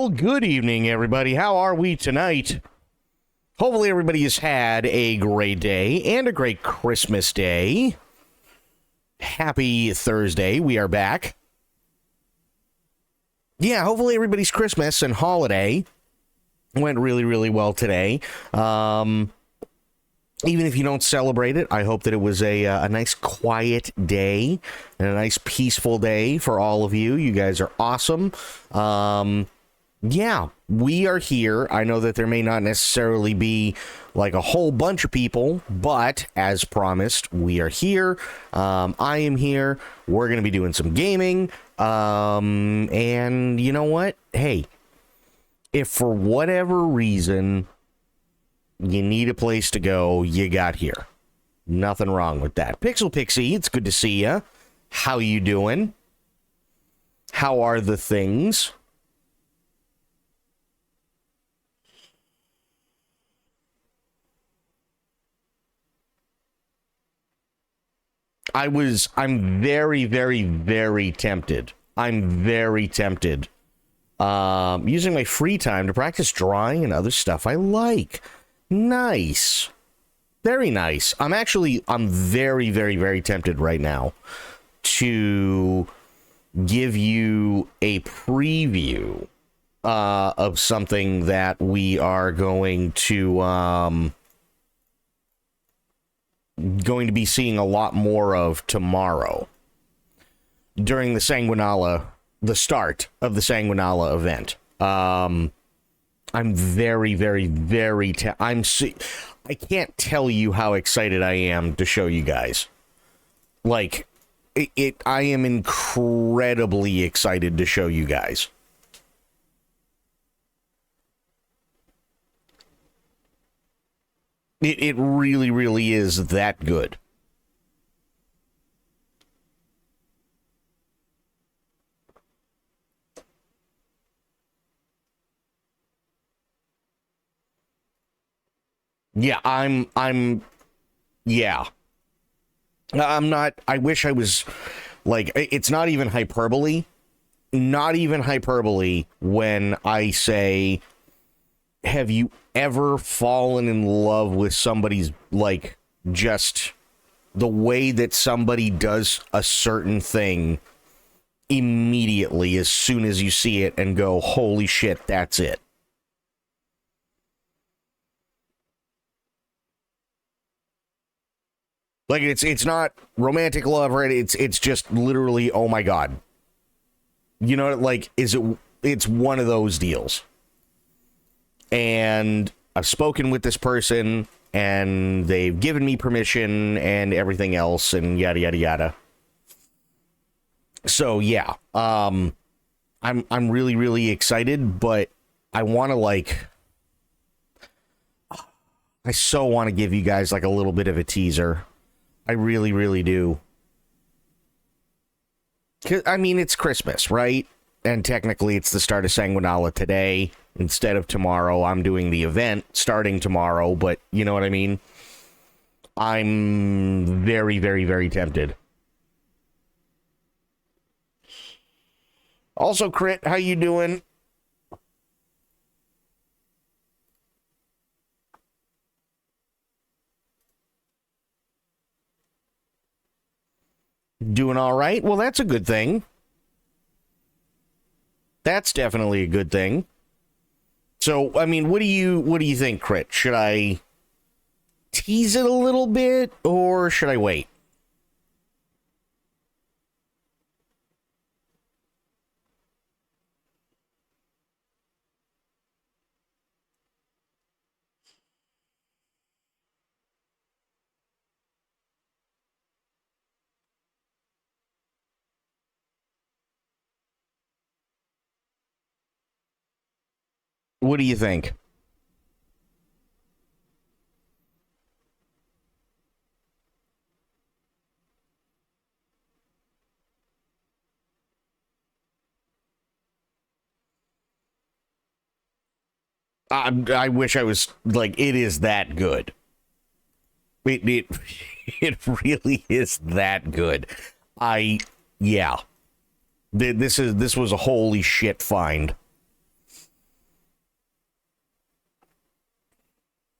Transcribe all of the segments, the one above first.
Well, good evening, everybody. How are we tonight? Hopefully everybody has had a great day and a great Christmas day. Happy Thursday. We are back. Yeah, hopefully everybody's Christmas and holiday went really, really well today. Even if you don't celebrate it, I hope that it was a nice quiet day and a nice peaceful day for all of you. You guys are awesome. Yeah, we are here. I know that there may not necessarily be like a whole bunch of people, but as promised, we are here. I am here. We're going to be doing some gaming. And you know what? Hey, if for whatever reason you need a place to go, you got here. Nothing wrong with that. Pixel Pixie, it's good to see you. How you doing? How are the things? I'm very, very, very tempted. I'm very tempted. Using my free time to practice drawing and other stuff I like. Nice. Very nice. I'm very, very, very tempted right now to give you a preview of something that we are going to be seeing a lot more of tomorrow during the start of the Sanguinala event. I'm very, very, very... I can't tell you how excited I am to show you guys. Like, I am incredibly excited to show you guys. It really, really is that good. Yeah, yeah. I'm not, I wish I was, like, it's not even hyperbole. Not even hyperbole when I say, have you ever fallen in love with somebody's, like, just the way that somebody does a certain thing immediately as soon as you see it and go, holy shit, that's it. Like, it's not romantic love, right? It's just literally, oh my god. You know, like, it's one of those deals. And I've spoken with this person, and they've given me permission and everything else, and yada, yada, yada. So, yeah. I'm really, really excited, but I want to, like... I so want to give you guys, like, a little bit of a teaser. I really, really do. I mean, it's Christmas, right? And technically, it's the start of Sanguinala today. Instead of tomorrow, I'm doing the event starting tomorrow, but you know what I mean? I'm very, very, very tempted. Also, Crit, how you doing? Doing all right? Well, that's a good thing. That's definitely a good thing. So, I mean, what do you think, Crit? Should I tease it a little bit, or should I wait? What do you think? I wish I was, like, it is that good. It it really is that good. Yeah. This was a holy shit find.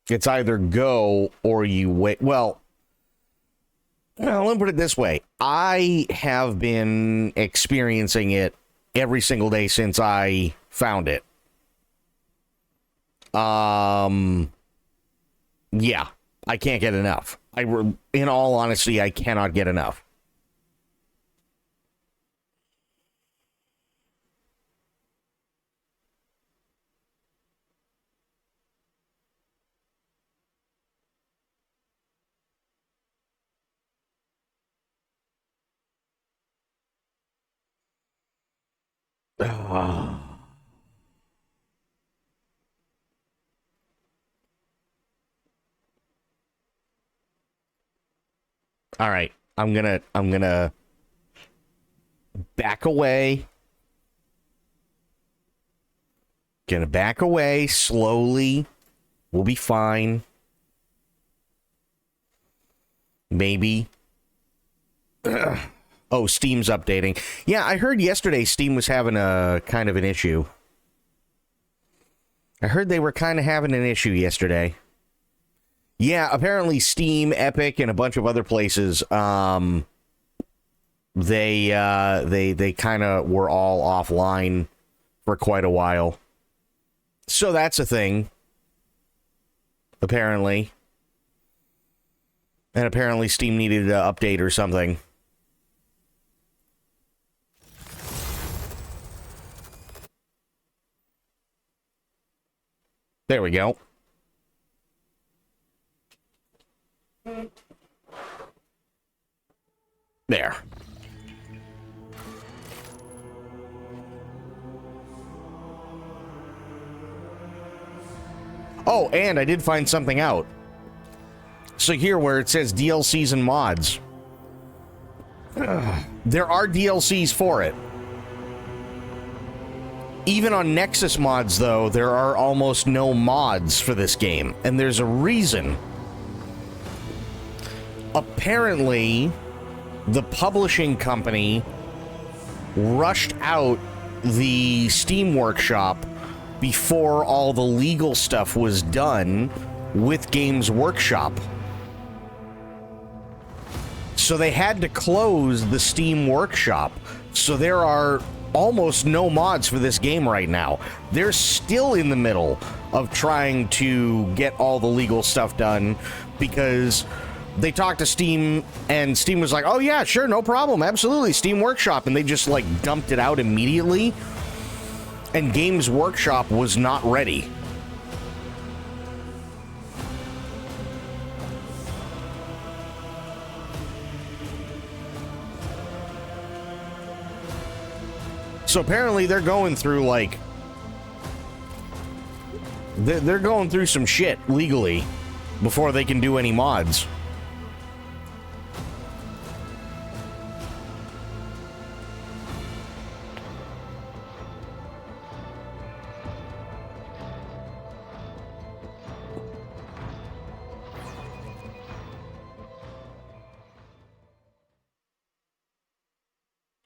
It's either go or you wait. Well, let me put it this way. I have been experiencing it every single day since I found it. Yeah, I can't get enough. In all honesty, I cannot get enough. All right, I'm gonna back away. Gonna back away slowly. We'll be fine. Maybe. Oh, Steam's updating. Yeah, I heard yesterday Steam was having a kind of an issue. I heard they were kind of having an issue yesterday. Yeah, apparently Steam, Epic, and a bunch of other places, they kind of were all offline for quite a while. So that's a thing. Apparently. And apparently Steam needed an update or something. There we go. There. Oh, and I did find something out. So here where it says DLCs and mods. There are DLCs for it. Even on Nexus mods, though, there are almost no mods for this game. And there's a reason. Apparently, the publishing company rushed out the Steam Workshop before all the legal stuff was done with Games Workshop. So they had to close the Steam Workshop. So there are almost no mods for this game right now. They're still in the middle of trying to get all the legal stuff done because they talked to Steam and Steam was like, oh yeah, sure, no problem, absolutely, Steam Workshop, and they just like dumped it out immediately, and Games Workshop was not ready. So apparently they're going through like they're going through some shit legally before they can do any mods.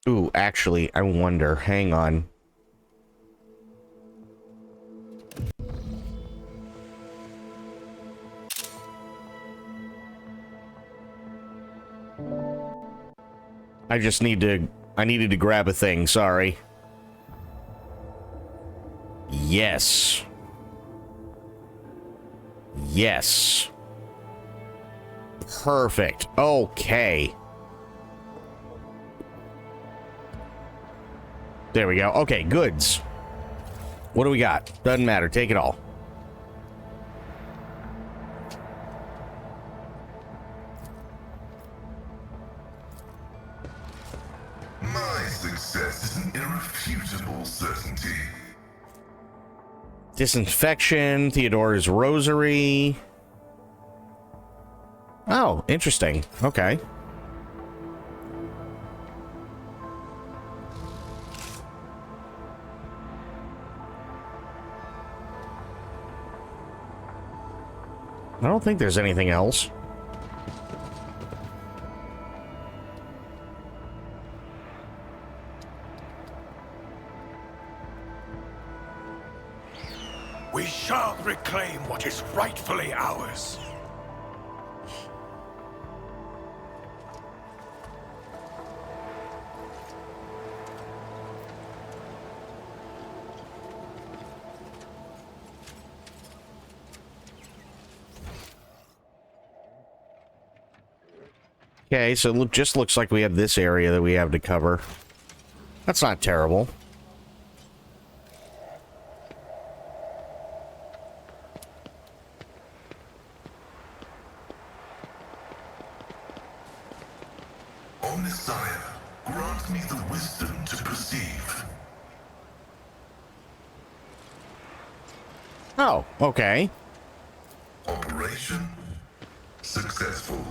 Ooh, actually, I wonder. Hang on. I needed to grab a thing, sorry. Yes. Yes. Perfect. Okay. There we go. Okay, goods. What do we got? Doesn't matter. Take it all. My success is an irrefutable certainty. Disinfection, Theodore's Rosary. Oh, interesting. Okay. I don't think there's anything else. We shall reclaim what is rightfully ours. Okay, so it just looks like we have this area that we have to cover. That's not terrible. O Messiah, grant me the wisdom to perceive. Oh, okay. Operation successful.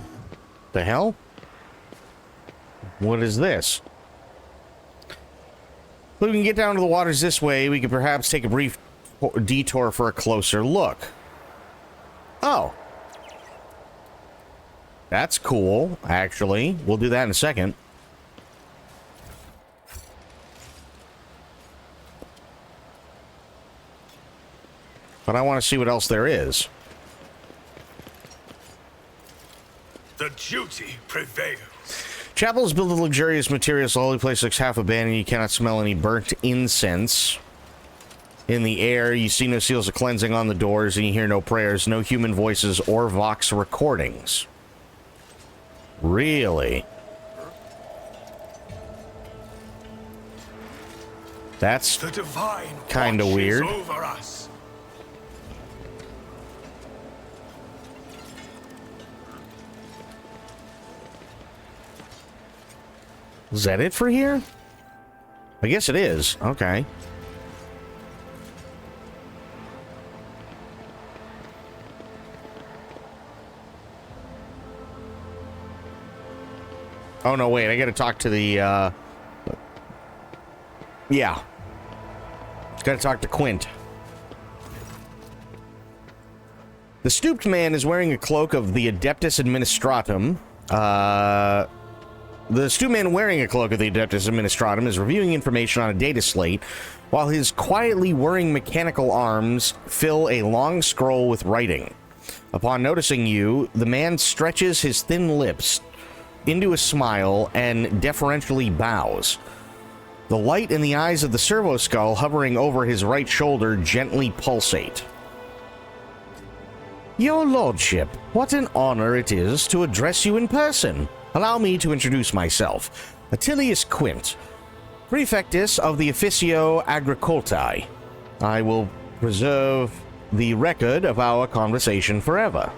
The hell? What is this? If we can get down to the waters this way, we could perhaps take a brief detour for a closer look. Oh. That's cool, actually. We'll do that in a second. But I want to see what else there is. The duty prevails. Chapel is built of luxurious materials. The holy place looks half abandoned. You cannot smell any burnt incense in the air. You see no seals of cleansing on the doors, and you hear no prayers, no human voices or Vox recordings. Really? That's The divine kinda watches weird. over us. Is that it for here? I guess it is. Okay. Oh, no, wait. I gotta talk to the, yeah. Gotta talk to Quint. The stooped man is wearing a cloak of the Adeptus Administratum. The stooped man wearing a cloak of the Adeptus Administratum is reviewing information on a data slate, while his quietly whirring mechanical arms fill a long scroll with writing. Upon noticing you, the man stretches his thin lips into a smile and deferentially bows. The light in the eyes of the servo skull hovering over his right shoulder gently pulsate. Your lordship, what an honor it is to address you in person. Allow me to introduce myself. Attilius Quint, Prefectus of the Officio Agricultae. I will preserve the record of our conversation forever.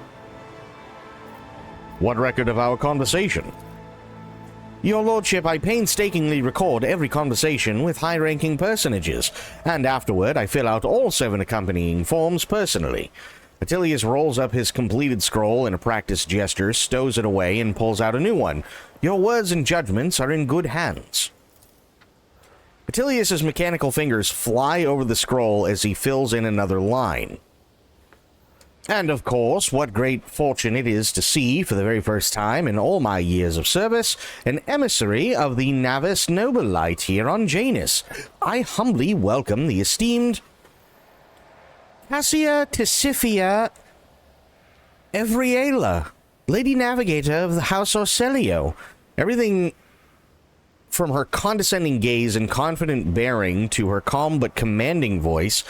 What record of our conversation? Your lordship, I painstakingly record every conversation with high-ranking personages, and afterward I fill out all 7 accompanying forms personally. Attilius rolls up his completed scroll in a practiced gesture, stows it away, and pulls out a new one. Your words and judgments are in good hands. Attilius's mechanical fingers fly over the scroll as he fills in another line. And of course, what great fortune it is to see, for the very first time in all my years of service, an emissary of the Navis Noble Light here on Janus. I humbly welcome the esteemed Cassia Tessifia Evriela, Lady Navigator of the House Orselio. Everything from her condescending gaze and confident bearing to her calm but commanding voice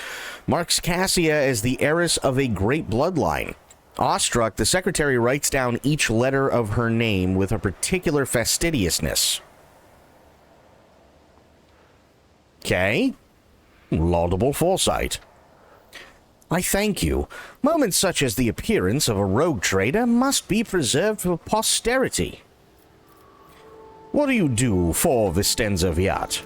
marks Cassia as the heiress of a great bloodline. Awestruck, the secretary writes down each letter of her name with a particular fastidiousness. Okay. Laudable foresight. I thank you. Moments such as the appearance of a rogue trader must be preserved for posterity. What do you do for Vistenza Viat?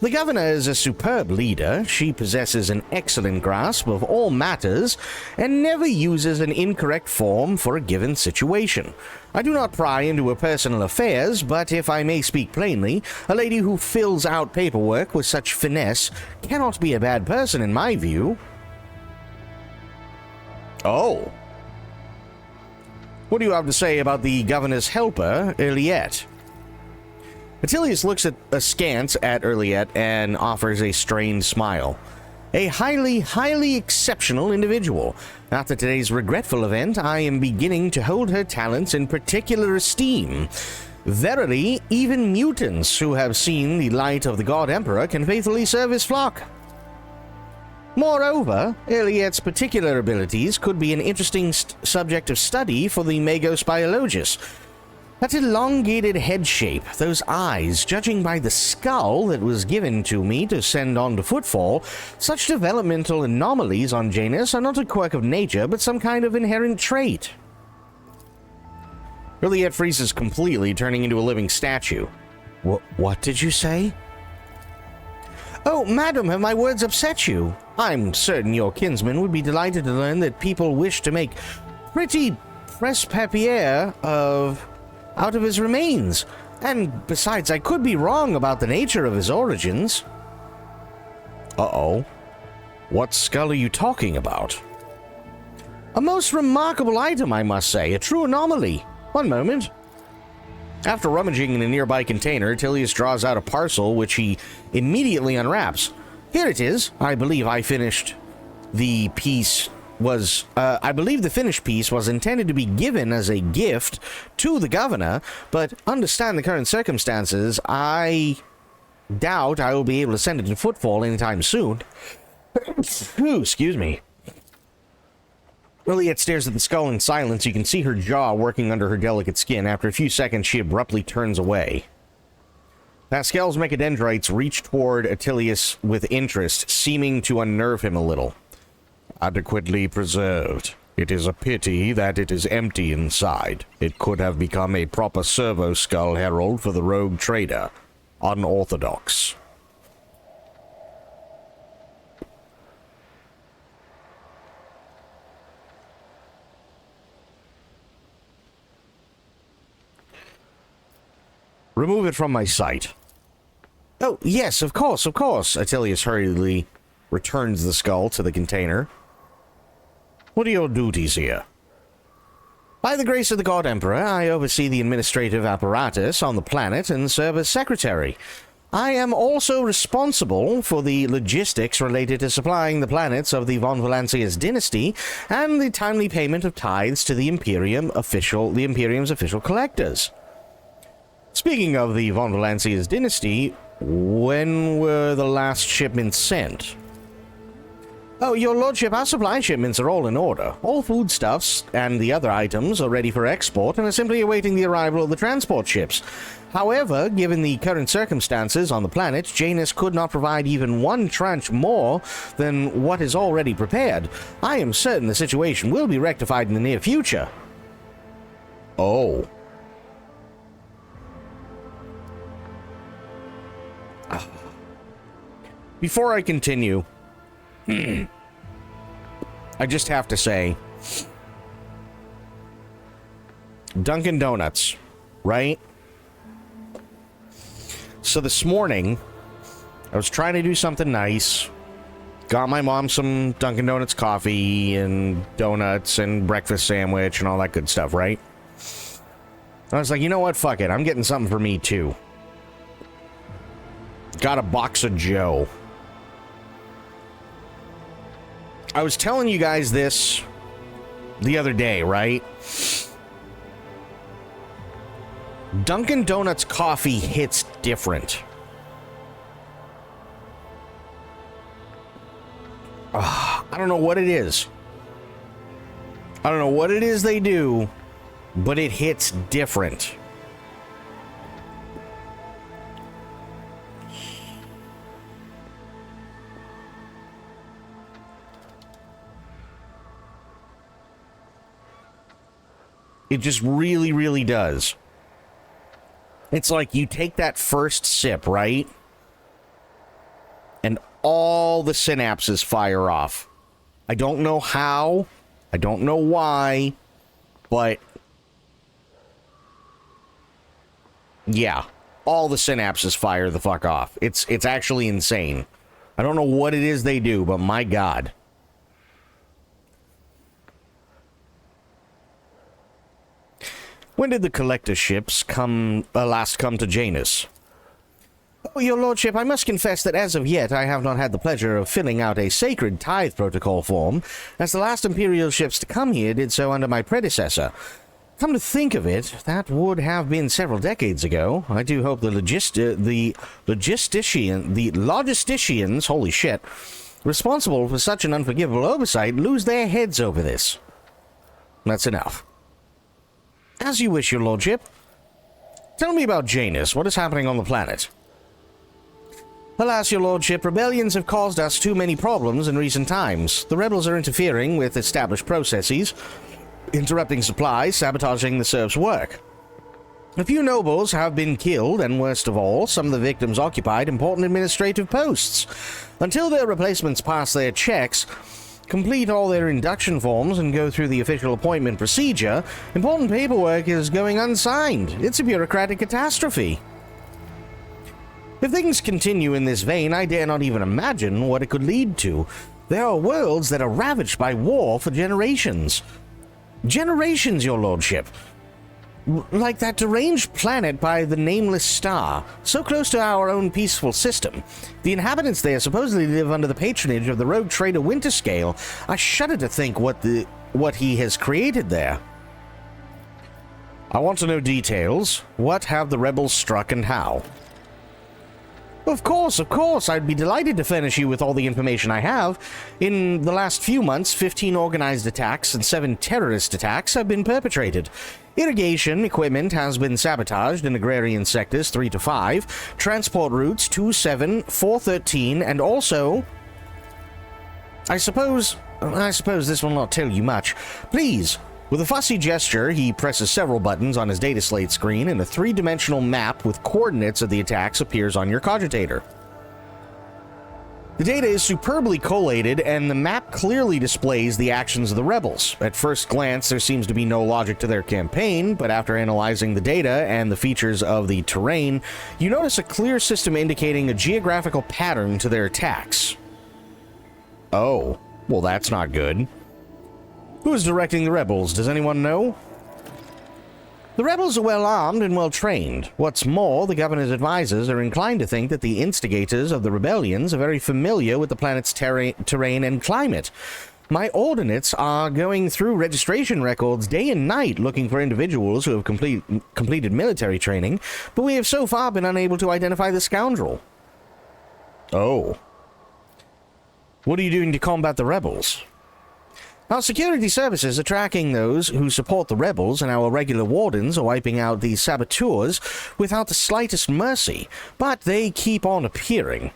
The governor is a superb leader. She possesses an excellent grasp of all matters and never uses an incorrect form for a given situation. I do not pry into her personal affairs, but if I may speak plainly, a lady who fills out paperwork with such finesse cannot be a bad person in my view. Oh. What do you have to say about the governor's helper, Eliette? Attilius looks askance at Erliette and offers a strained smile. A highly, highly exceptional individual. After today's regretful event, I am beginning to hold her talents in particular esteem. Verily, even mutants who have seen the light of the God Emperor can faithfully serve his flock. Moreover, Iliad's particular abilities could be an interesting subject of study for the Magos Biologus. That elongated head shape, those eyes, judging by the skull that was given to me to send on to Footfall, such developmental anomalies on Janus are not a quirk of nature, but some kind of inherent trait. Iliad freezes completely, turning into a living statue. What did you say? Oh, madam, have my words upset you? I'm certain your kinsman would be delighted to learn that people wish to make pretty presse-papier out of his remains. And besides, I could be wrong about the nature of his origins. Uh-oh. What skull are you talking about? A most remarkable item, I must say. A true anomaly. One moment. After rummaging in a nearby container, Tilius draws out a parcel, which he immediately unwraps. Here it is. I believe the finished piece was intended to be given as a gift to the governor, but understand the current circumstances, I doubt I will be able to send it to Footfall anytime soon. Ooh, excuse me. Iliad stares at the skull in silence. You can see her jaw working under her delicate skin. After a few seconds, she abruptly turns away. Pascal's mechadendrites reach toward Attilius with interest, seeming to unnerve him a little. Adequately preserved. It is a pity that it is empty inside. It could have become a proper servo skull herald for the rogue trader. Unorthodox. Remove it from my sight. Oh, yes, of course, Attilius hurriedly returns the skull to the container. What are your duties here? By the grace of the God Emperor, I oversee the administrative apparatus on the planet and serve as secretary. I am also responsible for the logistics related to supplying the planets of the Von Valancius dynasty and the timely payment of tithes to the Imperium's official collectors. Speaking of the Von Valancius dynasty, when were the last shipments sent? Oh, your lordship, our supply shipments are all in order. All foodstuffs and the other items are ready for export and are simply awaiting the arrival of the transport ships. However, given the current circumstances on the planet, Janus could not provide even one tranche more than what is already prepared. I am certain the situation will be rectified in the near future. Oh. Before I continue, I just have to say, Dunkin' Donuts, right? So this morning, I was trying to do something nice, got my mom some Dunkin' Donuts coffee and donuts and breakfast sandwich and all that good stuff, right? I was like, you know what, fuck it, I'm getting something for me too. Got a box of Joe. I was telling you guys this the other day, right? Dunkin' Donuts coffee hits different. I don't know what it is. I don't know what it is they do, but it hits different. It just really, really does. It's like you take that first sip, right? And all the synapses fire off. I don't know how. I don't know why. But yeah, all the synapses fire the fuck off. It's actually insane. I don't know what it is they do, but my God. When did the collector ships last come to Janus? Your Lordship, I must confess that as of yet I have not had the pleasure of filling out a sacred tithe protocol form, as the last Imperial ships to come here did so under my predecessor. Come to think of it, that would have been several decades ago. I do hope the logisticians, holy shit, responsible for such an unforgivable oversight lose their heads over this. That's enough. As you wish, Your Lordship. Tell me about Janus. What is happening on the planet? Alas, Your Lordship, rebellions have caused us too many problems in recent times. The rebels are interfering with established processes, interrupting supplies, sabotaging the serfs' work. A few nobles have been killed, and worst of all, some of the victims occupied important administrative posts. Until their replacements pass their checks, complete all their induction forms, and go through the official appointment procedure, important paperwork is going unsigned. It's a bureaucratic catastrophe. If things continue in this vein, I dare not even imagine what it could lead to. There are worlds that are ravaged by war for generations. Generations, Your Lordship. Like that deranged planet by the nameless star, so close to our own peaceful system. The inhabitants there supposedly live under the patronage of the rogue trader Winterscale. I shudder to think what he has created there. I want to know details. What have the rebels struck and how? Of course, I'd be delighted to furnish you with all the information I have. In the last few months, 15 organized attacks and 7 terrorist attacks have been perpetrated. Irrigation equipment has been sabotaged in agrarian sectors 3 to 5, transport routes 2, 7, 4, 13, and also... I suppose this will not tell you much. Please. With a fussy gesture, he presses several buttons on his data slate screen, and a 3-dimensional map with coordinates of the attacks appears on your cogitator. The data is superbly collated, and the map clearly displays the actions of the rebels. At first glance, there seems to be no logic to their campaign, but after analyzing the data and the features of the terrain, you notice a clear system indicating a geographical pattern to their attacks. Oh, well that's not good. Who is directing the rebels? Does anyone know? The rebels are well armed and well trained. What's more, the governor's advisors are inclined to think that the instigators of the rebellions are very familiar with the planet's terrain and climate. My ordinates are going through registration records day and night looking for individuals who have completed military training, but we have so far been unable to identify the scoundrel. Oh. What are you doing to combat the rebels? Our security services are tracking those who support the rebels, and our regular wardens are wiping out these saboteurs without the slightest mercy, but they keep on appearing.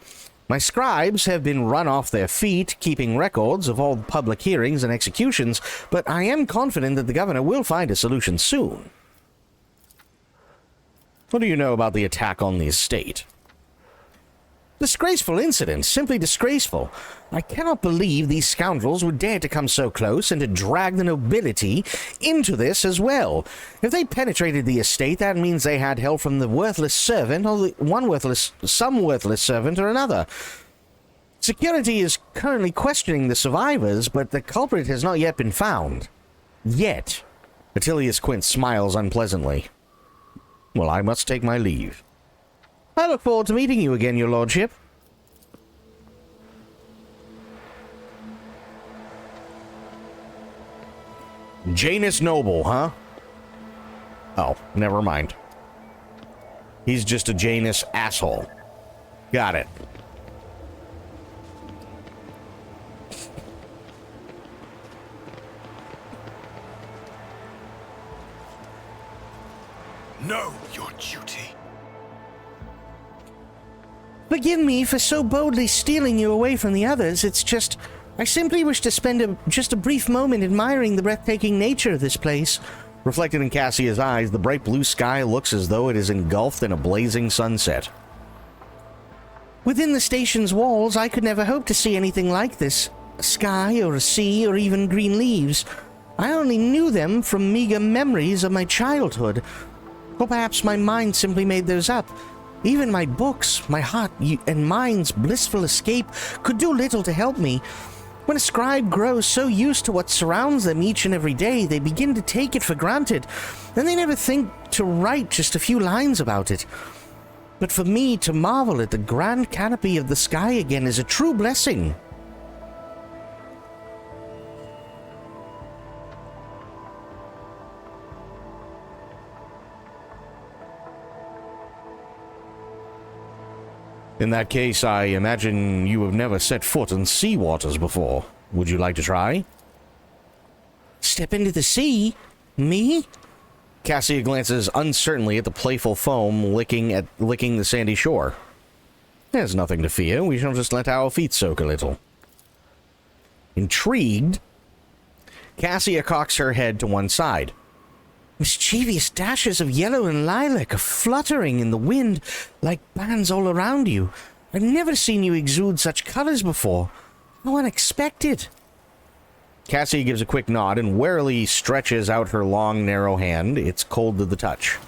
My scribes have been run off their feet, keeping records of all public hearings and executions, but I am confident that the governor will find a solution soon. What do you know about the attack on the estate? Disgraceful incident, simply disgraceful. I cannot believe these scoundrels would dare to come so close and to drag the nobility into this as well. If they penetrated the estate, that means they had help from the worthless servant or some worthless servant or another. Security is currently questioning the survivors, but the culprit has not yet been found. Yet. Attilius Quint smiles unpleasantly. Well, I must take my leave. I look forward to meeting you again, Your Lordship. Janus Noble, huh? Oh, never mind. He's just a Janus asshole. Got it. Know your duty. Forgive me for so boldly stealing you away from the others. It's just... I simply wish to spend just a brief moment admiring the breathtaking nature of this place. Reflected in Cassia's eyes, the bright blue sky looks as though it is engulfed in a blazing sunset. Within the station's walls, I could never hope to see anything like this. A sky or a sea or even green leaves. I only knew them from meager memories of my childhood. Or perhaps my mind simply made those up. Even my books, my heart and mind's blissful escape could do little to help me. When a scribe grows so used to what surrounds them each and every day, they begin to take it for granted, and they never think to write just a few lines about it. But for me to marvel at the grand canopy of the sky again is a true blessing. In that case, I imagine you have never set foot in sea waters before. Would you like to try? Step into the sea? Me? Cassia glances uncertainly at the playful foam licking the sandy shore. There's nothing to fear. We shall just let our feet soak a little. Intrigued, Cassia cocks her head to one side. Mischievous dashes of yellow and lilac are fluttering in the wind like bands all around you. I've never seen you exude such colors before. How unexpected. Cassie gives a quick nod and warily stretches out her long, narrow hand. It's cold to the touch.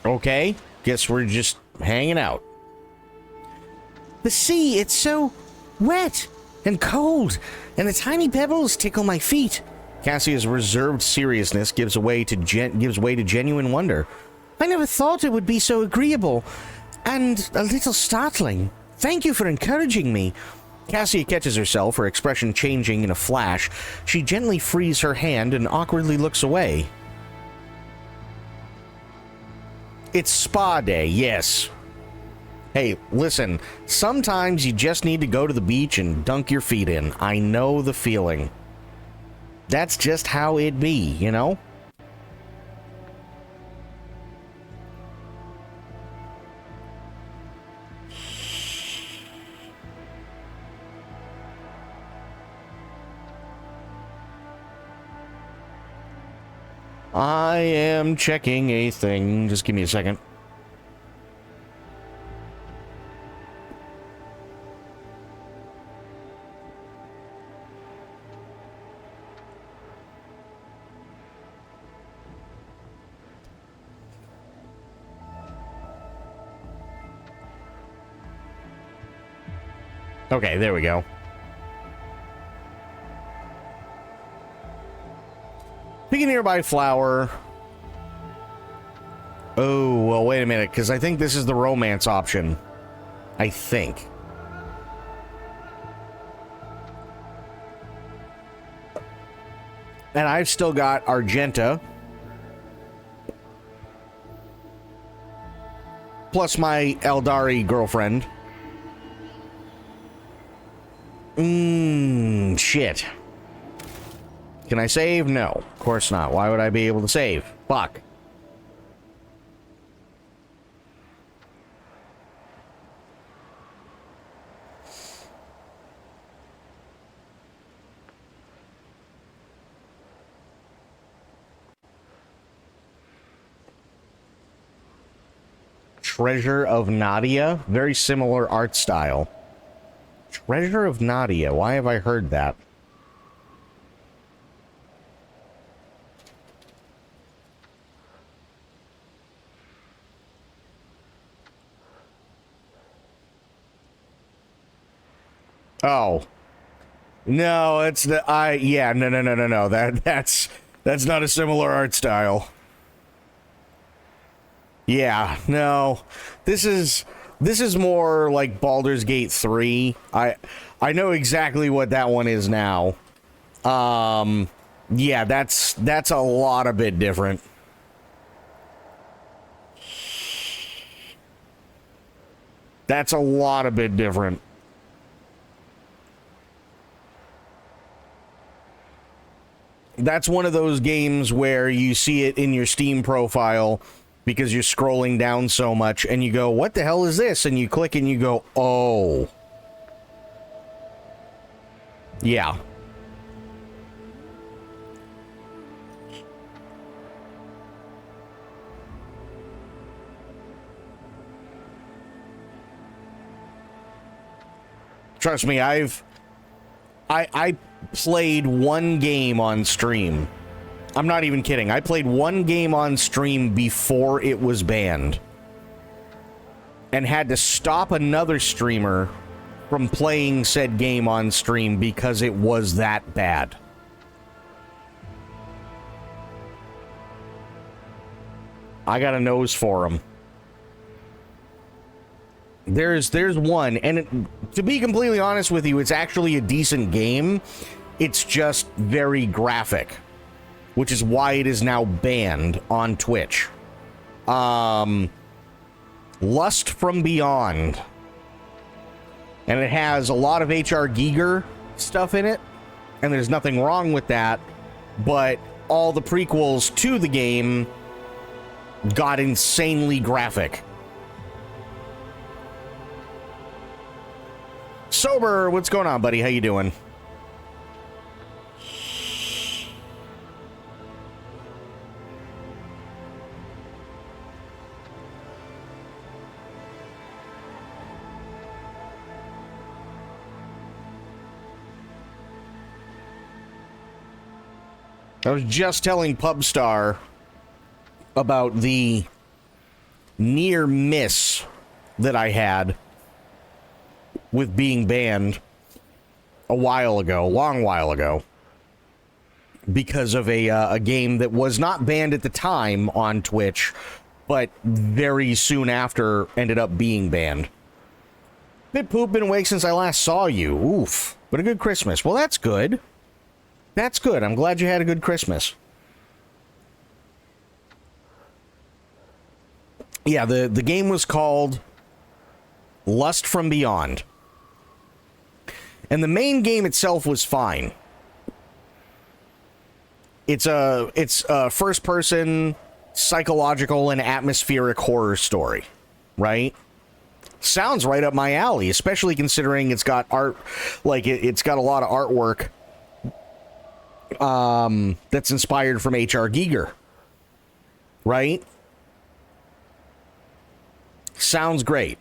Okay, guess we're just hanging out. The sea, it's so wet and cold, and the tiny pebbles tickle my feet. Cassia's reserved seriousness gives way to genuine wonder. I never thought it would be so agreeable, and a little startling. Thank you for encouraging me. Cassia catches herself, her expression changing in a flash. She gently frees her hand and awkwardly looks away. It's spa day, yes. Hey, listen, sometimes you just need to go to the beach and dunk your feet in. I know the feeling. That's just how it be, you know? I am checking a thing. Just give me a second. Okay, there we go. Pick a nearby flower. Oh, well, wait a minute, because I think this is the romance option. I think. And I've still got Argenta. Plus my Eldari girlfriend. Shit. Can I save? No, of course not. Why would I be able to save? Fuck. Treasure of Nadia. Very similar art style. Treasure of Nadia. Why have I heard that? Oh. No, it's the yeah, no. That's not a similar art style. Yeah, no. This is more like Baldur's Gate 3. I know exactly what that one is now. Yeah, that's a lot a bit different. That's a lot a bit different. That's one of those games where you see it in your Steam profile because you're scrolling down so much and you go, what the hell is this? And you click and you go, oh. Yeah. Trust me, I've I played one game on stream. I'm not even kidding. I played one game on stream before it was banned. And had to stop another streamer from playing said game on stream because it was that bad. I got a nose for him. There's one, and to be completely honest with you, it's actually a decent game. It's just very graphic, which is why it is now banned on Twitch. Lust from Beyond. And it has a lot of H.R. Giger stuff in it, and there's nothing wrong with that, but all the prequels to the game got insanely graphic. Sober, what's going on, buddy? How you doing? I was just telling Pubstar about the near miss that I had with being banned a while ago, long while ago, because of a game that was not banned at the time on Twitch, but very soon after ended up being banned. Bit poop, been awake since I last saw you. Oof. But a good Christmas. Well, that's good. That's good. I'm glad you had a good Christmas. Yeah, the game was called Lust from Beyond. And the main game itself was fine. It's a first-person psychological and atmospheric horror story, right? Sounds right up my alley, especially considering it's got art, like it's got a lot of artwork that's inspired from H.R. Giger, right? Sounds great.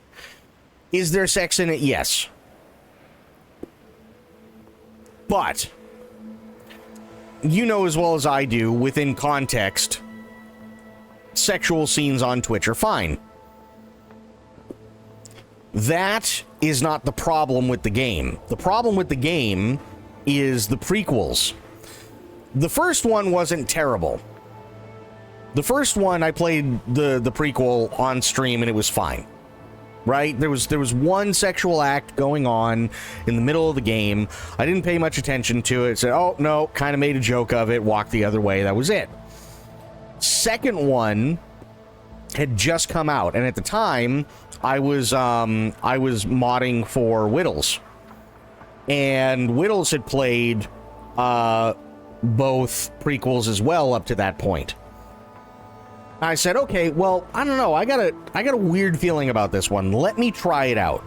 Is there sex in it? Yes. But you know as well as I do, within context, sexual scenes on Twitch are fine. That is not the problem with the game. The problem with the game is the prequels. The first one wasn't terrible. The first one, I played the prequel on stream and it was fine. Right? There was one sexual act going on in the middle of the game. I didn't pay much attention to it. Said, oh, no, kind of made a joke of it, walked the other way. That was it. Second one had just come out, and at the time, I was modding for Whittles. And Whittles had played both prequels as well up to that point. I said, okay, well, I don't know. I got a weird feeling about this one. Let me try it out.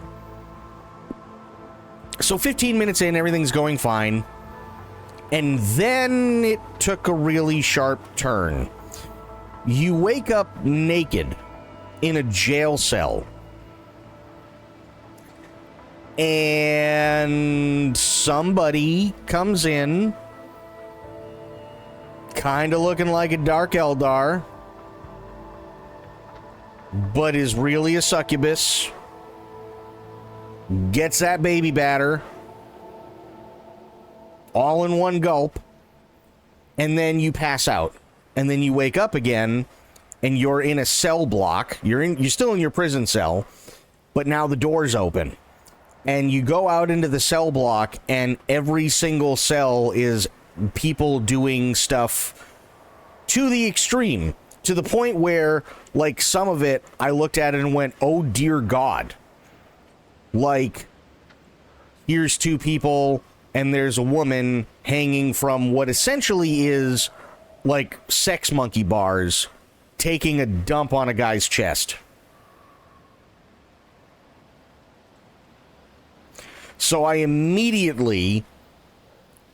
So 15 minutes in, everything's going fine. And then it took a really sharp turn. You wake up naked in a jail cell. And somebody comes in, kind of looking like a Dark Eldar, but is really a succubus, gets that baby batter all in one gulp, and then you pass out. And then you wake up again, and you're in a cell block. You're still in your prison cell, but now the door's open. And you go out into the cell block, and every single cell is people doing stuff to the extreme. To the point where, like, some of it, I looked at it and went, oh, dear God. Like, here's two people, and there's a woman hanging from what essentially is, like, sex monkey bars, taking a dump on a guy's chest. So I immediately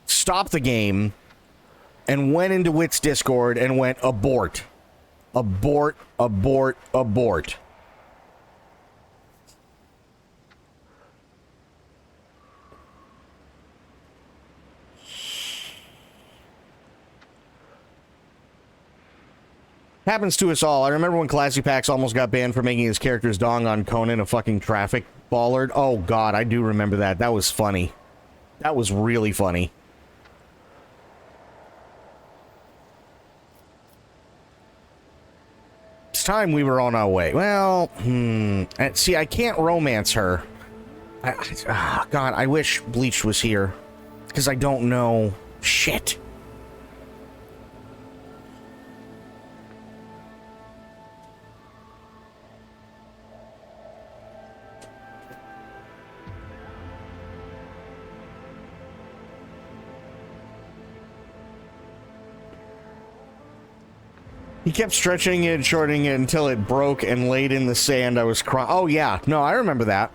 stopped the game and went into Wit's Discord and went, abort. Abort, abort, abort. Happens to us all. I remember when Classy Pax almost got banned for making his character's dong on Conan a fucking traffic ballard. Oh god, I do remember that. That was funny. That was really funny. It's time we were on our way. Well, see, I can't romance her. God, I wish Bleach was here. Because I don't know. Shit. He kept stretching it and shortening it until it broke and laid in the sand. I was crying. Oh, yeah. No, I remember that.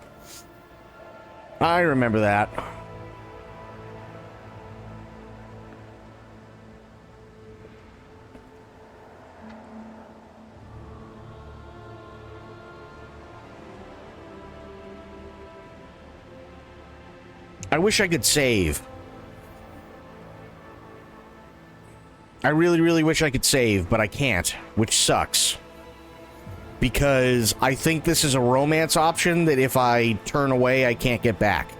I remember that. I wish I could save. I really, really wish I could save, but I can't, which sucks. Because I think this is a romance option that if I turn away, I can't get back.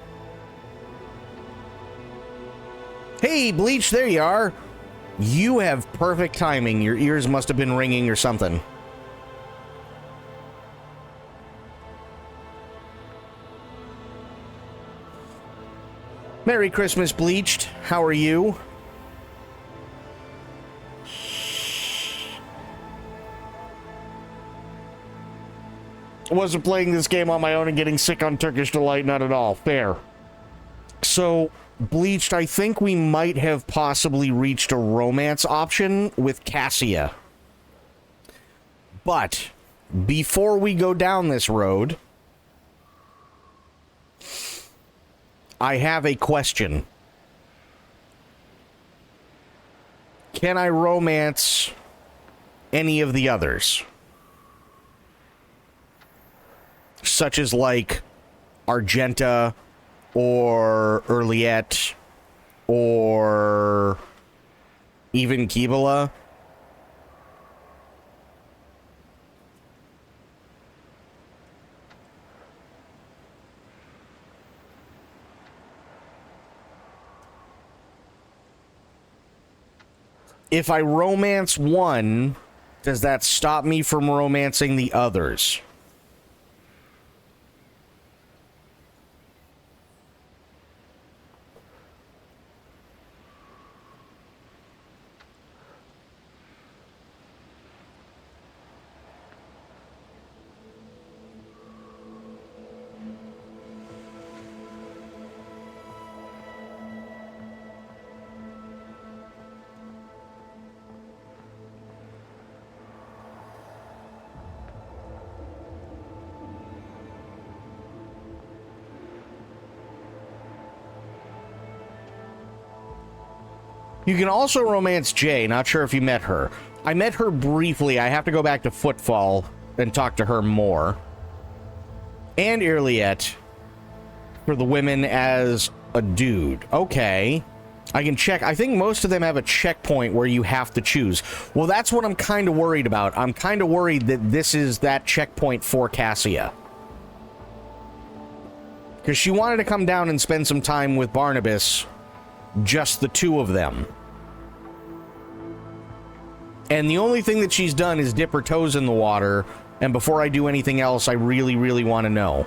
Hey, Bleach, there you are. You have perfect timing. Your ears must have been ringing or something. Merry Christmas, Bleached. How are you? I wasn't playing this game on my own and getting sick on Turkish Delight, not at all. Fair. So, Bleached, I think we might have possibly reached a romance option with Cassia. But, before we go down this road, I have a question. Can I romance any of the others? Such as, like, Argenta, or Erliette, or even Kibala? If I romance one, does that stop me from romancing the others? You can also romance Jay. Not sure if you met her. I met her briefly. I have to go back to Footfall and talk to her more. And Irliette for the women as a dude. Okay. I can check. I think most of them have a checkpoint where you have to choose. Well, that's what I'm kind of worried about. I'm kind of worried that this is that checkpoint for Cassia. Because she wanted to come down and spend some time with Barnabas. Just the two of them. And the only thing that she's done is dip her toes in the water. And before I do anything else, I really, really want to know.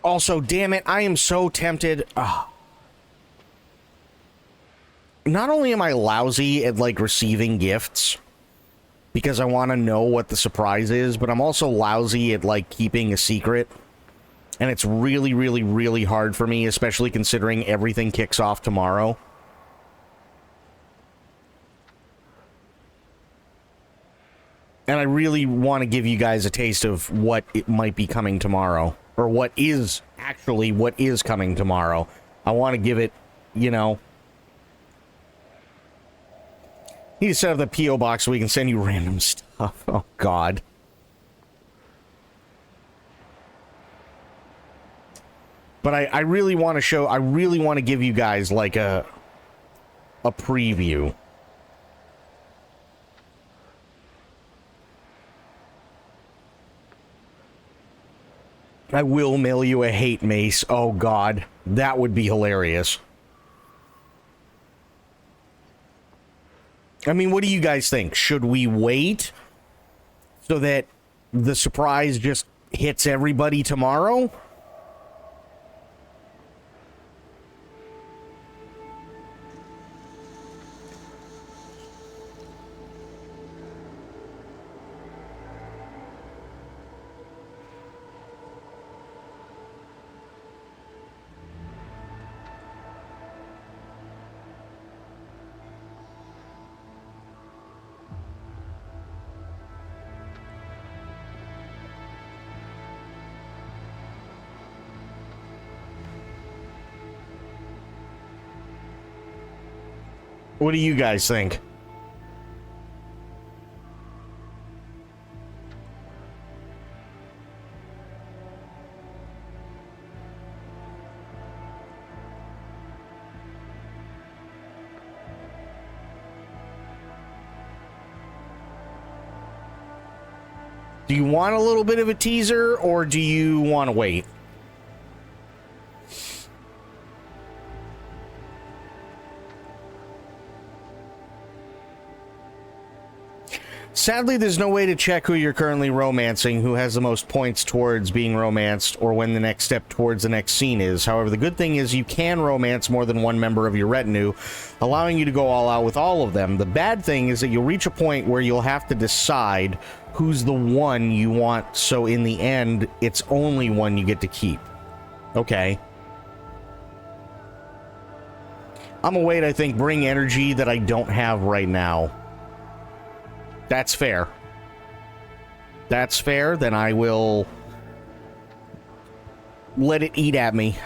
Also, damn it, I am so tempted. Ugh. Not only am I lousy at, like, receiving gifts, because I want to know what the surprise is, but I'm also lousy at, like, keeping a secret. And it's really, really, really hard for me, especially considering everything kicks off tomorrow. And I really want to give you guys a taste of what it might be coming tomorrow. Or what is coming tomorrow. I want to give it, you know... Need to set up the P.O. box so we can send you random stuff. Oh, God. But I really want to show... I really want to give you guys, like, a preview. I will mail you a hate mace. Oh, God. That would be hilarious. I mean, what do you guys think? Should we wait so that the surprise just hits everybody tomorrow? What do you guys think? Do you want a little bit of a teaser, or do you want to wait? Sadly, there's no way to check who you're currently romancing, who has the most points towards being romanced, or when the next step towards the next scene is. However, the good thing is you can romance more than one member of your retinue, allowing you to go all out with all of them. The bad thing is that you'll reach a point where you'll have to decide who's the one you want, so in the end, it's only one you get to keep. Okay. I'm gonna wait, I think, bring energy that I don't have right now. That's fair. That's fair, then I will let it eat at me.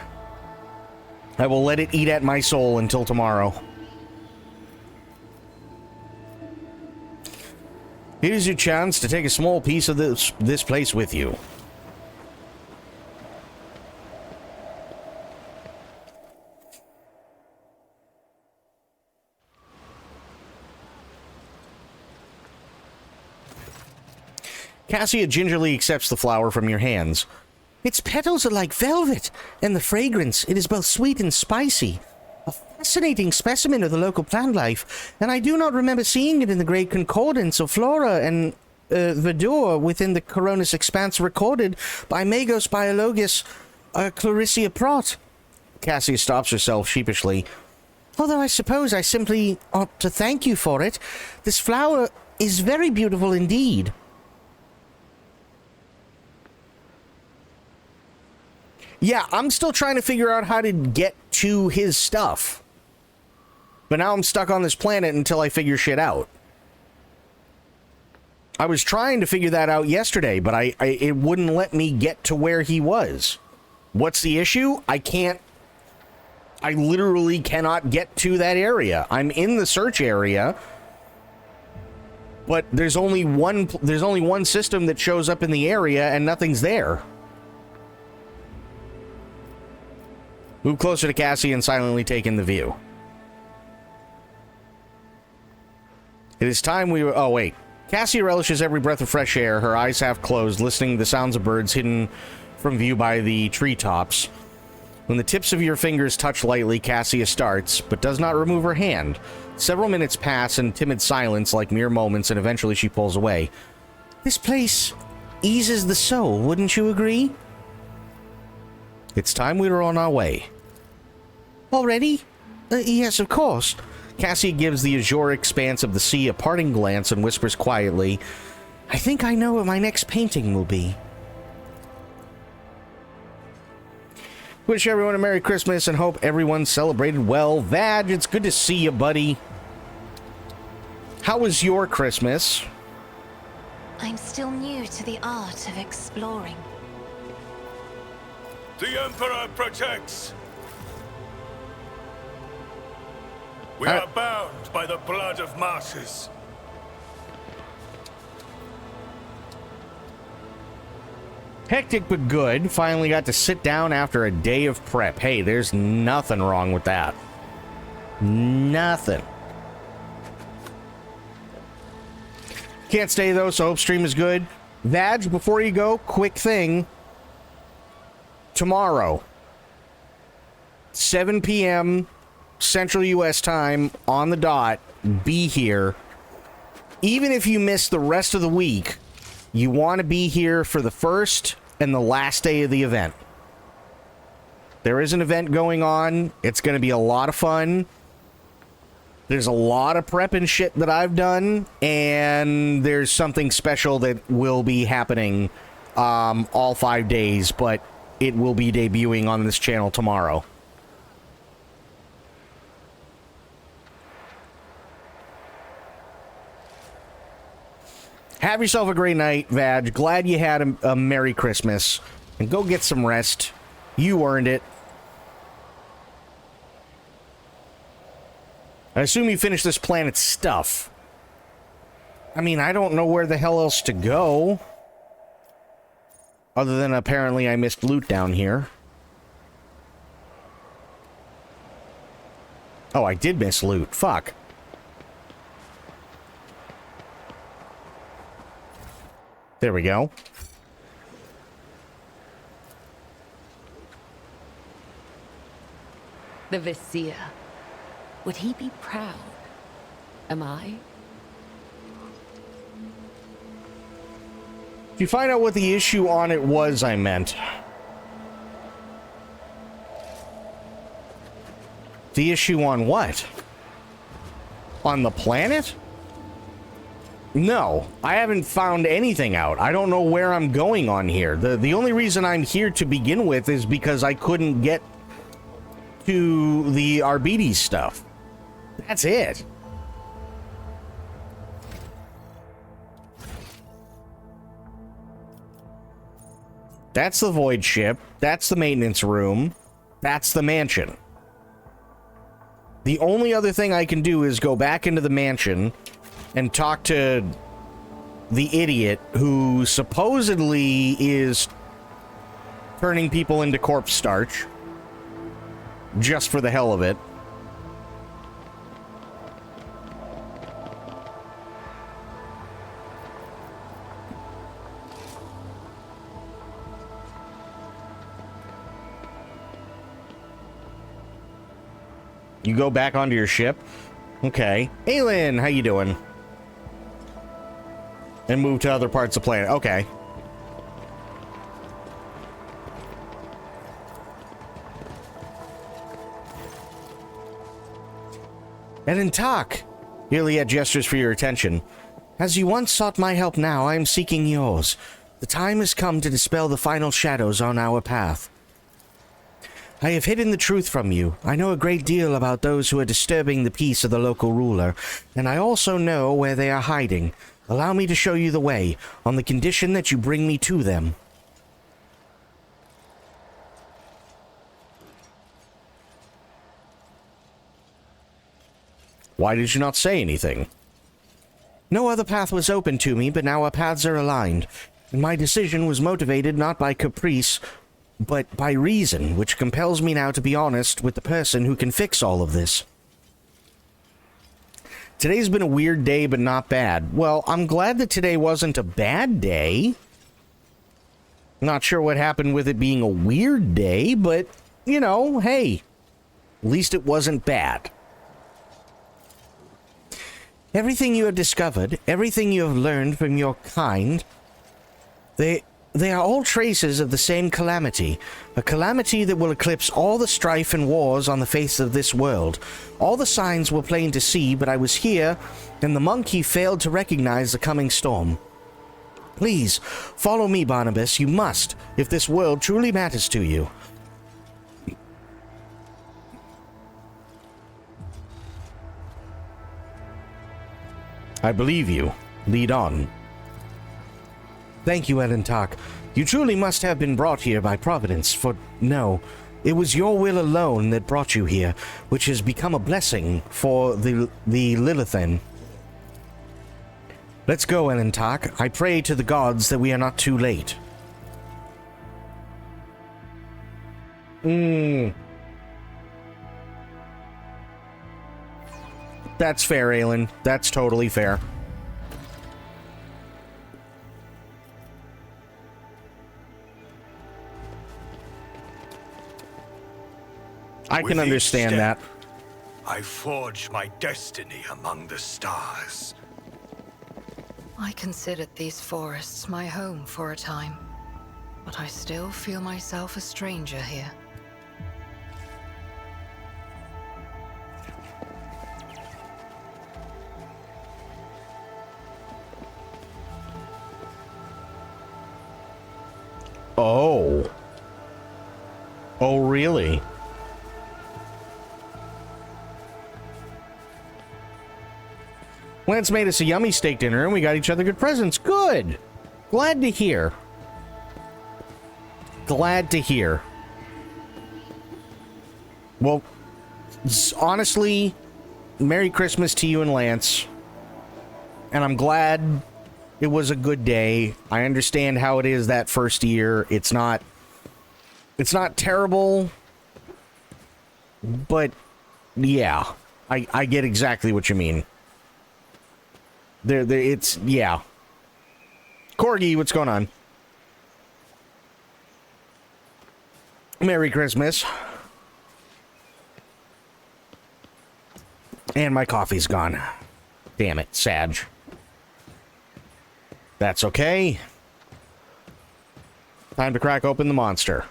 I will let it eat at my soul until tomorrow. Here's your chance to take a small piece of this place with you. Cassia gingerly accepts the flower from your hands. Its petals are like velvet, and the fragrance, it is both sweet and spicy. A fascinating specimen of the local plant life, and I do not remember seeing it in the Great Concordance of Flora and Verdure within the Coronis Expanse recorded by Magos Biologus Clarissa Prot. Cassia stops herself sheepishly. Although I suppose I simply ought to thank you for it. This flower is very beautiful indeed. Yeah, I'm still trying to figure out how to get to his stuff. But now I'm stuck on this planet until I figure shit out. I was trying to figure that out yesterday, but it wouldn't let me get to where he was. What's the issue? I literally cannot get to that area. I'm in the search area, but there's only one system that shows up in the area and nothing's there. Move closer to Cassie and silently take in the view. It is time we were... Oh, wait. Cassie relishes every breath of fresh air, her eyes half closed, listening to the sounds of birds hidden from view by the treetops. When the tips of your fingers touch lightly, Cassia starts, but does not remove her hand. Several minutes pass in timid silence, like mere moments, and eventually she pulls away. This place eases the soul, wouldn't you agree? It's time we were on our way. Already? Yes, of course. Cassie gives the azure expanse of the sea a parting glance and whispers quietly, I think I know what my next painting will be. Wish everyone a Merry Christmas and hope everyone celebrated well. Vag, it's good to see you, buddy. How was your Christmas? I'm still new to the art of exploring. The Emperor protects! We Uh, are bound by the blood of martyrs. Hectic but good. Finally got to sit down after a day of prep. Hey, there's nothing wrong with that. Nothing. Can't stay though, so hope stream is good. Vag, before you go, quick thing. Tomorrow, 7 p.m. Central U.S. time on the dot. Be here. Even if you miss the rest of the week, you want to be here for the first and the last day of the event. There is an event going on. It's going to be a lot of fun. There's a lot of prep and shit that I've done, and there's something special that will be happening all 5 days, but it will be debuting on this channel tomorrow. Have yourself a great night, Vag. Glad you had a Merry Christmas. And go get some rest. You earned it. I assume you finished this planet's stuff. I mean, I don't know where the hell else to go. Other than apparently I missed loot down here. Oh, I did miss loot. Fuck. There we go. The Vizier. Would he be proud? Am I? If you find out what the issue on it was, I meant. The issue on what? On the planet? No, I haven't found anything out. I don't know where I'm going on here. The only reason I'm here to begin with is because I couldn't get to the Arbites stuff. That's it. That's the void ship. That's the maintenance room. That's the mansion. The only other thing I can do is go back into the mansion and talk to the idiot who supposedly is turning people into corpse starch just for the hell of it. You go back onto your ship? Okay. Aylin, how you doing? And move to other parts of the planet. Okay. And in talk, Iliad gestures for your attention. As you once sought my help, now I am seeking yours. The time has come to dispel the final shadows on our path. I have hidden the truth from you. I know a great deal about those who are disturbing the peace of the local ruler, and I also know where they are hiding. Allow me to show you the way, on the condition that you bring me to them. Why did you not say anything? No other path was open to me, but now our paths are aligned. And my decision was motivated not by caprice, but by reason, which compels me now to be honest with the person who can fix all of this. Today's been a weird day, but not bad. Well, I'm glad that today wasn't a bad day. Not sure what happened with it being a weird day, but, you know, hey, at least it wasn't bad. Everything you have discovered, everything you have learned from your kind, they are all traces of the same calamity. A calamity that will eclipse all the strife and wars on the face of this world. All the signs were plain to see, but I was here, and the monkey failed to recognize the coming storm. Please, follow me, Barnabas. You must, if this world truly matters to you. I believe you. Lead on. Thank you, Elentak. You truly must have been brought here by Providence, for no, it was your will alone that brought you here, which has become a blessing for the Lilithan. Let's go, Elentak. I pray to the gods that we are not too late. That's fair, Aelin. That's totally fair. I With can each understand that. step, I forge my destiny among the stars. I considered these forests my home for a time, but I still feel myself a stranger here. Oh. Oh, really? Lance made us a yummy steak dinner and we got each other good presents. Good. Glad to hear. Glad to hear. Well, honestly, Merry Christmas to you and Lance. And I'm glad it was a good day. I understand how it is that first year. It's not terrible. But yeah, I get exactly what you mean. It's, yeah. Corgi, what's going on? Merry Christmas. And my coffee's gone. Damn it, Sag. That's okay. Time to crack open the monster.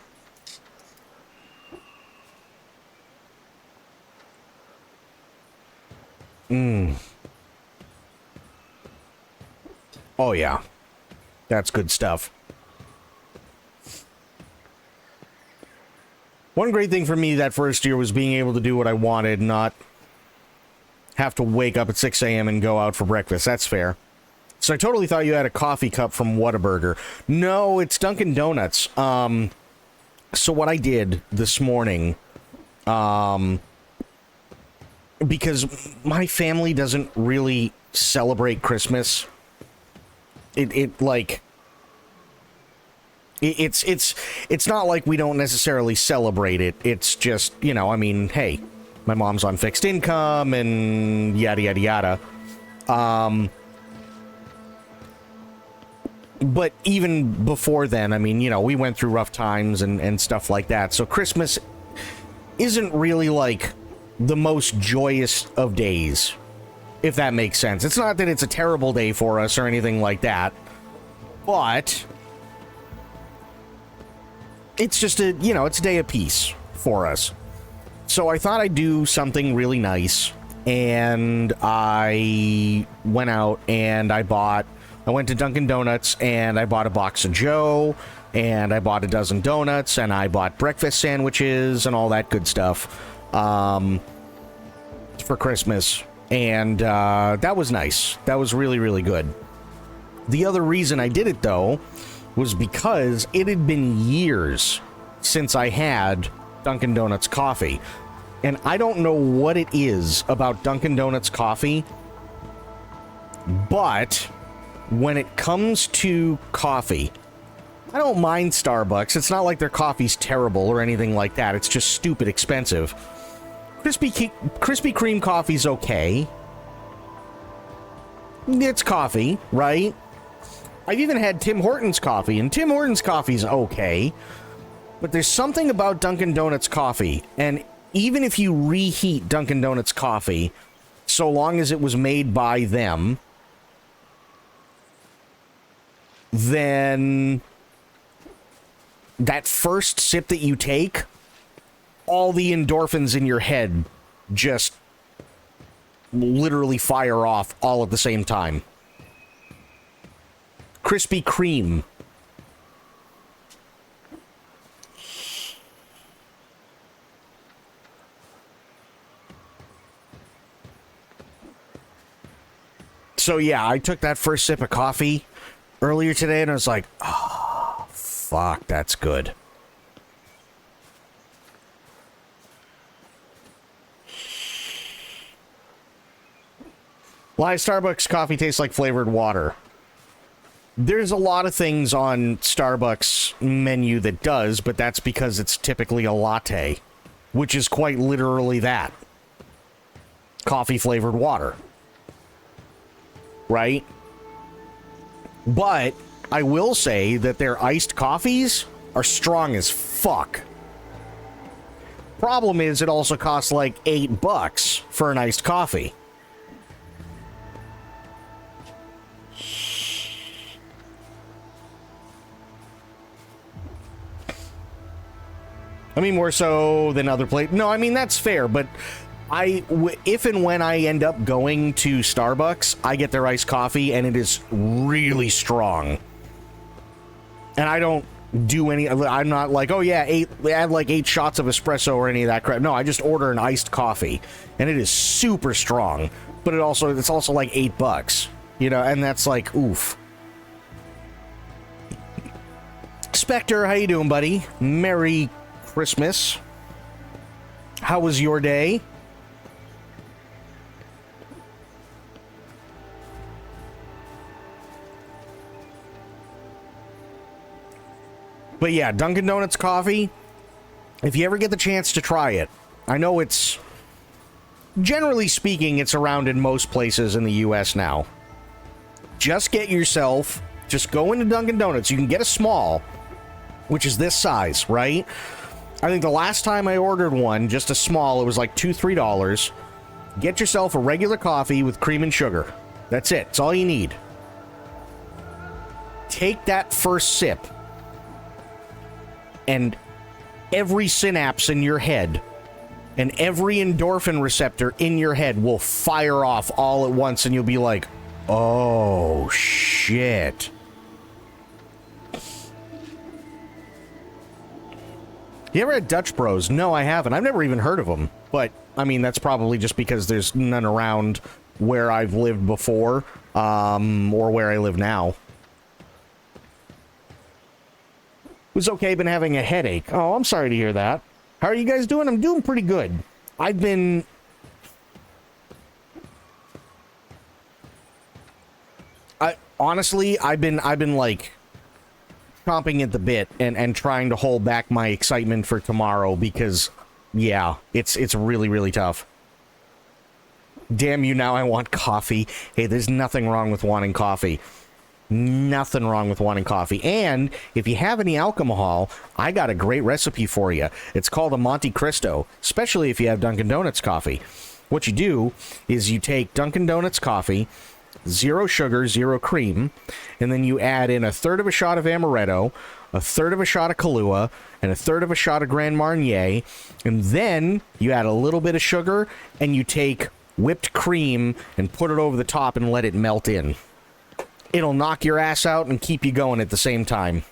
Oh, yeah. That's good stuff. One great thing for me that first year was being able to do what I wanted, not have to wake up at 6 a.m. and go out for breakfast. That's fair. So I totally thought you had a coffee cup from Whataburger. No, it's Dunkin' Donuts. So what I did this morning, because my family doesn't really celebrate Christmas. It's not like we don't necessarily celebrate it. It's just, you know, I mean, hey, my mom's on fixed income and yada yada yada. But even before then, I mean, you know, we went through rough times and stuff like that. So Christmas isn't really like the most joyous of days, if that makes sense. It's not that it's a terrible day for us or anything like that, but it's just a, you know, it's a day of peace for us. So I thought I'd do something really nice, and I went out and I went to Dunkin' Donuts and I bought a box of Joe, and I bought a dozen donuts, and I bought breakfast sandwiches and all that good stuff for Christmas. And that was nice. That was really, really good. The other reason I did it, though, was because it had been years since I had Dunkin' Donuts coffee. And I don't know what it is about Dunkin' Donuts coffee, but when it comes to coffee, I don't mind Starbucks. It's not like their coffee's terrible or anything like that. It's just stupid expensive. Krispy Kreme coffee's okay. It's coffee, right? I've even had Tim Hortons coffee, and Tim Hortons coffee's okay. But there's something about Dunkin' Donuts coffee, and even if you reheat Dunkin' Donuts coffee, so long as it was made by them, then that first sip that you take, all the endorphins in your head just literally fire off all at the same time. Krispy Kreme. So yeah, I took that first sip of coffee earlier today, and I was like, oh, fuck, that's good. Why Starbucks coffee tastes like flavored water? There's a lot of things on Starbucks menu that does, but that's because it's typically a latte, which is quite literally that. Coffee flavored water. Right? But I will say that their iced coffees are strong as fuck. Problem is, it also costs like $8 for an iced coffee. I mean, more so than other places. No, I mean, that's fair, but if and when I end up going to Starbucks, I get their iced coffee, and it is really strong. And I don't do any, I'm not like, oh yeah, add like 8 shots of espresso or any of that crap. No, I just order an iced coffee, and it is super strong, but it's also like $8, you know, and that's like, oof. Spectre, how you doing, buddy? Merry Christmas. How was your day? But yeah, Dunkin' Donuts coffee, if you ever get the chance to try it, I know it's, generally speaking, it's around in most places in the US now. Just go into Dunkin' Donuts. You can get a small, which is this size, right? I think the last time I ordered one, just a small, it was like $2-3. Get yourself a regular coffee with cream and sugar. That's it. It's all you need. Take that first sip, and every synapse in your head and every endorphin receptor in your head will fire off all at once, and you'll be like, oh, shit. You ever had Dutch Bros? No, I haven't. I've never even heard of them. But, I mean, that's probably just because there's none around where I've lived before, or where I live now. It was okay, been having a headache. Oh, I'm sorry to hear that. How are you guys doing? I'm doing pretty good. I've been like chomping at the bit and trying to hold back my excitement for tomorrow because, yeah, it's really, really tough. Damn you, now I want coffee. Hey, there's nothing wrong with wanting coffee. Nothing wrong with wanting coffee. And if you have any alcohol, I got a great recipe for you. It's called a Monte Cristo, especially if you have Dunkin' Donuts coffee. What you do is you take Dunkin' Donuts coffee, 0 sugar, 0 cream, and then you add in 1/3 of a shot of amaretto, 1/3 of a shot of Kahlua, and 1/3 of a shot of Grand Marnier, and then you add a little bit of sugar, and you take whipped cream and put it over the top and let it melt in. It'll knock your ass out and keep you going at the same time.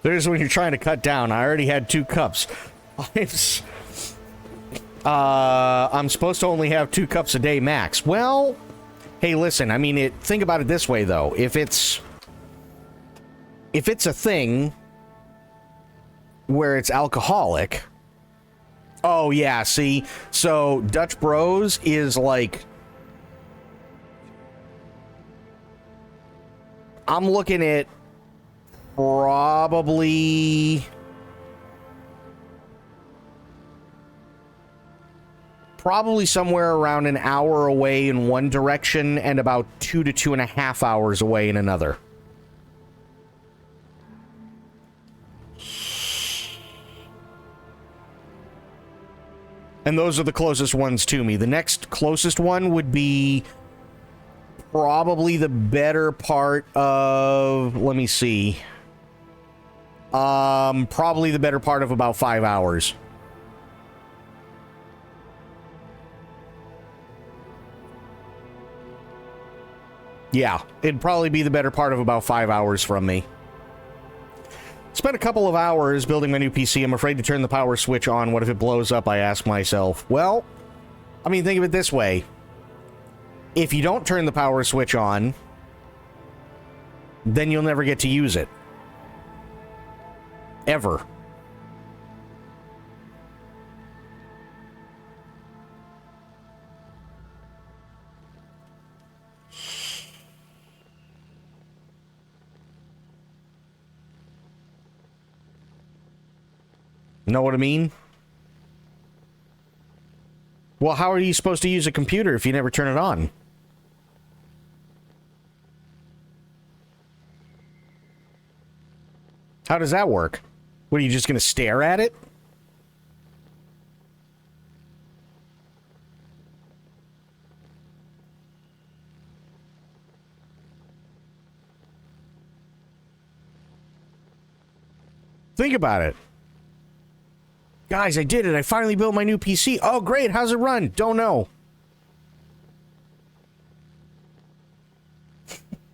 There's when you're trying to cut down. I already had 2 cups. I'm supposed to only have 2 cups a day max. Well, hey, listen, I mean, think about it this way, though. If it's a thing where it's alcoholic, oh, yeah, see? So, Dutch Bros is like, I'm looking at probably somewhere around an hour away in one direction and about 2 to 2.5 hours away in another. And those are the closest ones to me. The next closest one would be probably the better part of, let me see. Probably the better part of about 5 hours. Yeah, it'd probably be the better part of about 5 hours from me. Spent a couple of hours building my new PC. I'm afraid to turn the power switch on. What if it blows up, I ask myself. Well, I mean, think of it this way. If you don't turn the power switch on, then you'll never get to use it. Ever. Know what I mean? Well, how are you supposed to use a computer if you never turn it on? How does that work? What, are you just going to stare at it? Think about it. Guys, I did it. I finally built my new PC. Oh, great. How's it run? Don't know.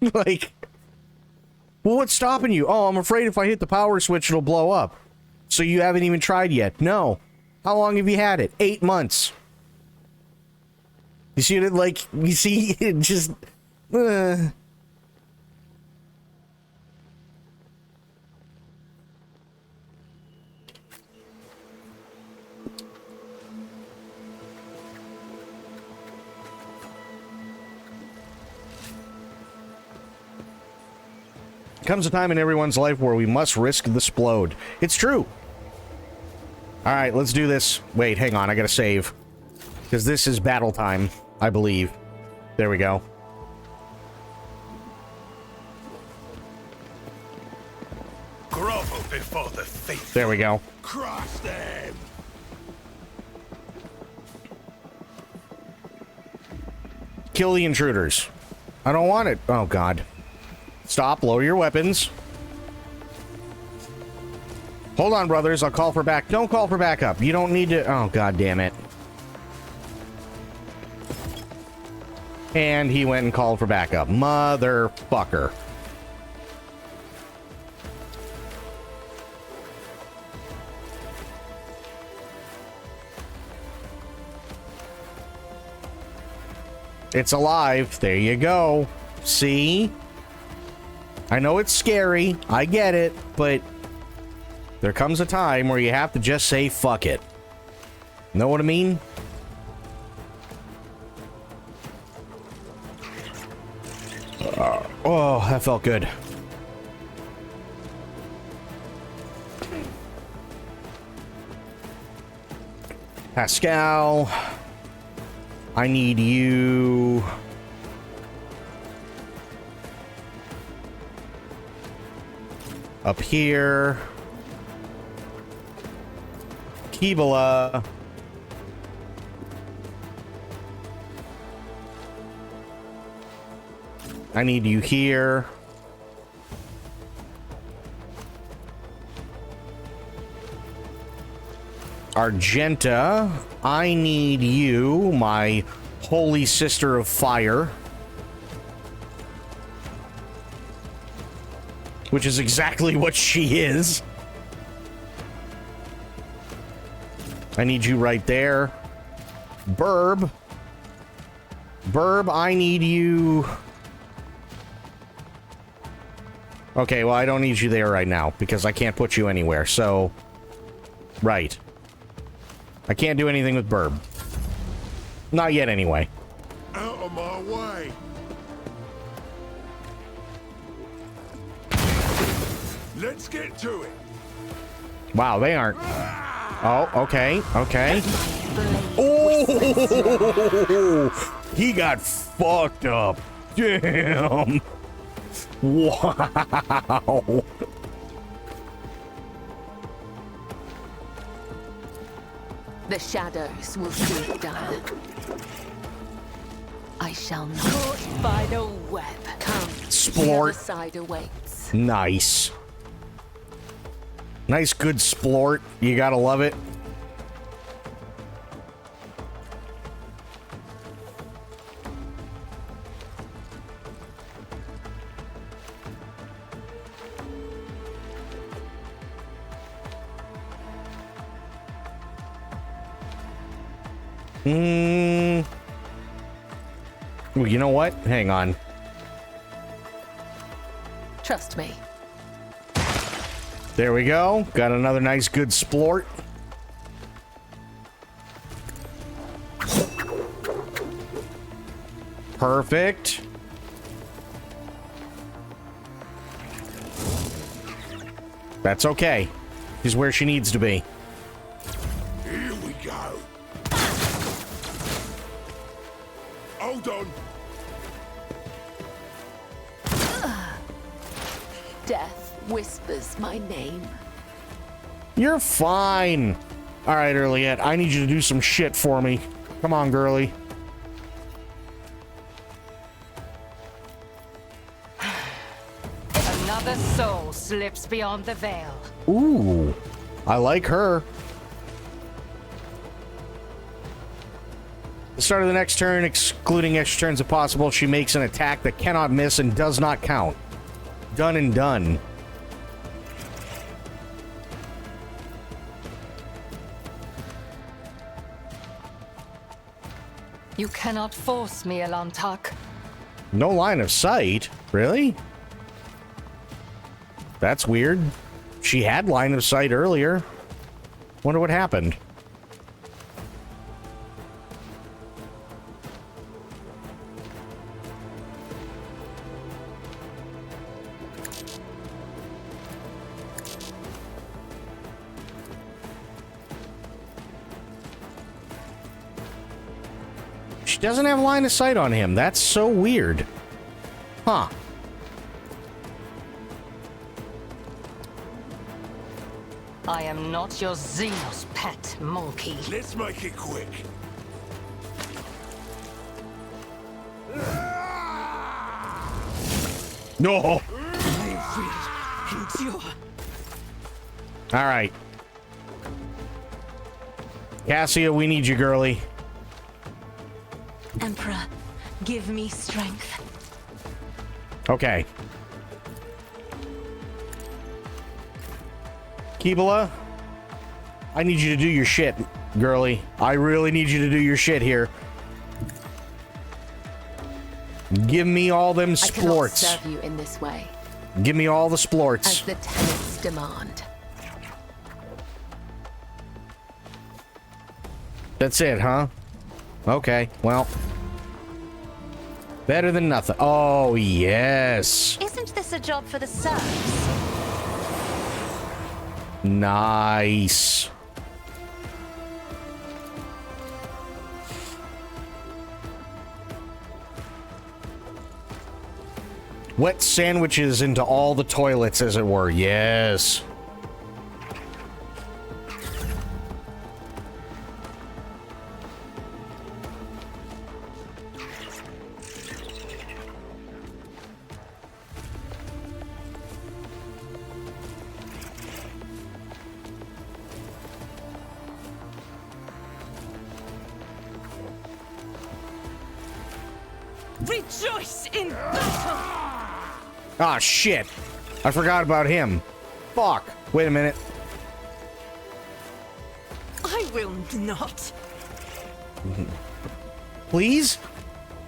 Like, well, what's stopping you? Oh, I'm afraid if I hit the power switch, it'll blow up. So you haven't even tried yet? No. How long have you had it? 8 months. You see it? Like, you see it just... Comes a time in everyone's life where we must risk the splode. It's true. All right, let's do this. Wait, hang on. I gotta save. Because this is battle time, I believe. There we go. Grovel before the faithful. There we go. Crush them. Kill the intruders. I don't want it. Oh, God. Stop. Lower your weapons. Hold on, brothers. I'll call for back. Don't call for backup. You don't need to... Oh, God damn it. And he went and called for backup. Motherfucker. It's alive. There you go. See? I know it's scary. I get it. But there comes a time where you have to just say fuck it. Know what I mean? Oh, that felt good. Pascal. I need you. Up here. Kibala. I need you here. Argenta, I need you, my holy sister of fire. Which is exactly what she is. I need you right there. Burb. Burb, I need you... Okay, well, I don't need you there right now, because I can't put you anywhere, so... Right. I can't do anything with Burb. Not yet, anyway. Out of my way. Let's get to it. Wow, they aren't... Oh, okay, okay. Oh! He got fucked up. Damn. Wow. The shadows will soon die. I shall not. Caught by the web. Come. Splort. The other side awaits. Nice. Nice, good splort. You gotta love it. Well, you know what? Hang on. Trust me. There we go. Got another nice good splort. Perfect. That's okay. She's where she needs to be. Here we go. Hold on. Death whispers my name. You're fine. All right, Earliette, I need you to do some shit for me. Come on, girly. Another soul slips beyond the veil. Ooh, I like her. At the start of the next turn, excluding extra turns if possible, she makes an attack that cannot miss and does not count. Done and done. You cannot force me, Elantak. No line of sight? Really? That's weird. She had line of sight earlier. Wonder what happened. She doesn't have line of sight on him. That's so weird. Huh. I am not your Xenos pet, monkey. Let's make it quick. No. All right. Cassia, we need you, girly. Emperor, give me strength. Okay. Keebala, I need you to do your shit, girly. I really need you to do your shit here. Give me all them I cannot splorts. serve you in this way, Give me all the as splorts. the tenets demand. That's it, huh? Okay, well. Better than nothing. Oh, yes. Isn't this a job for the serfs? Nice. Wet sandwiches into all the toilets, as it were. Yes. Rejoice in battle! Ah, shit. I forgot about him. Fuck. Wait a minute. I will not. Please?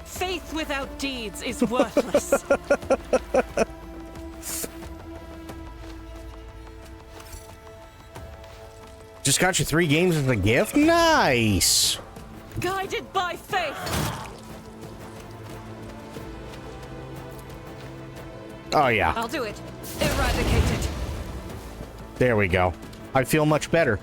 Faith without deeds is worthless. Just got you 3 games as a gift? Nice. Guided by faith. Oh, yeah. I'll do it. Eradicate it. There we go. I feel much better.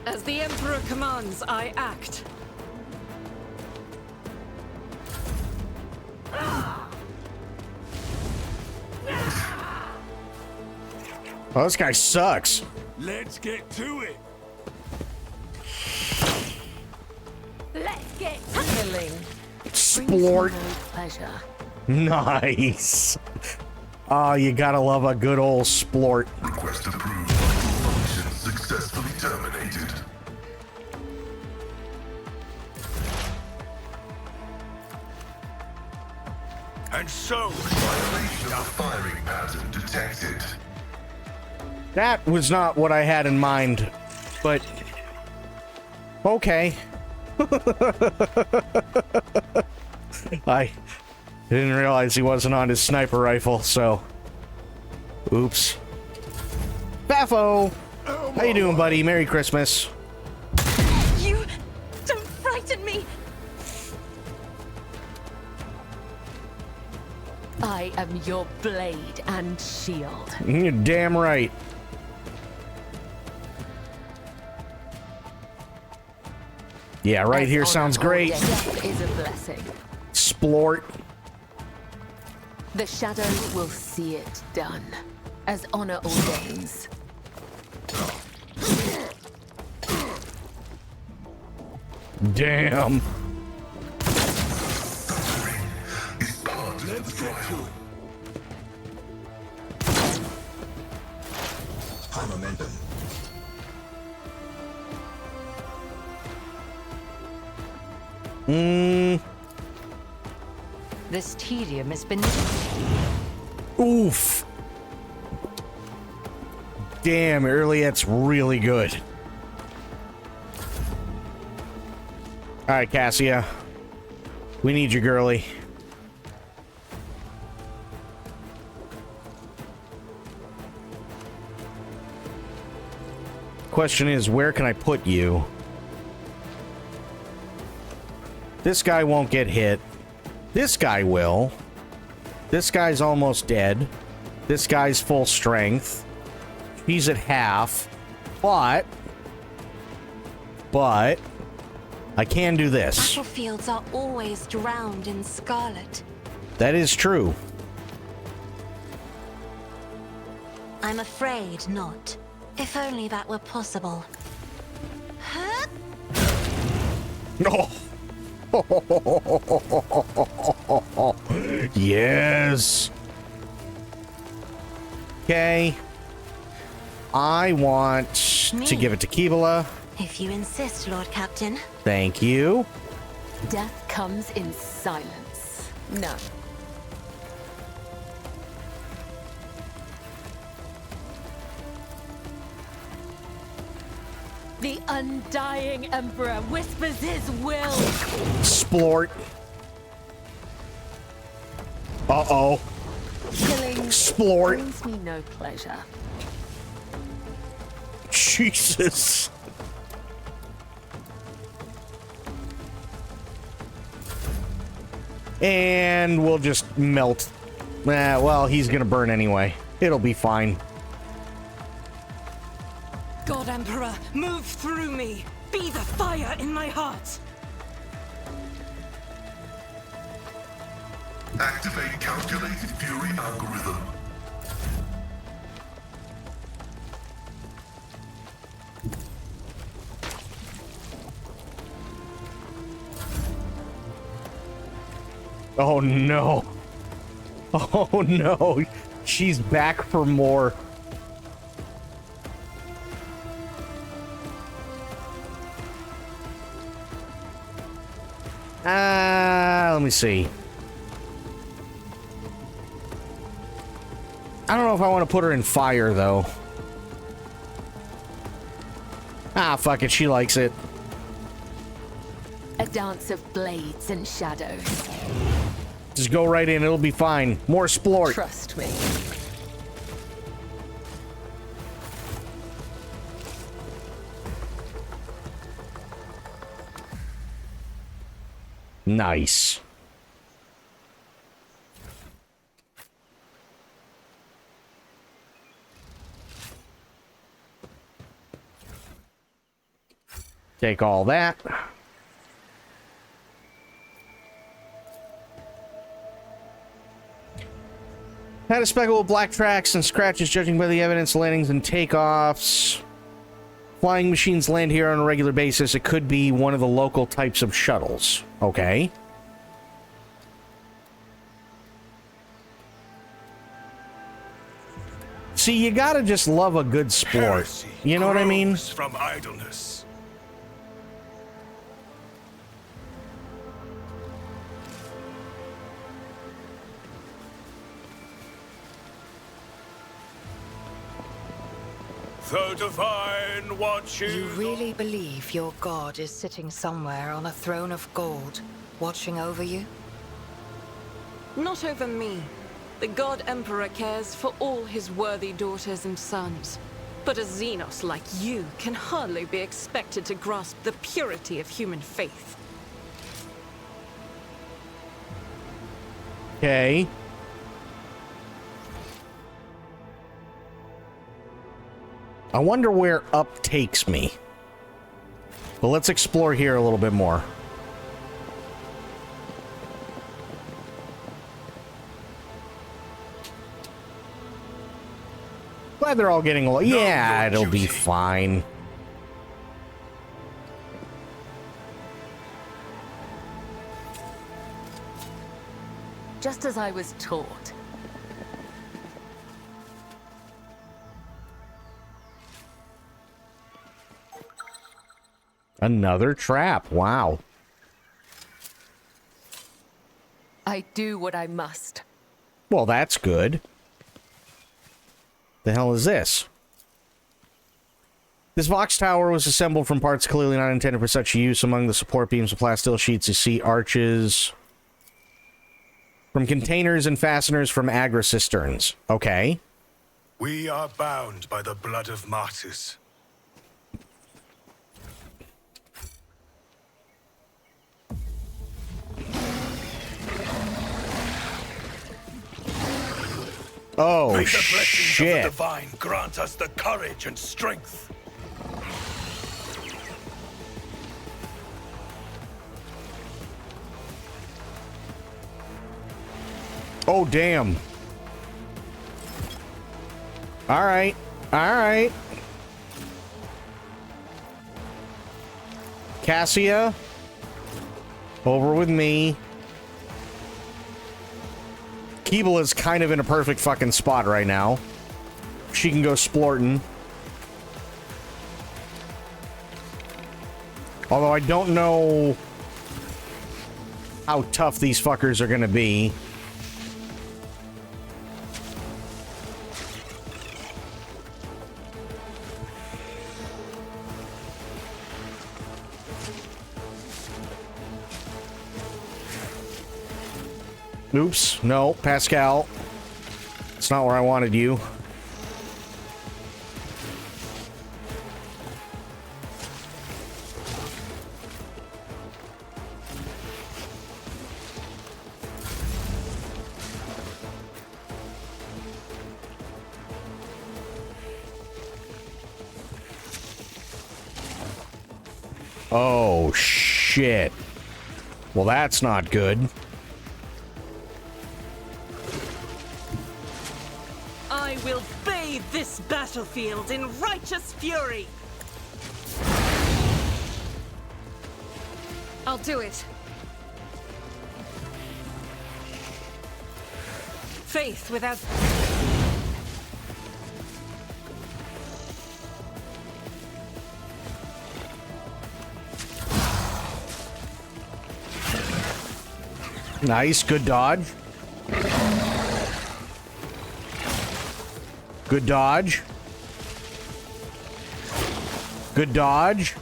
As the Emperor commands, I act. Oh, this guy sucks. Let's get to it. Let's get killing. Splort. No pleasure. Nice. Oh, you gotta love a good old splort. Request approved. Function successfully terminated. And so Violation of the firing pattern detected. That was not what I had in mind, but okay. I didn't realize he wasn't on his sniper rifle, so oops. Baffo! How you doing, buddy? Merry Christmas. You don't frighten me. I am your blade and shield. You're damn right. Yeah, right As here honor sounds or great. death is a blessing. Splort. The shadow will see it done, as honor ordains. Damn. Suffering is part of the trial. High momentum. This tedium has been... Oof. Damn, Earliette's really good. Alright, Cassia. We need you, girly. Question is, where can I put you? This guy won't get hit. This guy will. This guy's almost dead. This guy's full strength. He's at half. But I can do this. Battlefields are always drowned in scarlet. That is true. I'm afraid not. If only that were possible. Huh? No. Yes. Okay. I want to give it to Kibala. If you insist, Lord Captain. Thank you. Death comes in silence. No. The undying Emperor whispers his will. Splort. Uh-oh. Killing Splort. brings me no pleasure. Jesus. And we'll just melt. Well, he's gonna burn anyway. It'll be fine. God Emperor, move through me. Be the fire in my heart. Activate calculated fury algorithm. Oh no. Oh no. She's back for more. Let me see. I don't know if I want to put her in fire, though. Ah, fuck it. She likes it. A dance of blades and shadows. Just go right in. It'll be fine. More splort. Trust me. Nice. Take all that. Had a speckle of black tracks and scratches, judging by the evidence, landings and takeoffs. Flying machines land here on a regular basis. It could be one of the local types of shuttles. Okay. See, you gotta just love a good sport. Heresy You know what I mean? grows from idleness. So divine watches. You really believe your god is sitting somewhere on a throne of gold, watching over you? Not over me. The God Emperor cares for all his worthy daughters and sons. But a Xenos like you can hardly be expected to grasp the purity of human faith. Okay. I wonder where up takes me. But let's explore here a little bit more. Glad they're all getting along. Yeah, it'll be fine. Just as I was taught. Another trap. Wow. I do what I must. Well, that's good. The hell is this? This Vox Tower was assembled from parts clearly not intended for such use. Among the support beams of plasteel sheets, you see arches from containers and fasteners from agri-cisterns. Okay. We are bound by the blood of martyrs. Oh, May the blessings shit. of the divine grant us the courage and strength. Oh, damn. All right. All right. Cassia, over with me. Keeble is kind of in a perfect fucking spot right now. She can go splorting. Although I don't know how tough these fuckers are gonna be. Oops, no, Pascal. It's not where I wanted you. Oh, shit. Well, that's not good. I will bathe this battlefield in righteous fury! I'll do it. Faith without... Nice, good dodge. Good dodge. Good dodge.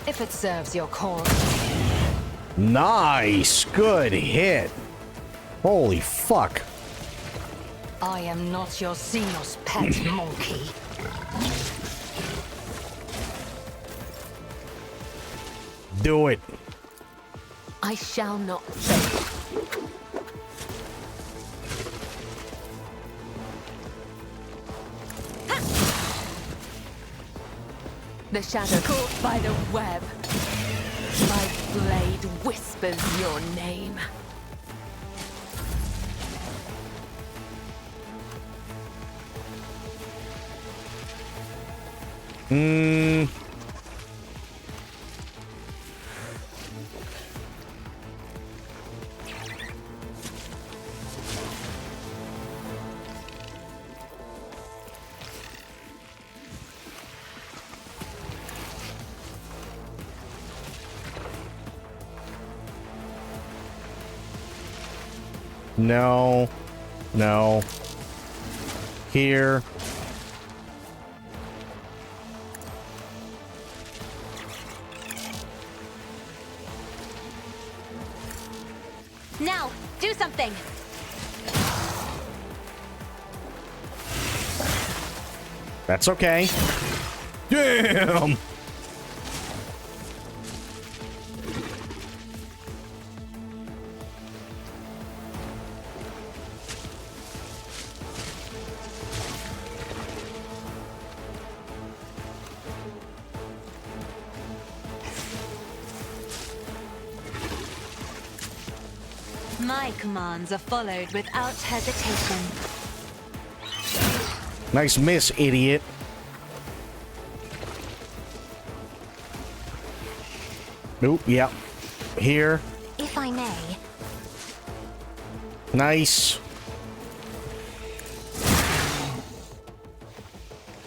If it serves your cause. Nice, good hit. Holy fuck. I am not your Xenos pet monkey. Do it. I shall not fail. The shadow caught by the web. My blade whispers your name. No. No. Here. Now, do something! That's okay. Damn! My commands are followed without hesitation. Nice miss, idiot. Nope, yep. Here. If I may. Nice.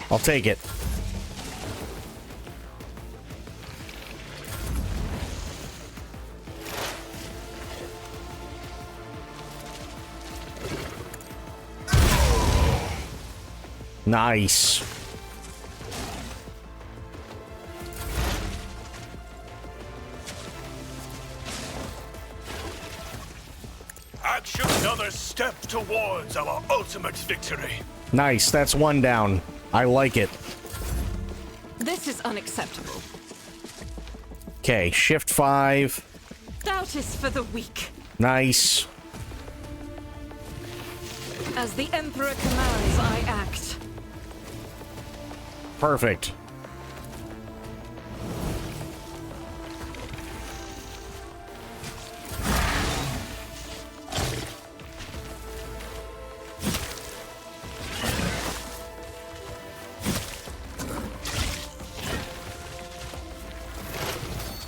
I'll take it. Nice. Action another step towards our ultimate victory. Nice, that's one down. I like it. This is unacceptable. Okay, shift 5. Doubt is for the weak. Nice. As the Emperor commands, I act. Perfect.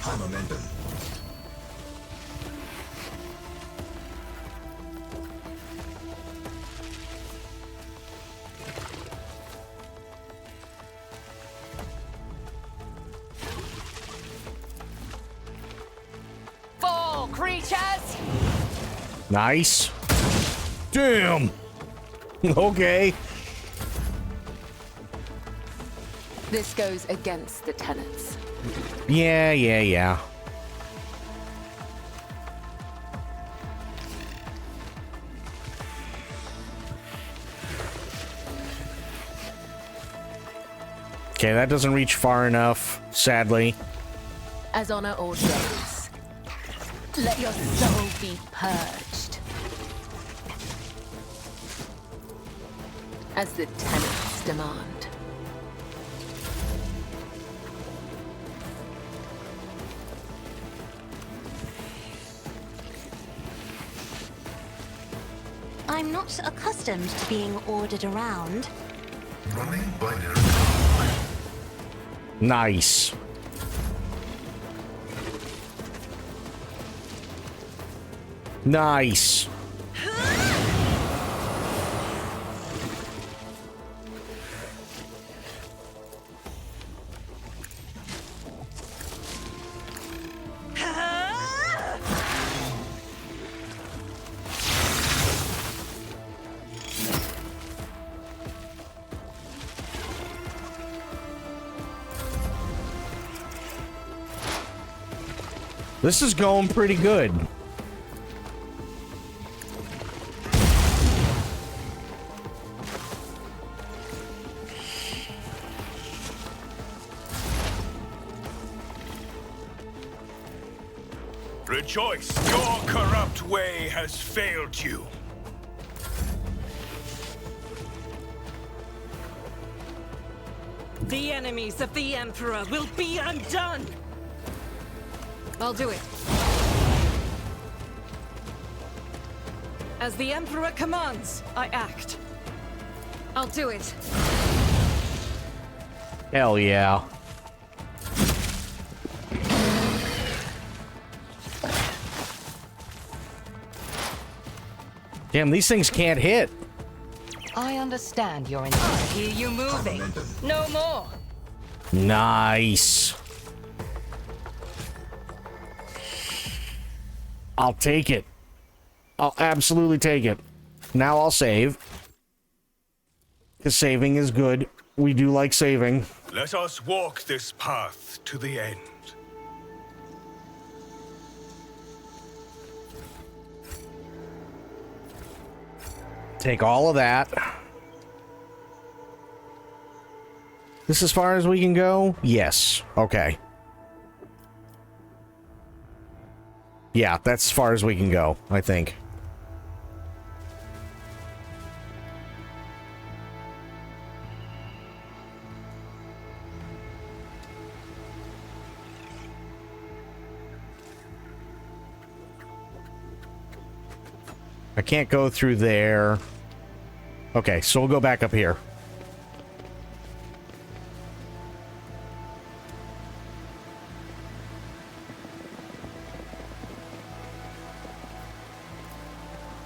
High momentum. Fall, creatures! Nice. Damn. Okay. This goes against the tenets. Yeah. Okay, that doesn't reach far enough, sadly. As honor ordains, let your soul be purged. As the tenets demand. I'm not accustomed to being ordered around. Running binary. Nice. Nice. This is going pretty good. Rejoice, your corrupt way has failed you. The enemies of the Emperor will be undone! I'll do it. As the Emperor commands, I act. I'll do it. Hell yeah. Damn, these things can't hit. I understand your intent. I hear you moving. No more. Nice. I'll take it. I'll absolutely take it. Now I'll save. Because saving is good. We do like saving. Let us walk this path to the end. Take all of that. This as far as we can go? Yes. Okay. Yeah, that's as far as we can go, I think. I can't go through there. Okay, so we'll go back up here.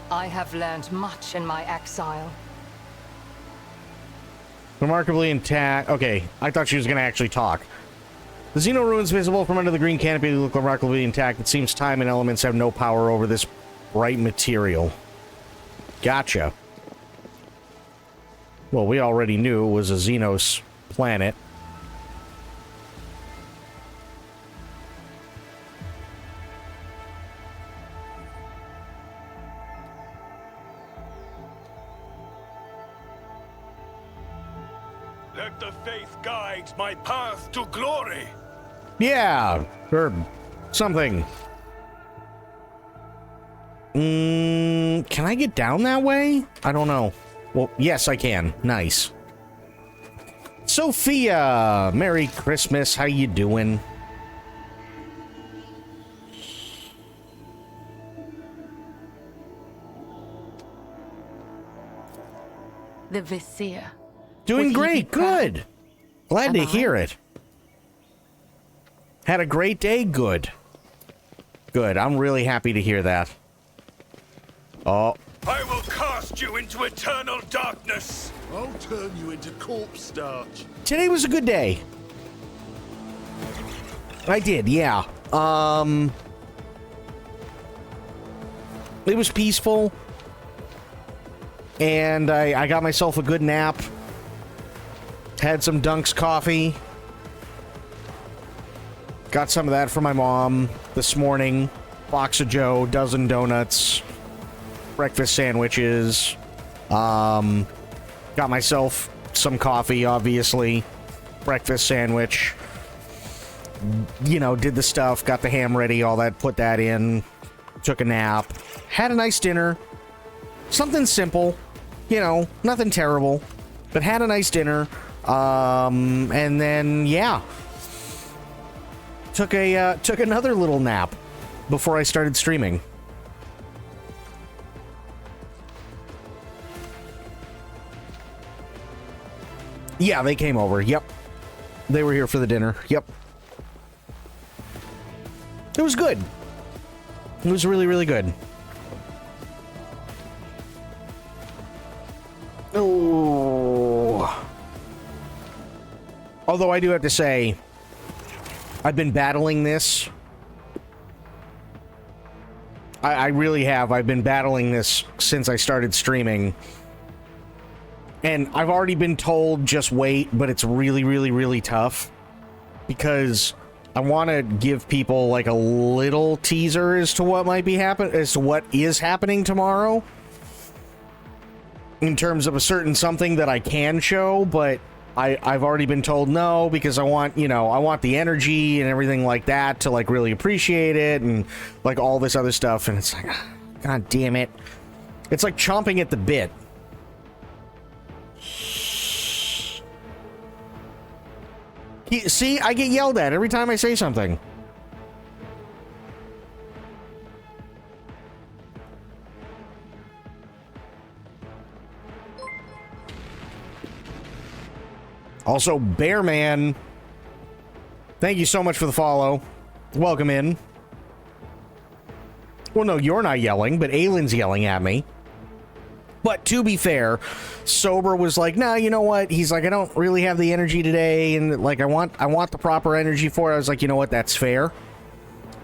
I have learned much in my exile. Remarkably intact. Okay, I thought she was going to actually talk. The Xeno ruins visible from under the green canopy look remarkably intact. It seems time and elements have no power over this bright material. Gotcha. Well, we already knew it was a Xenos planet. Let the faith guide my path to glory. Yeah, or something. Can I get down that way? I don't know. Well, yes, I can. Nice. Sophia, Merry Christmas. How you doing? The Vizier. Doing Would he great. be proud? Good. Glad Am to I? hear it. Had a great day. Good. Good. I'm really happy to hear that. Oh. I will cast you into eternal darkness. I'll turn you into corpse starch. Today was a good day. I did, yeah. It was peaceful. And I got myself a good nap. Had some Dunk's coffee. Got some of that for my mom this morning. Box of Joe, dozen donuts, breakfast sandwiches. Got myself some coffee, obviously. Breakfast sandwich. You know, did the stuff, got the ham ready, all that, put that in. Took a nap. Had a nice dinner. Something simple. You know, nothing terrible. But had a nice dinner. And then, yeah. Took another little nap before I started streaming. Yeah, they came over. Yep. They were here for the dinner. Yep. It was good. It was really, really good. Oh. Although I do have to say, I've been battling this. I really have. I've been battling this since I started streaming. And I've already been told just wait, but it's really, really, really tough. Because I want to give people like a little teaser as to what might be as to what is happening tomorrow. In terms of a certain something that I can show, but I've already been told no, because I want, you know, I want the energy and everything like that to like really appreciate it and like all this other stuff. And it's like, God damn it. It's like chomping at the bit. See, I get yelled at every time I say something. Also, Bearman, thank you so much for the follow. Welcome in. Well, no, you're not yelling, but Aylin's yelling at me. But to be fair, Sober was like, nah, you know what? He's like, I don't really have the energy today, and like I want the proper energy for it. I was like, you know what? That's fair.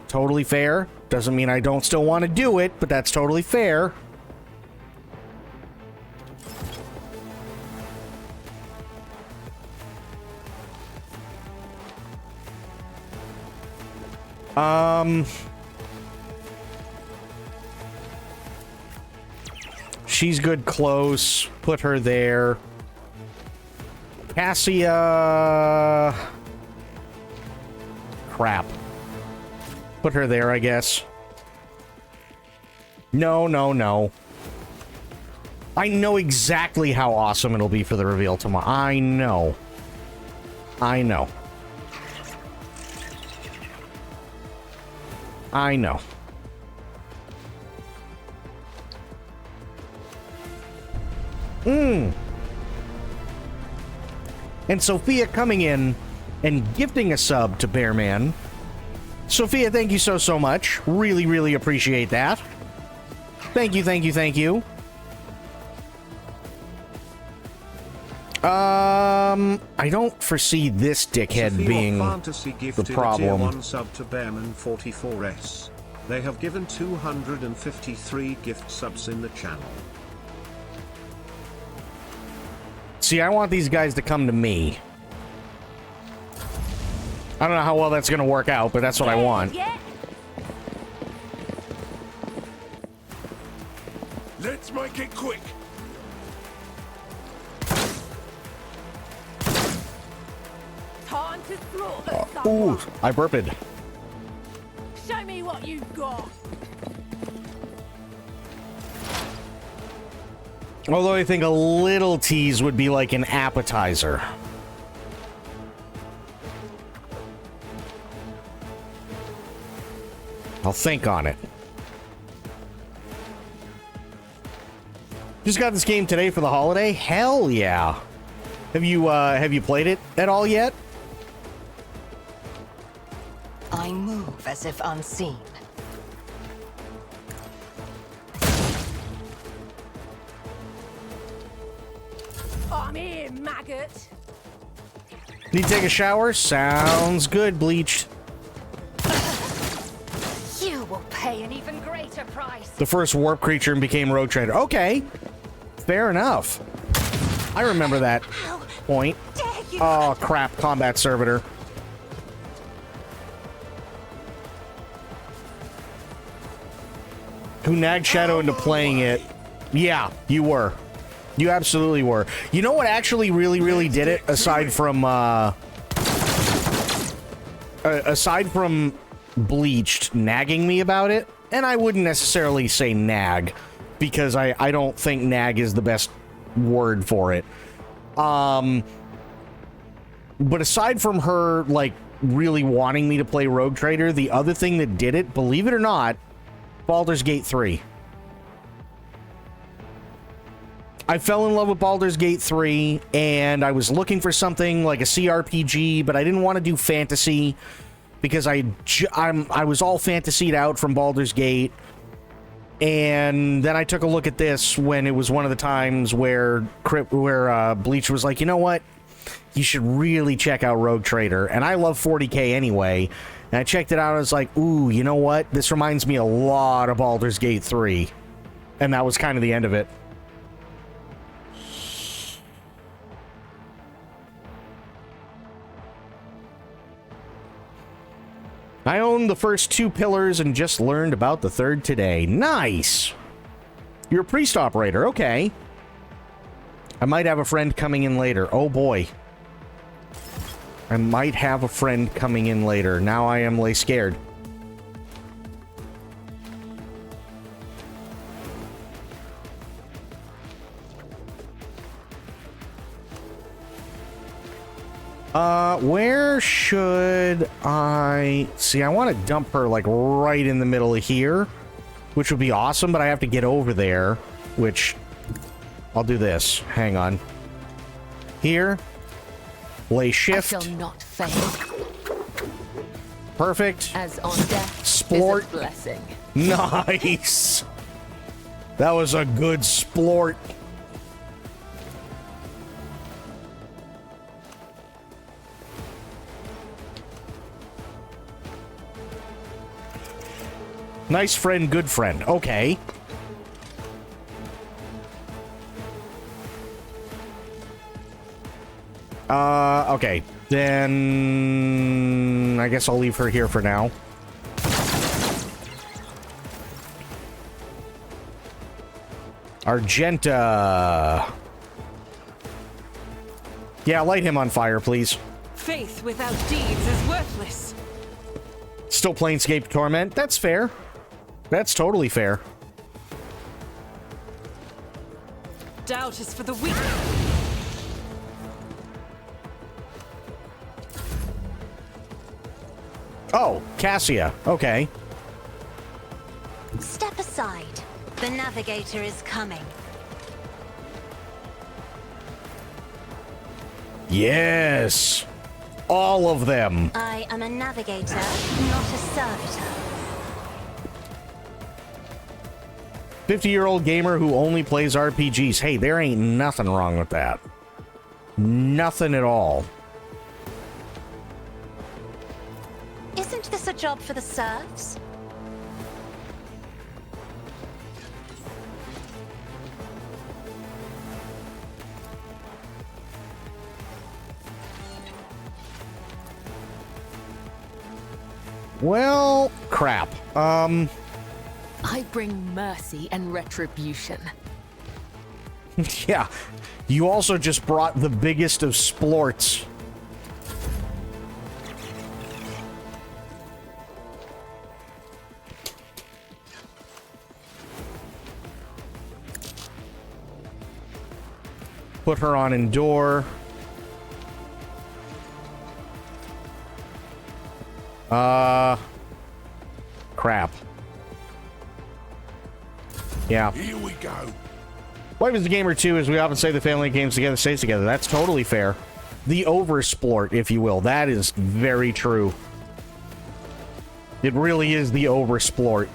Totally fair. Doesn't mean I don't still want to do it, but that's totally fair. She's good close. Put her there. Cassia. Crap. Put her there, I guess. No, no, no. I know exactly how awesome it'll be for the reveal tomorrow. I know. I know. I know. And Sophia coming in and gifting a sub to Bearman. Sophia, thank you so, so much. Really, really appreciate that. Thank you, thank you, thank you. I don't foresee this dickhead Sophia being Fantasy the gifted problem. A tier 1 sub to Bearman 44S. They have given 253 gift subs in the channel. See, I want these guys to come to me. I don't know how well that's going to work out, but that's what I want. Let's make it quick. Time to slaughter Ooh, someone. I burped. Show me what you've got. Although I think a little tease would be like an appetizer. I'll think on it. Just got this game today for the holiday? Hell yeah. Have you played it at all yet? I move as if unseen. I'm here, maggot. Need to take a shower? Sounds good, Bleached. You will pay an even greater price. The first warp creature and became Rogue Trader. Okay. Fair enough. I remember that point. Oh, crap. Combat Servitor. Who nagged Shadow into playing it? Yeah, you were. You absolutely were. You know what actually really, really did it? Aside from Bleached nagging me about it, and I wouldn't necessarily say nag, because I don't think nag is the best word for it. But aside from her, like, really wanting me to play Rogue Trader, the other thing that did it, believe it or not, Baldur's Gate 3. I fell in love with Baldur's Gate 3, and I was looking for something like a CRPG, but I didn't want to do fantasy, because I was all fantasied out from Baldur's Gate. And then I took a look at this when it was one of the times where Bleach was like, you know what? You should really check out Rogue Trader. And I love 40k anyway. And I checked it out, and I was like, ooh, you know what? This reminds me a lot of Baldur's Gate 3. And that was kind of the end of it. I own the first 2 pillars and just learned about the third today. Nice! You're a priest operator, okay. I might have a friend coming in later. Oh boy. I might have a friend coming in later. Now I am lay scared. Where should I... See, I want to dump her, like, right in the middle of here, which would be awesome, but I have to get over there, which... I'll do this. Hang on. Here. Lay shift. I shall not fail. Perfect. As on death Splort. is a blessing. Nice. That was a good splort. Nice friend, good friend. Okay. Okay. Then I guess I'll leave her here for now. Argenta. Yeah, light him on fire, please. Faith without deeds is worthless. Still Planescape Torment. That's fair. That's totally fair. Doubt is for the weak. Oh, Cassia. Okay. Step aside. The navigator is coming. Yes. All of them. I am a navigator, not a servitor. 50-year-old gamer who only plays RPGs. Hey, there ain't nothing wrong with that. Nothing at all. Isn't this a job for the serfs? Well, crap. I bring mercy and retribution. Yeah. You also just brought the biggest of splorts. Put her on Endure. Crap. Yeah. Here we go. Life is a Gamer 2, as we often say, the family games together stays together. That's totally fair. The oversplort, if you will. That is very true. It really is the oversplort.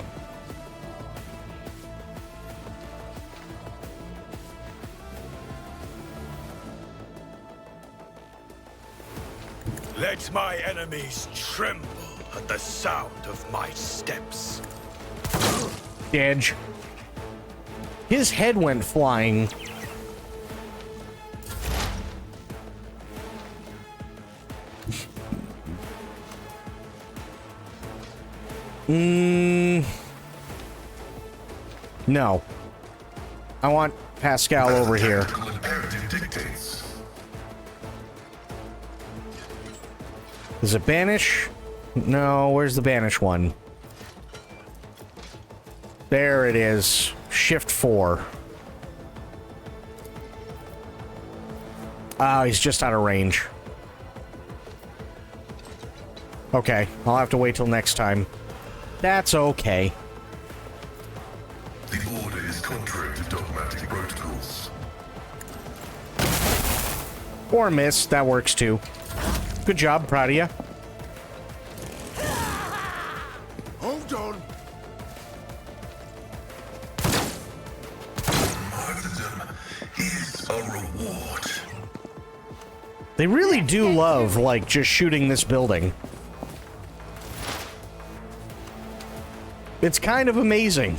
Let my enemies tremble at the sound of my steps. Edge. His head went flying. No. I want Pascal over here. Is it banish? No, where's the banish one? There it is. Shift 4. Oh, he's just out of range. Okay, I'll have to wait till next time. That's okay. The order is contrary to dogmatic protocols. Or miss, that works too. Good job, proud of you. Hold on. Martyrdom is a reward. They really do love, like, just shooting this building. It's kind of amazing.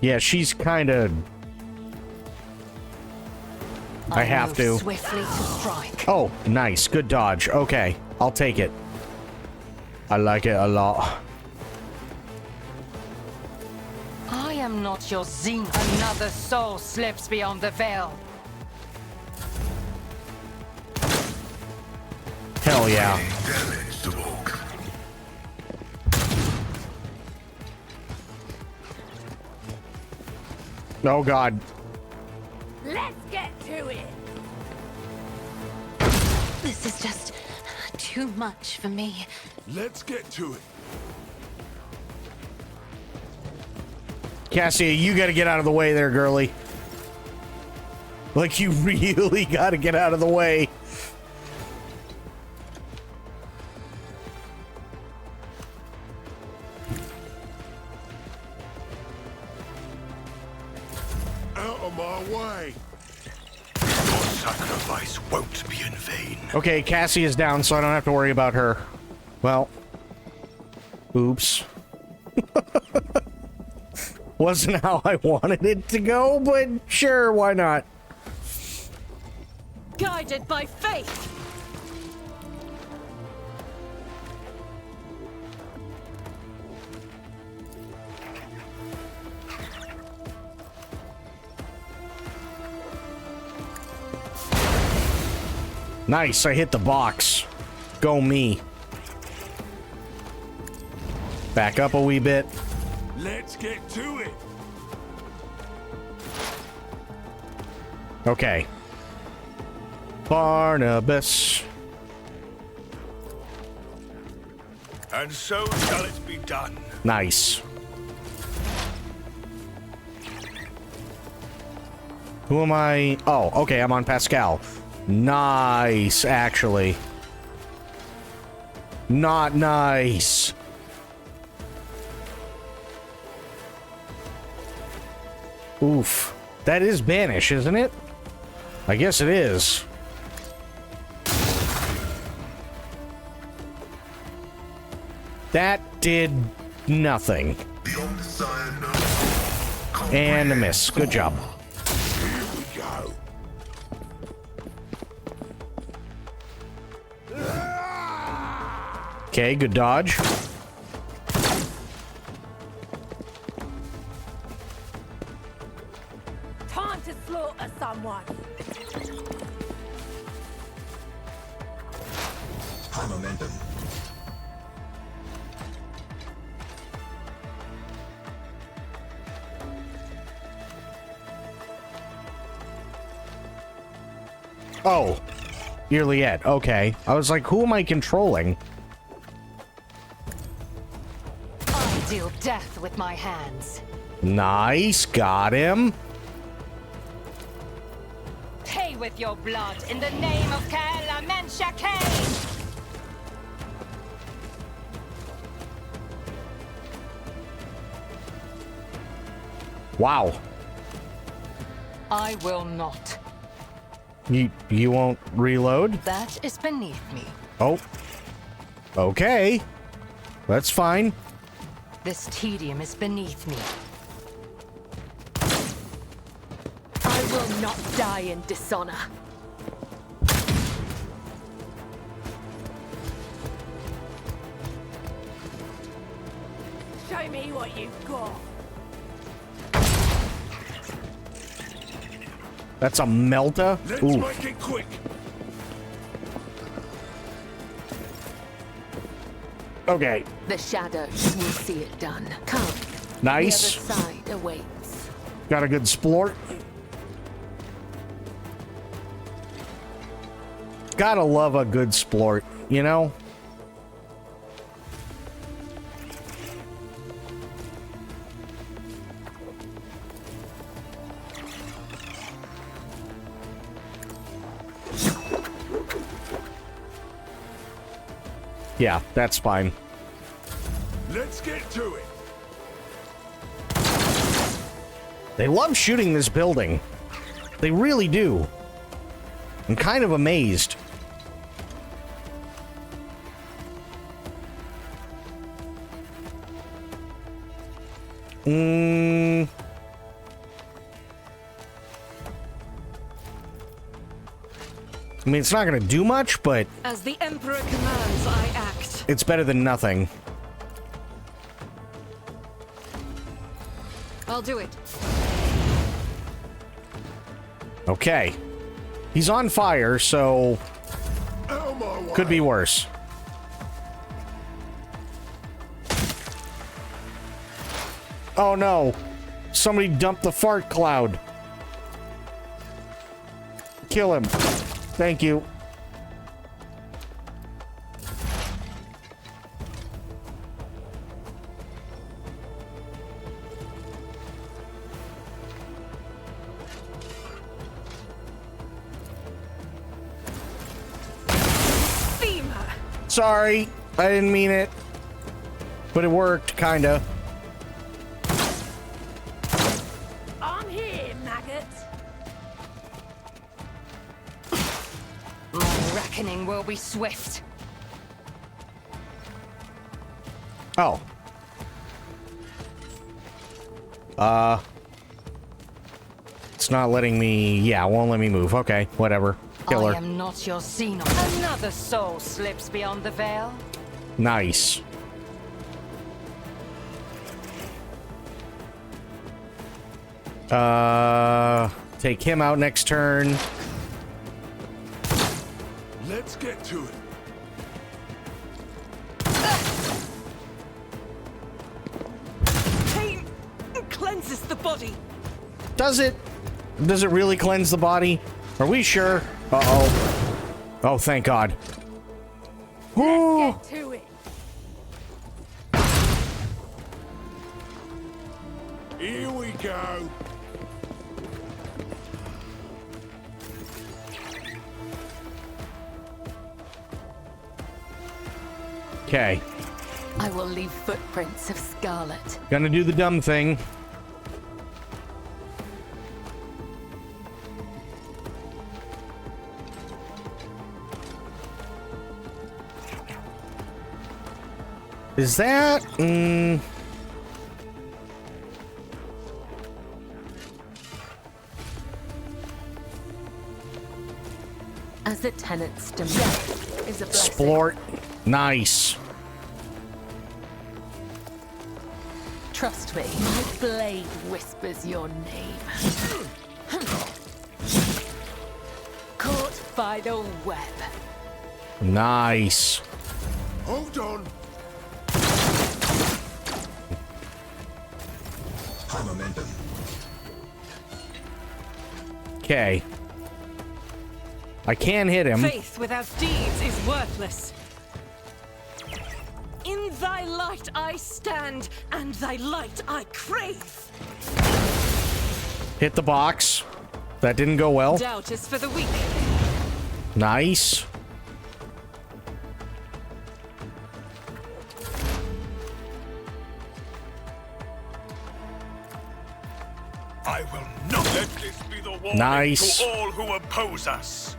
Yeah, she's kind of... I have to. Swiftly to strike. Oh, nice. Good dodge. Okay, I'll take it. I like it a lot. I am not your Zine. Another soul slips beyond the veil. Hell yeah. Damage to Oak. Oh, God. Let's get to it. This is just too much for me. Let's get to it. Cassia, you gotta get out of the way there, girly. Like, you really gotta get out of the way. Out of my way! Your sacrifice won't be in vain. Okay, Cassie is down, so I don't have to worry about her. Well. Oops. Wasn't how I wanted it to go, but sure, why not? Guided by faith! Nice, I hit the box. Go me. Back up a wee bit. Let's get to it! Okay. Barnabas. And so shall it be done. Nice. Who am I? Oh, okay, I'm on Pascal. Nice, actually. Not nice. Oof. That is banish, isn't it? I guess it is. That did nothing. The Omnissiah knows. And a miss. Good job. Here we go. Okay, good dodge. Time to slaughter someone. High momentum. Oh. Irliet. Okay. I was like, who am I controlling? I deal death with my hands. Nice. Got him. Pay with your blood in the name of Kaela Menshake! Wow. I will not. You won't reload? That is beneath me. Oh. Okay. That's fine. This tedium is beneath me. I will not die in dishonor. Show me what you've got. That's a melta? Let's Ooh. make it quick. Okay. The shadows will see it done. Come. Nice. The other side awaits. Got a good splort. Gotta love a good splort, you know? Yeah, that's fine. Let's get to it. They love shooting this building. They really do. I'm kind of amazed. I mean, it's not going to do much, but As the Emperor commands, I act. it's better than nothing. I'll do it. Okay. He's on fire, so Out of my way. could be worse. Oh no. Somebody dumped the fart cloud. Kill him. Thank you. Sorry, I didn't mean it. But it worked, kinda. I'm here, maggot. My reckoning will be swift. Oh. It's not letting me... Yeah, it won't let me move. Okay, whatever. Kill I her. am not your Xenos. Another soul slips beyond the veil. Nice. Take him out next turn. Let's get to it. Pain cleanses the body. Does it? Does it really cleanse the body? Are we sure? Uh-oh. Oh, thank God. Ooh. Get to it. Here we go. Okay. I will leave footprints of scarlet. Gonna do the dumb thing. Is that... As the tenant's death is a blessing. Splort. Nice. Trust me, my blade whispers your name. Caught by the web. Nice. Hold on. High momentum. Okay. I can hit him. Faith without deeds is worthless. In thy light I stand, and thy light I crave. Hit the box. That didn't go well. Doubt is for the weak. Nice. I will not let this be the warning Nice. to all who oppose us.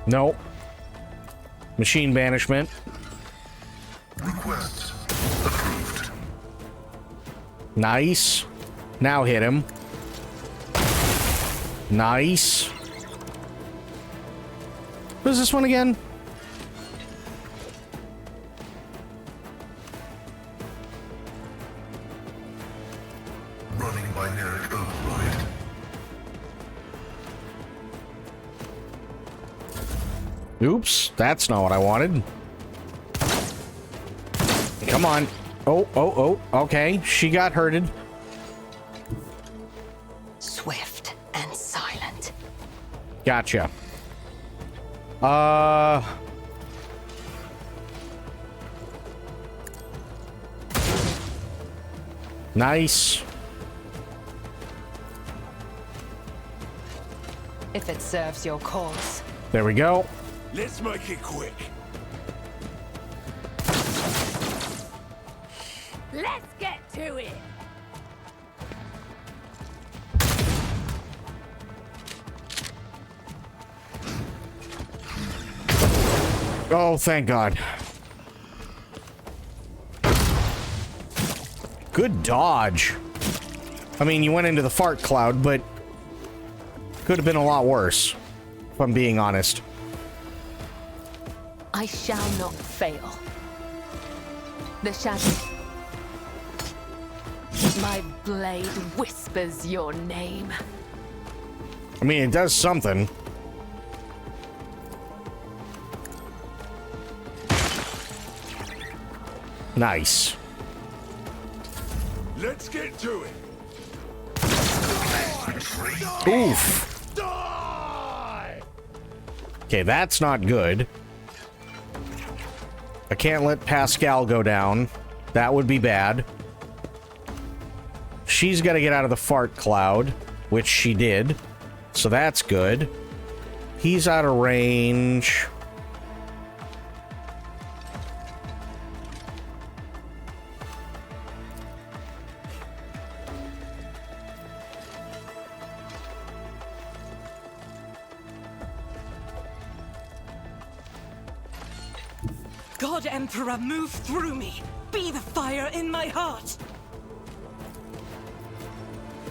Nope. Machine banishment. Request approved. Nice. Now hit him. Nice. Who's this one again? Running binaric override. Oops, that's not what I wanted. Come on. Oh, okay. She got hurted. Swift and silent. Gotcha. Nice. If it serves your cause. There we go. Let's make it quick. Let's get to it. Oh, thank God. Good dodge. I mean, you went into the fart cloud, but could have been a lot worse, if I'm being honest. I shall not fail. The shadow. My blade whispers your name. I mean, it does something. Nice. Let's get to it. Oof. Die! Okay, that's not good. I can't let Pascal go down. That would be bad. She's got to get out of the fart cloud. which she did. So that's good. He's out of range. God Emperor, move through me. Be the fire in my heart.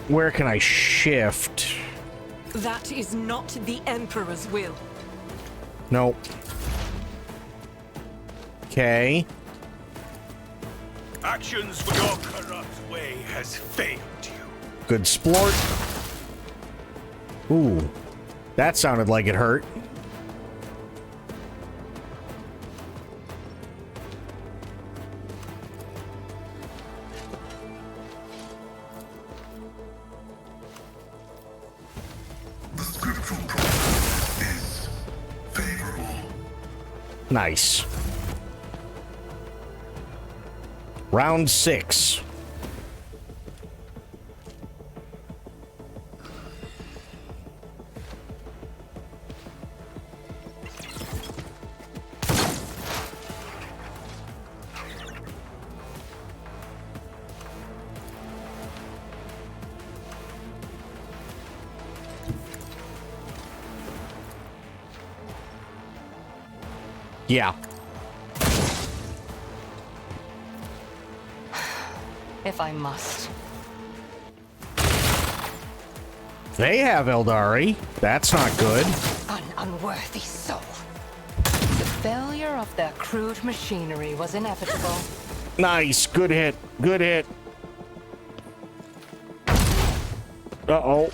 Where can I shift? That is not the Emperor's will. Nope. Okay. Actions with your corrupt way has failed you. Good splort. Ooh. That sounded like it hurt. The scriptural process is favorable. Nice. Round 6. Yeah. If I must. They have Eldari. That's not good. An unworthy soul. The failure of their crude machinery was inevitable. Nice. Good hit. Good hit. Uh-oh.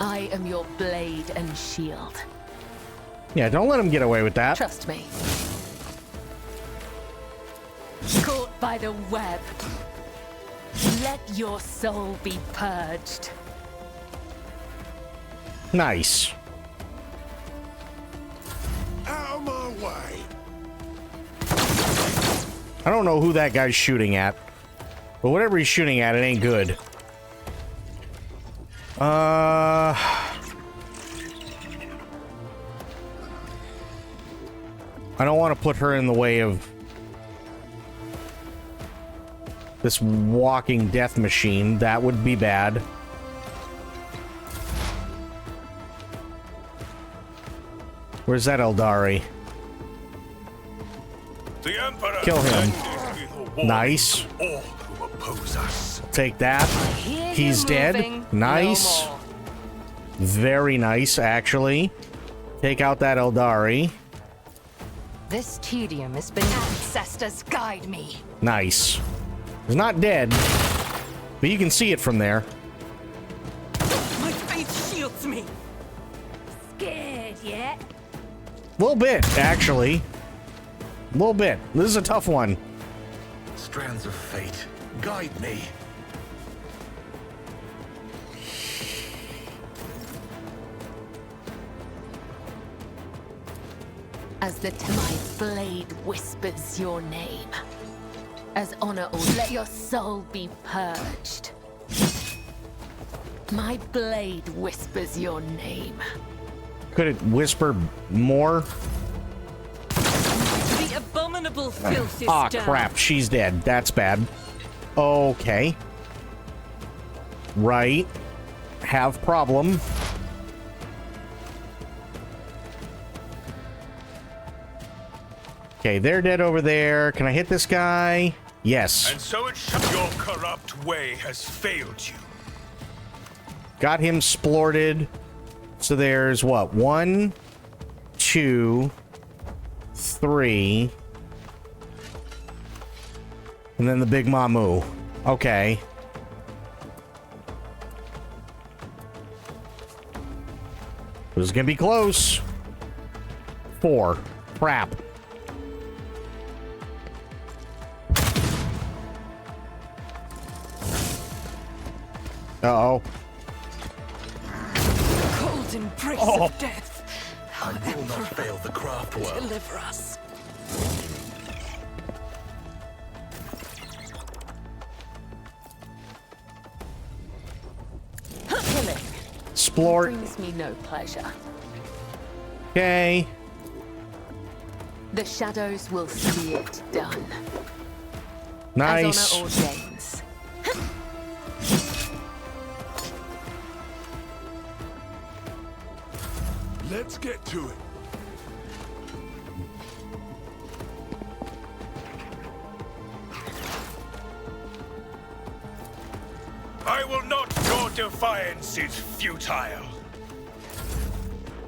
I am your blade and shield. Yeah, don't let him get away with that. Trust me. Caught by the web. Let your soul be purged. Nice. Out of my way. I don't know who that guy's shooting at. But whatever he's shooting at, it ain't good. I don't want to put her in the way of this walking death machine. That would be bad. Where's that Eldari? The Emperor Kill him. sendeth me the warning Nice. to all who oppose us. Take that. Hear He's you dead. moving, Nice. no more. Very nice, actually. Take out that Eldari. This tedium has been ancestors guide me. Nice. He's not dead, but you can see it from there. My faith shields me. Scared yet? A little bit, actually. A little bit. This is a tough one. Strands of fate, guide me. As my blade whispers your name. As honor or let your soul be purged. My blade whispers your name. Could it whisper more? The abominable filth is Ah, down. crap. She's dead. That's bad. Okay. Right. Have problem. Okay, they're dead over there. Can I hit this guy? Yes. And so it shall. Your corrupt way has failed you. Got him splorted. So there's what? 1, 2, 3. And then the big Mamu. Okay. This is gonna be close. 4. Crap. Uh-oh. not embrace of death. I will not fail the craft world. Deliver us. Killing Splort. brings me no pleasure. Okay. The shadows will see it done. Nice. As honor ordains. Let's get to it. I will not. Your defiance is futile.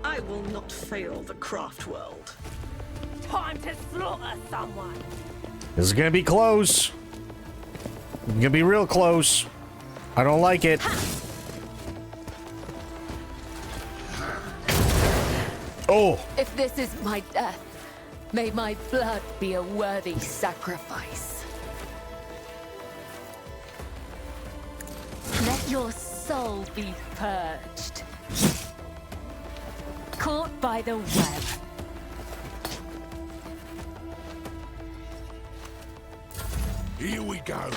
I will not fail the craft world. Time to slaughter someone. This is gonna be close. It's gonna be real close. I don't like it. Oh, If this is my death, may my blood be a worthy sacrifice. Let your soul be purged. Caught by the web. Here we go.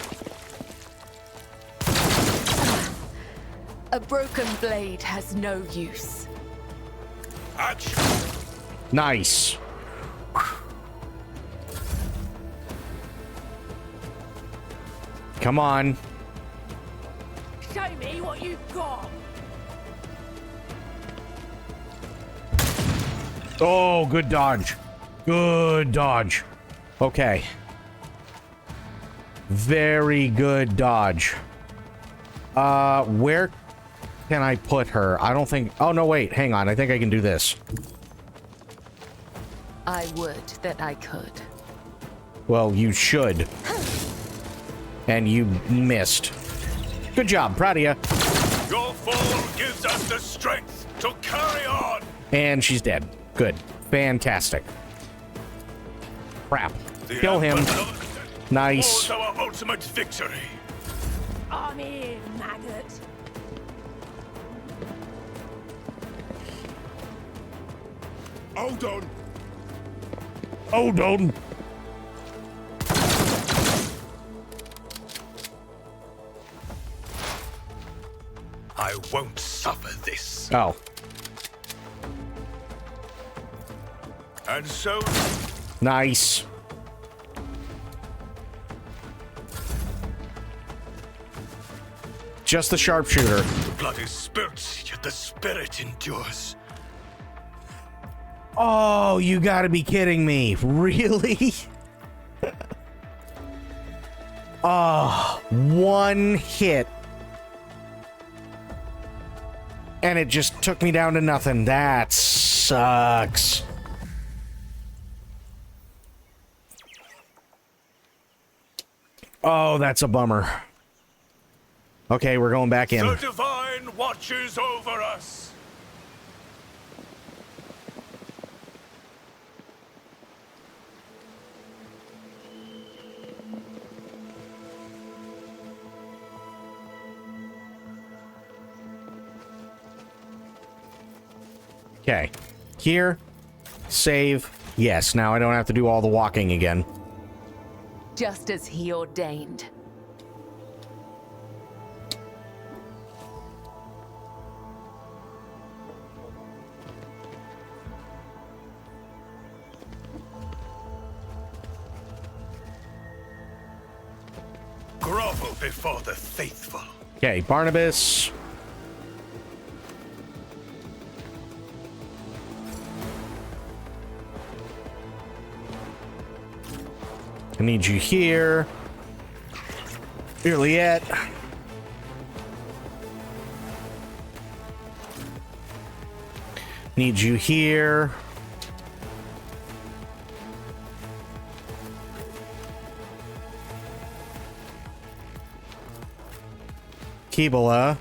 A broken blade has no use. Action. nice. Come on. Show me what you've got. Oh, good dodge. Good dodge. Okay. Very good dodge. Where can I put her? I don't think... Oh, no, wait. Hang on. I think I can do this. I would that I could. Well, you should. And you missed. Good job. Proud of you. Your fall gives us the strength to carry on. And she's dead. Good. Fantastic. Crap. Kill him. Nice. Was our ultimate victory. I'm here, maggot. Hold on. Hold on. I won't suffer this. Oh. And so, Nice. Just the sharpshooter. blood is spilt, yet the spirit endures. Oh, you gotta be kidding me. Really? Oh, one hit. And it just took me down to nothing. That sucks. Oh, that's a bummer. Okay, we're going back in. The divine watches over us. Okay. Here. Save. Yes, now I don't have to do all the walking again. Just as he ordained. Grovel before the faithful. Okay, Barnabas. I need you here. Juliet. Need you here. Kibola.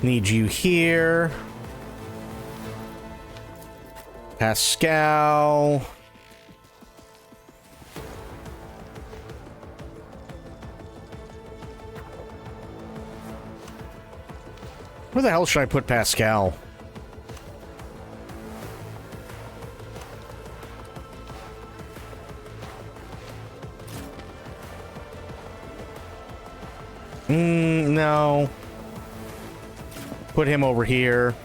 Need you here. Pascal. Where the hell should I put Pascal? No. Put him over here.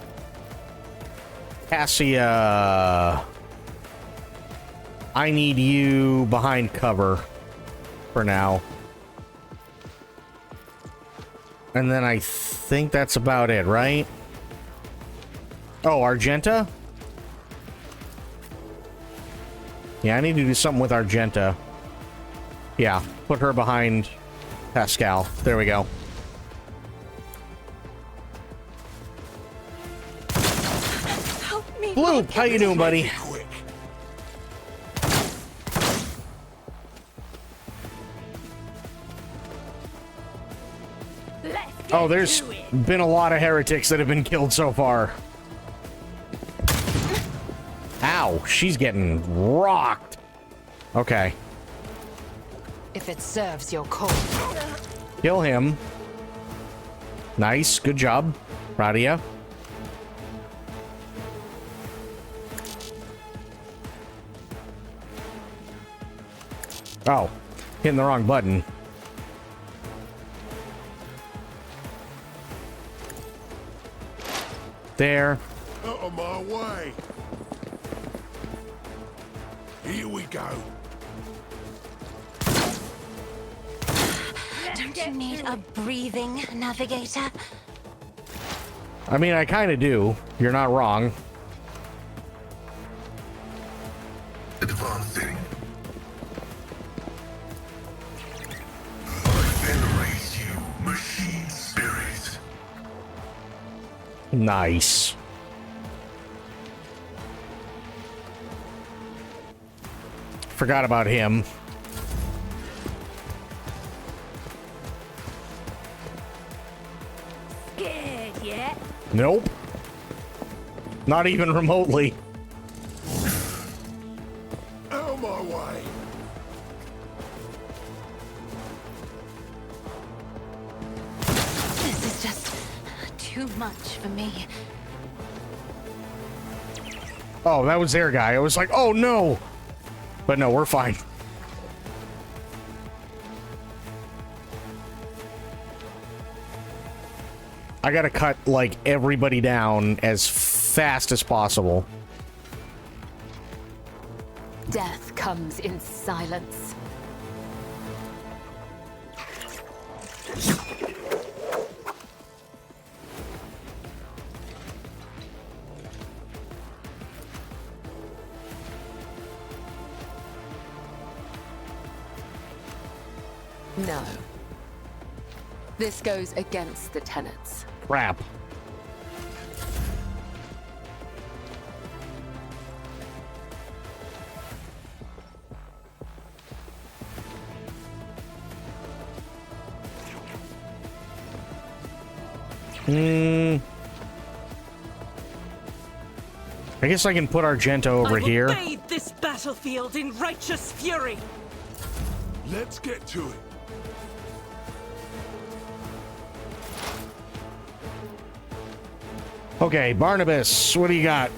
Cassia. I need you behind cover for now. And then I think that's about it, right? Oh, Argenta? Yeah, I need to do something with Argenta. Yeah, put her behind Pascal. There we go. Help me. Blue, how you doing, buddy? Quick. Oh, there's been a lot of heretics that have been killed so far. Ow, she's getting rocked. Okay. If it serves your cause. Kill him. Nice, good job. Proud of ya. Oh, hitting the wrong button. There. Out of my way. Here we go. Don't you need a breathing navigator? I mean, I kind of do. You're not wrong. Advancing. I venerate you, machine spirit. Nice. Forgot about him. Scared yet? Nope. Not even remotely. Out of my way. This is just too much for me. Oh, that was their guy. I was like, oh no. But no, we're fine. I gotta cut, like, everybody down as fast as possible. Death comes in silence. No. This goes against the tenets. Crap. I guess I can put Argenta over here. I will bathe this battlefield in righteous fury. Let's get to it. Okay, Barnabas, what do you got?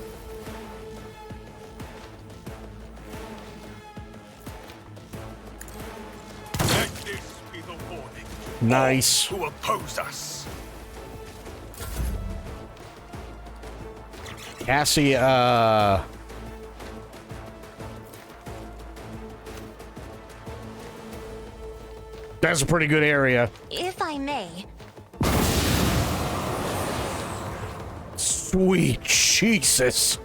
Let this be the warning to Nice. all who oppose us. Cassie, that's a pretty good area. If I may, Sweet Jesus.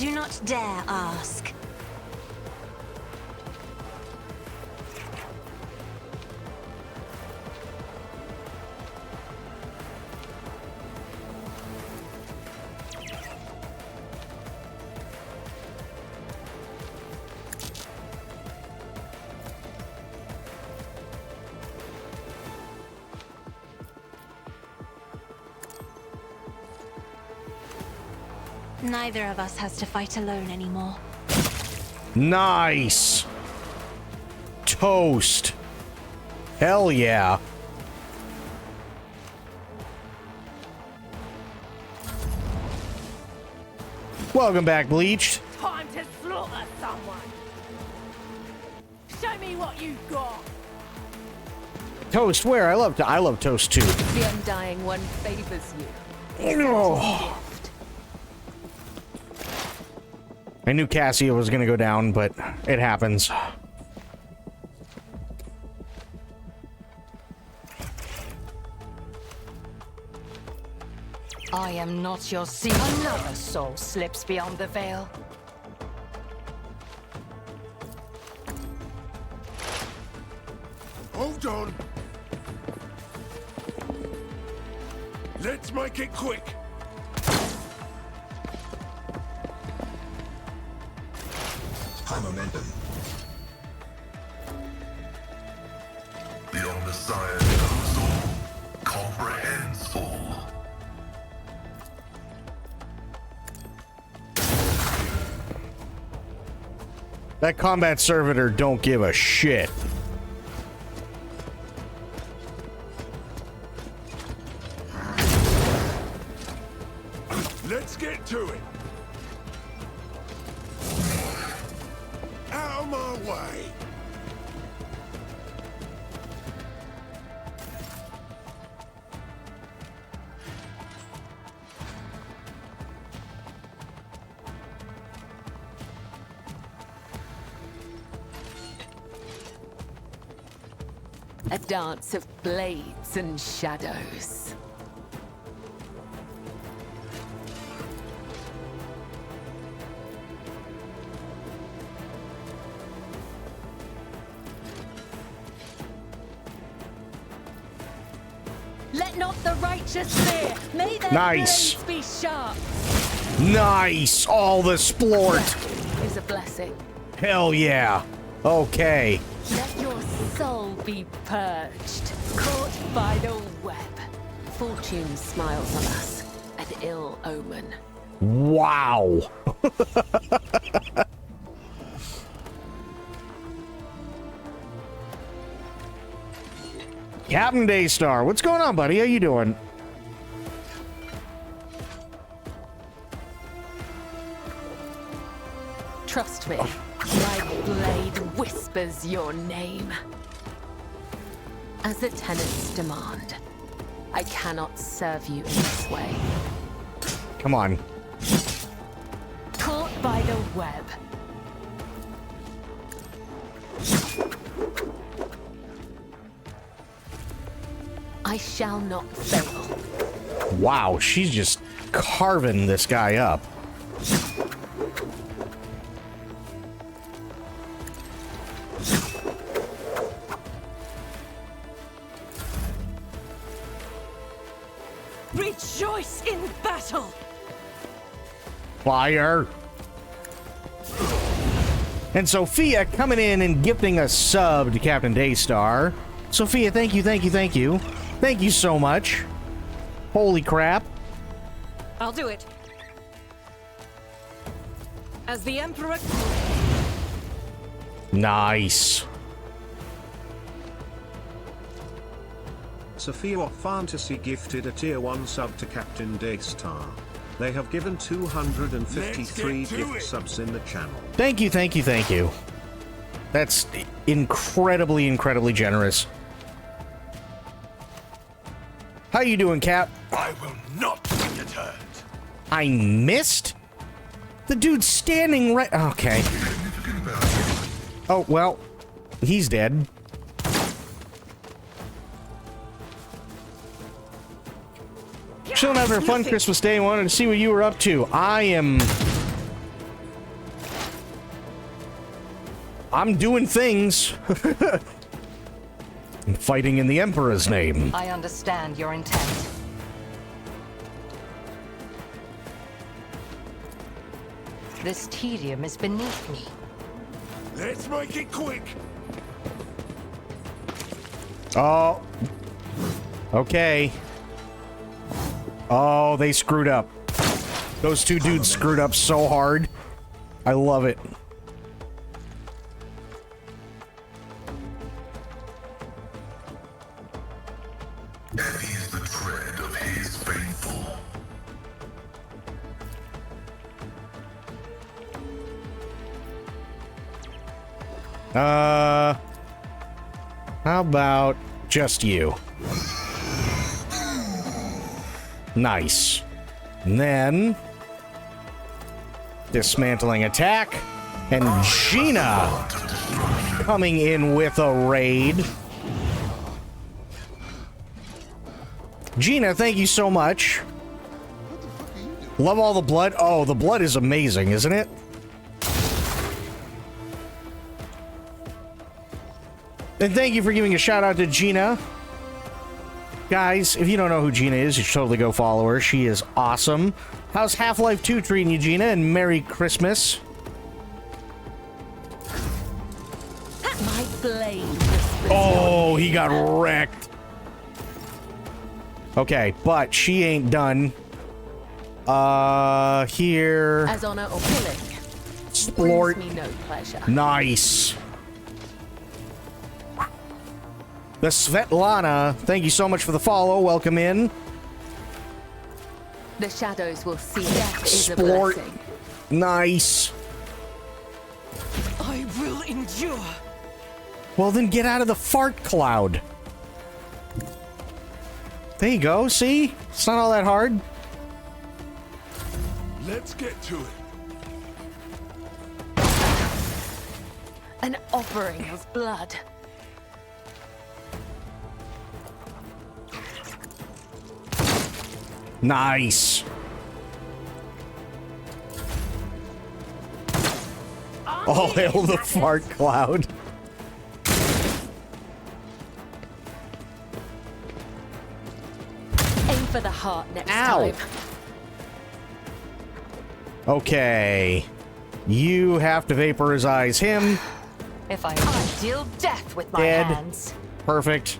do not dare ask. Neither of us has to fight alone anymore. Nice. Toast. Hell yeah. Welcome back, Bleached. Time to slaughter someone. Show me what you've got. Toast, where? I love toast too. The Undying One favors you. Oh. I knew Cassia was gonna go down, but it happens. I am not your seed. Another soul slips beyond the veil. Hold on. Let's make it quick. High momentum. The Omnissiah knows all, comprehends all. That combat servitor don't give a shit. Let's get to it. Out of my way. A dance of blades and shadows. Let not the righteous fear. May their Nice. blades be sharp. Nice! All the splort! Death is a blessing. Hell yeah. Okay. Let your soul be purged, caught by the web. Fortune smiles on us, an ill omen. Wow. Captain Daystar, what's going on, buddy? How you doing? Trust me, my blade whispers your name. As the tenants demand, I cannot serve you in this way. Come on. Caught by the web. I shall not fail. Wow, she's just carving this guy up. Rejoice in battle! Fire. And Sophia coming in and gifting a sub to Captain Daystar. Sophia, thank you, thank you, thank you. Thank you so much. Holy crap. I'll do it. As the Emperor... Nice. Sophia Fantasy gifted a tier 1 sub to Captain Daystar. They have given 253 gift subs in the channel. Thank you, thank you, thank you. That's incredibly, incredibly generous. How you doing, Cap? I will not be deterred. I missed? The dude's standing right... Okay. Oh, well, he's dead. Chilling out for a fun Christmas day. Wanted to see what you were up to. I'm doing things. I'm fighting in the Emperor's name. I understand your intent. This tedium is beneath me. Let's make it quick. Oh. Okay. Oh, they screwed up. Those two dudes screwed up so hard. I love it. How about just you? Nice. And then dismantling attack, and Gina coming in with a raid. Gina, thank you so much. Love all the blood. Oh, the blood is amazing, isn't it? And thank you for giving a shout out to Gina. Guys, if you don't know who Gina is, you should totally go follow her. She is awesome. How's Half-Life 2 treating you, Gina? And Merry Christmas. My blade. Oh, he got wrecked. Okay, but she ain't done. Here. As honor or killing. Splort. Brings me no pleasure. Nice. The Svetlana, thank you so much for the follow. Welcome in. The shadows will see death is a Splort. blessing. Nice. I will endure. Well, then get out of the fart cloud. There you go. See? It's not all that hard. Let's get to it. An offering of blood. Nice. Oh, hail the fart cloud. Aim for the heart next Ow. time. Okay. You have to vaporize him. If I deal death with my Dead. hands. Perfect.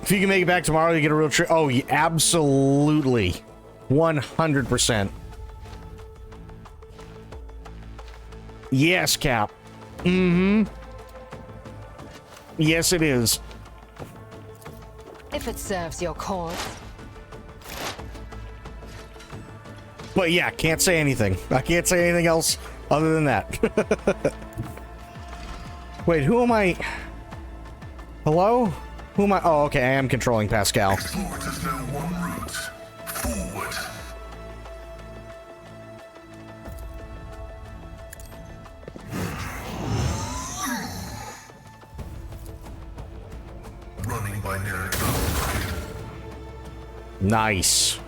If you can make it back tomorrow, you get a real treat. Oh, yeah, absolutely. 100%. Yes, Cap. Mm-hmm. Yes, it is. If it serves your cause. But yeah, can't say anything. I can't say anything else other than that. Wait, who am I? Hello? Who am I? Oh, okay, I am controlling Pascal. Explorers know one route. Forward. Running by near Nice.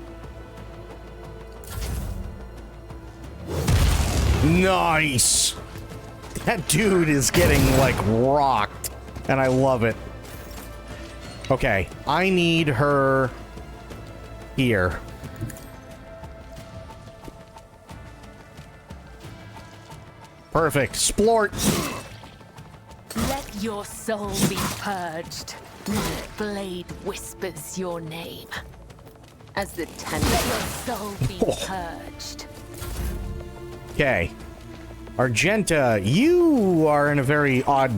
Nice. That dude is getting, like, rocked. And I love it. Okay, I need her here. Perfect. Splort. Let your soul be purged. My blade whispers your name. As the tenant, let your soul be purged. Okay. Argenta, you are in a very odd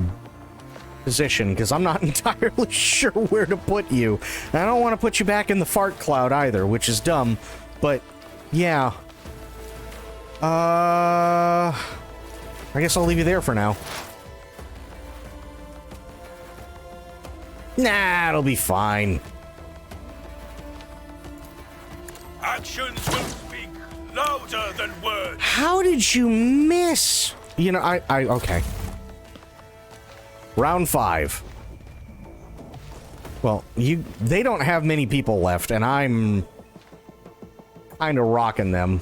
position because I'm not entirely sure where to put you. And I don't want to put you back in the fart cloud either, which is dumb. But yeah. I guess I'll leave you there for now. Nah, it'll be fine. Actions will speak louder than words. How did you miss? You know, okay. Round 5. Well, they don't have many people left, and I'm kind of rocking them.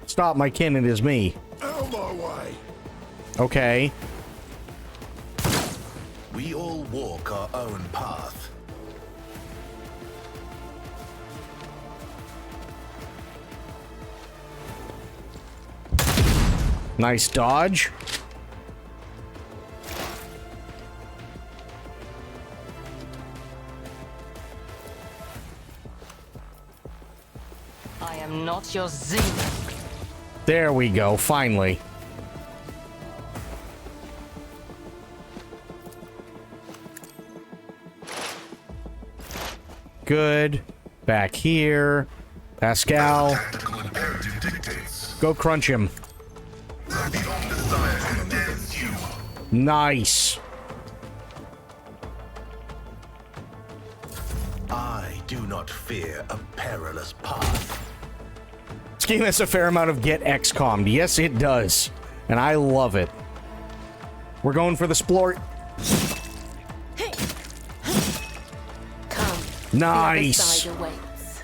Stop my kin, it is me. Out my way. Okay. We all walk our own path. Nice dodge. I am not your zenith. There we go, finally. Good. Back here. Pascal. Tactical imperative dictates. Go crunch him. The Omnissiah Nice. I do not fear a perilous path. This game has a fair amount of get XCOM'd. Yes, it does. And I love it. We're going for the splort. Come. Nice. The other side awaits.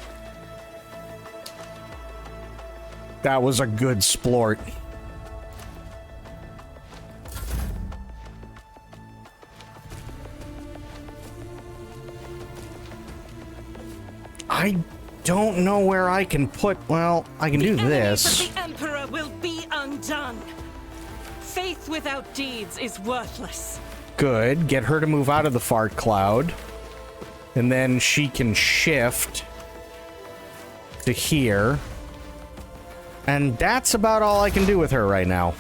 That was a good splort. I don't know where I can put... Well, I can do this. The Emperor will be undone. Faith without deeds is worthless. Good. Get her to move out of the fart cloud. And then she can shift to here. And that's about all I can do with her right now.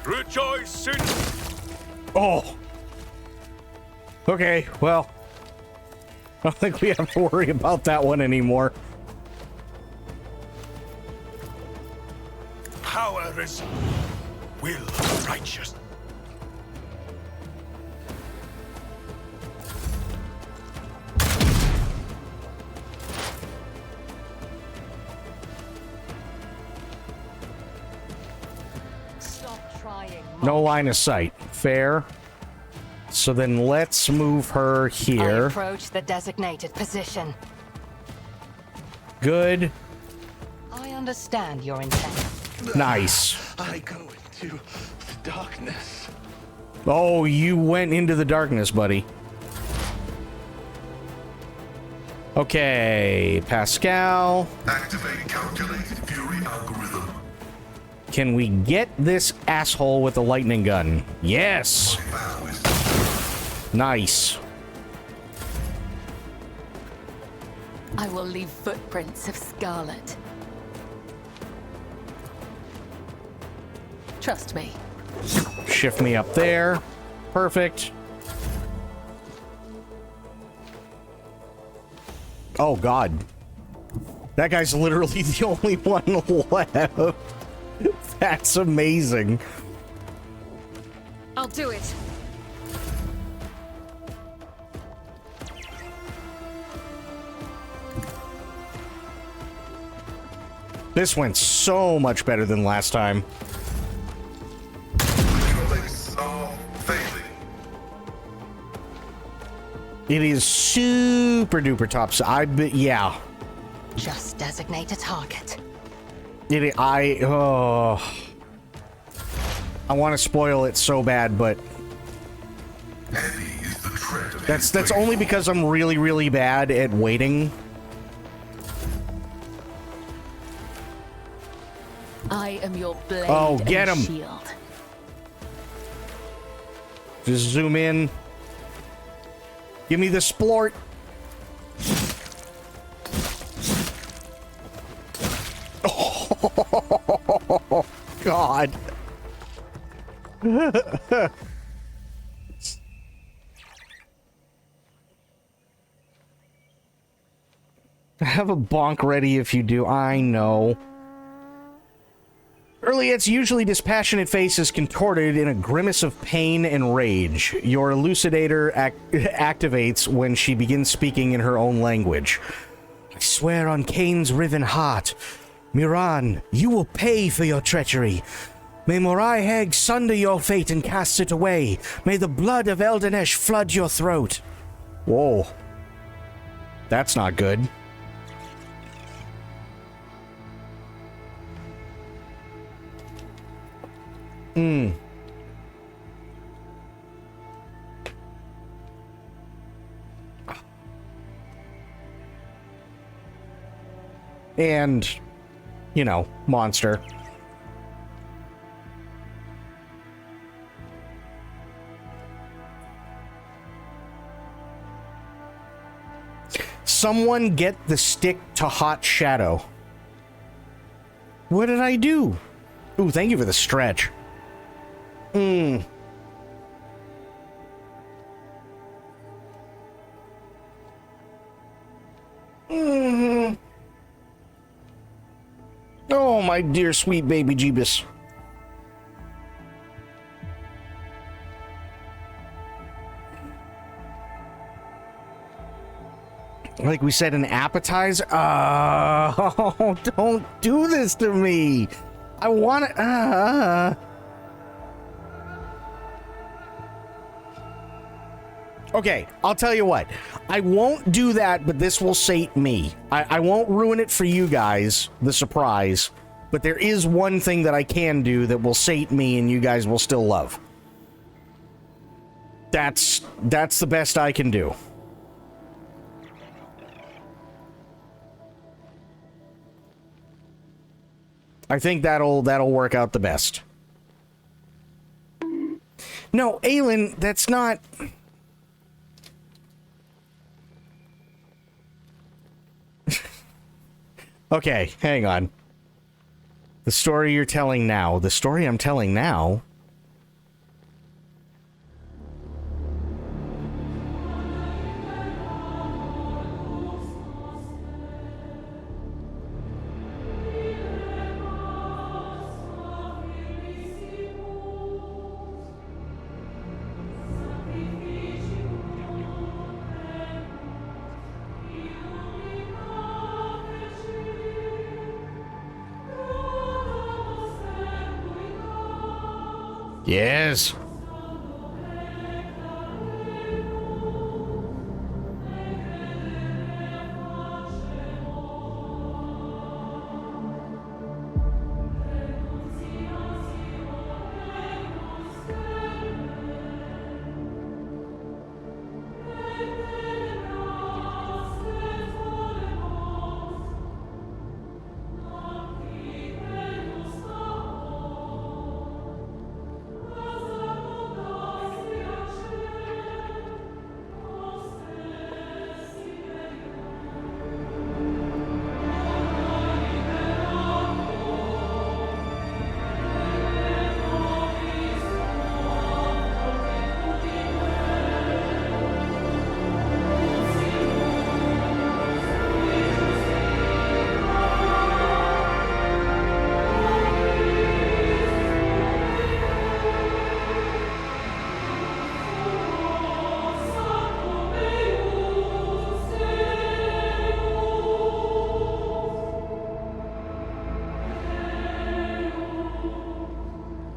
Rejoice in... Oh! Okay, well... I don't think we have to worry about that one anymore. Power is will of righteous. Stop trying. No line of sight. Fair. So then let's move her I here. approach the designated position. Good. I understand your intent. Nice. I go into the darkness. Oh, you went into the darkness, buddy. Okay, Pascal. Activate calculated fury algorithm. Can we get this asshole with the lightning gun? Yes. Vow is Nice. I will leave footprints of scarlet. Trust me. Shift me up there. Perfect. Oh, God. That guy's literally the only one left. That's amazing. I'll do it. This went so much better than last time. Electrolytes are failing. It is super duper top. Yeah. Just designate a target. I want to spoil it so bad, but Heavy is the tread of that's only because I'm really, really bad at waiting. I am your blade Oh, get and him. shield. Just zoom in. Give me the splort. Oh, God. Have a bonk ready if you do. I know. Earliet's usually dispassionate face is contorted in a grimace of pain and rage. Your elucidator activates when she begins speaking in her own language. I swear on Cain's riven heart, Miran, you will pay for your treachery. May Morai Heg sunder your fate and cast it away. May the blood of Eldenesh flood your throat. Whoa. That's not good. And, you know, monster. Someone get the stick to Hot Shadow. What did I do? Ooh, thank you for the stretch. Oh, my dear sweet baby Jeebus. Like we said, an appetizer? Oh, don't do this to me. I want to... Okay, I'll tell you what. I won't do that, but this will sate me. I won't ruin it for you guys, the surprise. But there is one thing that I can do that will sate me and you guys will still love. That's the best I can do. I think that'll work out the best. No, Aelin, that's not... Okay, hang on. The story you're telling now. The story I'm telling now... Yes.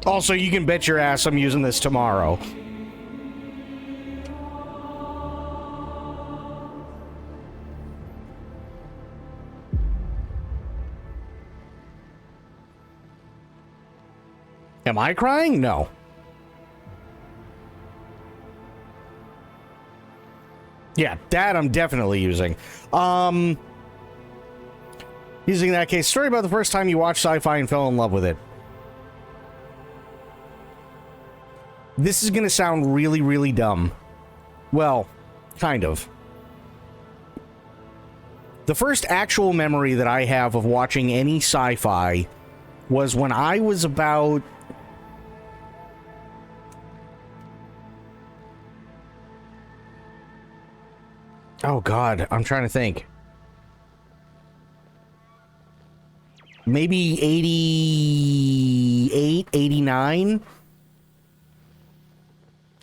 Also, you can bet your ass I'm using this tomorrow. Am I crying? No. Yeah, that I'm definitely using. Using that case, story about the first time you watched sci-fi and fell in love with it. This is gonna sound really, really dumb. Well, kind of. The first actual memory that I have of watching any sci-fi was when I was about... Oh God, I'm trying to think. Maybe 88, 89?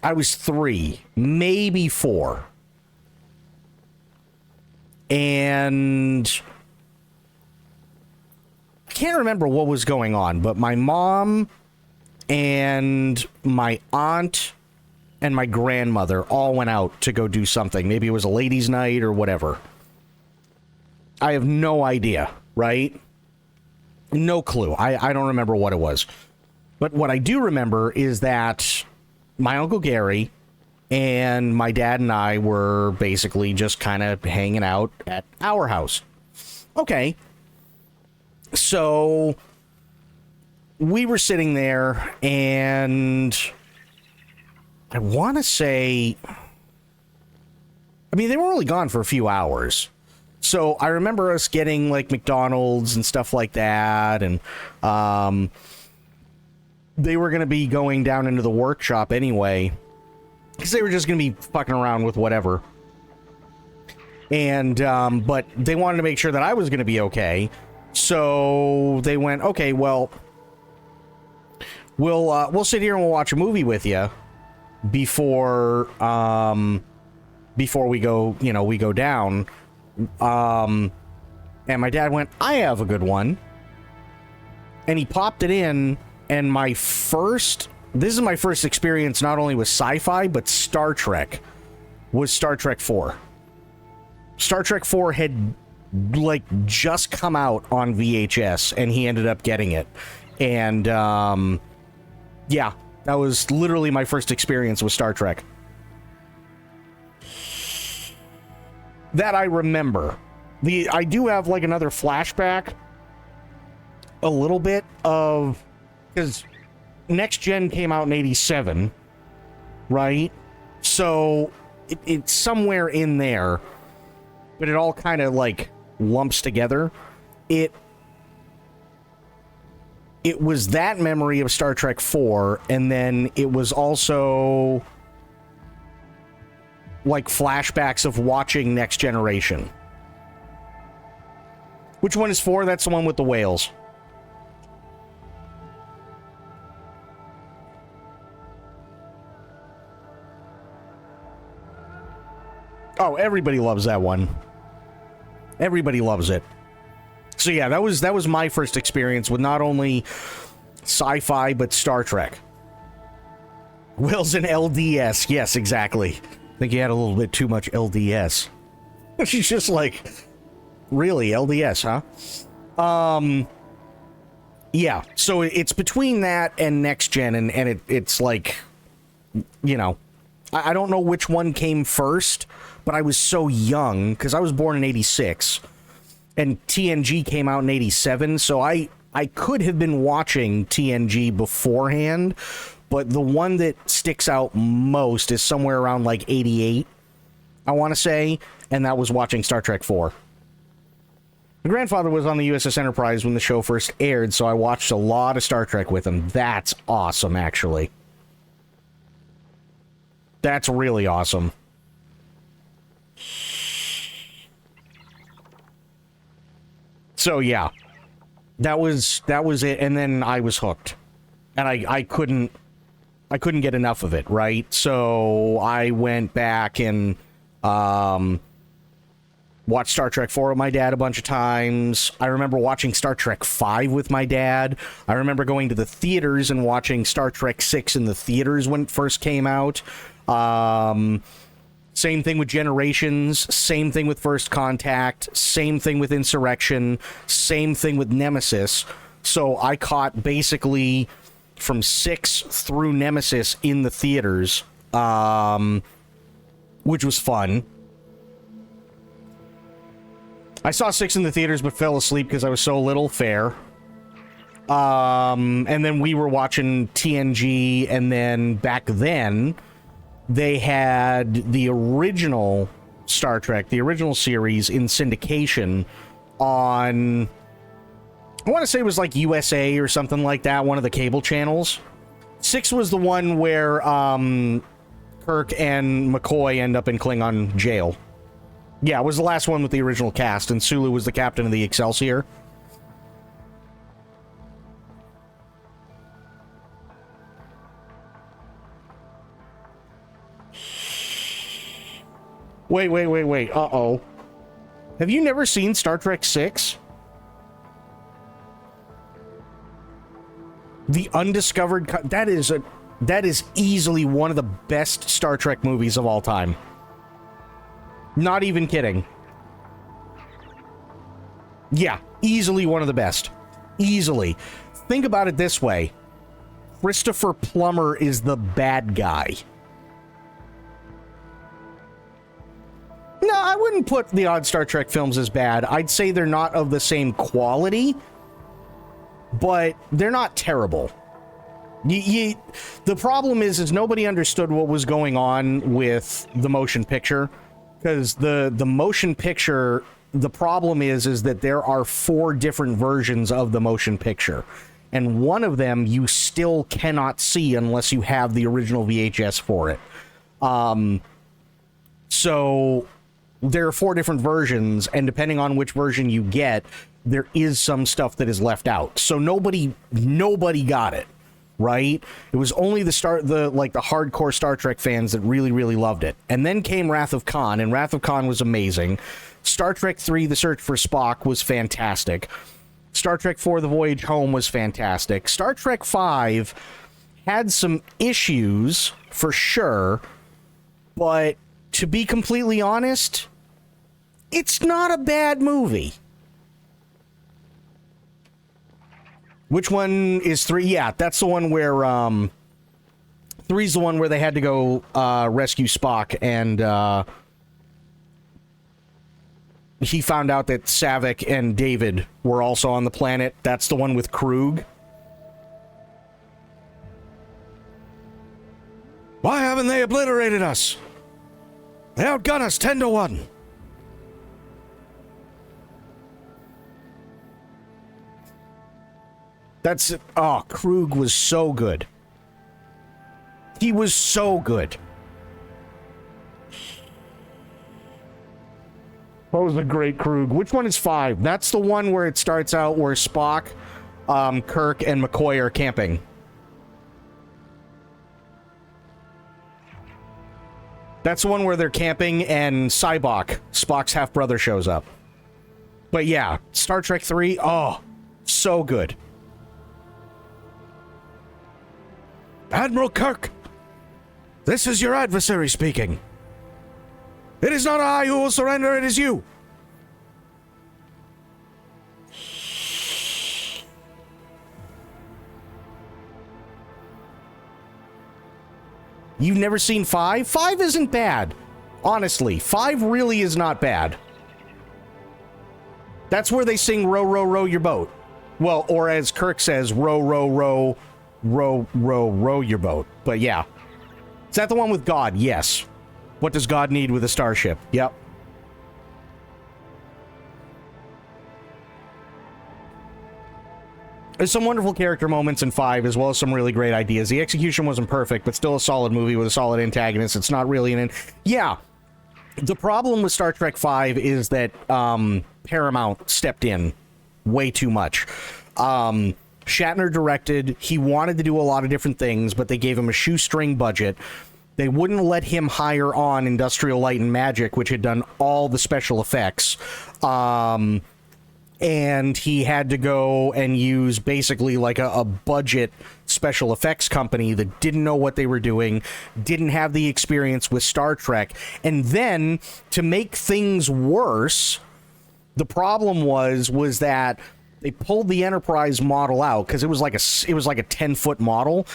I was 3, maybe 4. And I can't remember what was going on, but my mom and my aunt and my grandmother all went out to go do something. Maybe it was a ladies' night or whatever. I have no idea, right? No clue. I don't remember what it was. But what I do remember is that my Uncle Gary and my dad and I were basically just kind of hanging out at our house. Okay. So we were sitting there, and I want to say... I mean, they were only gone for a few hours. So I remember us getting, like, McDonald's and stuff like that, and they were going to be going down into the workshop anyway, because they were just going to be fucking around with whatever. And, but they wanted to make sure that I was going to be okay. So they went, okay, well, we'll sit here and we'll watch a movie with you before we go, we go down. And my dad went, I have a good one. And he popped it in, and this is my first experience not only with sci-fi, but Star Trek, was Star Trek 4. Star Trek 4 had, like, just come out on VHS, and he ended up getting it. And, yeah, that was literally my first experience with Star Trek. That I remember. I do have, like, another flashback, a little bit of, because Next Gen came out in 87, right? So it's somewhere in there, but it all kind of like lumps together. It was that memory of Star Trek 4, and then it was also like flashbacks of watching Next Generation. Which one is 4? That's the one with the whales. Oh, everybody loves that one. Everybody loves it. So yeah, that was my first experience with not only sci-fi but Star Trek. Will's an LDS. Yes, exactly. I think he had a little bit too much LDS. She's just like, really, LDS, huh? Yeah, so it's between that and Next Gen, and it's like, you know, I don't know which one came first, but I was so young, because I was born in 86, and TNG came out in 87, so I could have been watching TNG beforehand, but the one that sticks out most is somewhere around like 88, I want to say, and that was watching Star Trek 4. My grandfather was on the USS Enterprise when the show first aired, so I watched a lot of Star Trek with him. That's awesome, actually. That's really awesome. So yeah, that was it, and then I was hooked, and I couldn't get enough of it, right? So I went back and watched Star Trek 4 with my dad a bunch of times. I remember watching Star Trek 5 with my dad. I remember going to the theaters and watching Star Trek 6 in the theaters when it first came out. Same thing with Generations, same thing with First Contact, same thing with Insurrection, same thing with Nemesis. So I caught basically from 6 through Nemesis in the theaters, which was fun. I saw 6 in the theaters but fell asleep because I was so little. Fair. And then we were watching TNG, and then back then they had the original Star Trek, the original series in syndication on, I want to say it was like USA or something like that, one of the cable channels. 6 was the one where Kirk and McCoy end up in Klingon jail. Yeah, it was the last one with the original cast, and Sulu was the captain of the Excelsior. Wait. Uh-oh. Have you never seen Star Trek 6? The Undiscovered... That is easily one of the best Star Trek movies of all time. Not even kidding. Yeah, easily one of the best. Easily. Think about it this way. Christopher Plummer is the bad guy. No, I wouldn't put the odd Star Trek films as bad. I'd say they're not of the same quality, but they're not terrible. The problem is nobody understood what was going on with the motion picture, because the motion picture, the problem is that there are 4 different versions of the motion picture, and one of them you still cannot see unless you have the original VHS for it. So there are 4 different versions, and depending on which version you get, there is some stuff that is left out. So nobody got it. right? It was only the hardcore Star Trek fans that really, really loved it. And then came Wrath of Khan, and Wrath of Khan was amazing. Star Trek 3, The Search for Spock was fantastic. Star Trek 4, The Voyage Home was fantastic. Star Trek 5 had some issues, for sure, but to be completely honest, it's not a bad movie. Which one is 3? Yeah, that's the one where 3's the one where they had to go rescue Spock, and he found out that Savick and David were also on the planet. That's the one with Krug. Why haven't they obliterated us? They outgun us 10-1. That's it. Oh, Krug was so good. He was so good. What was a great Krug? Which one is 5? That's the one where it starts out where Spock, Kirk, and McCoy are camping. That's the one where they're camping and Cybok, Spock's half-brother, shows up. But yeah, Star Trek 3, oh, so good. Admiral Kirk, this is your adversary speaking. It is not I who will surrender, it is you. You've never seen 5? 5 isn't bad. Honestly, 5 really is not bad. That's where they sing row, row, row your boat. Well, or as Kirk says, row, row, row, row, row, row your boat. But yeah. Is that the one with God? Yes. What does God need with a starship? Yep. There's some wonderful character moments in 5, as well as some really great ideas. The execution wasn't perfect, but still a solid movie with a solid antagonist. It's not really Yeah. The problem with Star Trek 5 is that Paramount stepped in way too much. Shatner directed. He wanted to do a lot of different things, but they gave him a shoestring budget. They wouldn't let him hire on Industrial Light and Magic, which had done all the special effects. And he had to go and use basically like a budget special effects company that didn't know what they were doing, didn't have the experience with Star Trek. And then, to make things worse, the problem was that they pulled the Enterprise model out, because it was like a 10-foot model.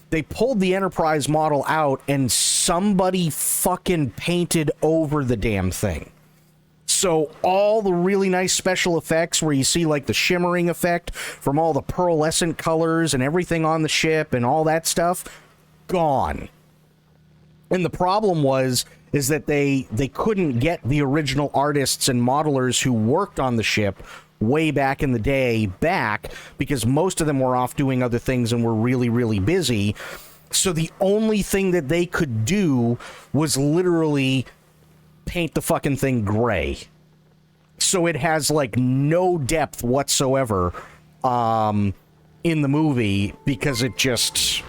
They pulled the Enterprise model out, and somebody fucking painted over the damn thing. So all the really nice special effects where you see like the shimmering effect from all the pearlescent colors and everything on the ship and all that stuff, gone. And the problem is that they couldn't get the original artists and modelers who worked on the ship way back in the day back, because most of them were off doing other things and were really, really busy. So the only thing that they could do was literally paint the fucking thing gray. So it has like no depth whatsoever in the movie, because it just...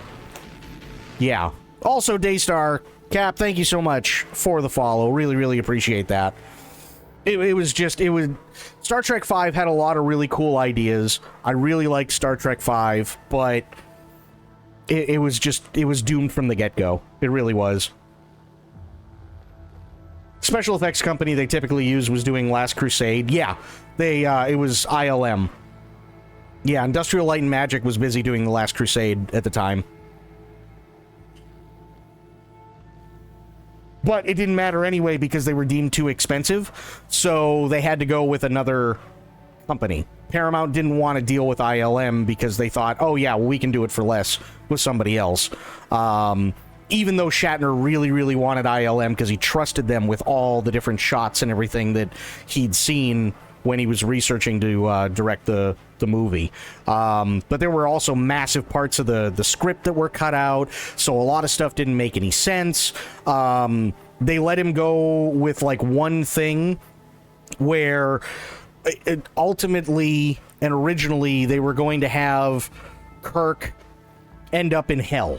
Yeah. Also, Daystar, Cap, thank you so much for the follow. Really, really appreciate that. It was Star Trek 5 had a lot of really cool ideas. I really liked Star Trek 5, but it was doomed from the get-go. It really was. Special effects company they typically used was doing Last Crusade. Yeah, it was ILM. Yeah, Industrial Light and Magic was busy doing The Last Crusade at the time. But it didn't matter anyway, because they were deemed too expensive, so they had to go with another company. Paramount didn't want to deal with ILM because they thought, oh yeah, well, we can do it for less with somebody else. Even though Shatner really, really wanted ILM because he trusted them with all the different shots and everything that he'd seen when he was researching to direct the movie. But there were also massive parts of the script that were cut out, so a lot of stuff didn't make any sense. They let him go with like one thing where ultimately and originally they were going to have Kirk end up in hell.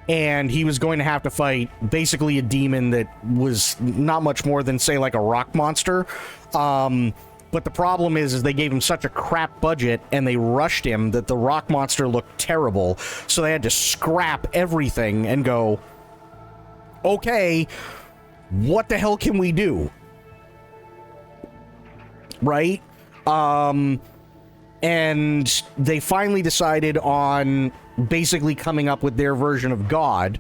And he was going to have to fight basically a demon that was not much more than, say, like a rock monster. But the problem is they gave him such a crap budget and they rushed him that the rock monster looked terrible. So they had to scrap everything and go, okay, what the hell can we do? Right? And they finally decided on basically coming up with their version of God.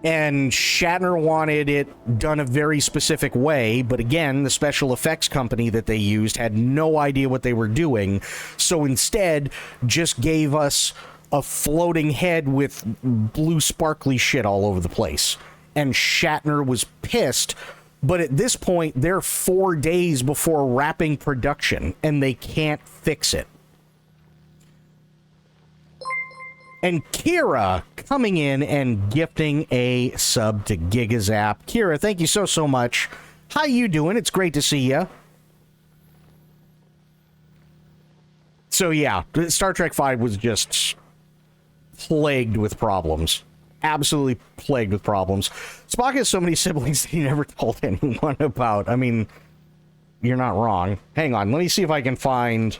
And Shatner wanted it done a very specific way, but again, the special effects company that they used had no idea what they were doing, so instead just gave us a floating head with blue sparkly shit all over the place. And Shatner was pissed, but at this point, they're 4 days before wrapping production, and they can't fix it. And Kira coming in and gifting a sub to Gigazap. Kira, thank you so much. How you doing? It's great to see you. So yeah, Star Trek V was just plagued with problems. Absolutely plagued with problems. Spock has so many siblings that he never told anyone about. I mean, you're not wrong. Hang on, let me see if I can find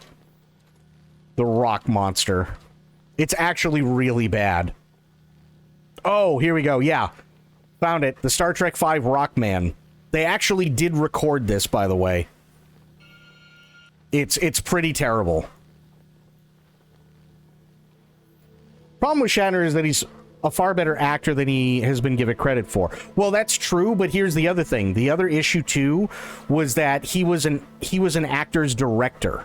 the rock monster. It's actually really bad. Oh, here we go. Yeah. Found it. The Star Trek V Rockman. They actually did record this, by the way. It's pretty terrible. Problem with Shatner is that he's a far better actor than he has been given credit for. Well, that's true, but here's the other thing. The other issue, too, was that he was an actor's director.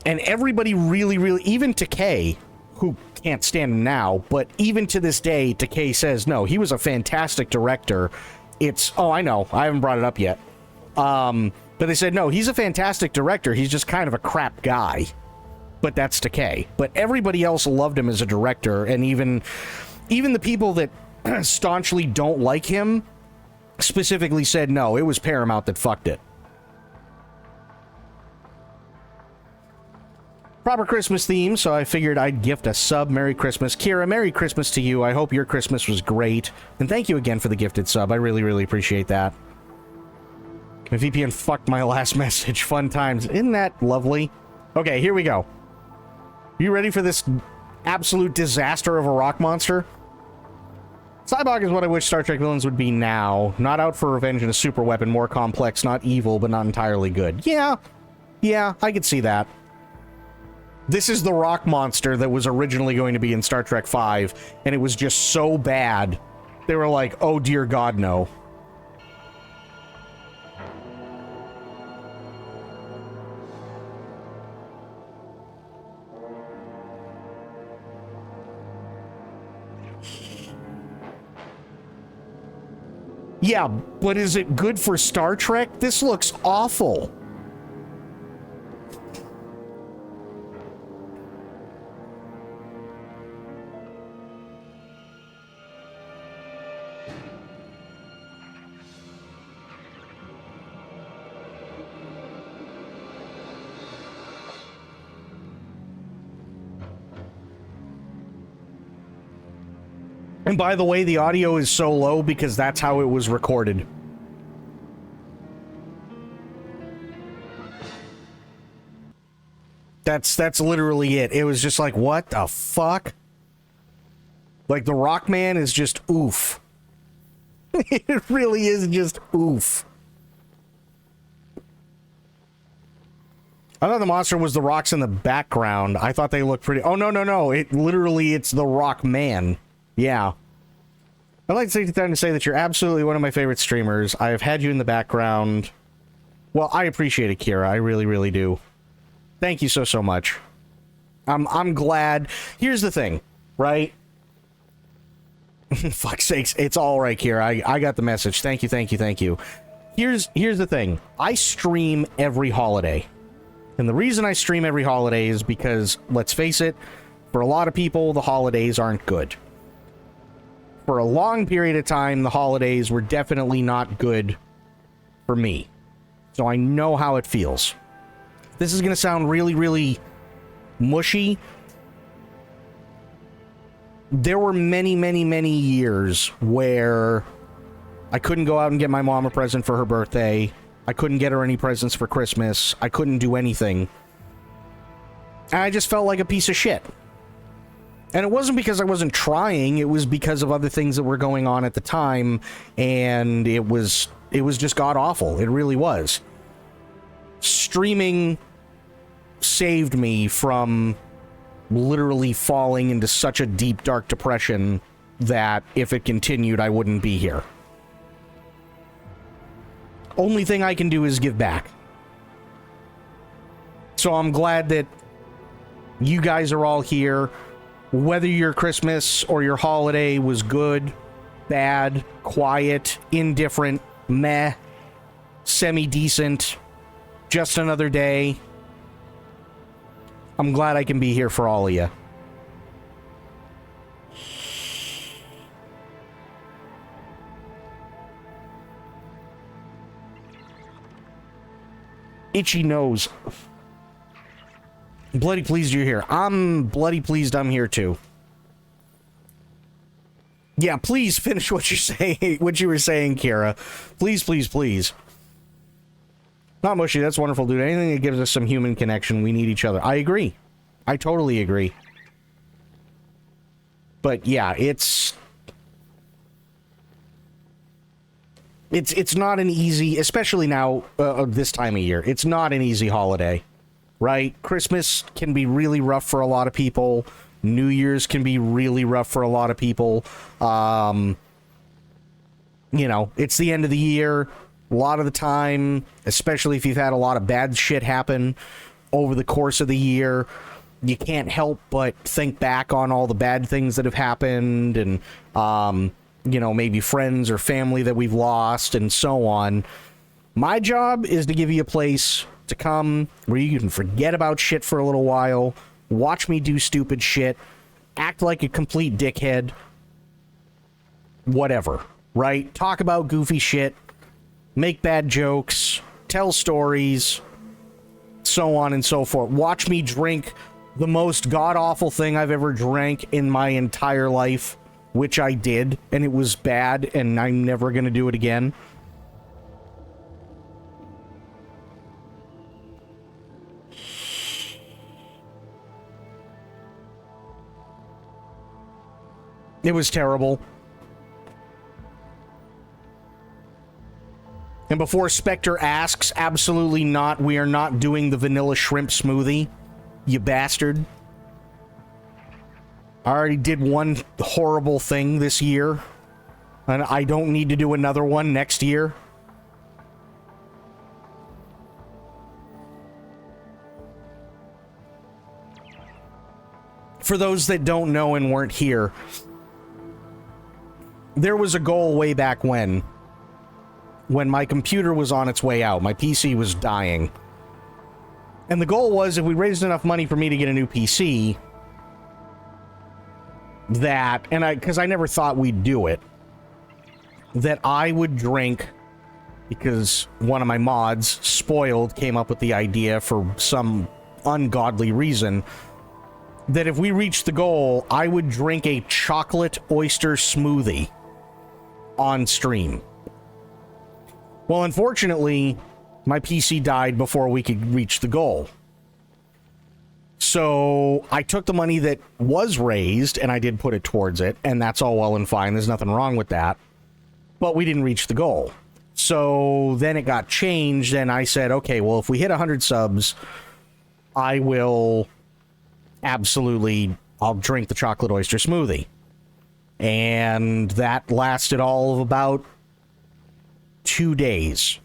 And everybody really, even Takei, who can't stand him now, but even to this day, Takei says, no, he was a fantastic director. Oh, I know, I haven't brought it up yet. But they said, no, he's a fantastic director. He's just kind of a crap guy. But that's Takei. But everybody else loved him as a director, and even the people that staunchly don't like him specifically said, no, it was Paramount that fucked it. Proper Christmas theme, so I figured I'd gift a sub. Merry Christmas. Kira, Merry Christmas to you. I hope your Christmas was great. And thank you again for the gifted sub. I really appreciate that. My VPN fucked my last message. Fun times. Isn't that lovely? Okay, here we go. You ready for this absolute disaster of a rock monster? Cybok is what I wish Star Trek villains would be now. Not out for revenge and a super weapon. More complex, not evil, but not entirely good. Yeah, I could see that. This is the rock monster that was originally going to be in Star Trek V, and it was just so bad. They were like, oh dear God, no. Yeah, but is it good for Star Trek? This looks awful. And by the way, the audio is so low because that's how it was recorded. That's literally it. It was just like, what the fuck? Like, the Rockman is just oof. It really is just oof. I thought the monster was the rocks in the background. I thought they looked pretty... Oh, no. It's the Rockman. Yeah. I'd like to take the time to say that you're absolutely one of my favorite streamers. I have had you in the background. Well, I appreciate it, Kira. I really do. Thank you so much. I'm glad. Here's the thing, right? Fuck's sakes, it's all right, Kira. I got the message. Thank you. Here's the thing. I stream every holiday. And the reason I stream every holiday is because, let's face it, for a lot of people, the holidays aren't good. For a long period of time, the holidays were definitely not good for me. So I know how it feels. This is going to sound really mushy. There were many, many, many years where I couldn't go out and get my mom a present for her birthday. I couldn't get her any presents for Christmas. I couldn't do anything. And I just felt like a piece of shit. And it wasn't because I wasn't trying, it was because of other things that were going on at the time, and it was just god-awful. It really was. Streaming saved me from literally falling into such a deep, dark depression that if it continued, I wouldn't be here. Only thing I can do is give back. So I'm glad that you guys are all here. Whether your Christmas or your holiday was good, bad, quiet, indifferent, meh, semi-decent, just another day, I'm glad I can be here for all of you. Itchy nose. Bloody pleased you're here. I'm bloody pleased I'm here too. Yeah, please finish what you're saying, what you were saying, Kira. Please, please, please. Not mushy, that's wonderful, dude. Anything that gives us some human connection, we need each other. I agree. I totally agree. But yeah, it's not an easy, especially now, this time of year, it's not an easy holiday, right? Christmas can be really rough for a lot of people. New Year's can be really rough for a lot of people. You know, it's the end of the year. A lot of the time, especially if you've had a lot of bad shit happen over the course of the year, you can't help but think back on all the bad things that have happened and, you know, maybe friends or family that we've lost and so on. My job is to give you a place to come where you can forget about shit for a little while, watch me do stupid shit, act like a complete dickhead, whatever, right? Talk about goofy shit, make bad jokes, tell stories, so on and so forth. Watch me drink the most god-awful thing I've ever drank in my entire life, which I did, and it was bad, and I'm never gonna do it again. It was terrible. And before Spectre asks, absolutely not. We are not doing the vanilla shrimp smoothie, you bastard. I already did one horrible thing this year, and I don't need to do another one next year. For those that don't know and weren't here, there was a goal way back when my computer was on its way out. My PC was dying. And the goal was, if we raised enough money for me to get a new PC, that, and because I never thought we'd do it, that I would drink, because one of my mods, Spoiled, came up with the idea for some ungodly reason, that if we reached the goal, I would drink a chocolate oyster smoothie on stream. Well, unfortunately, my PC died before we could reach the goal. So I took the money that was raised and I did put it towards it, and that's all well and fine. There's nothing wrong with that. But we didn't reach the goal. So then it got changed, and I said, okay, well, if we hit 100 subs, I will absolutely, I'll drink the chocolate oyster smoothie. And that lasted all of about 2 days.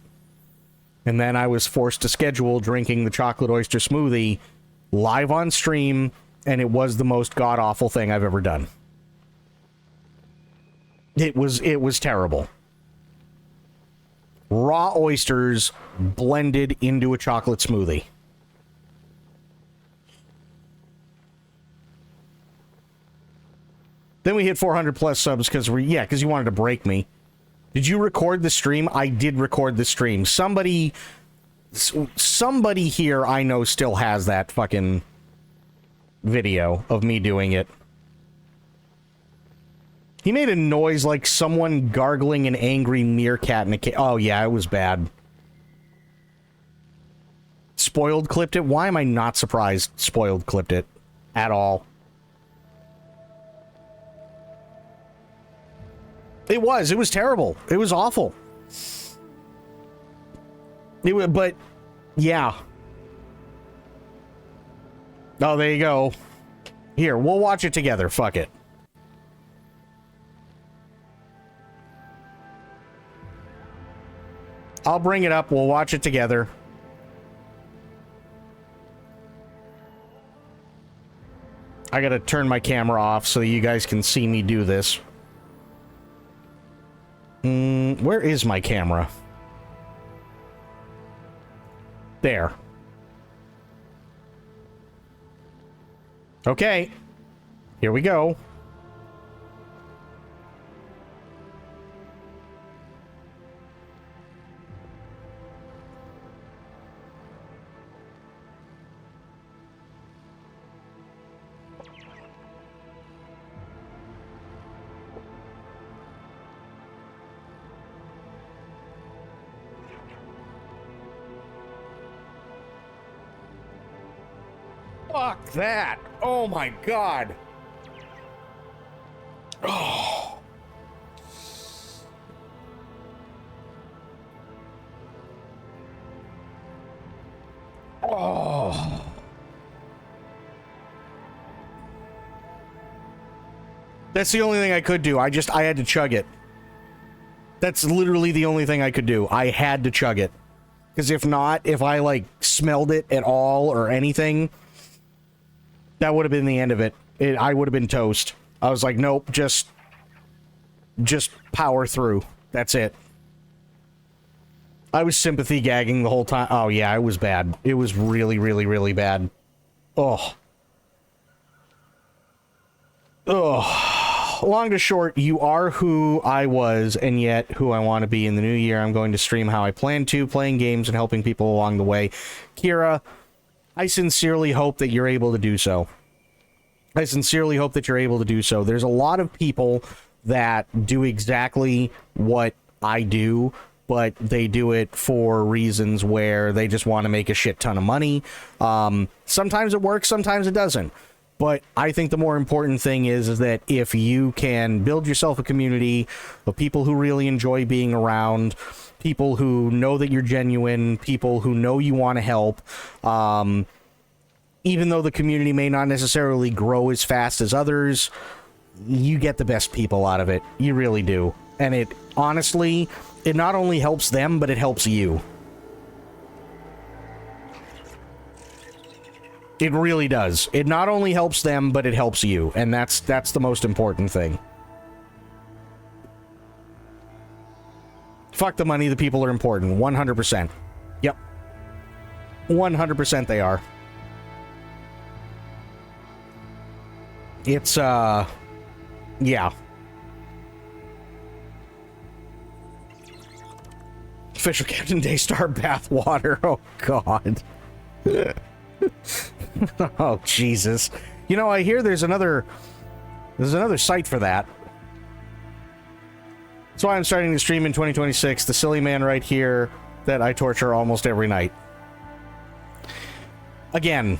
And then I was forced to schedule drinking the chocolate oyster smoothie live on stream, and it was the most god-awful thing I've ever done. It was terrible. Raw oysters blended into a chocolate smoothie. Then we hit 400 plus subs because you wanted to break me. Did you record the stream? I did record the stream. Somebody here I know still has that fucking video of me doing it. He made a noise like someone gargling an angry meerkat in a cave. Oh, yeah, it was bad. Spoiled clipped it? Why am I not surprised Spoiled clipped it? At all. It was terrible. It was awful. But, yeah. Oh, there you go. Here, we'll watch it together. Fuck it. I'll bring it up. We'll watch it together. I gotta turn my camera off so you guys can see me do this. Where is my camera? There. Okay. Here we go. Fuck that. Oh my god. Oh. Oh. That's the only thing I could do. I had to chug it. That's literally the only thing I could do. I had to chug it. Because if not, if I, like, smelled it at all or anything, that would have been the end of it. I would have been toast. I was like, nope, just power through. That's it. I was sympathy gagging the whole time. Oh, yeah, it was bad. It was really, really, really bad. Oh. Oh. Long to short, you are who I was, and yet who I want to be in the new year. I'm going to stream how I plan to, playing games and helping people along the way. Kira, I sincerely hope that you're able to do so. I sincerely hope that you're able to do so. There's a lot of people that do exactly what I do, but they do it for reasons where they just want to make a shit ton of money. Sometimes it works, sometimes it doesn't. But I think the more important thing is that if you can build yourself a community of people who really enjoy being around, people who know that you're genuine, people who know you want to help, even though the community may not necessarily grow as fast as others, you get the best people out of it. You really do. And it, honestly, it not only helps them, but it helps you. It really does. It not only helps them, but it helps you. And that's the most important thing. Fuck the money, the people are important. 100%. Yep. 100% they are. It's, yeah. Official Captain Daystar bathwater. Oh, God. Oh, Jesus. You know, I hear there's another site for that. That's why I'm starting to stream in 2026. The silly man right here that I torture almost every night. Again,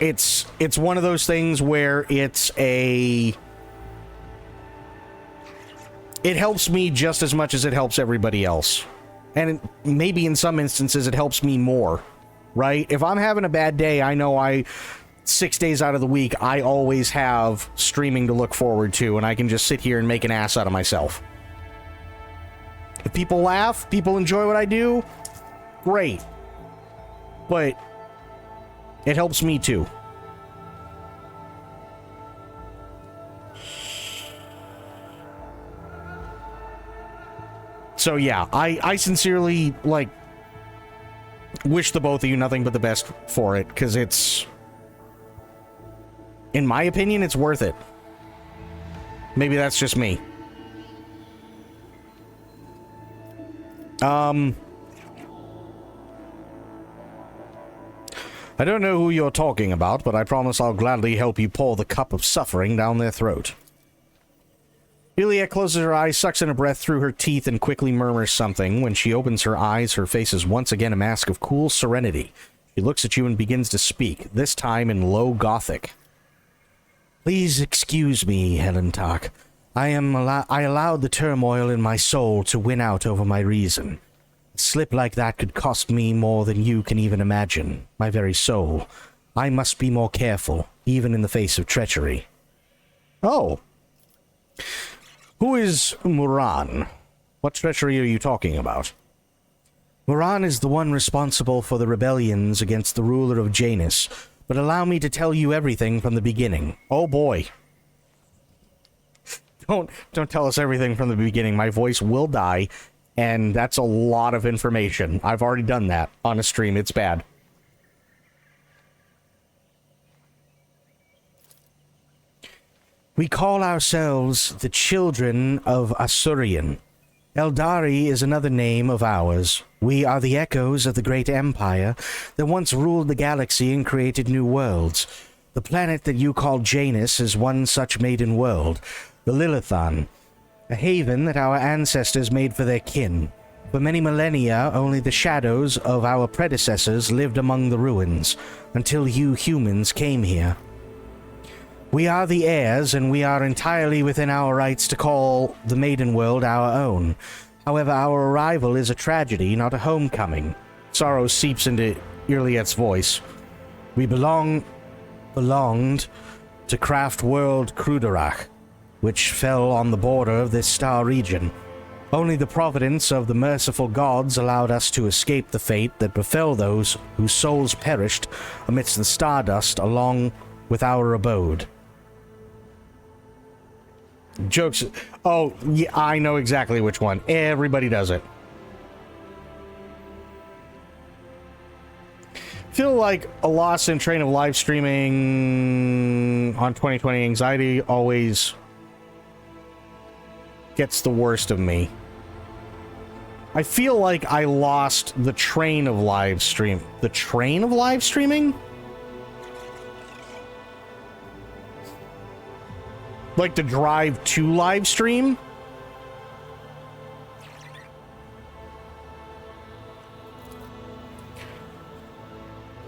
it's one of those things where it helps me just as much as it helps everybody else. And maybe in some instances it helps me more, right? If I'm having a bad day, I know 6 days out of the week, I always have streaming to look forward to, and I can just sit here and make an ass out of myself. If people laugh, people enjoy what I do, great. But it helps me too. So yeah, I sincerely, like, wish the both of you nothing but the best for it, because it's, in my opinion, it's worth it. Maybe that's just me. I I don't know who you're talking about, but I promise I'll gladly help you pour the cup of suffering down their throat. Juliet closes her eyes, sucks in a breath through her teeth, and quickly murmurs something. When she opens her eyes, her face is once again a mask of cool serenity. She looks at you and begins to speak, this time in low Gothic. Please excuse me, Helen Tark. I allowed the turmoil in my soul to win out over my reason. A slip like that could cost me more than you can even imagine. My very soul. I must be more careful, even in the face of treachery. Oh. Who is Muran? What treachery are you talking about? Muran is the one responsible for the rebellions against the ruler of Janus, but allow me to tell you everything from the beginning. Oh boy. Don't tell us everything from the beginning. My voice will die, and that's a lot of information. I've already done that on a stream. It's bad. We call ourselves the children of Asurian. Eldari is another name of ours. We are the echoes of the great empire that once ruled the galaxy and created new worlds. The planet that you call Janus is one such maiden world, the Lilithan, a haven that our ancestors made for their kin. For many millennia, only the shadows of our predecessors lived among the ruins, until you humans came here. We are the heirs, and we are entirely within our rights to call the Maiden World our own. However, our arrival is a tragedy, not a homecoming. Sorrow seeps into Irliet's voice. We belonged to Craft World Kruderach, which fell on the border of this star region. Only the providence of the merciful gods allowed us to escape the fate that befell those whose souls perished amidst the stardust along with our abode. Jokes. Oh, yeah, I know exactly which one. Everybody does it. Feel like a loss in train of live streaming on 2020 anxiety always gets the worst of me. I feel like I lost the train of live stream. The train of live streaming? Like the drive to live stream?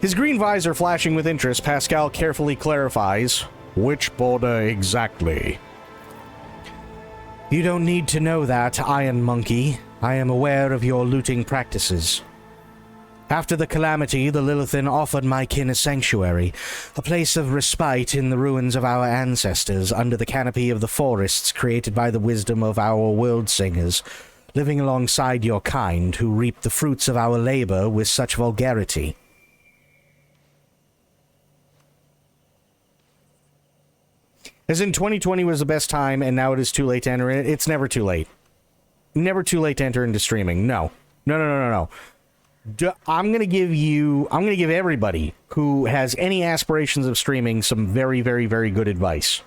His green visor flashing with interest, Pascal carefully clarifies, which border exactly? You don't need to know that, Iron Monkey. I am aware of your looting practices. After the calamity, the Lilithan offered my kin a sanctuary, a place of respite in the ruins of our ancestors, under the canopy of the forests created by the wisdom of our world singers, living alongside your kind, who reap the fruits of our labor with such vulgarity. As in 2020 was the best time, and now it is too late to enter it. It's never too late. Never too late to enter into streaming. No. No. I'm going to give everybody who has any aspirations of streaming some very, very, very good advice.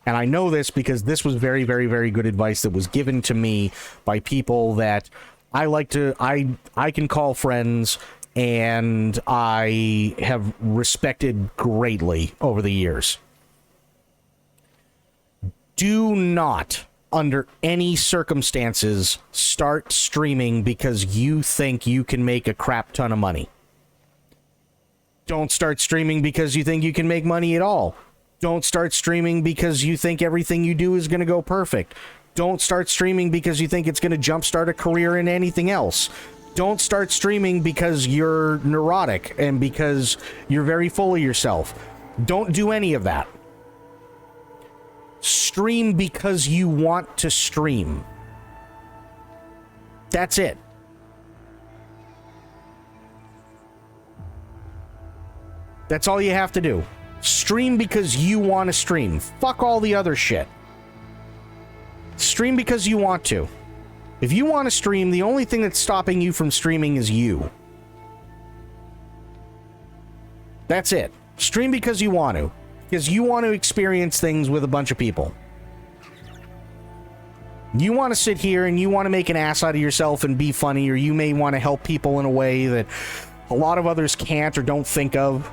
And I know this because this was very, very, very good advice that was given to me by people that I can call friends and I have respected greatly over the years. Do not, under any circumstances, start streaming because you think you can make a crap ton of money. Don't start streaming because you think you can make money at all. Don't start streaming because you think everything you do is going to go perfect. Don't start streaming because you think it's going to jumpstart a career in anything else. Don't start streaming because you're neurotic and because you're very full of yourself. Don't do any of that. Stream because you want to stream. That's it. That's all you have to do. Stream because you want to stream. Fuck all the other shit. Stream because you want to. If you want to stream, the only thing that's stopping you from streaming is you. That's it. Stream because you want to. Because you want to experience things with a bunch of people. You want to sit here and you want to make an ass out of yourself and be funny, or you may want to help people in a way that a lot of others can't or don't think of.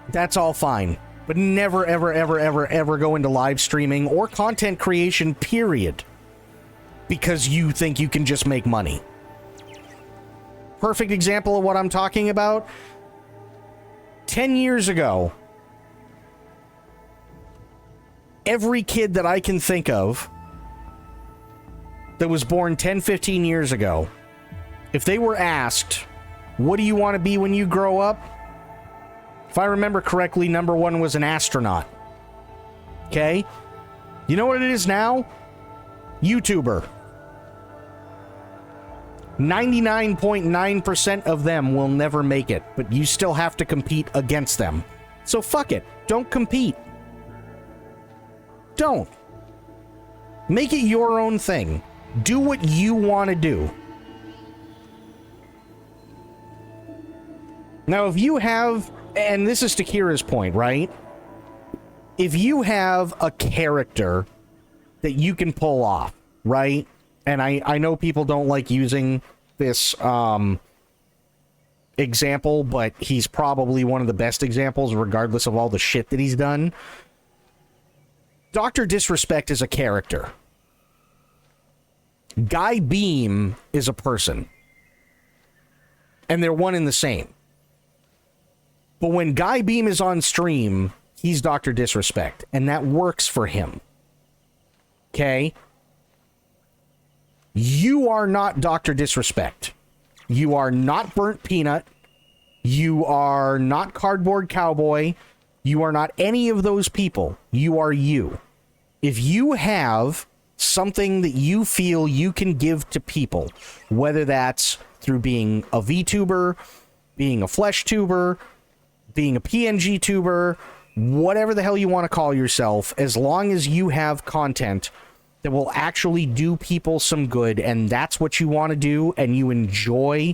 That's all fine. But never, ever, ever, ever, ever go into live streaming or content creation, period, because you think you can just make money. Perfect example of what I'm talking about. 10 years ago, every kid that I can think of that was born 10, 15 years ago, if they were asked, what do you want to be when you grow up? If I remember correctly, number one was an astronaut. Okay? You know what it is now? YouTuber. 99.9% of them will never make it, but you still have to compete against them. So fuck it. Don't compete. Don't. Make it your own thing. Do what you want to do. Now, if you have, and this is to Kira's point, right? If you have a character that you can pull off, right? And I know people don't like using this example, but he's probably one of the best examples, regardless of all the shit that he's done. Dr. Disrespect is a character. Guy Beam is a person. And they're one and the same. But when Guy Beam is on stream, he's Dr. Disrespect. And that works for him. Okay? You are not Dr. Disrespect. You are not Burnt Peanut. You are not Cardboard Cowboy. You are not any of those people. You are you. If you have something that you feel you can give to people, whether that's through being a VTuber, being a Flesh Tuber, being a PNG Tuber, whatever the hell you want to call yourself, as long as you have content that will actually do people some good, and that's what you want to do, and you enjoy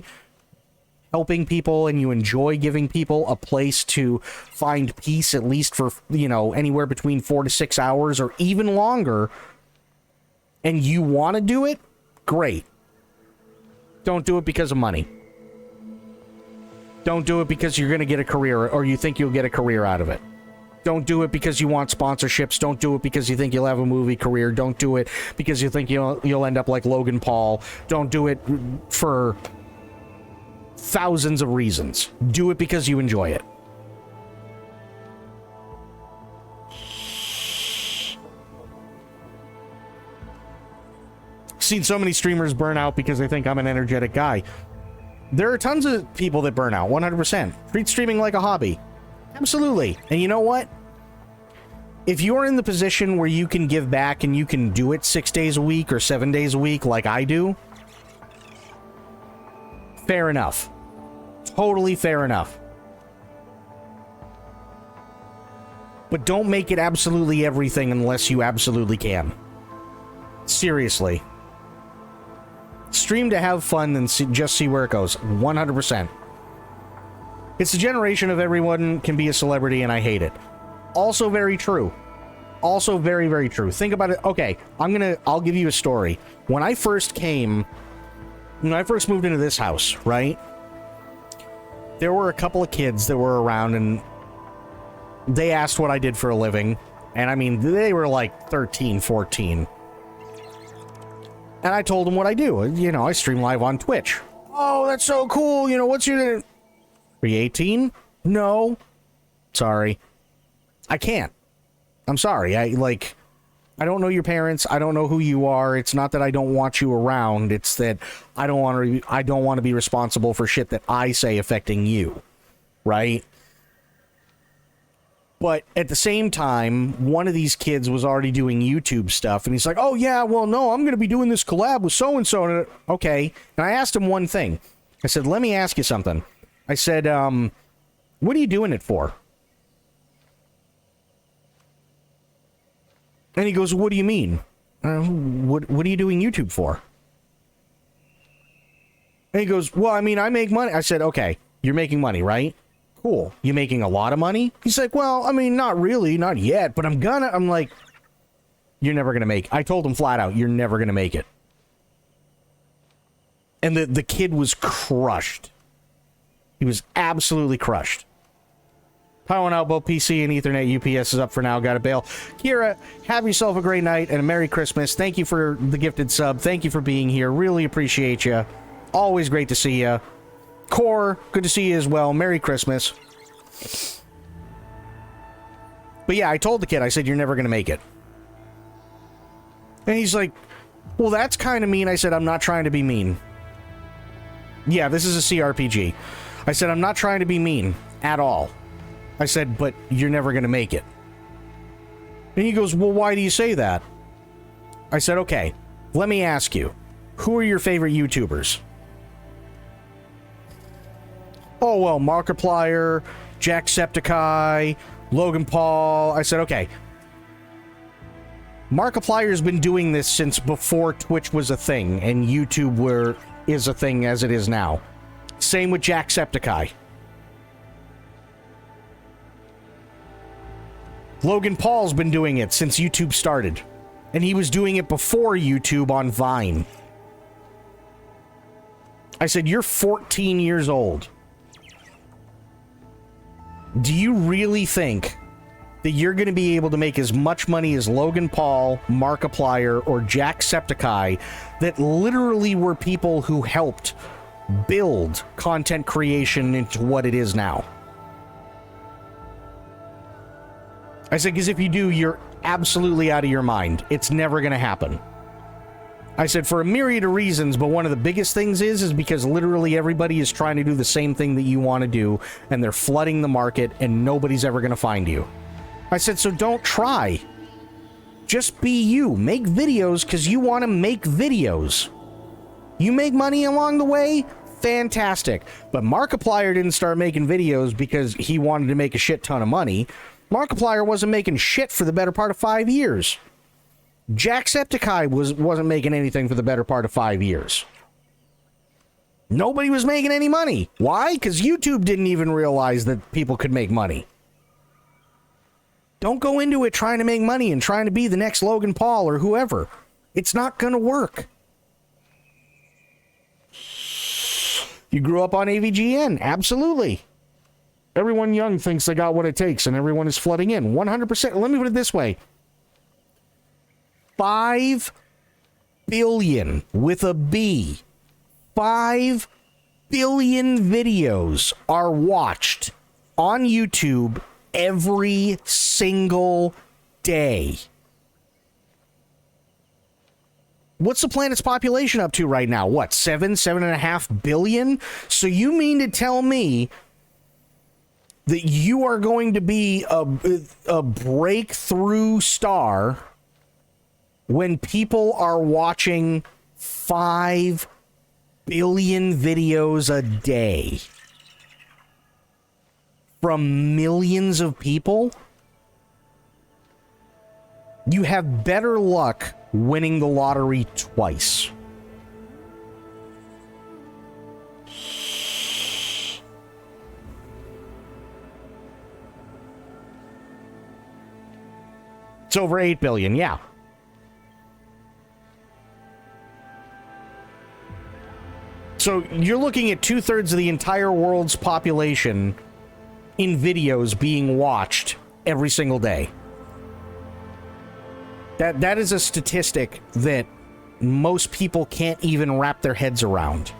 helping people, and you enjoy giving people a place to find peace, at least for, you know, anywhere between 4 to 6 hours or even longer, and you want to do it, great. Don't do it because of money. Don't do it because you're going to get a career, or you think you'll get a career out of it. Don't do it because you want sponsorships. Don't do it because you think you'll have a movie career. Don't do it because you think you'll end up like Logan Paul. Don't do it for thousands of reasons. Do it because you enjoy it. Seen so many streamers burn out because they think I'm an energetic guy. There are tons of people that burn out, 100%. Treat streaming like a hobby. Absolutely. And you know what? If you're in the position where you can give back and you can do it 6 days a week or 7 days a week like I do, fair enough. Totally fair enough. But don't make it absolutely everything unless you absolutely can. Seriously. Stream to have fun and just see where it goes. 100%. It's a generation of everyone can be a celebrity, and I hate it. Also very true. Also very, very true. Think about it. Okay, I'll give you a story. When I first moved into this house, right? There were a couple of kids that were around, and they asked what I did for a living. And I mean, they were like 13, 14. And I told them what I do. You know, I stream live on Twitch. Oh, that's so cool. You know, what's your... Are you 18? No. Sorry. I can't. I'm sorry. I don't know your parents. I don't know who you are. It's not that I don't want you around. It's that I don't want to be responsible for shit that I say affecting you. Right? But at the same time, one of these kids was already doing YouTube stuff, and he's like, oh, yeah, well, no, I'm going to be doing this collab with so-and-so. Okay. And I asked him one thing. I said, let me ask you something. I said, what are you doing it for? And he goes, what do you mean? What are you doing YouTube for? And he goes, well, I mean, I make money. I said, okay, you're making money, right? Cool. You making a lot of money? He's like, well, I mean, not really, not yet, but I'm like, you're never going to make it. I told him flat out, you're never going to make it. And the kid was crushed. He was absolutely crushed. Powering out both PC and Ethernet. UPS is up for now. Gotta bail. Kira, have yourself a great night and a Merry Christmas. Thank you for the gifted sub. Thank you for being here. Really appreciate you. Always great to see you. Core, good to see you as well. Merry Christmas. But yeah, I told the kid, I said, you're never going to make it. And he's like, well, that's kind of mean. I said, I'm not trying to be mean. Yeah, this is a CRPG. I said, I'm not trying to be mean at all. I said, but you're never going to make it. And he goes, well, why do you say that? I said, okay, let me ask you, who are your favorite YouTubers? Oh, well, Markiplier, Jacksepticeye, Logan Paul. I said, okay. Markiplier's been doing this since before Twitch was a thing and YouTube is a thing as it is now. Same with Jacksepticeye. Logan Paul's been doing it since YouTube started. And he was doing it before YouTube on Vine. I said, you're 14 years old. Do you really think that you're going to be able to make as much money as Logan Paul, Markiplier, or Jacksepticeye that literally were people who helped build content creation into what it is now? I said, because if you do, you're absolutely out of your mind. It's never going to happen. I said, for a myriad of reasons, but one of the biggest things is because literally everybody is trying to do the same thing that you want to do, and they're flooding the market, and nobody's ever going to find you. I said, so don't try. Just be you. Make videos because you want to make videos. You make money along the way? Fantastic. But Markiplier didn't start making videos because he wanted to make a shit ton of money. Markiplier wasn't making shit for the better part of 5 years. Jacksepticeye wasn't making anything for the better part of 5 years. Nobody was making any money. Why? Because YouTube didn't even realize that people could make money. Don't go into it trying to make money and trying to be the next Logan Paul or whoever. It's not going to work. You grew up on AVGN. Absolutely. Everyone young thinks they got what it takes and everyone is flooding in. 100%. Let me put it this way. 5 billion with a B. 5 billion videos are watched on YouTube every single day. What's the planet's population up to right now? What, 7.5 billion? So you mean to tell me that you are going to be a breakthrough star when people are watching 5 billion videos a day from millions of people? You have better luck winning the lottery twice. It's over 8 billion, yeah. So you're looking at 2/3 of the entire world's population in videos being watched every single day. That is a statistic that most people can't even wrap their heads around.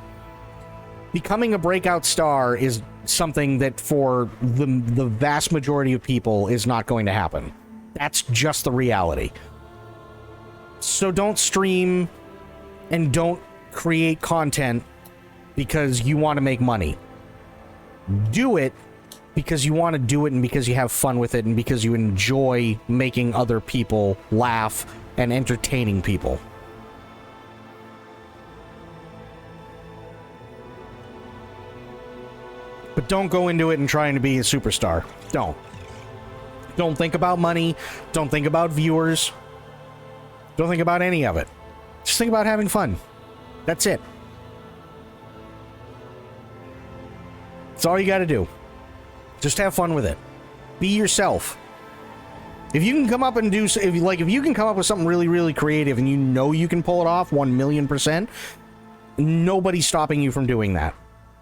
Becoming a breakout star is something that for the vast majority of people is not going to happen. That's just the reality. So don't stream and don't create content because you want to make money. Do it because you want to do it and because you have fun with it and because you enjoy making other people laugh and entertaining people. But don't go into it and trying to be a superstar. Don't. Don't think about money. Don't think about viewers. Don't think about any of it. Just think about having fun. That's it. That's all you got to do. Just have fun with it. Be yourself. If you can come up and if you can come up with something really, really creative and you know you can pull it off 1,000,000%, nobody's stopping you from doing that.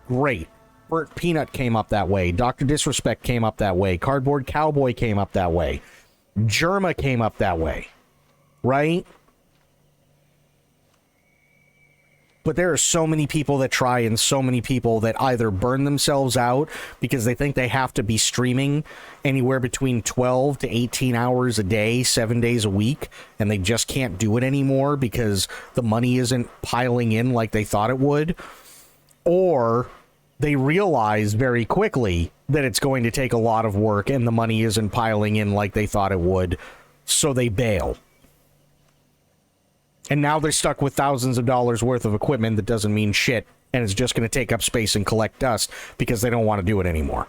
Great. Burnt Peanut came up that way. Dr. Disrespect came up that way. Cardboard Cowboy came up that way. Germa came up that way. Right? But there are so many people that try and so many people that either burn themselves out because they think they have to be streaming anywhere between 12 to 18 hours a day, 7 days a week, and they just can't do it anymore because the money isn't piling in like they thought it would. Or they realize very quickly that it's going to take a lot of work and the money isn't piling in like they thought it would, so they bail. And now they're stuck with thousands of dollars worth of equipment that doesn't mean shit, and it's just going to take up space and collect dust because they don't want to do it anymore.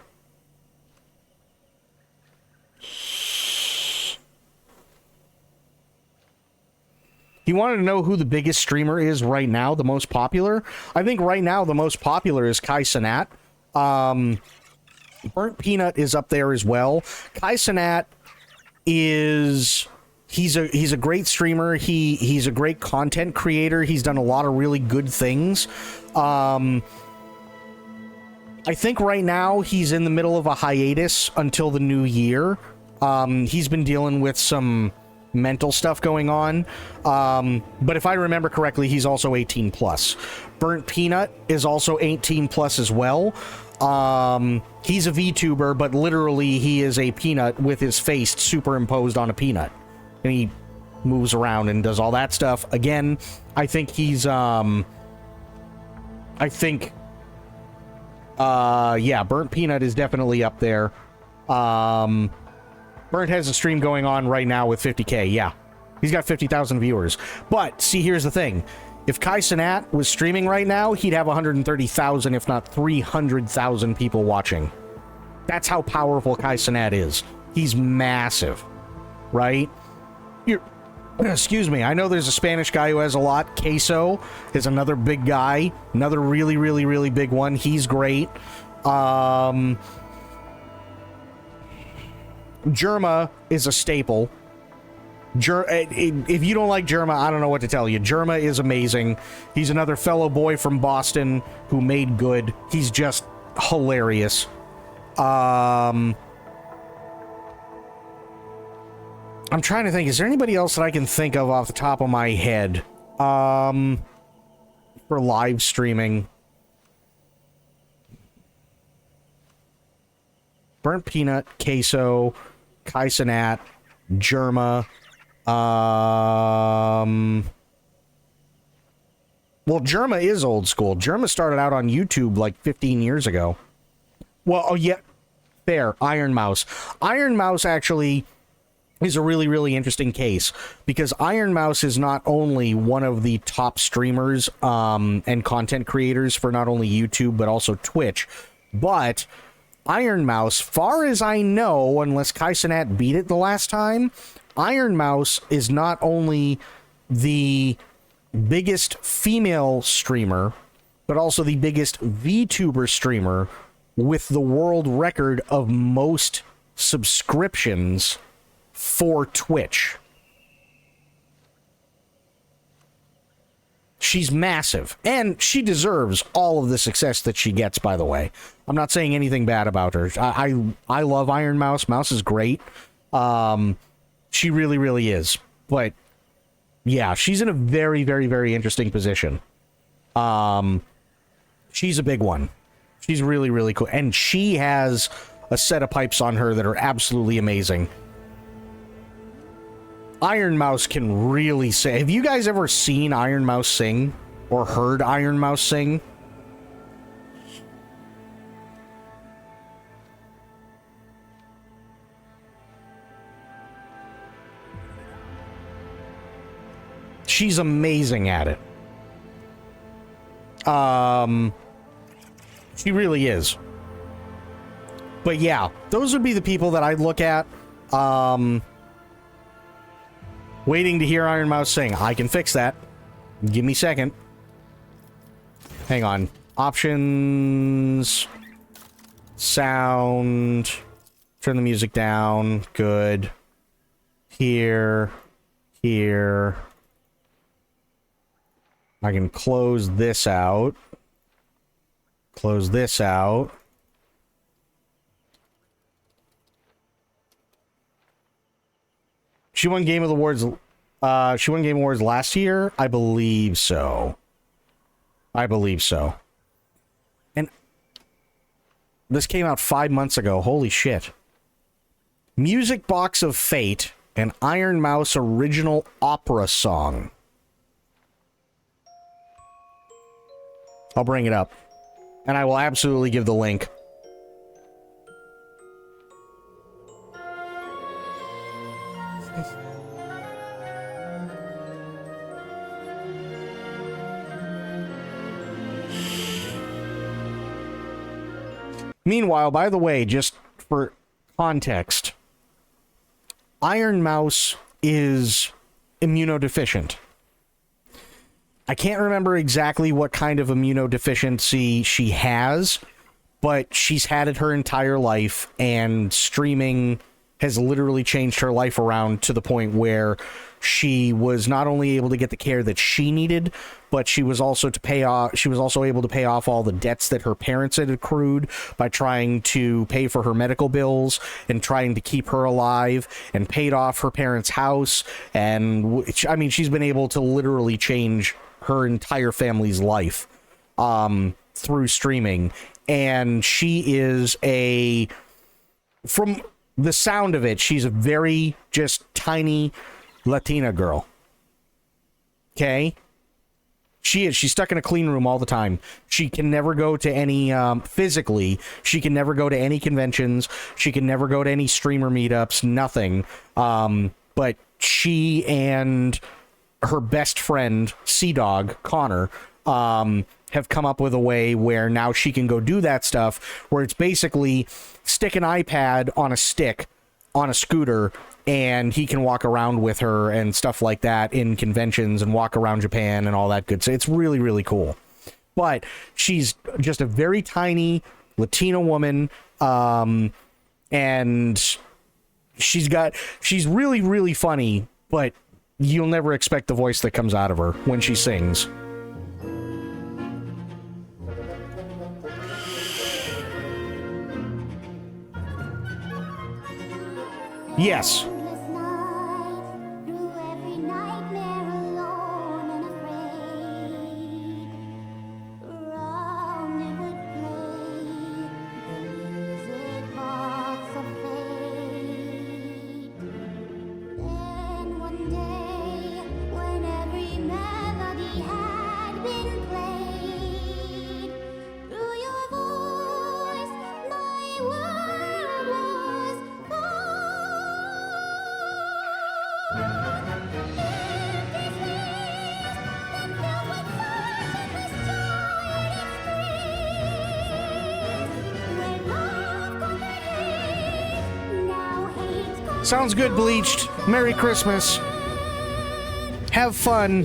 You wanted to know who the biggest streamer is right now, the most popular? I think right now the most popular is Kai Cenat. Burnt Peanut is up there as well. Kai Cenat is... He's a great streamer. He's a great content creator. He's done a lot of really good things. I think right now he's in the middle of a hiatus until the new year. He's been dealing with some mental stuff going on. But if I remember correctly, he's also 18 plus. Burnt Peanut is also 18 plus as well. He's a VTuber, but literally he is a peanut with his face superimposed on a peanut. And he moves around and does all that stuff. Again, I think he's, Burnt Peanut is definitely up there. Burnt has a stream going on right now with 50K, yeah. He's got 50,000 viewers. But, see, here's the thing. If Kai Cenat was streaming right now, he'd have 130,000, if not 300,000 people watching. That's how powerful Kai Cenat is. He's massive, right? Excuse me, I know there's a Spanish guy who has a lot. Queso is another big guy. Another really, really, really big one. He's great. Germa is a staple. If you don't like Germa, I don't know what to tell you. Germa is amazing. He's another fellow boy from Boston who made good. He's just hilarious. I'm trying to think, is there anybody else that I can think of off the top of my head? For live streaming. Burnt Peanut, Queso, Kai Cenat, Germa. Well, Germa is old school. Germa started out on YouTube like 15 years ago. Well, oh yeah, fair. Iron Mouse. Iron Mouse actually is a really, really interesting case because Iron Mouse is not only one of the top streamers and content creators for not only YouTube but also Twitch, but Iron Mouse, far as I know, unless Kai Cenat beat it the last time, Iron Mouse is not only the biggest female streamer, but also the biggest VTuber streamer with the world record of most subscriptions for Twitch. She's massive, and she deserves all of the success that she gets, by the way. I'm not saying anything bad about her. I love Iron Mouse. Mouse is great. She really, really is. But, yeah, she's in a very, very, very interesting position. She's a big one. She's really, really cool. And she has a set of pipes on her that are absolutely amazing. Iron Mouse can really sing. Have you guys ever seen Iron Mouse sing? Or heard Iron Mouse sing? She's amazing at it. She really is. But yeah, those would be the people that I'd look at. Waiting to hear Iron Mouse sing. I can fix that. Give me a second. Hang on. Options. Sound. Turn the music down. Good. Here. Here. I can close this out. Close this out. She won Game of the Awards. She won Game Awards last year? I believe so. I believe so. And this came out 5 months ago. Holy shit. Music Box of Fate, an Iron Mouse original opera song. I'll bring it up. And I will absolutely give the link. Meanwhile, by the way, just for context, Iron Mouse is immunodeficient. I can't remember exactly what kind of immunodeficiency she has, but she's had it her entire life, and streaming has literally changed her life around to the point where she was not only able to get the care that she needed, but she was also able to pay off all the debts that her parents had accrued by trying to pay for her medical bills and trying to keep her alive, and paid off her parents' house. And I mean, she's been able to literally change her entire family's life through streaming. And she is from the sound of it, she's a very just tiny Latina girl. Okay? She's stuck in a clean room all the time. She can never go to any, physically, she can never go to any conventions. She can never go to any streamer meetups, nothing. But she and her best friend, Sea Dog, Connor, have come up with a way where now she can go do that stuff, where it's basically stick an iPad on a stick on a scooter, and he can walk around with her and stuff like that in conventions and walk around Japan and all that good stuff. It's really, really cool. But she's just a very tiny Latina woman, and she's really, really funny, but you'll never expect the voice that comes out of her when she sings. Yes. Sounds good, Bleached. Merry Christmas. Have fun.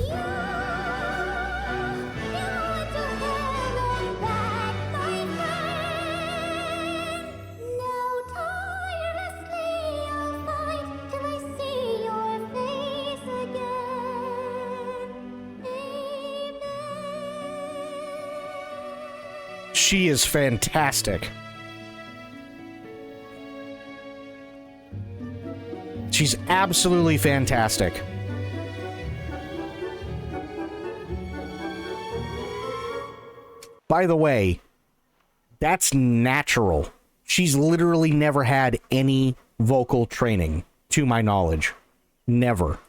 She is fantastic. She's absolutely fantastic. By the way, that's natural. She's literally never had any vocal training, to my knowledge. Never.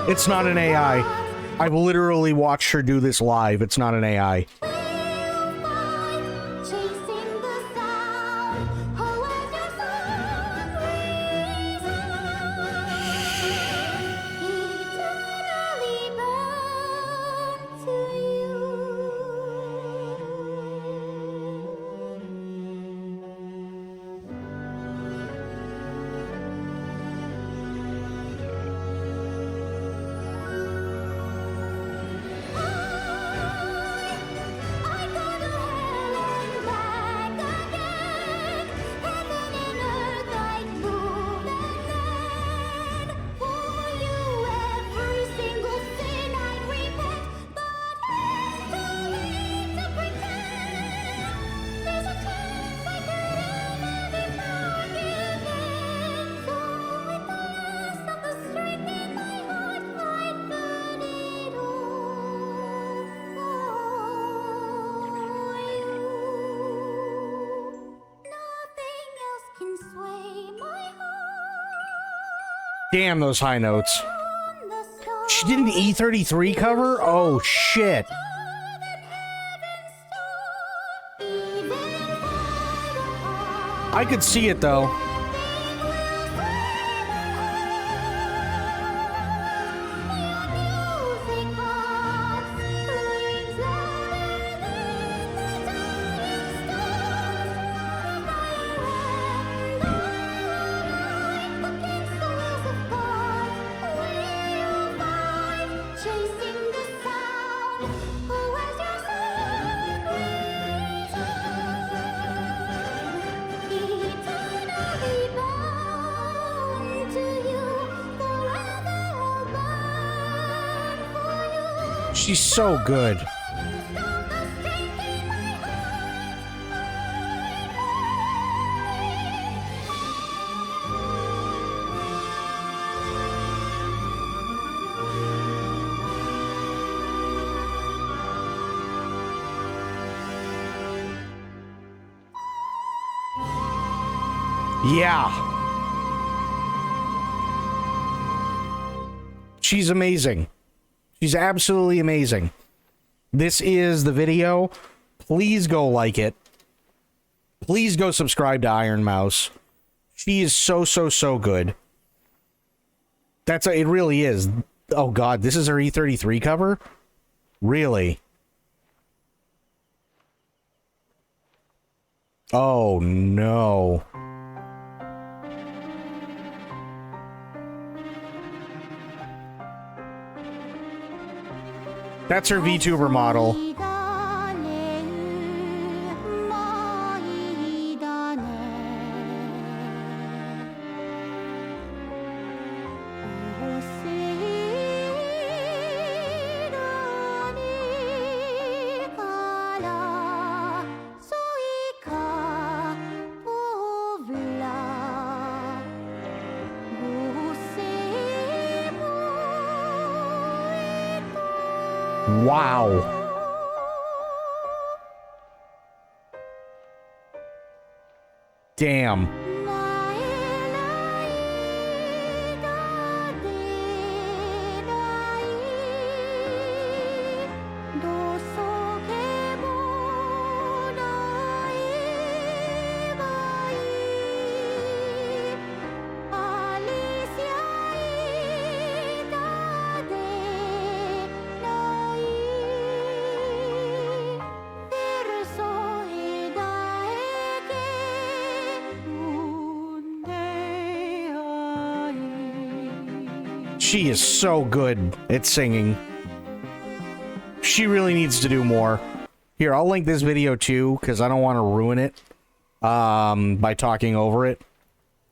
It's not an AI. I've literally watched her do this live. It's not an AI. Damn, those high notes. She did an E33 cover? Oh, shit. I could see it, though. She's so good. Yeah. She's amazing. She's absolutely amazing. This is the video. Please go like it. Please go subscribe to Iron Mouse. She is so, so, so good. It really is. Oh god, this is her E33 cover? Really? Oh no. That's her VTuber model. Wow. Damn. She is so good at singing. She really needs to do more. Here, I'll link this video too, because I don't want to ruin it by talking over it.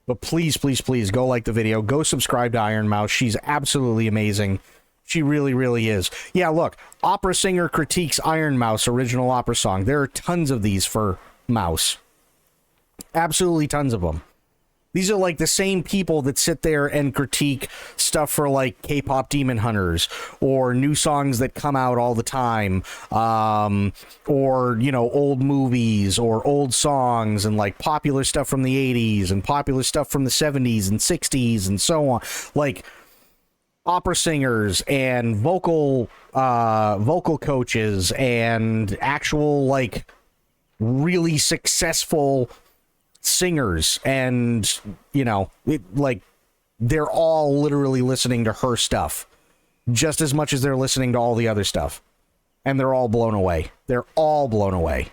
But please, please, please, go like the video. Go subscribe to Iron Mouse. She's absolutely amazing. She really, really is. Yeah, look. Opera singer critiques Iron Mouse original opera song. There are tons of these for Mouse. Absolutely tons of them. These are like the same people that sit there and critique stuff for like K-pop Demon Hunters or new songs that come out all the time, or, you know, old movies or old songs and like popular stuff from the 80s and popular stuff from the 70s and 60s and so on. Like opera singers and vocal coaches and actual like really successful singers, and you know, they're all literally listening to her stuff just as much as they're listening to all the other stuff, and they're all blown away. They're all blown away.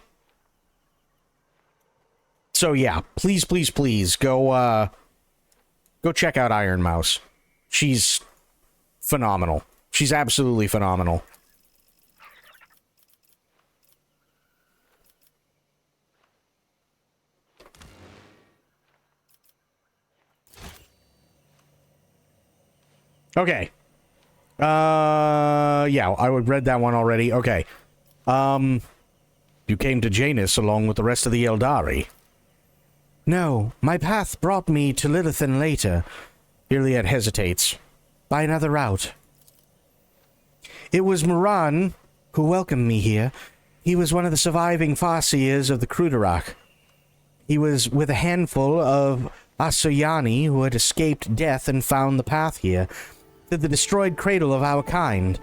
So yeah, please, please, please go check out Iron Mouse. She's phenomenal. She's absolutely phenomenal. Okay. Yeah, I read that one already. Okay. You came to Janus along with the rest of the Eldari. No, my path brought me to Lilithan later. Iliad hesitates. By another route. It was Moran who welcomed me here. He was one of the surviving Farseers of the Cruderak. He was with a handful of Asoyani, who had escaped death and found the path here, to the destroyed cradle of our kind.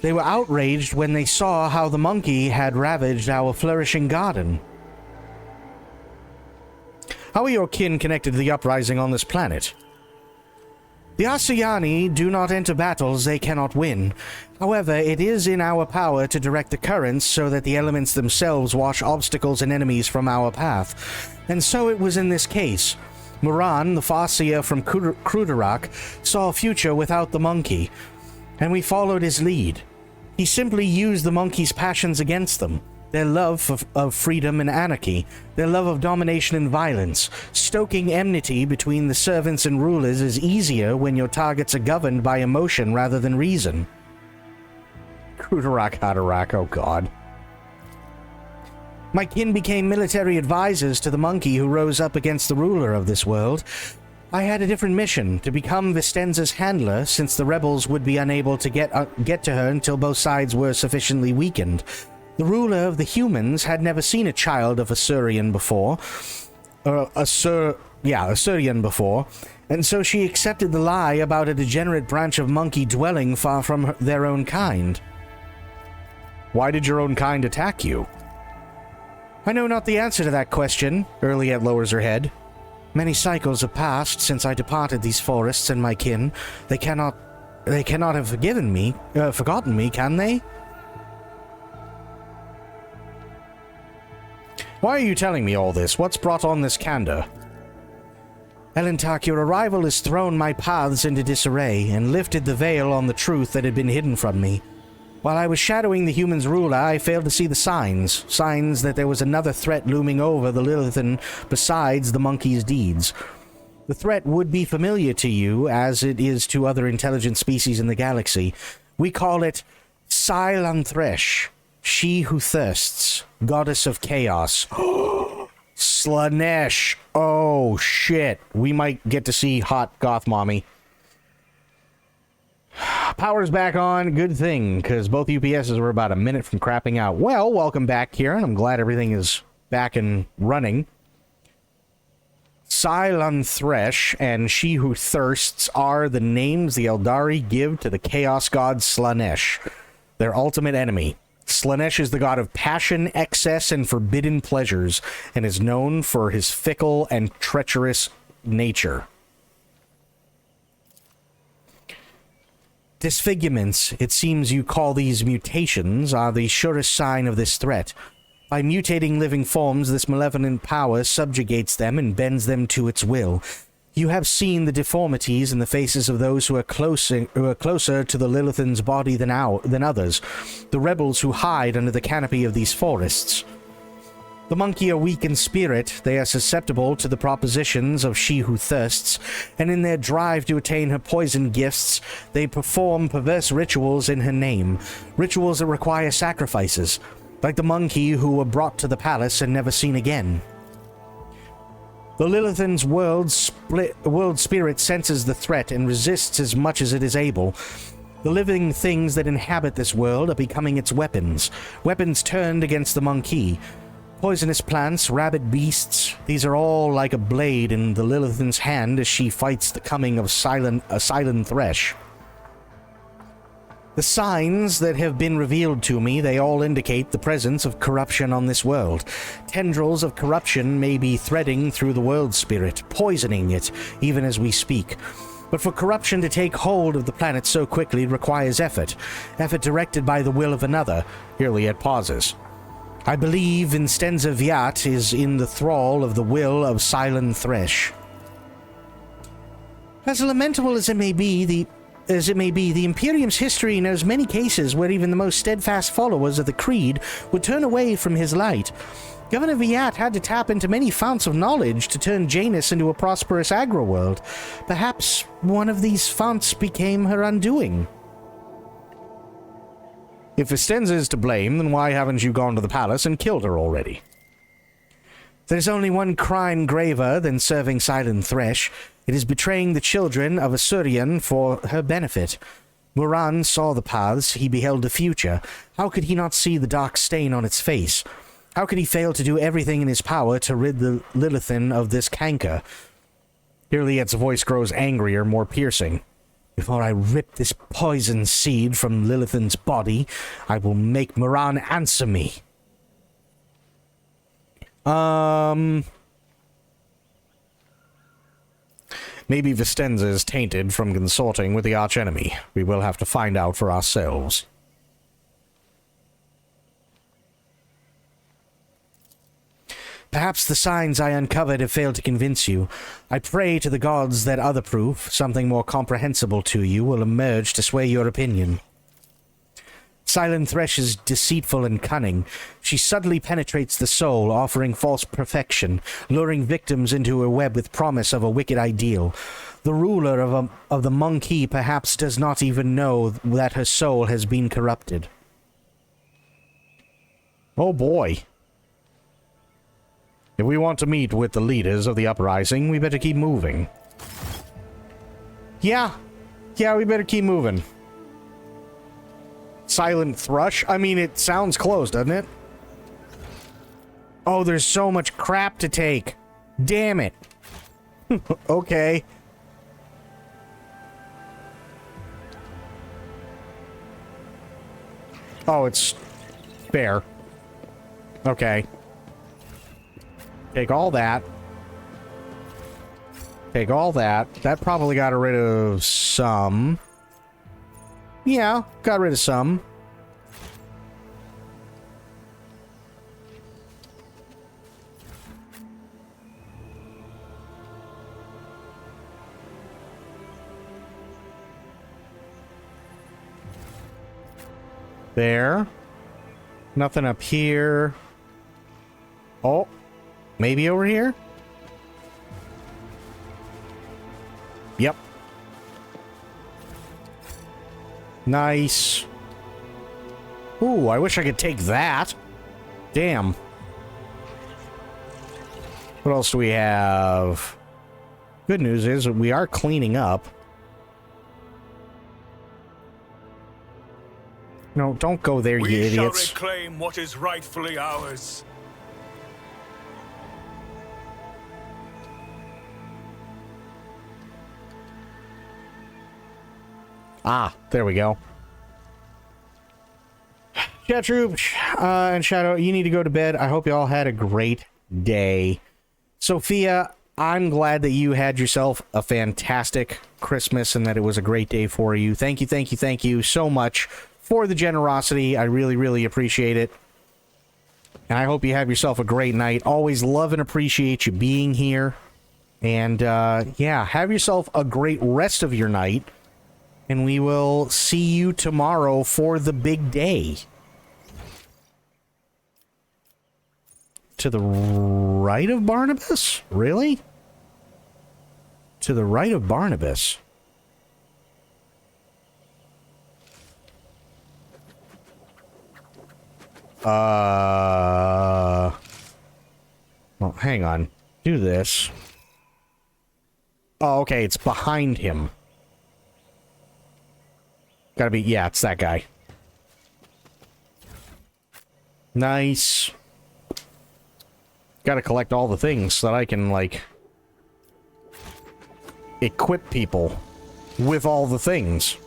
They were outraged when they saw how the monkey had ravaged our flourishing garden. How are your kin connected to the uprising on this planet? The Asoyani do not enter battles they cannot win. However, it is in our power to direct the currents so that the elements themselves wash obstacles and enemies from our path. And so it was in this case. Moran, the Farseer from Kruderak, saw a future without the monkey, and we followed his lead. He simply used the monkey's passions against them. Their love of freedom and anarchy, their love of domination and violence. Stoking enmity between the servants and rulers is easier when your targets are governed by emotion rather than reason. Kruderak Haderach, oh god. My kin became military advisors to the monkey who rose up against the ruler of this world. I had a different mission, to become Vistenza's handler, since the rebels would be unable to get to her until both sides were sufficiently weakened. The ruler of the humans had never seen a child of Assyrian before, Assyrian before, and so she accepted the lie about a degenerate branch of monkey dwelling far from their own kind. Why did your own kind attack you? I know not the answer to that question, Earliet lowers her head. Many cycles have passed since I departed these forests and my kin. They cannot have forgotten me, can they? Why are you telling me all this? What's brought on this candor? Elentak, your arrival has thrown my paths into disarray and lifted the veil on the truth that had been hidden from me. While I was shadowing the human's ruler, I failed to see the signs that there was another threat looming over the Lilithan besides the monkey's deeds. The threat would be familiar to you, as it is to other intelligent species in the galaxy. We call it Silantresh, she who thirsts, goddess of chaos. Slanesh! Oh, shit. We might get to see hot goth mommy. Power's back on. Good thing, because both UPSs were about a minute from crapping out. Well, welcome back, Kieran. I'm glad everything is back and running. Silantresh and She Who Thirsts are the names the Eldari give to the chaos god Slanesh, their ultimate enemy. Slanesh is the god of passion, excess, and forbidden pleasures, and is known for his fickle and treacherous nature. Disfigurements, it seems you call these mutations, are the surest sign of this threat. By mutating living forms, this malevolent power subjugates them and bends them to its will. You have seen the deformities in the faces of those who are closer to the Lilithan's body than others, the rebels who hide under the canopy of these forests. The monkey are weak in spirit, they are susceptible to the propositions of She Who Thirsts, and in their drive to attain her poison gifts, they perform perverse rituals in her name, rituals that require sacrifices, like the monkey who were brought to the palace and never seen again. The Lilithan's world spirit senses the threat and resists as much as it is able. The living things that inhabit this world are becoming its weapons, weapons turned against the monkey. Poisonous plants, rabid beasts, these are all like a blade in the Lilithan's hand as she fights the coming of a Silantresh. The signs that have been revealed to me, they all indicate the presence of corruption on this world. Tendrils of corruption may be threading through the world spirit, poisoning it, even as we speak. But for corruption to take hold of the planet so quickly requires effort directed by the will of another. Earliet pauses. I believe Vincenza Viat is in the thrall of the will of Silantresh. As lamentable as it may be, the Imperium's history knows many cases where even the most steadfast followers of the Creed would turn away from his light. Governor Viat had to tap into many founts of knowledge to turn Janus into a prosperous agro-world. Perhaps one of these founts became her undoing. If Vistenza is to blame, then why haven't you gone to the palace and killed her already? There's only one crime graver than serving Silantresh. It is betraying the children of Assyrian for her benefit. Moran saw the paths, he beheld the future. How could he not see the dark stain on its face? How could he fail to do everything in his power to rid the Lilithan of this canker? Kirliet's voice grows angrier, more piercing. Before I rip this poison seed from Lilithan's body, I will make Moran answer me. Maybe Vistenza is tainted from consorting with the archenemy. We will have to find out for ourselves. Perhaps the signs I uncovered have failed to convince you. I pray to the gods that other proof, something more comprehensible to you, will emerge to sway your opinion. Silent Thresh is deceitful and cunning. She subtly penetrates the soul, offering false perfection, luring victims into her web with promise of a wicked ideal. The ruler of the monkey perhaps does not even know that her soul has been corrupted. Oh boy. If we want to meet with the leaders of the uprising, we better keep moving. Yeah, we better keep moving. Silent Thrush? I mean, it sounds close, doesn't it? Oh, there's so much crap to take. Damn it. Okay. Oh, it's fair. Okay. Take all that. Take all that. That probably got rid of some. Yeah, got rid of some. There. Nothing up here. Oh. Maybe over here? Yep. Nice. Ooh, I wish I could take that. Damn. What else do we have? Good news is we are cleaning up. No, don't go there, you idiots. We shall reclaim what is rightfully ours. Ah, there we go. Chat Troop and Shadow, you need to go to bed. I hope you all had a great day. Sophia, I'm glad that you had yourself a fantastic Christmas and that it was a great day for you. Thank you so much for the generosity. I really, really appreciate it. And I hope you have yourself a great night. Always love and appreciate you being here. And, yeah, have yourself a great rest of your night. And we will see you tomorrow for the big day. To the right of Barnabas? Really? To the right of Barnabas? Well, hang on. Do this. Oh, okay, it's behind him. Gotta be, yeah, it's that guy. Nice. Gotta collect all the things so that I can, like, equip people with all the things.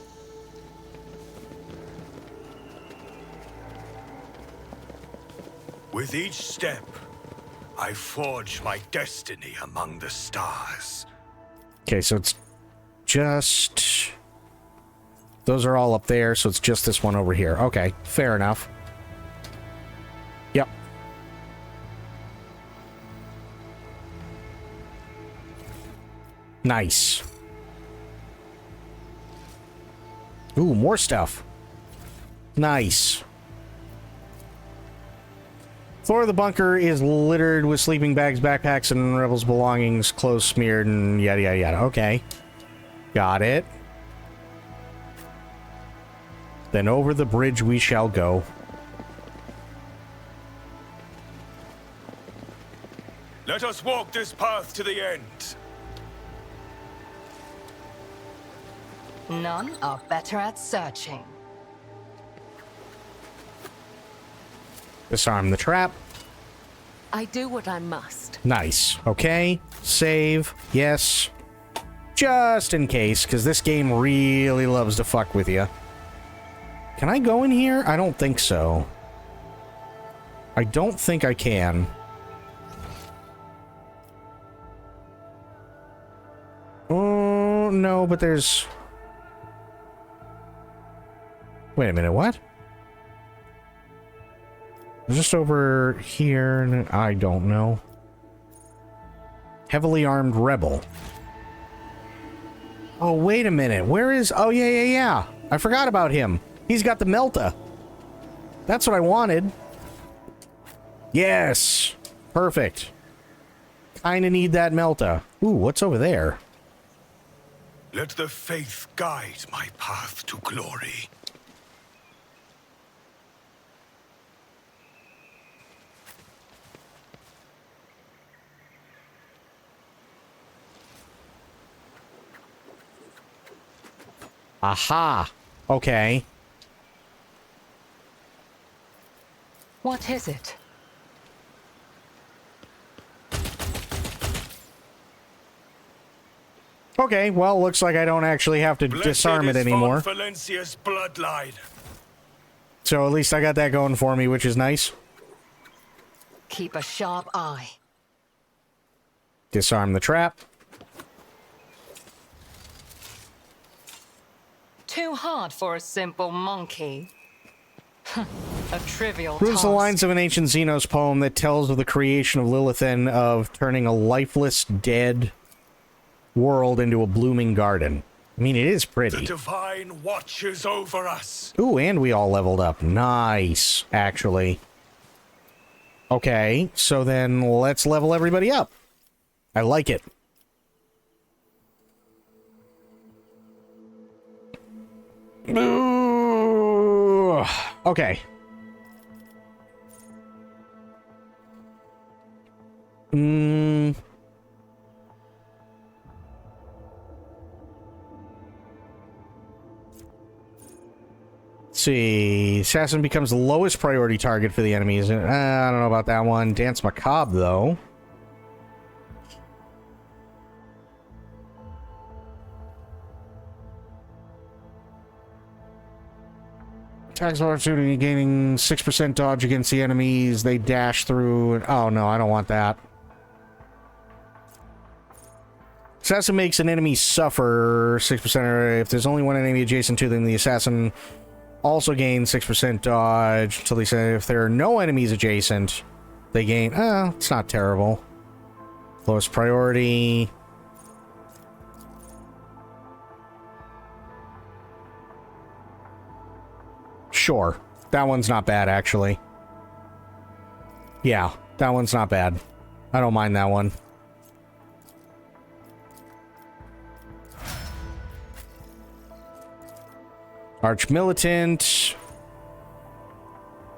With each step, I forge my destiny among the stars. Okay, so it's just... Those are all up there, so it's just this one over here. Okay, fair enough. Yep. Nice. Ooh, more stuff. Nice. Floor of the bunker is littered with sleeping bags, backpacks, and rebels' belongings, clothes smeared, and yada yada yada. Okay. Got it. Then over the bridge we shall go. Let us walk this path to the end. None are better at searching. Disarm the trap. I do what I must. Nice. Okay. Save. Yes. just in case, because this game really loves to fuck with you. Can I go in here? I don't think so. I don't think I can. Oh, no, but there's... Wait a minute, what? Just over here, and I don't know. Heavily armed rebel. Oh, wait a minute. Where is... Oh, yeah. I forgot about him. He's got the Melta. That's what I wanted. Yes. Perfect. Kinda need that Melta. Ooh, what's over there? Let the faith guide my path to glory. Aha. Okay. What is it? Okay, well, looks like I don't actually have to disarm it anymore. Valencia's bloodline. So at least I got that going for me, which is nice. Keep a sharp eye. Disarm the trap. Too hard for a simple monkey. A trivial Proves the task. lines of an ancient Xenos poem that tells of the creation of Lilithan, of turning a lifeless, dead world into a blooming garden. I mean, it is The pretty. divine watches over us. Ooh, and we all leveled up. Nice, actually. Okay, so then let's level everybody up. I like it. Ooh. Okay. Let's see. Assassin becomes the lowest priority target for the enemies. I don't know about that one. Dance Macabre, though. Attacks of opportunity, gaining 6% dodge against the enemies. They dash through. Oh, no, I don't want that. Assassin makes an enemy suffer 6%. If there's only one enemy adjacent to them, the assassin also gains 6% dodge until they say if there are no enemies adjacent, they gain. It's not terrible. Lowest priority. Sure. That one's not bad, actually. Yeah, that one's not bad. I don't mind that one. Arch Militant.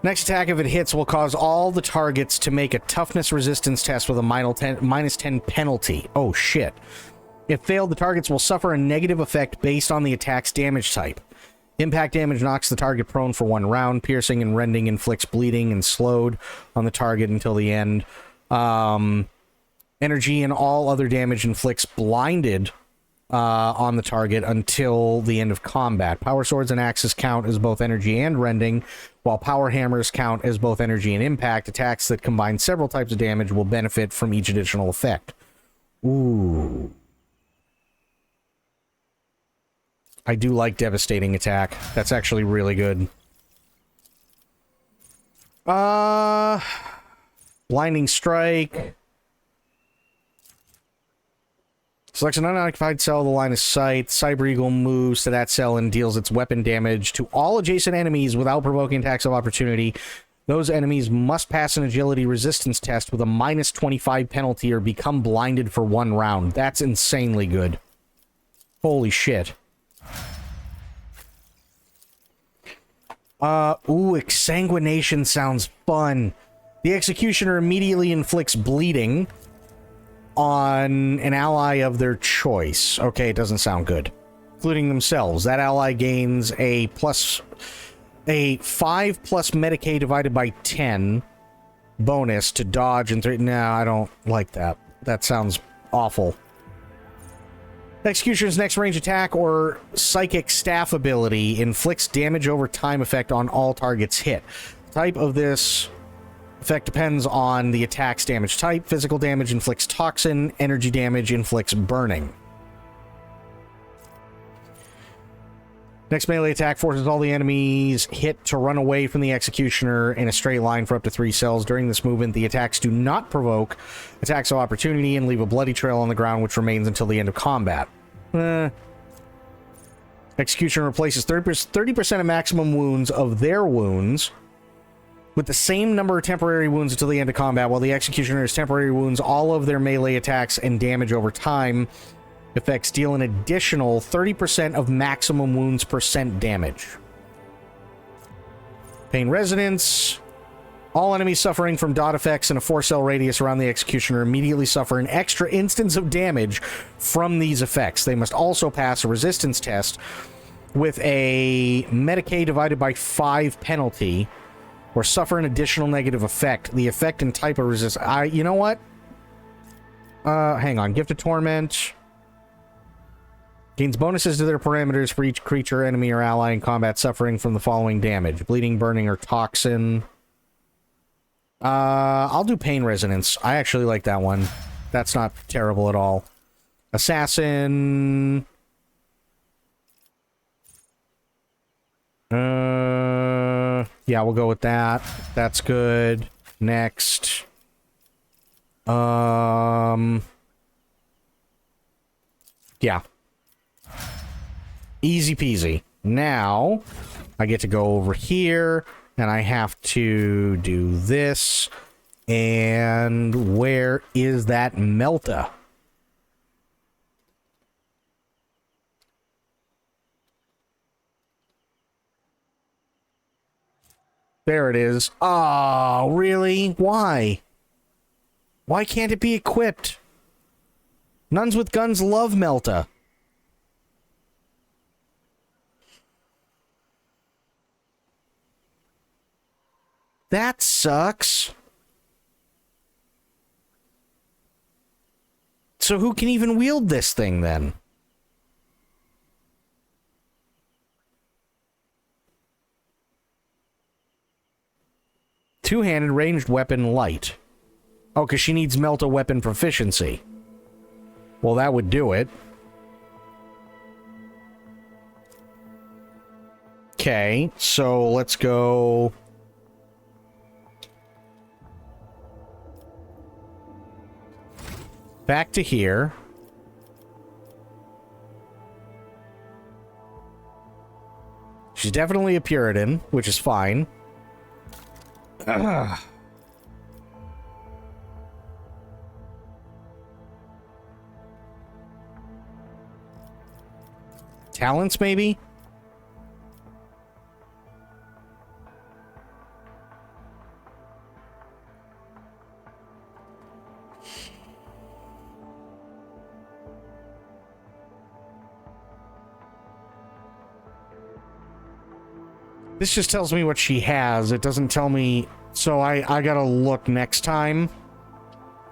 Next attack, if it hits, will cause all the targets to make a toughness resistance test with a minus 10 penalty. Oh, shit. If failed, the targets will suffer a negative effect based on the attack's damage type. Impact damage knocks the target prone for 1 round. Piercing and rending inflicts bleeding and slowed on the target until the end. Energy and all other damage inflicts blinded on the target until the end of combat. Power swords and axes count as both energy and rending, while power hammers count as both energy and impact. Attacks that combine several types of damage will benefit from each additional effect. Ooh. I do like Devastating Attack. That's actually really good. Blinding Strike. Selects an unoccupied cell of the line of sight. Cyber Eagle moves to that cell and deals its weapon damage to all adjacent enemies without provoking attacks of opportunity. Those enemies must pass an agility resistance test with a minus 25 penalty or become blinded for 1 round. That's insanely good. Holy shit. Exsanguination sounds fun. The Executioner immediately inflicts bleeding on an ally of their choice. Okay, it doesn't sound good. Including themselves. That ally gains a 5 plus Medicaid divided by 10 bonus to dodge and 3. No, I don't like that. That sounds awful. Executioner's next range attack or psychic staff ability inflicts damage over time effect on all targets hit. The type of this effect depends on the attack's damage type. Physical damage inflicts toxin, energy damage inflicts burning. Next melee attack forces all the enemies hit to run away from the Executioner in a straight line for up to 3 cells. During this movement, the attacks do not provoke attacks of opportunity and leave a bloody trail on the ground, which remains until the end of combat. Executioner replaces 30% of maximum wounds of their wounds with the same number of temporary wounds until the end of combat, while the Executioner's temporary wounds all of their melee attacks and damage over time effects deal an additional 30% of maximum wounds percent damage. Pain Resonance. All enemies suffering from dot effects in a 4-cell radius around the Executioner immediately suffer an extra instance of damage from these effects. They must also pass a resistance test with a Medicaid divided by 5 penalty or suffer an additional negative effect. The effect and type of resistance... you know what? Hang on. Gift of Torment... Gains bonuses to their parameters for each creature, enemy, or ally in combat suffering from the following damage. Bleeding, burning, or toxin. I'll do Pain Resonance. I actually like that one. That's not terrible at all. Assassin. Yeah, we'll go with that. That's good. Next. Yeah. Easy peasy. Now, I get to go over here, and I have to do this. And where is that Melta? There it is. Oh, really? Why? Why can't it be equipped? Nuns with guns love Melta. That sucks. So who can even wield this thing, then? Two-handed ranged weapon light. Oh, because she needs Melta weapon proficiency. Well, that would do it. Okay, so let's go... back to here. She's definitely a Puritan, which is fine. Ugh. Talents, maybe? This just tells me what she has. It doesn't tell me... So I gotta look next time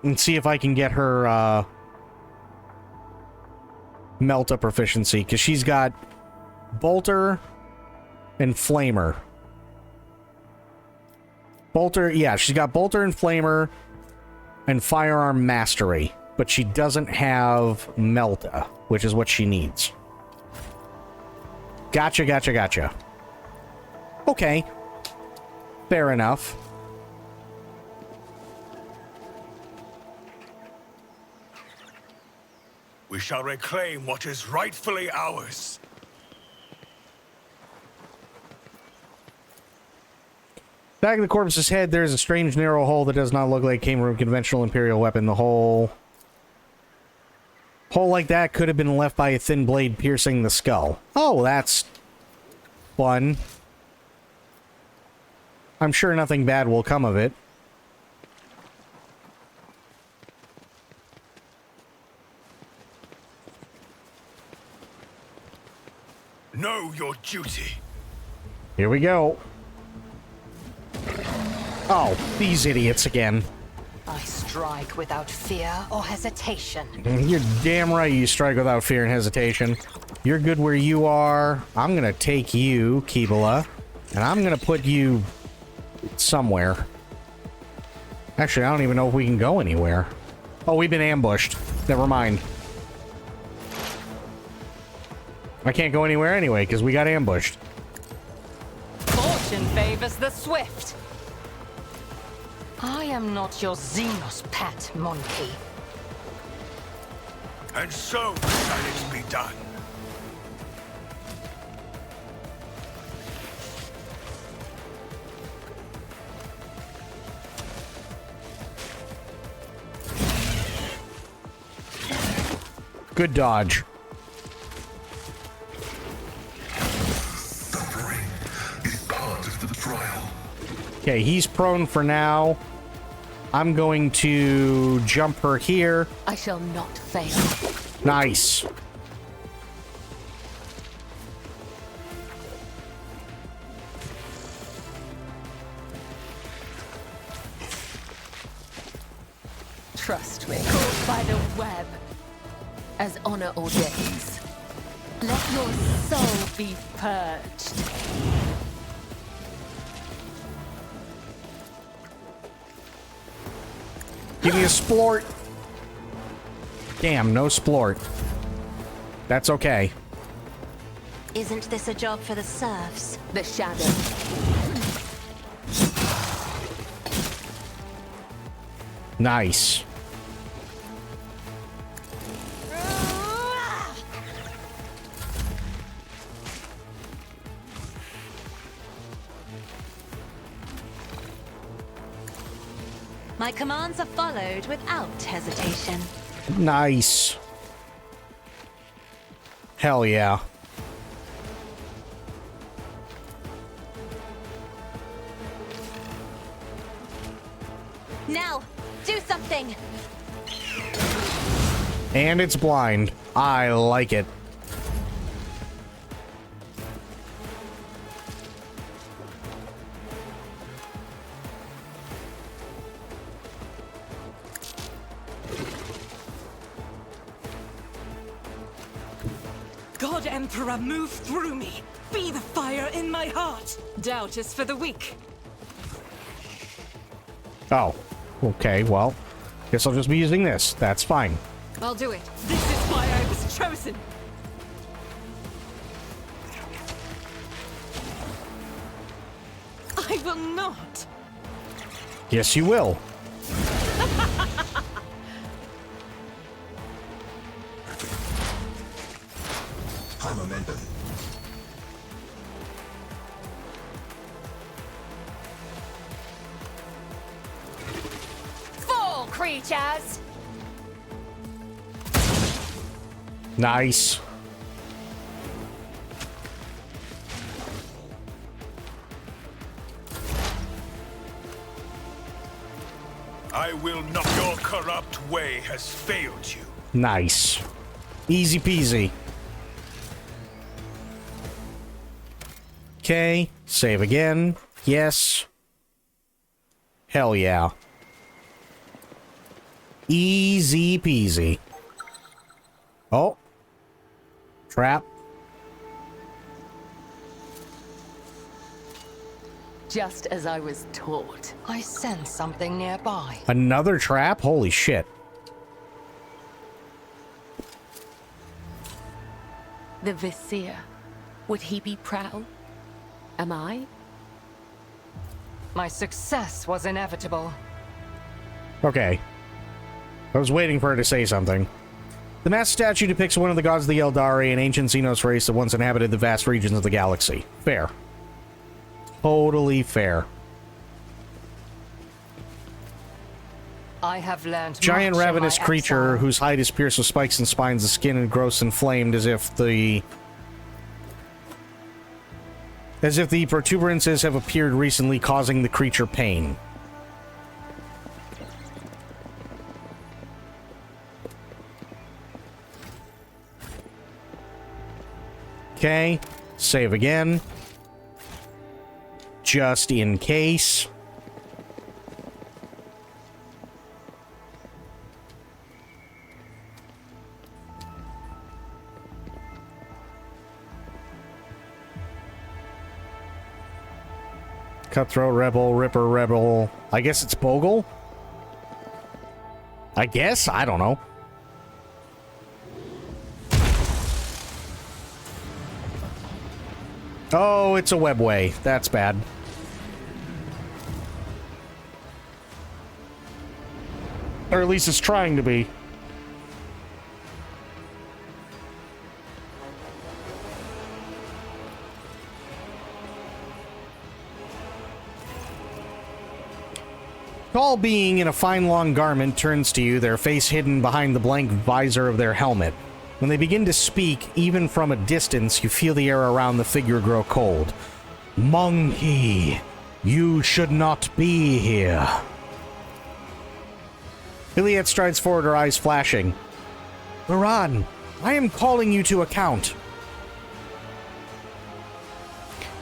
and see if I can get her Melta proficiency, because she's got Bolter and Flamer. Bolter, yeah, she's got Bolter and Flamer and Firearm Mastery, but she doesn't have Melta, which is what she needs. Gotcha, gotcha, gotcha. Okay. Fair enough. We shall reclaim what is rightfully ours. Back of the corpse's head, there's a strange narrow hole that does not look like it came from a conventional Imperial weapon. The hole like that could have been left by a thin blade piercing the skull. Oh, that's fun. I'm sure nothing bad will come of it. Know your duty. Here we go. Oh, these idiots again. I strike without fear or hesitation. You're damn right you strike without fear and hesitation. You're good where you are. I'm gonna take you, Keebala, and I'm gonna put you somewhere. Actually, I don't even know if we can go anywhere. Oh, we've been ambushed. Never mind. I can't go anywhere anyway, because we got ambushed. Fortune favors the swift. I am not your Xenos pet, monkey. And so shall it be done. Good dodge. Suffering is part of the trial. Okay, he's prone for now. I'm going to jump her here. I shall not fail. Nice. Trust me. Caught by the web. As honor ordains. Let your soul be purged. Give me a splort. Damn, no splort. That's okay. Isn't this a job for the serfs? The shadow. Nice. My commands are followed without hesitation. Nice. Hell yeah. Now, do something! And it's blind. I like it. God Emperor, move through me. Be the fire in my heart. Doubt is for the weak. Oh. Okay, well. Guess I'll just be using this. That's fine. I'll do it. This is why I was chosen. I will not. Yes, you will. High momentum. Fall, creatures! Nice. I will not. Your corrupt way has failed you. Nice. Easy peasy. Okay. Save again. Yes. Hell yeah. Easy peasy. Oh. Trap. Just as I was taught. I sense something nearby. Another trap? Holy shit. The Vizier. Would he be proud? Am I? My success was inevitable. Okay. I was waiting for her to say something. The mask statue depicts one of the gods of the Eldari, an ancient Xenos race that once inhabited the vast regions of the galaxy. Fair. Totally fair. I have learned Giant much in ravenous my creature exile. whose hide is pierced with spikes and spines, the skin and gross inflamed as if the protuberances have appeared recently, causing the creature pain. Okay, save again. Just in case. Cutthroat rebel, Ripper rebel. I guess it's Bogle? I guess? I don't know. Oh, it's a webway. That's bad. Or at least it's trying to be. Tall being in a fine long garment turns to you, their face hidden behind the blank visor of their helmet. When they begin to speak, even from a distance, you feel the air around the figure grow cold. Monkey, you should not be here. Iliad strides forward, her eyes flashing. Moran, I am calling you to account.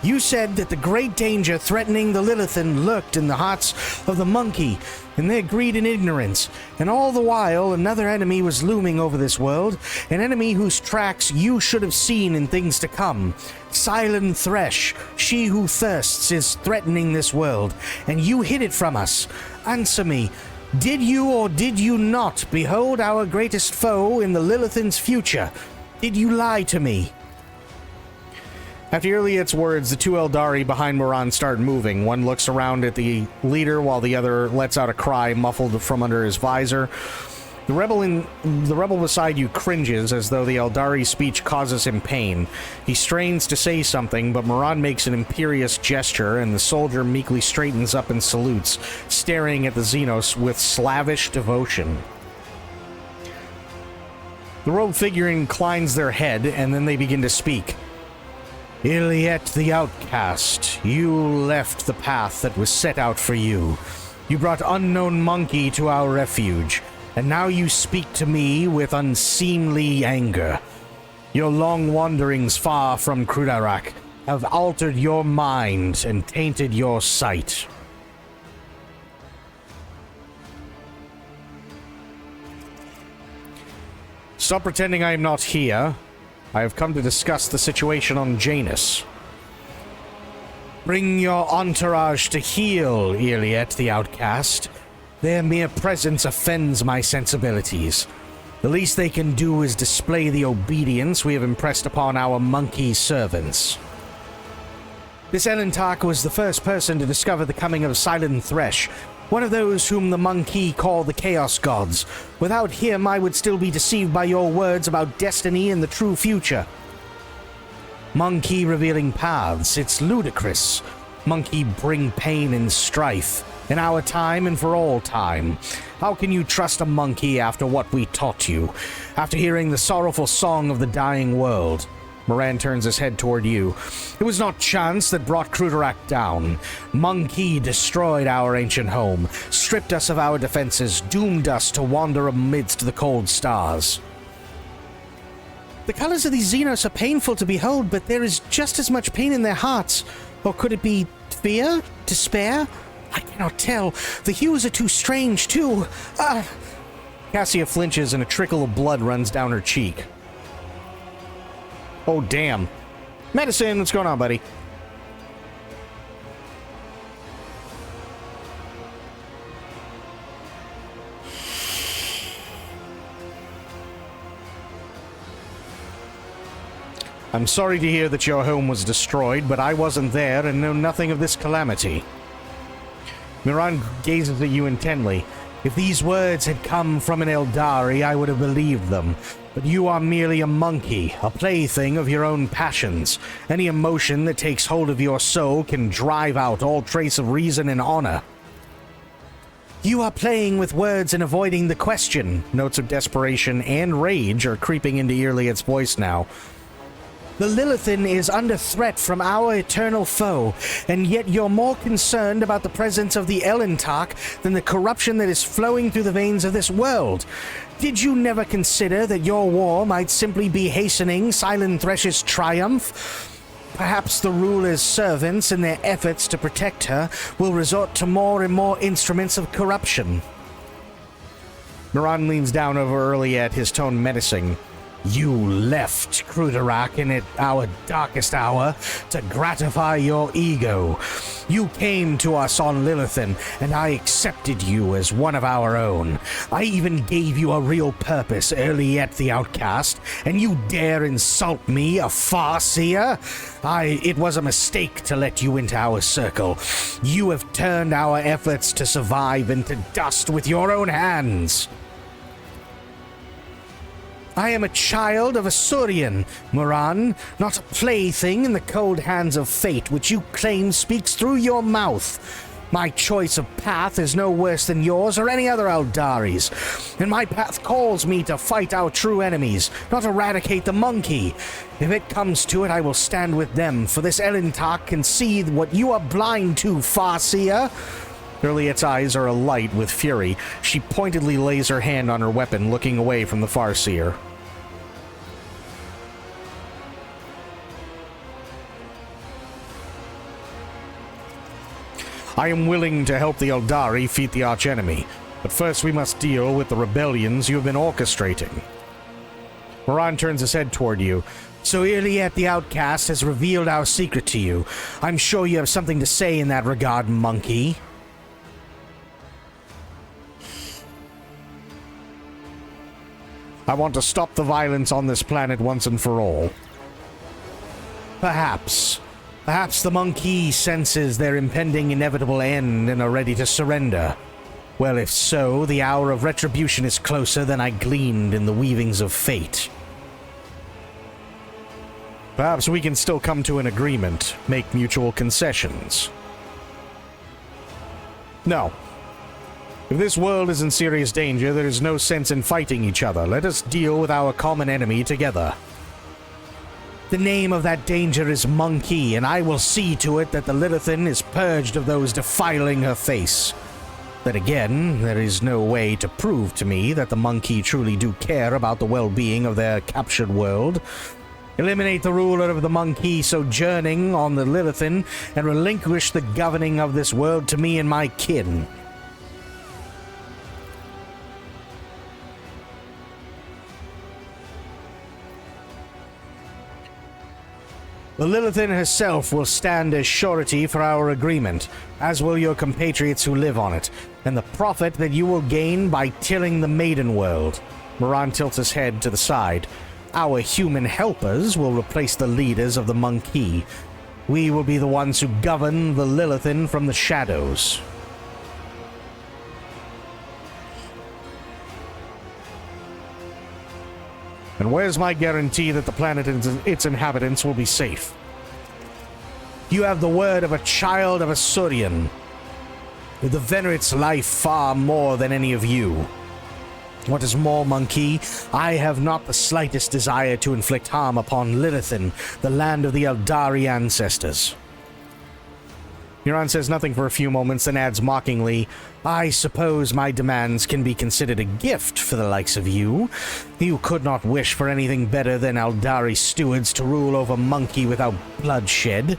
You said that the great danger threatening the Lilithan lurked in the hearts of the monkey, in their greed and ignorance, and all the while another enemy was looming over this world, an enemy whose tracks you should have seen in things to come. Silent Thresh, she who thirsts, is threatening this world, and you hid it from us. Answer me, did you or did you not behold our greatest foe in the Lilithan's future? Did you lie to me? After Iliad's words, the two Eldari behind Moran start moving. One looks around at the leader while the other lets out a cry muffled from under his visor. The rebel beside you cringes as though the Eldari's speech causes him pain. He strains to say something, but Moran makes an imperious gesture, and the soldier meekly straightens up and salutes, staring at the Xenos with slavish devotion. The robed figure inclines their head, and then they begin to speak. Iliad the Outcast, you left the path that was set out for you. You brought unknown monkey to our refuge, and now you speak to me with unseemly anger. Your long wanderings far from Krudarak have altered your mind and tainted your sight. Stop pretending I am not here. I have come to discuss the situation on Janus. Bring your entourage to heel, Iliad the Outcast. Their mere presence offends my sensibilities. The least they can do is display the obedience we have impressed upon our monkey servants. This Elentark was the first person to discover the coming of Silent Thresh, one of those whom the monkey call the Chaos Gods. Without him, I would still be deceived by your words about destiny and the true future. Monkey revealing paths, it's ludicrous. Monkey bring pain and strife, in our time and for all time. How can you trust a monkey after what we taught you? After hearing the sorrowful song of the dying world? Moran turns his head toward you. It was not chance that brought Krudarak down. Monkey destroyed our ancient home, stripped us of our defenses, doomed us to wander amidst the cold stars. The colors of these Xenos are painful to behold, but there is just as much pain in their hearts. Or could it be fear? Despair? I cannot tell. The hues are too strange, too. Cassia flinches and a trickle of blood runs down her cheek. Oh, damn. Medicine, what's going on, buddy? I'm sorry to hear that your home was destroyed, but I wasn't there and know nothing of this calamity. Moran gazes at you intently. If these words had come from an Eldari, I would have believed them. But you are merely a monkey, a plaything of your own passions. Any emotion that takes hold of your soul can drive out all trace of reason and honor. You are playing with words and avoiding the question. Notes of desperation and rage are creeping into Iliad's voice now. The Lilithan is under threat from our eternal foe, and yet you're more concerned about the presence of the Elentark than the corruption that is flowing through the veins of this world. Did you never consider that your war might simply be hastening Silent Thresh's triumph? Perhaps the ruler's servants, in their efforts to protect her, will resort to more and more instruments of corruption. Moran leans down over Iliad, his tone menacing. You left Cruderak in our darkest hour to gratify your ego. You came to us on Lilithan, and I accepted you as one of our own. I even gave you a real purpose, Earliet the Outcast, and you dare insult me, a Farseer? It was a mistake to let you into our circle. You have turned our efforts to survive into dust with your own hands. I am a child of a Saurian, Moran, not a plaything in the cold hands of fate, which you claim speaks through your mouth. My choice of path is no worse than yours or any other Eldari's, and my path calls me to fight our true enemies, not eradicate the monkey. If it comes to it, I will stand with them, for this Elintak can see what you are blind to, Farseer. Earliet's eyes are alight with fury. She pointedly lays her hand on her weapon, looking away from the Farseer. I am willing to help the Eldari defeat the archenemy, but first we must deal with the rebellions you have been orchestrating. Moran turns his head toward you. So Earliet the Outcast has revealed our secret to you. I'm sure you have something to say in that regard, monkey. I want to stop the violence on this planet once and for all. Perhaps the monkey senses their impending inevitable end and are ready to surrender. Well, if so, the hour of retribution is closer than I gleaned in the weavings of fate. Perhaps we can still come to an agreement, make mutual concessions. No. If this world is in serious danger, there is no sense in fighting each other. Let us deal with our common enemy together. The name of that danger is Monkey, and I will see to it that the Lilithan is purged of those defiling her face. Then again, there is no way to prove to me that the Monkey truly do care about the well-being of their captured world. Eliminate the ruler of the Monkey sojourning on the Lilithan, and relinquish the governing of this world to me and my kin. The Lilithan herself will stand as surety for our agreement, as will your compatriots who live on it, and the profit that you will gain by tilling the Maiden World. Moran tilts his head to the side. Our human helpers will replace the leaders of the Monkey. We will be the ones who govern the Lilithan from the shadows. And where's my guarantee that the planet and its inhabitants will be safe? You have the word of a child of a Saurian, who the venerates life far more than any of you. What is more, Monkey, I have not the slightest desire to inflict harm upon Lilithan, the land of the Eldari ancestors. Huron says nothing for a few moments, then adds mockingly, I suppose my demands can be considered a gift for the likes of you. You could not wish for anything better than Eldari stewards to rule over Monkey without bloodshed.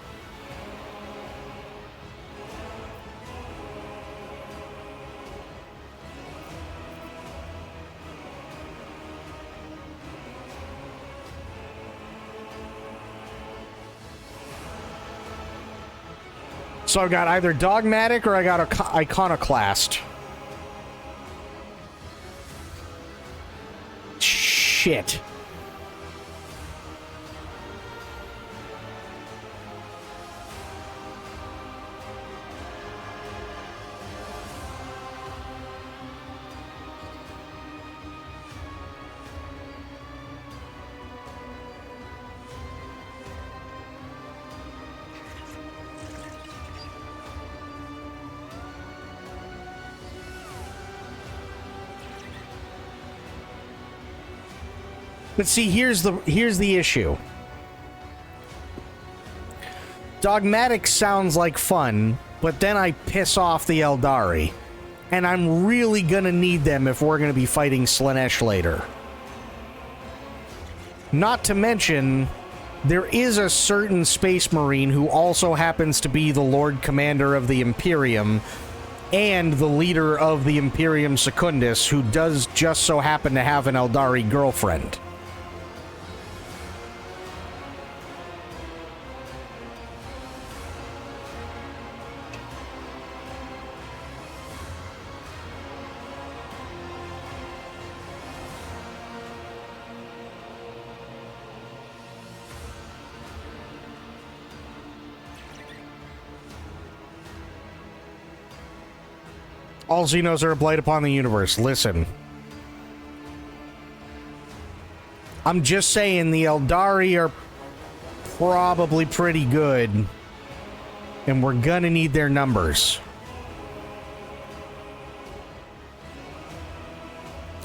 So I've got either Dogmatic or I got Iconoclast. Shit. But see, here's the issue. Dogmatic sounds like fun, but then I piss off the Eldari. And I'm really gonna need them if we're gonna be fighting Slaanesh later. Not to mention, there is a certain Space Marine who also happens to be the Lord Commander of the Imperium and the leader of the Imperium Secundus, who does just so happen to have an Eldari girlfriend. All Xenos are a blight upon the universe. Listen. I'm just saying the Eldari are probably pretty good. And we're gonna need their numbers.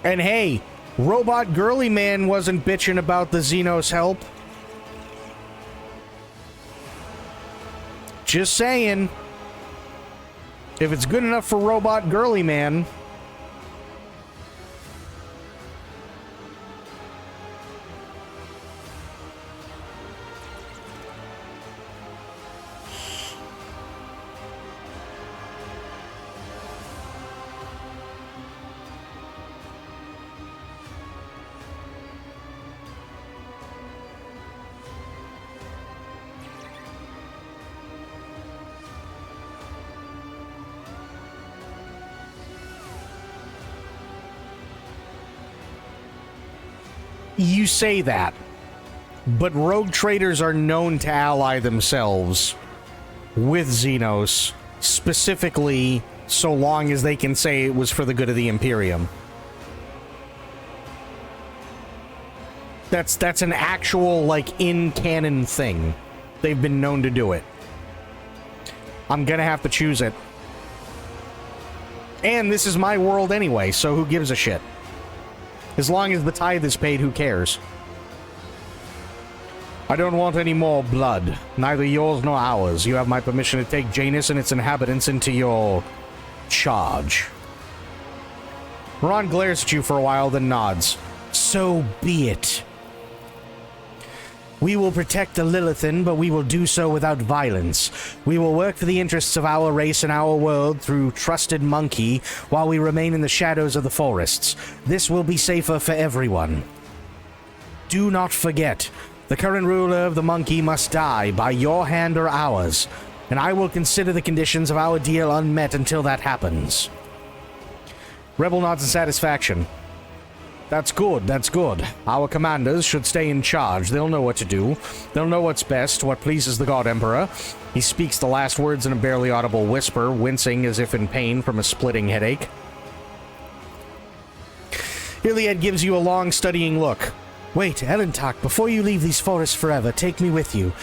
And hey, Robot Girly Man wasn't bitching about the Xenos help. Just saying. If it's good enough for Robot Girly Man. You say that, but rogue traders are known to ally themselves with Xenos, specifically so long as they can say it was for the good of the Imperium. That's an actual, like, in-canon thing. They've been known to do it. I'm gonna have to choose it. And this is my world anyway, so who gives a shit? As long as the tithe is paid, who cares? I don't want any more blood. Neither yours nor ours. You have my permission to take Janus and its inhabitants into your charge. Ron glares at you for a while, then nods. So be it. We will protect the Lilithan, but we will do so without violence. We will work for the interests of our race and our world through trusted monkey while we remain in the shadows of the forests. This will be safer for everyone. Do not forget, the current ruler of the monkey must die by your hand or ours, and I will consider the conditions of our deal unmet until that happens. Rebel nods in satisfaction. That's good, that's good. Our commanders should stay in charge. They'll know what to do. They'll know what's best, what pleases the God Emperor. He speaks the last words in a barely audible whisper, wincing as if in pain from a splitting headache. Iliad gives you a long, studying look. Wait, Elentak, before you leave these forests forever, take me with you.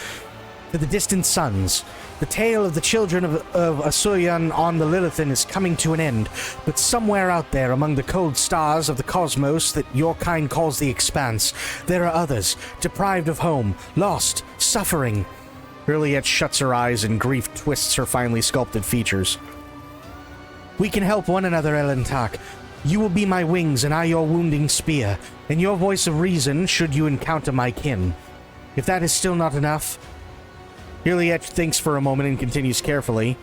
To the distant suns. The tale of the children of Asuryan on the Lilithan is coming to an end, but somewhere out there among the cold stars of the cosmos that your kind calls the Expanse, there are others, deprived of home, lost, suffering. Iliad shuts her eyes and grief twists her finely sculpted features. We can help one another, Elentak. You will be my wings and I your wounding spear, and your voice of reason should you encounter my kin. If that is still not enough... Iliad thinks for a moment and continues carefully.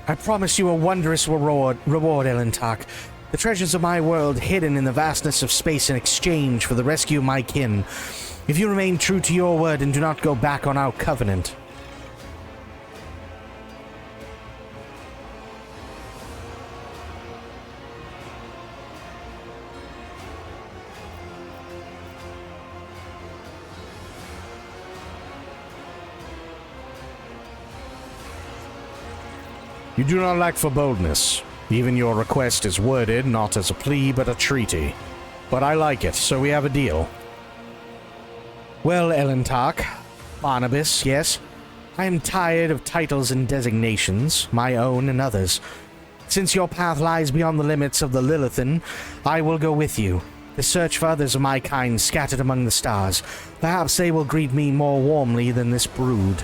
I promise you a wondrous reward, Elentak. The treasures of my world hidden in the vastness of space in exchange for the rescue of my kin. If you remain true to your word and do not go back on our covenant. You do not lack for boldness. Even your request is worded not as a plea but a treaty. But I like it, so we have a deal. Well, Elentak, Barnabas, yes. I am tired of titles and designations, my own and others. Since your path lies beyond the limits of the Lilithan, I will go with you, to search for others of my kind scattered among the stars. Perhaps they will greet me more warmly than this brood.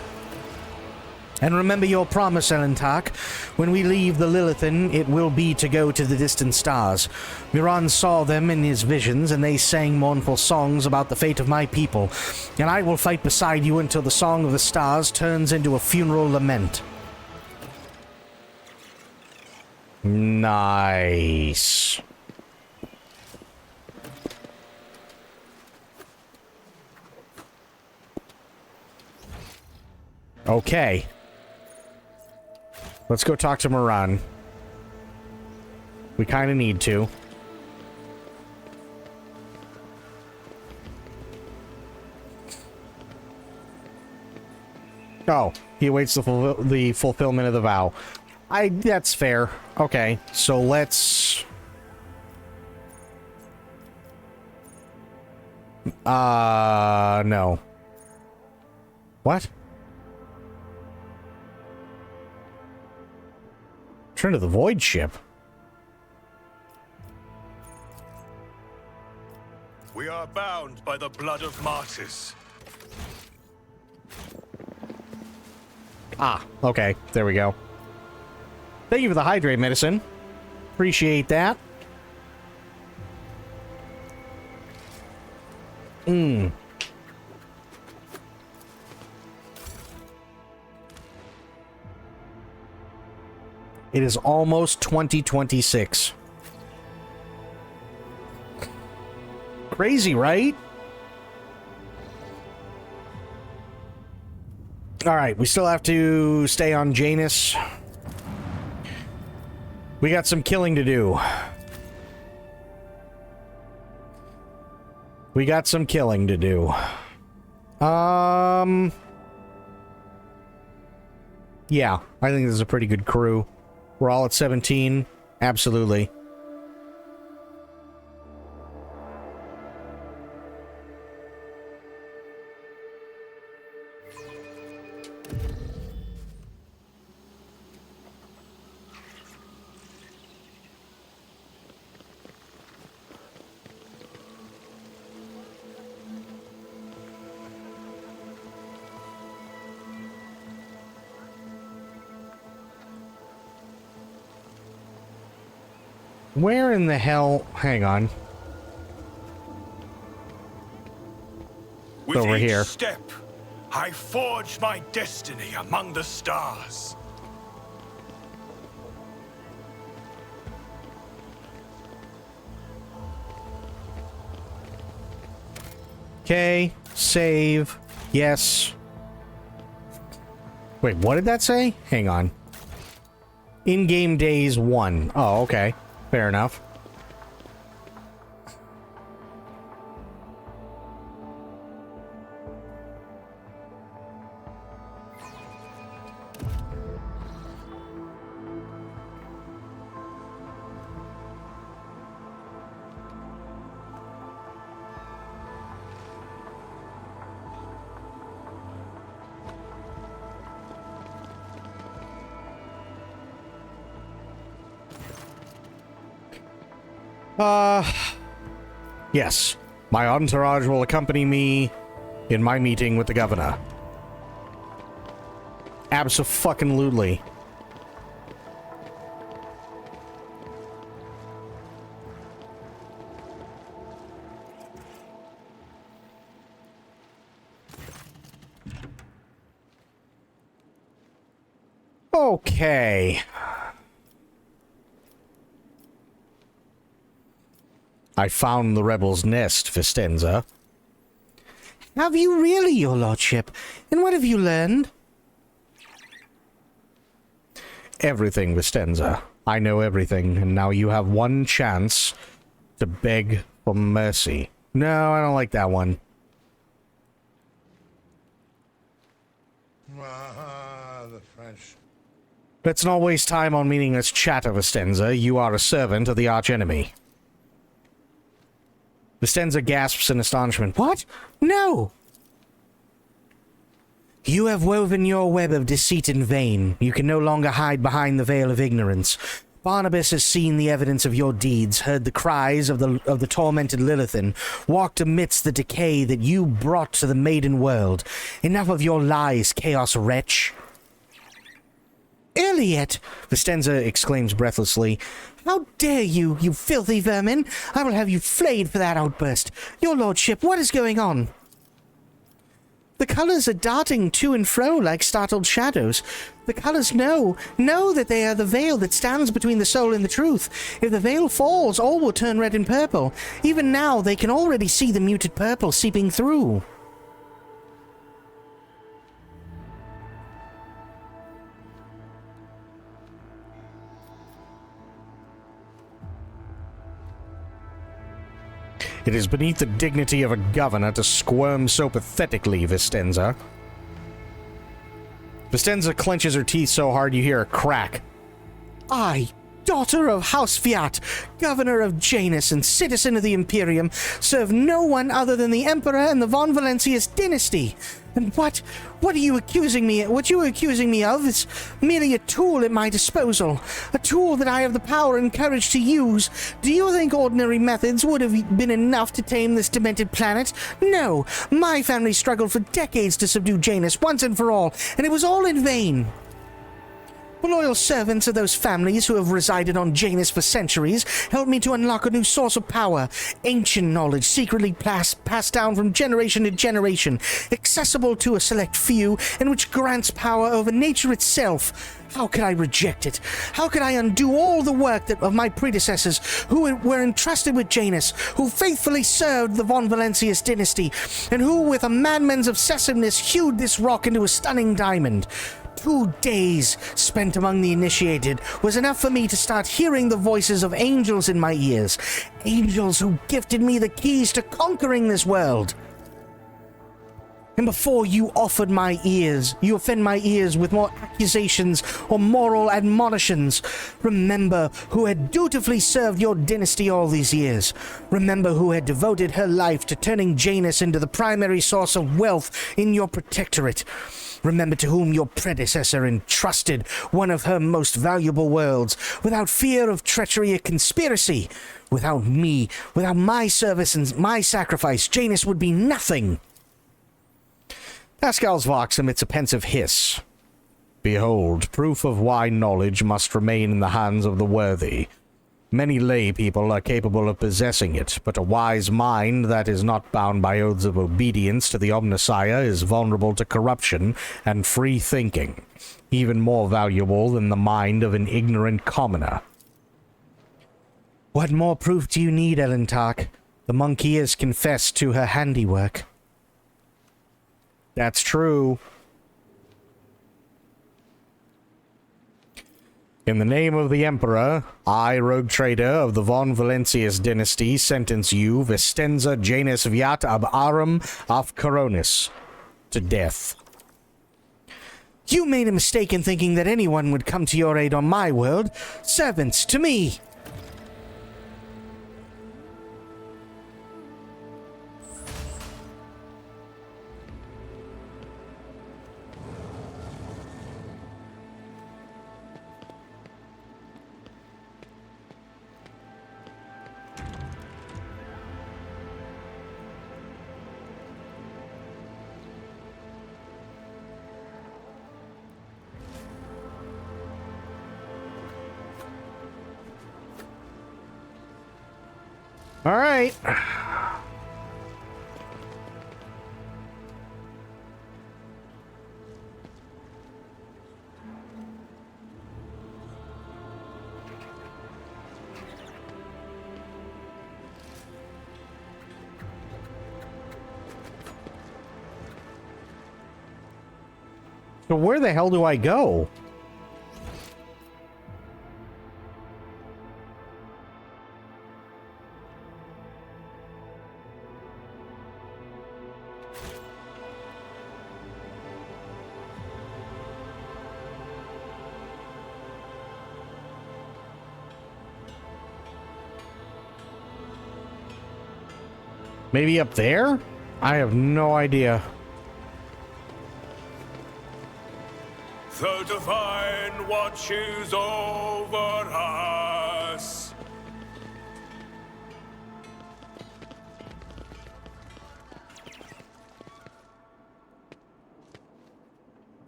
And remember your promise, Elentak. When we leave the Lilithan, it will be to go to the distant stars. Miran saw them in his visions, and they sang mournful songs about the fate of my people. And I will fight beside you until the song of the stars turns into a funeral lament. Nice. Okay. Let's go talk to Moran. We kind of need to. Oh, he awaits the fulfillment of the vow. That's fair. Okay, so let's... no. What? Turn to the void ship. We are bound by the blood of martyrs. Ah, okay. There we go. Thank you for the hydrate medicine. Appreciate that. It is almost 2026. Crazy, right? Alright, we still have to stay on Janus. We got some killing to do. We got some killing to do. Yeah, I think this is a pretty good crew. We're all at 17. Absolutely. Where in the hell... Hang on. With Over each here. step, I forge my destiny among the stars. Okay, save. Yes. Wait, what did that say? Hang on. In-game days 1. Oh, okay. Fair enough. Yes. My entourage will accompany me in my meeting with the governor. Abso-fucking-lutely. Okay. I found the rebels' nest, Vistenza. Have you really, your lordship? And what have you learned? Everything, Vistenza. I know everything, and now you have one chance to beg for mercy. No, I don't like that one. The French. Let's not waste time on meaningless chatter, Vistenza. You are a servant of the archenemy. Vistenza gasps in astonishment. What? No! You have woven your web of deceit in vain. You can no longer hide behind the veil of ignorance. Barnabas has seen the evidence of your deeds, heard the cries of the tormented Lilithan, walked amidst the decay that you brought to the maiden world. Enough of your lies, chaos wretch. Iliad! Vistenza exclaims breathlessly. How dare you, you filthy vermin! I will have you flayed for that outburst. Your lordship, what is going on? The colors are darting to and fro like startled shadows. The colors know that they are the veil that stands between the soul and the truth. If the veil falls, all will turn red and purple. Even now, they can already see the muted purple seeping through. It is beneath the dignity of a governor to squirm so pathetically, Vistenza. Vistenza clenches her teeth so hard you hear a crack. I, daughter of House Fiat, governor of Janus and citizen of the Imperium, serve no one other than the Emperor and the Von Valencius dynasty. And what are you accusing me? What you are accusing me of is merely a tool at my disposal, a tool that I have the power and courage to use. Do you think ordinary methods would have been enough to tame this demented planet? No, my family struggled for decades to subdue Janus once and for all, and it was all in vain. Loyal servants of those families who have resided on Janus for centuries helped me to unlock a new source of power, ancient knowledge secretly passed down from generation to generation, accessible to a select few, and which grants power over nature itself. How could I reject it? How could I undo all the work of my predecessors who were entrusted with Janus, who faithfully served the Von Valencius dynasty, and who, with a madman's obsessiveness, hewed this rock into a stunning diamond? 2 days spent among the initiated was enough for me to start hearing the voices of angels in my ears. Angels who gifted me the keys to conquering this world. And before you offend my ears with more accusations or moral admonitions, remember who had dutifully served your dynasty all these years. Remember who had devoted her life to turning Janus into the primary source of wealth in your protectorate. Remember to whom your predecessor entrusted one of her most valuable worlds, without fear of treachery or conspiracy. Without me, without my service and my sacrifice, Janus would be nothing. Pascal's Vox emits a pensive hiss. Behold, proof of why knowledge must remain in the hands of the worthy. Many lay people are capable of possessing it, but a wise mind that is not bound by oaths of obedience to the Omnissiah is vulnerable to corruption and free thinking, even more valuable than the mind of an ignorant commoner. What more proof do you need, Elentark? The monkey has confessed to her handiwork. That's true. In the name of the Emperor, I, rogue trader of the Von Valencius dynasty, sentence you, Vistenza Janus Viat ab Arum af Coronis, to death. You made a mistake in thinking that anyone would come to your aid on my world. Servants, to me! All right. So where the hell do I go? Maybe up there? I have no idea. The divine watches over us.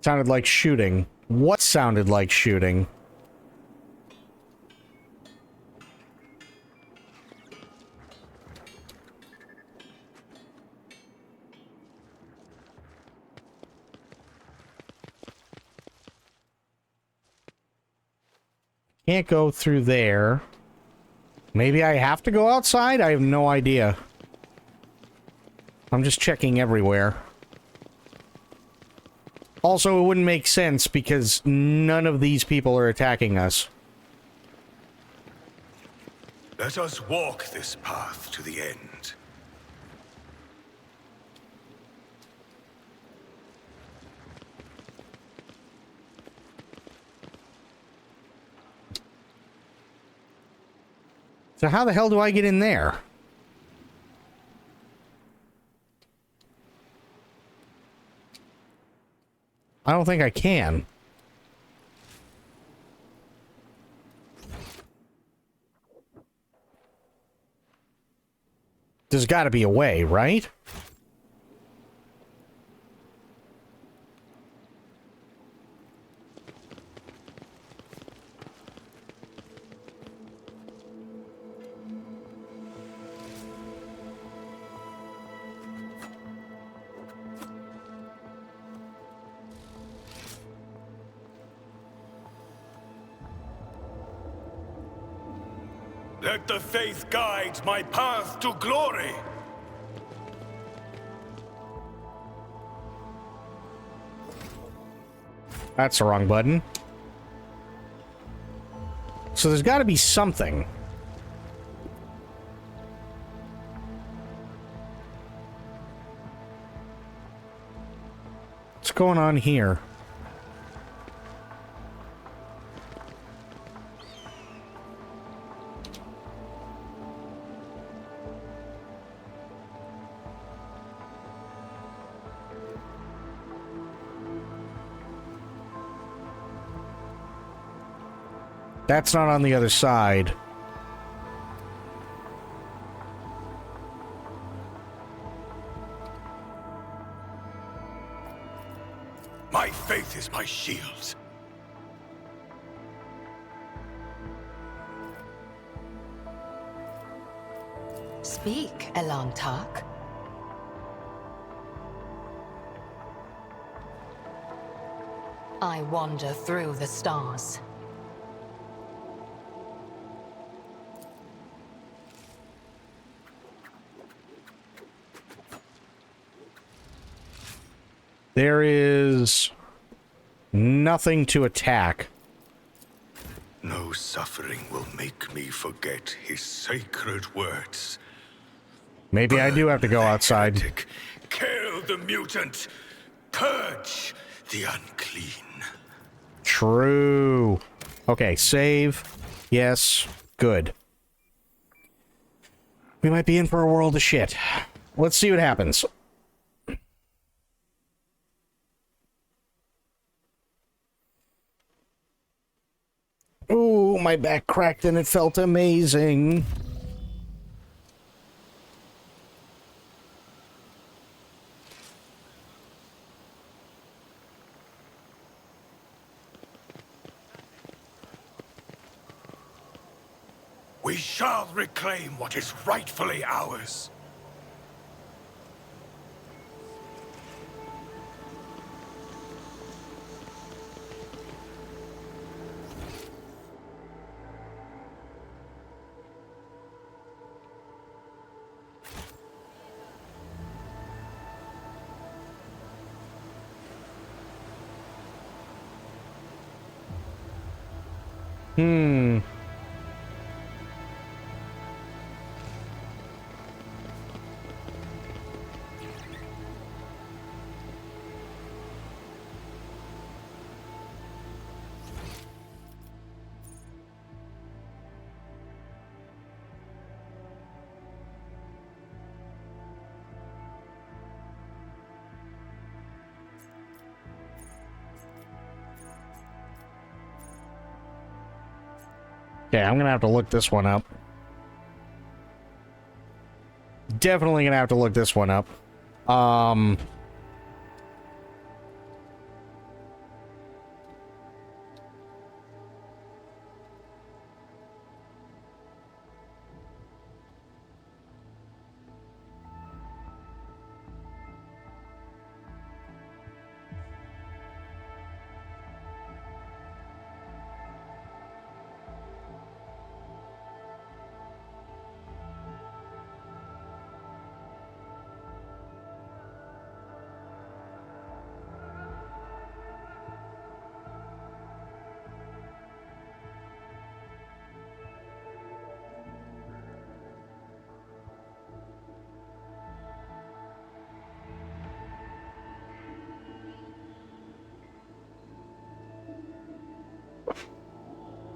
Sounded like shooting. What sounded like shooting? Can't go through there. Maybe I have to go outside? I have no idea. I'm just checking everywhere. Also, it wouldn't make sense because none of these people are attacking us. Let us walk this path to the end. So how the hell do I get in there? I don't think I can. There's got to be a way, right? Let the faith guide my path to glory. That's the wrong button. So there's got to be something. What's going on here? That's not on the other side. My faith is my shield. Speak, Elan Tak. I wander through the stars. There is nothing to attack. No suffering will make me forget his sacred words. Maybe I do have to go outside. Heretic, kill the mutant. Purge the unclean. True. Okay, save. Yes. Good. We might be in for a world of shit. Let's see what happens. Ooh, my back cracked and it felt amazing. We shall reclaim what is rightfully ours. Okay, I'm gonna have to look this one up. Definitely gonna have to look this one up.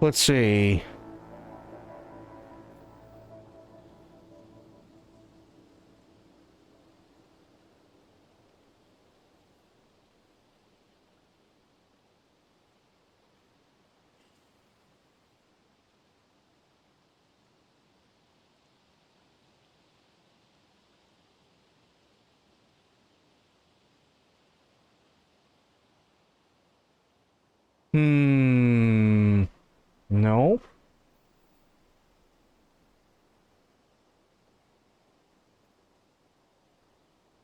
Let's see. No.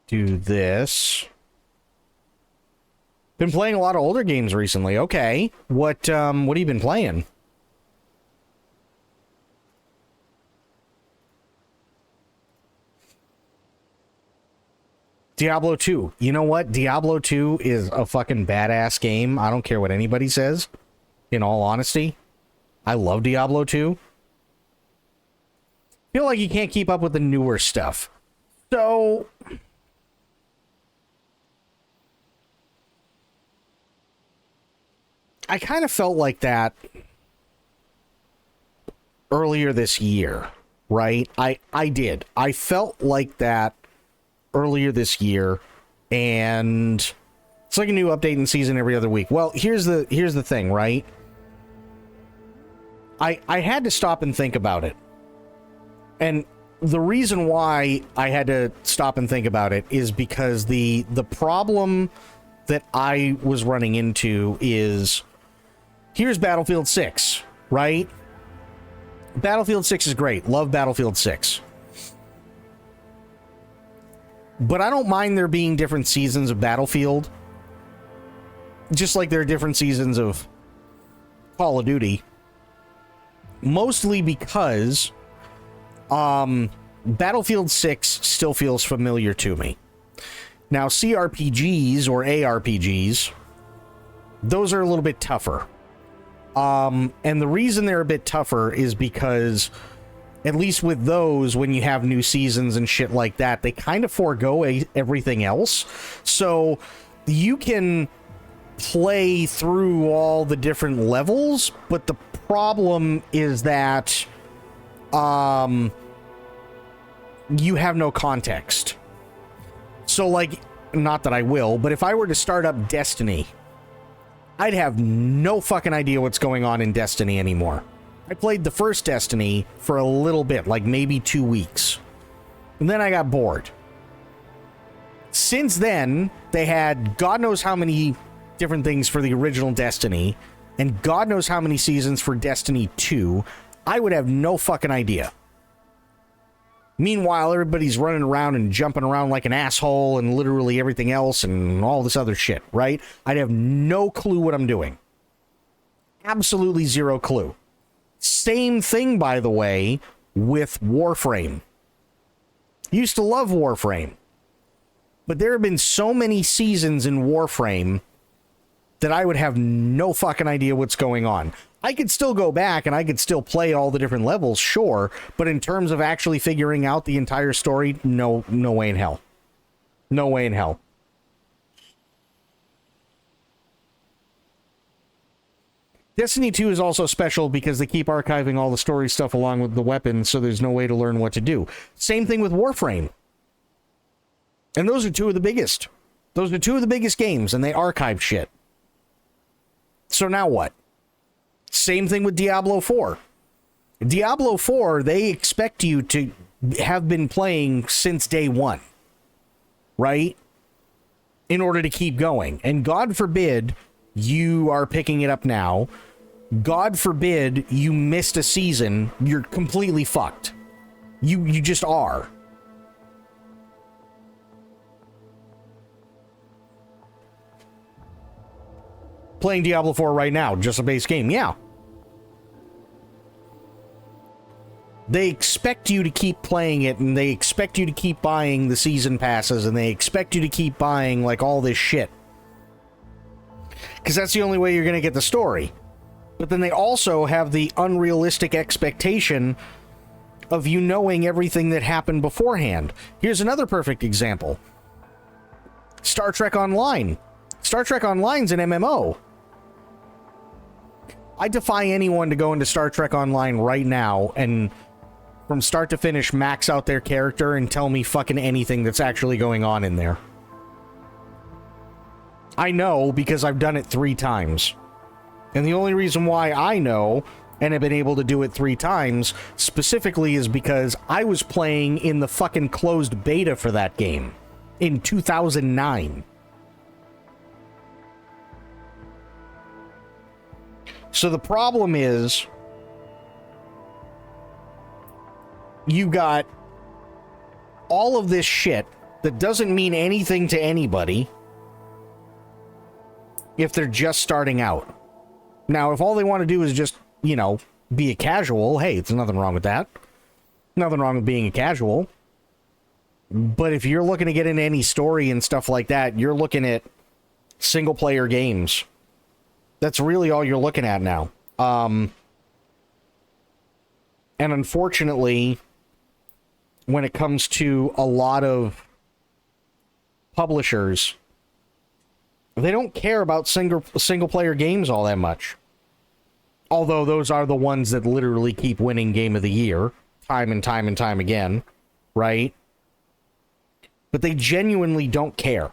Do this. Been playing a lot of older games recently. Okay. What have you been playing? Diablo 2. You know what? Diablo 2 is a fucking badass game. I don't care what anybody says. In all honesty. I love Diablo 2. Feel like you can't keep up with the newer stuff. So I kind of felt like that earlier this year, right? I did. I felt like that earlier this year, and it's like a new update in season every other week. Well, here's the thing, right? I had to stop and think about it. And the reason why I had to stop and think about it is because the problem that I was running into is, here's Battlefield 6, right? Battlefield 6 is great. Love Battlefield 6. But I don't mind there being different seasons of Battlefield. Just like there are different seasons of Call of Duty. Mostly because Battlefield 6 still feels familiar to me. Now, CRPGs or ARPGs, those are a little bit tougher. And the reason they're a bit tougher is because, at least with those, when you have new seasons and shit like that, they kind of forego everything else. So you can play through all the different levels, but the problem is that you have no context. So, like, not that I will, but if I were to start up Destiny, I'd have no fucking idea what's going on in Destiny anymore. I played the first Destiny for a little bit, like maybe 2 weeks. And then I got bored. Since then, they had God knows how many different things for the original Destiny, and God knows how many seasons for Destiny 2. I would have no fucking idea. Meanwhile, everybody's running around and jumping around like an asshole and literally everything else and all this other shit, right? I'd have no clue what I'm doing. Absolutely zero clue. Same thing, by the way, with Warframe. Used to love Warframe. But there have been so many seasons in Warframe that I would have no fucking idea what's going on. I could still go back and I could still play all the different levels, sure, but in terms of actually figuring out the entire story, no way in hell. No way in hell. Destiny 2 is also special because they keep archiving all the story stuff along with the weapons, so there's no way to learn what to do. Same thing with Warframe. And those are two of the biggest. Those are two of the biggest games, and they archive shit. So now what? Same thing with Diablo 4. Diablo 4, they expect you to have been playing since day one, right? In order to keep going. And God forbid you are picking it up now. God forbid you missed a season. You're completely fucked. You just are. Playing Diablo 4 right now, just a base game, yeah. They expect you to keep playing it, and they expect you to keep buying the season passes, and they expect you to keep buying, like, all this shit. Because that's the only way you're going to get the story. But then they also have the unrealistic expectation of you knowing everything that happened beforehand. Here's another perfect example. Star Trek Online. Star Trek Online's an MMO. I defy anyone to go into Star Trek Online right now and from start to finish max out their character and tell me fucking anything that's actually going on in there. I know because I've done it 3 times. And the only reason why I know and have been able to do it 3 times specifically is because I was playing in the fucking closed beta for that game in 2009. So the problem is, you got all of this shit that doesn't mean anything to anybody if they're just starting out. Now, if all they want to do is just, you know, be a casual, hey, there's nothing wrong with that. Nothing wrong with being a casual. But if you're looking to get into any story and stuff like that, you're looking at single-player games. That's really all you're looking at now. And unfortunately, when it comes to a lot of publishers, they don't care about single-player games all that much. Although those are the ones that literally keep winning Game of the Year time and time and time again, right? But they genuinely don't care,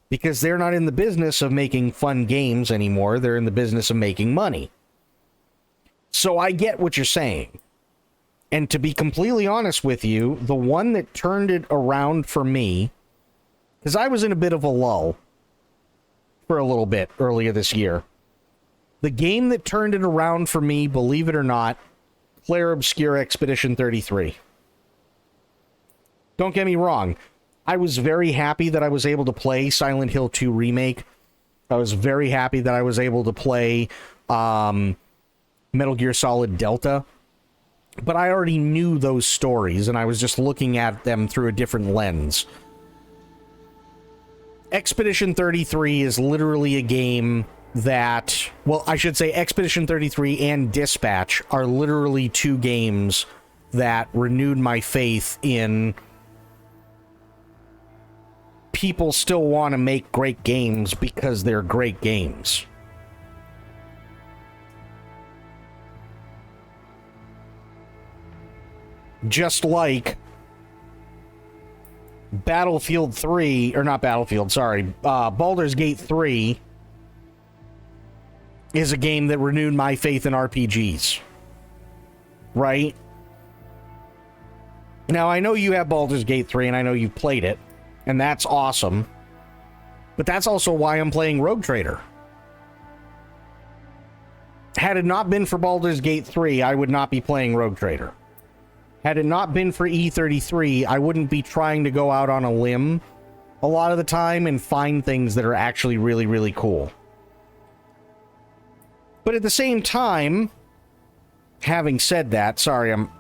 because they're not in the business of making fun games anymore. They're in the business of making money. So I get what you're saying. And to be completely honest with you, the one that turned it around for me, because I was in a bit of a lull for a little bit earlier this year. The game that turned it around for me, believe it or not, Clair Obscur Expedition 33. Don't get me wrong. I was very happy that I was able to play Silent Hill 2 Remake. I was very happy that I was able to play Metal Gear Solid Delta. But I already knew those stories, and I was just looking at them through a different lens. Expedition 33 is literally a game that... Well, I should say Expedition 33 and Dispatch are literally two games that renewed my faith in... people still want to make great games because they're great games. Just like Battlefield 3, or not Battlefield, sorry, Baldur's Gate 3 is a game that renewed my faith in RPGs. Right? Now, I know you have Baldur's Gate 3, and I know you've played it, and that's awesome. But that's also why I'm playing Rogue Trader. Had it not been for Baldur's Gate 3, I would not be playing Rogue Trader. Had it not been for E33, I wouldn't be trying to go out on a limb a lot of the time and find things that are actually really, really cool. But at the same time, having said that, sorry, I'm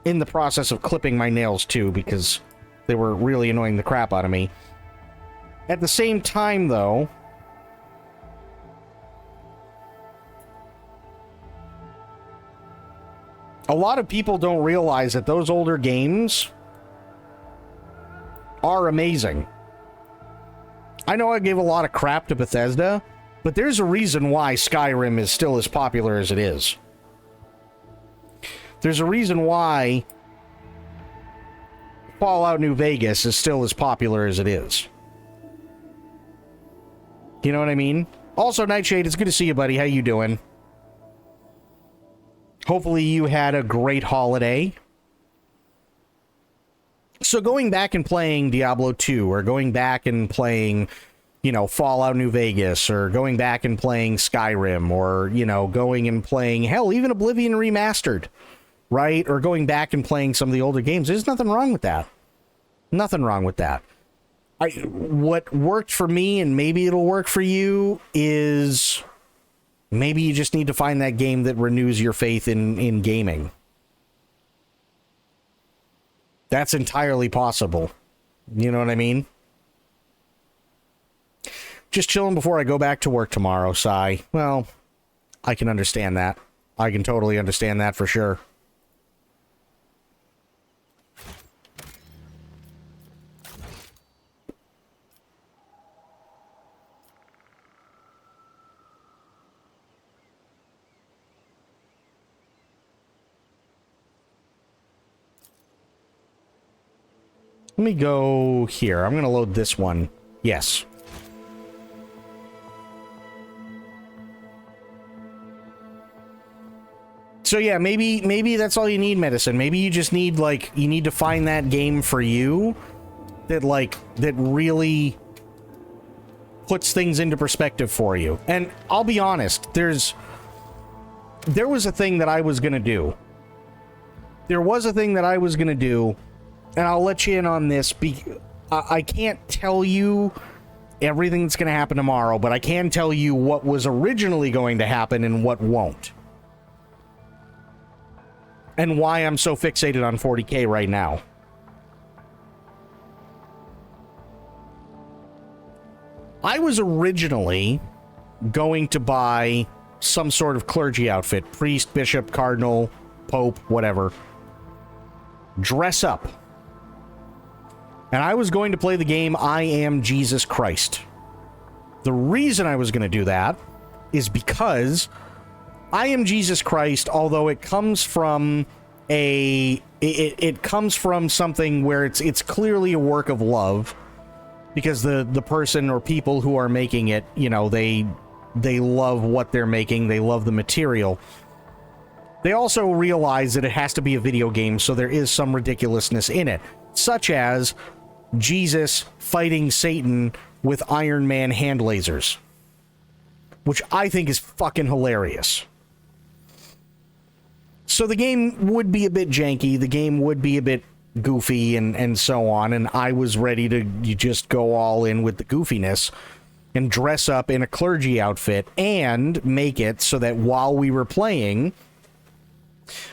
in the process of clipping my nails too because they were really annoying the crap out of me. At the same time, though, a lot of people don't realize that those older games are amazing. I know I gave a lot of crap to Bethesda, but there's a reason why Skyrim is still as popular as it is. There's a reason why Fallout New Vegas is still as popular as it is. You know what I mean? Also, Nightshade, it's good to see you, buddy. How you doing? Hopefully you had a great holiday. So going back and playing Diablo 2, or going back and playing, you know, Fallout New Vegas, or going back and playing Skyrim, or, you know, going and playing, hell, even Oblivion Remastered, right? Or going back and playing some of the older games. There's nothing wrong with that. Nothing wrong with that. What worked for me, and maybe it'll work for you, is... maybe you just need to find that game that renews your faith in gaming. That's entirely possible. You know what I mean? Just chilling before I go back to work tomorrow, Sai. Well, I can understand that. I can totally understand that for sure. Let me go here. I'm going to load this one. Yes. So yeah, maybe that's all you need, Medicine. Maybe you just need, like, you need to find that game for you that, like, that really puts things into perspective for you. And I'll be honest, there's there was a thing that I was going to do. There was a thing that I was going to do, and I'll let you in on this. I can't tell you everything that's going to happen tomorrow, but I can tell you what was originally going to happen and what won't. And why I'm so fixated on 40K right now. I was originally going to buy some sort of clergy outfit. Priest, bishop, cardinal, pope, whatever. Dress up. And I was going to play the game I Am Jesus Christ. The reason I was going to do that is because I Am Jesus Christ, although it comes from it comes from something where it's clearly a work of love, because the person or people who are making it, you know, they love what they're making, they love the material. They also realize that it has to be a video game, so there is some ridiculousness in it, such as Jesus fighting Satan with Iron Man hand lasers, which I think is fucking hilarious. So the game would be a bit janky, the game would be a bit goofy and so on, and I was ready to just go all in with the goofiness and dress up in a clergy outfit and make it so that while we were playing,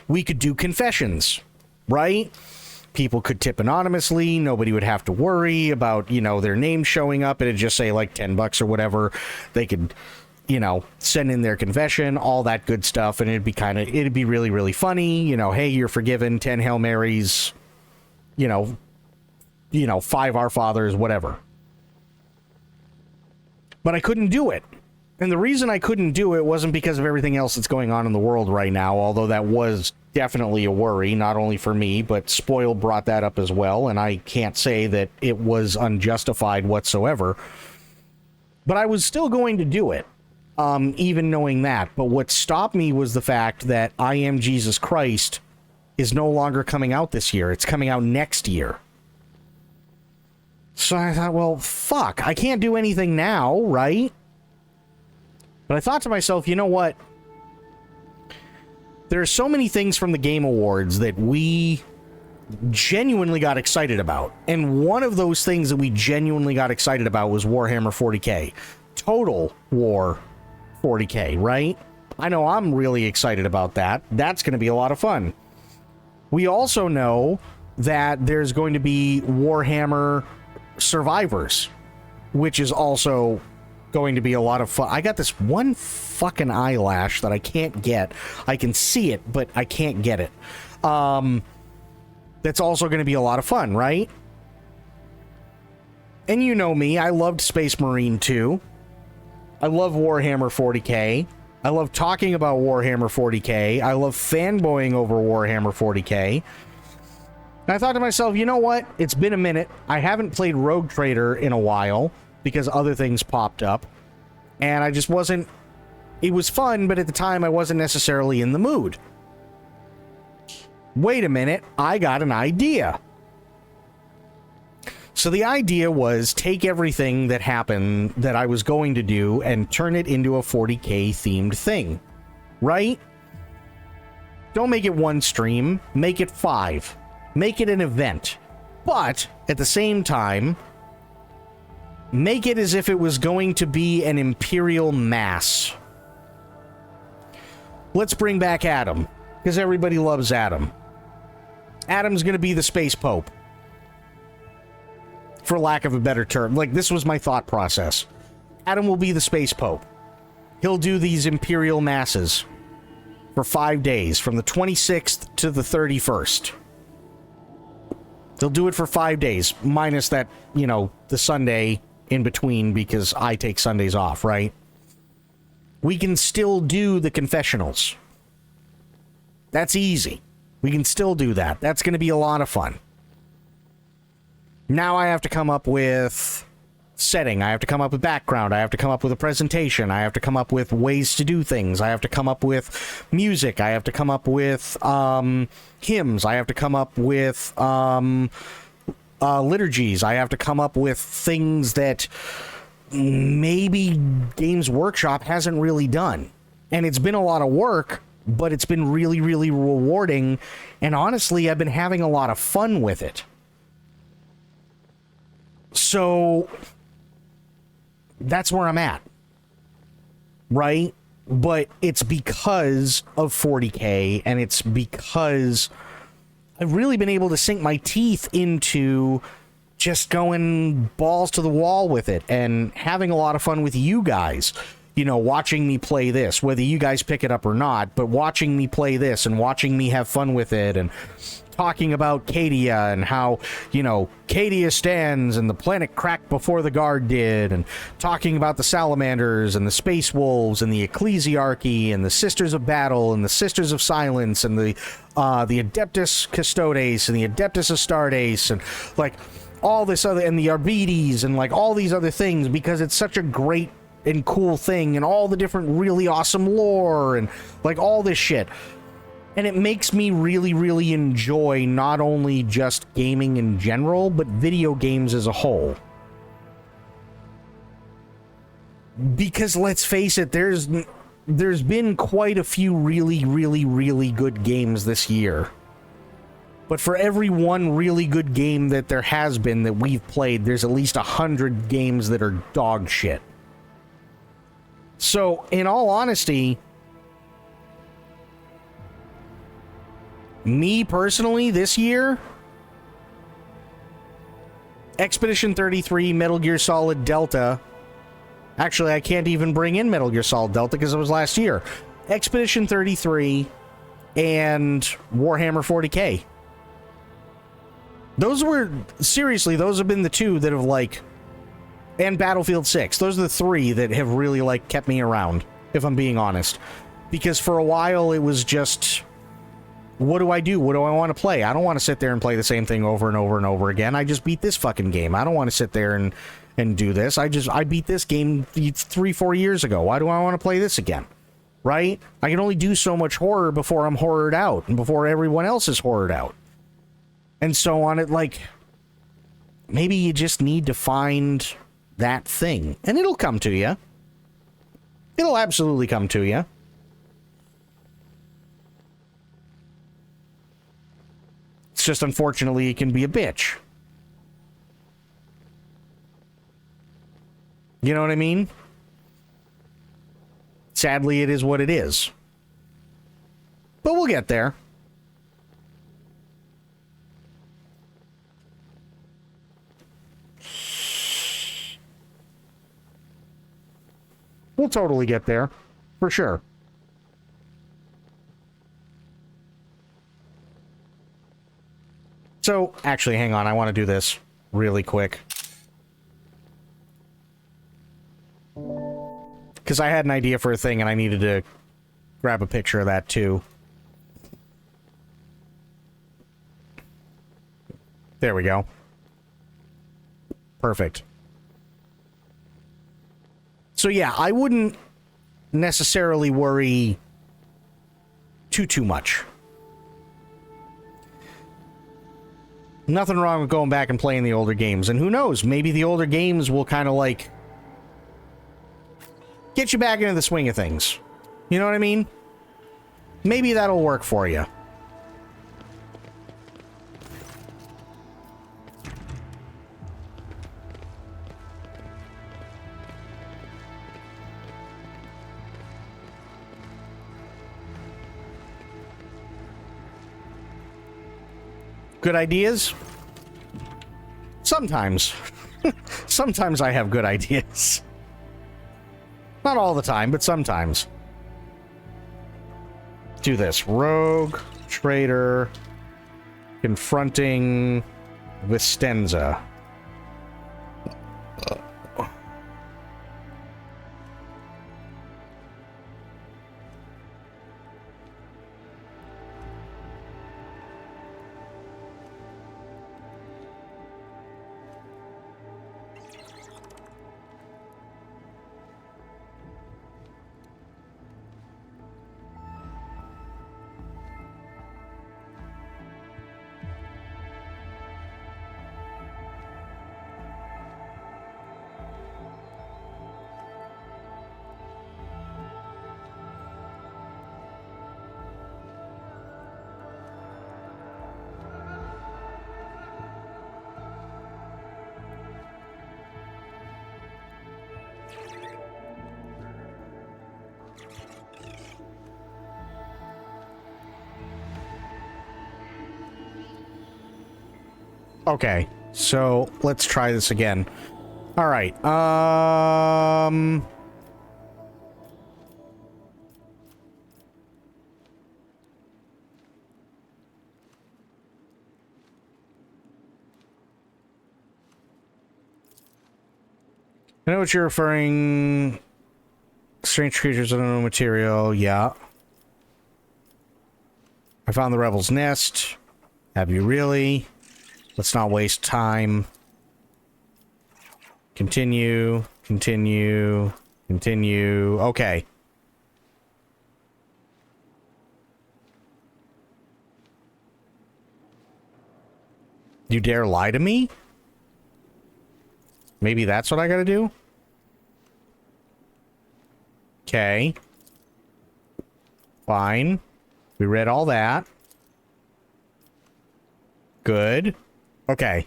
we could do confessions, right? People could tip anonymously, nobody would have to worry about, you know, their name showing up, it'd just say like $10 or whatever. They could, you know, send in their confession, all that good stuff, and it'd be really, really funny, you know, hey, you're forgiven, 10 Hail Marys, you know, 5 Our Fathers, whatever. But I couldn't do it. And the reason I couldn't do it wasn't because of everything else that's going on in the world right now, although that was definitely a worry, not only for me, but Spoiled brought that up as well, and I can't say that it was unjustified whatsoever. But I was still going to do it, even knowing that. But what stopped me was the fact that I Am Jesus Christ is no longer coming out this year. It's coming out next year. So I thought, well, fuck, I can't do anything now, right? But I thought to myself, you know what? There are so many things from the Game Awards that we genuinely got excited about. And one of those things that we genuinely got excited about was Warhammer 40K. Total War 40K, right? I know I'm really excited about that. That's going to be a lot of fun. We also know that there's going to be Warhammer Survivors, which is also going to be a lot of fun. I got this one fucking eyelash that I can't get. I can see it, but I can't get it. That's also going to be a lot of fun, right? And you know me, I loved Space Marine 2. I love Warhammer 40K. I love talking about Warhammer 40K. I love fanboying over Warhammer 40K. And I thought to myself, you know what? It's been a minute. I haven't played Rogue Trader in a while because other things popped up. And I just wasn't... It was fun, but at the time I wasn't necessarily in the mood. Wait a minute. I got an idea. So the idea was take everything that happened that I was going to do and turn it into a 40K themed thing. Right? Don't make it one stream. Make it 5. Make it an event. But at the same time, make it as if it was going to be an Imperial Mass. Let's bring back Adam, because everybody loves Adam. Adam's going to be the Space Pope, for lack of a better term. Like, this was my thought process. Adam will be the Space Pope. He'll do these Imperial Masses for 5 days, from the 26th to the 31st. They'll do it for 5 days, minus that, you know, the Sunday in between, because I take Sundays off, right? We can still do the confessionals. That's easy. We can still do that. That's going to be a lot of fun. Now I have to come up with setting. I have to come up with background. I have to come up with a presentation. I have to come up with ways to do things. I have to come up with music. I have to come up with hymns. I have to come up with liturgies. I have to come up with things that maybe Games Workshop hasn't really done. And it's been a lot of work, but it's been really, really rewarding, and honestly, I've been having a lot of fun with it. So that's where I'm at, right? But it's because of 40K, and it's because I've really been able to sink my teeth into just going balls to the wall with it and having a lot of fun with you guys. You know, watching me play this, whether you guys pick it up or not, but watching me play this and watching me have fun with it and talking about Cadia and how, you know, Cadia stands and the planet cracked before the guard did, and talking about the salamanders and the space wolves and the ecclesiarchy and the sisters of battle and the sisters of silence and the Adeptus Custodes and the Adeptus Astartes and like all this other, and the Arbites and like all these other things, because it's such a great and cool thing, and all the different really awesome lore and like all this shit. And it makes me really, really enjoy not only just gaming in general, but video games as a whole. Because let's face it, there's been quite a few really, really, really good games this year. But for every one really good game that there has been that we've played, there's at least 100 games that are dog shit. So, in all honesty, me personally, this year, Expedition 33, Metal Gear Solid Delta. Actually, I can't even bring in Metal Gear Solid Delta because it was last year. Expedition 33 and Warhammer 40K. Those have been the two that have like, and Battlefield 6. Those are the three that have really like kept me around, if I'm being honest. Because for a while it was just, what do I do? What do I want to play? I don't want to sit there and play the same thing over and over and over again. I just beat this fucking game. I don't want to sit there and do this. I beat this game 3-4 years ago. Why do I want to play this again? Right? I can only do so much horror before I'm horrored out and before everyone else is horrored out. And so on. It like, maybe you just need to find that thing, and it'll come to you. It'll absolutely come to you. It's just, unfortunately, it can be a bitch. You know what I mean? Sadly, it is what it is. But we'll get there. We'll totally get there, for sure. So, actually, hang on, I want to do this really quick. Because I had an idea for a thing, and I needed to grab a picture of that, too. There we go. Perfect. So yeah, I wouldn't necessarily worry too much. Nothing wrong with going back and playing the older games. And who knows, maybe the older games will kind of like get you back into the swing of things. You know what I mean? Maybe that'll work for you. Good ideas? Sometimes. Sometimes I have good ideas. Not all the time, but sometimes. Do this. Rogue, traitor, confronting Vistenza. Okay, so let's try this again. All right. I know what you're referring. Strange creatures, unknown material. Yeah. I found the rebel's nest. Have you really? Let's not waste time. Continue. Continue. Continue. Okay. You dare lie to me? Maybe that's what I gotta do? Okay. Fine. We read all that. Good. Okay.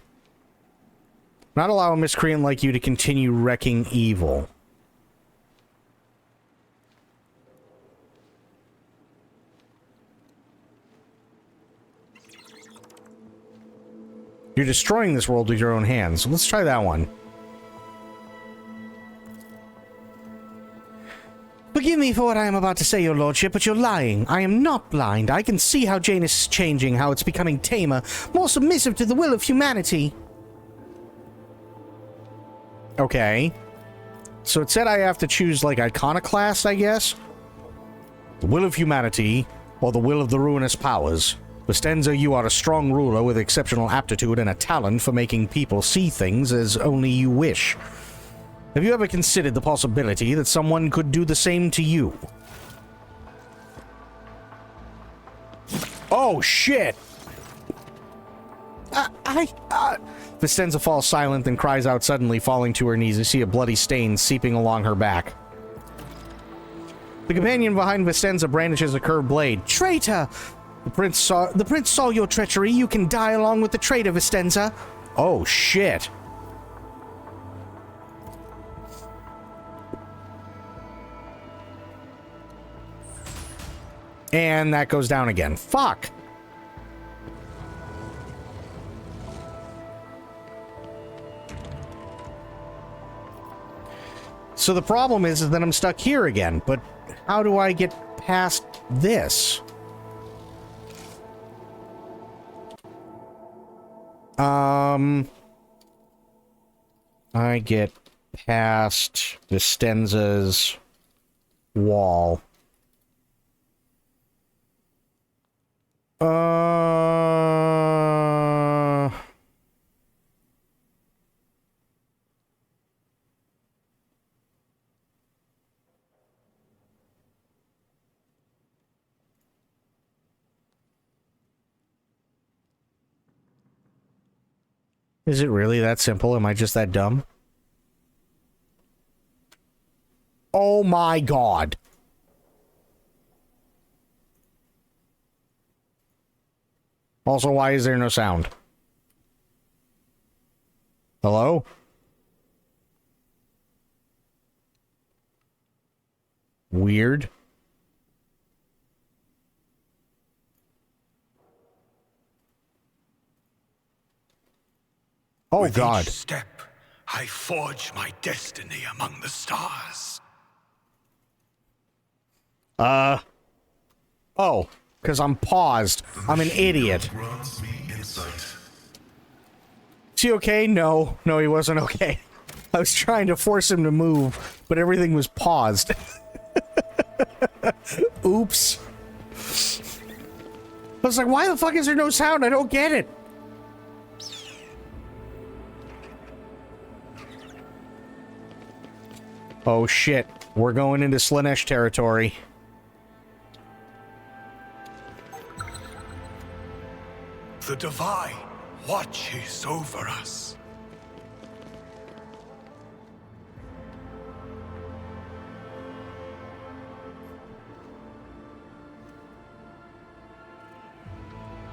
Not allow a miscreant like you to continue wrecking evil. You're destroying this world with your own hands. Let's try that one. Forgive me for what I am about to say, your lordship, but you're lying. I am not blind. I can see how Janus is changing, how it's becoming tamer, more submissive to the will of humanity. Okay. So it said I have to choose, like, iconoclast, I guess? The will of humanity, or the will of the ruinous powers. Vistenza, you are a strong ruler with exceptional aptitude and a talent for making people see things as only you wish. Have you ever considered the possibility that someone could do the same to you? Oh, shit! Vistenza falls silent and cries out suddenly, falling to her knees. You see a bloody stain seeping along her back. The companion behind Vistenza brandishes a curved blade. Traitor! The prince saw your treachery. You can die along with the traitor, Vistenza. Oh, shit. And that goes down again. Fuck! So the problem is that I'm stuck here again, but how do I get past this? I get past Vistenza's wall. Is it really that simple? Am I just that dumb? Oh my god. Also, why is there no sound? Hello? Weird. Oh, With God. each step, I forge my destiny among the stars. Oh, because I'm paused. I'm an idiot. Grants me insight. Is he okay? No. No, he wasn't okay. I was trying to force him to move, but everything was paused. Oops. I was like, why the fuck is there no sound? I don't get it. Oh shit. We're going into Slanesh territory. The Divine watches over us.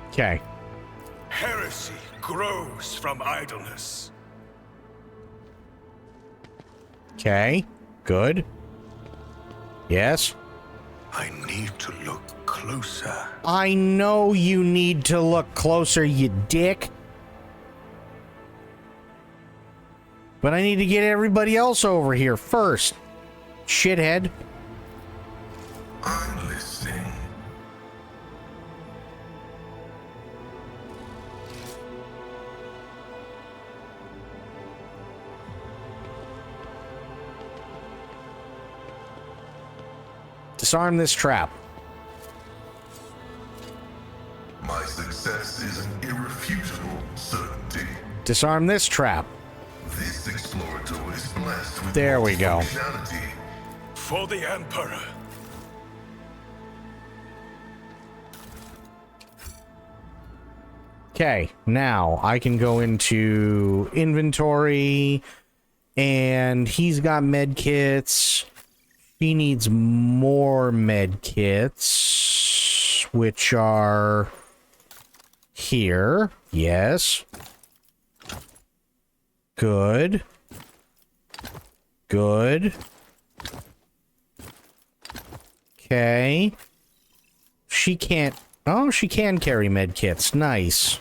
Okay. Heresy grows from idleness. Okay. Good. Yes. I need to look closer. I know you need to look closer, you dick. But I need to get everybody else over here first. Shithead. I'm listening. Disarm this trap. My success is an irrefutable certainty. Disarm this trap. This explorator is blessed with There we go. functionality. For the Emperor. Okay, now I can go into inventory, and he's got med kits. He needs more med kits, which are here. Yes. Good. Good. Okay. She can't... Oh, she can carry med kits. Nice.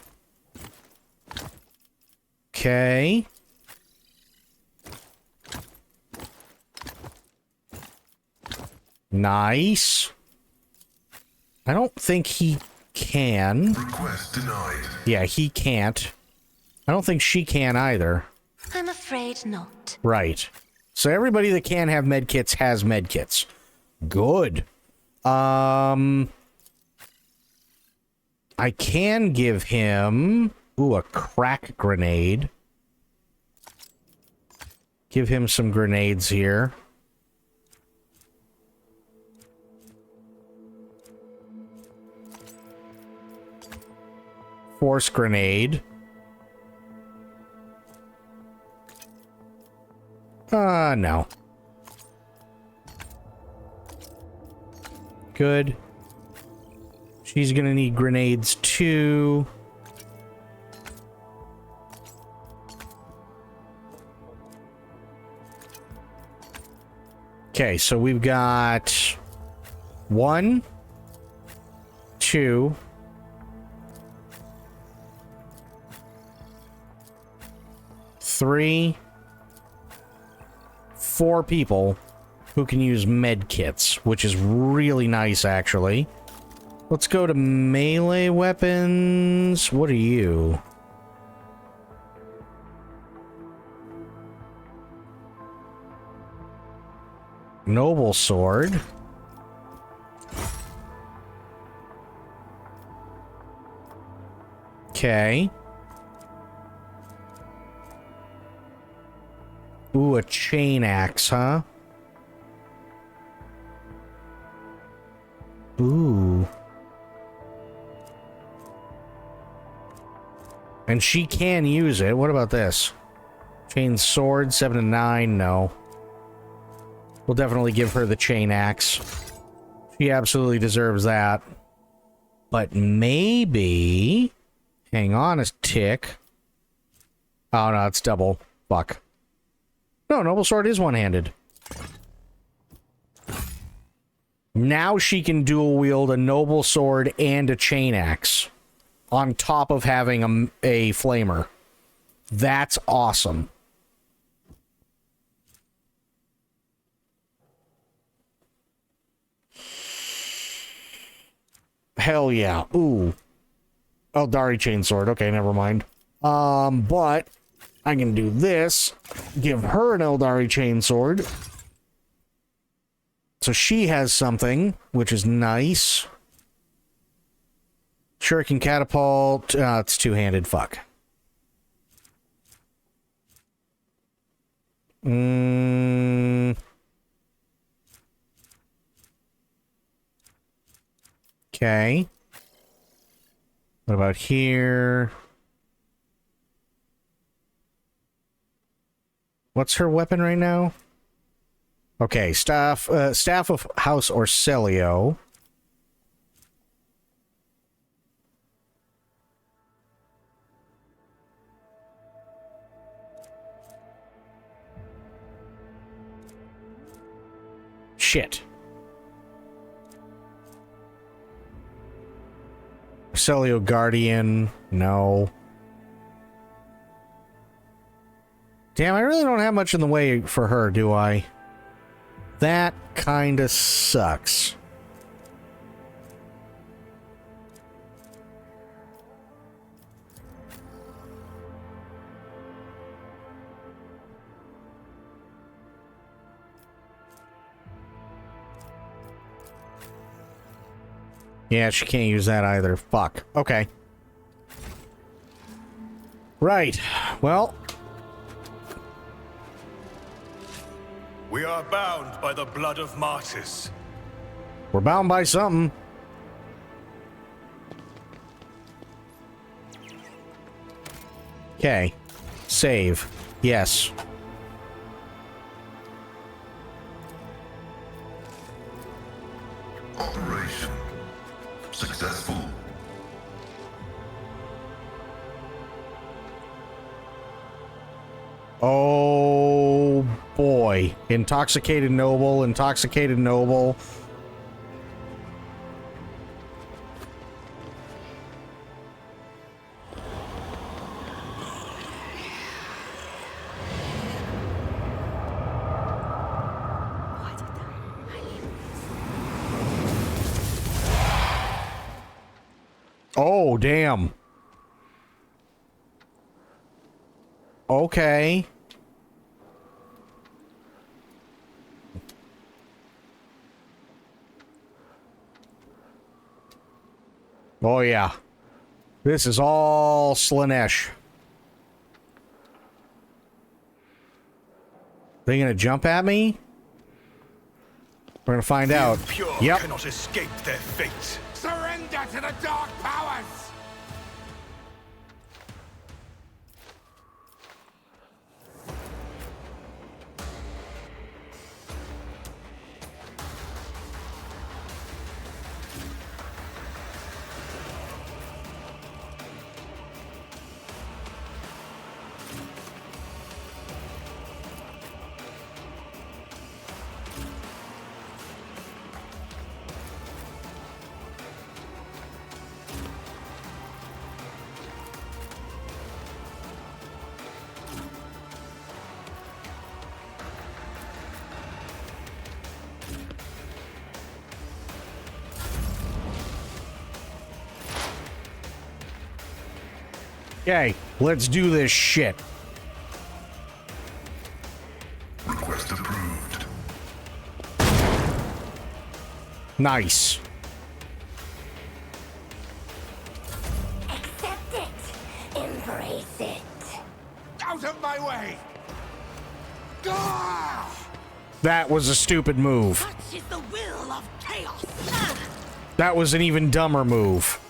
Okay. Nice. I don't think he can. Request denied. Yeah, he can't. I don't think she can either. I'm afraid not. Right. So everybody that can have medkits has medkits. Good. I can give him... Ooh, a crack grenade. Give him some grenades here. Force grenade. No. Good. She's gonna need grenades too. Okay, so we've got 1, 2, 3, 4 people who can use med kits, which is really nice, actually. Let's go to melee weapons. What are you? Noble sword. Okay. Ooh, a chain axe, huh? Ooh. And she can use it. What about this? Chain sword, 7 to 9, no. We'll definitely give her the chain axe. She absolutely deserves that. But maybe... Hang on a tick. Oh, no, it's double. Fuck. No, Noble Sword is one-handed. Now she can dual wield a Noble Sword and a chain axe. On top of having a flamer. That's awesome. Hell yeah. Ooh. Eldari chainsword. Okay, never mind. But I can do this. Give her an Eldari chainsword. So she has something, which is nice. Shuriken catapult. It's two-handed. Fuck. Okay. What about here? What's her weapon right now? Okay, staff of House Orselio. Shit. Orselio Guardian, no. Damn, I really don't have much in the way for her, do I? That kinda sucks. Yeah, she can't use that either. Fuck. Okay. Right. Well. We are bound by the blood of martyrs. We're bound by something. Okay. Save. Yes. Operation successful. Oh boy. Intoxicated noble, intoxicated noble. Oh, damn. Okay. Oh, yeah. This is all Slanesh. They gonna jump at me? We're gonna find out. Pure Yep. cannot escape their fate. Surrender to the dark powers! Okay, let's do this shit. Request approved. Nice. Accept it! Embrace it! Out of my way! Gah! That was a stupid move. Such is the will of chaos! That was an even dumber move.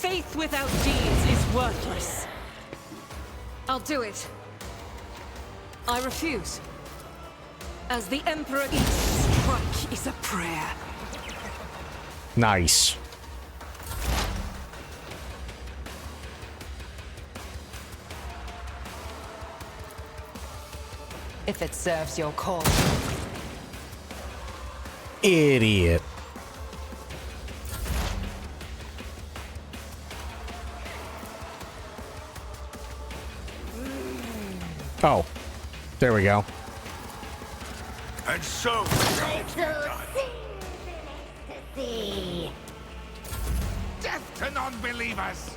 Faith without deeds is worthless. I'll do it. I refuse. As the Emperor, each strike is a prayer. Nice. If it serves your cause. Idiot. Oh, there we go. And so, Death to non-believers!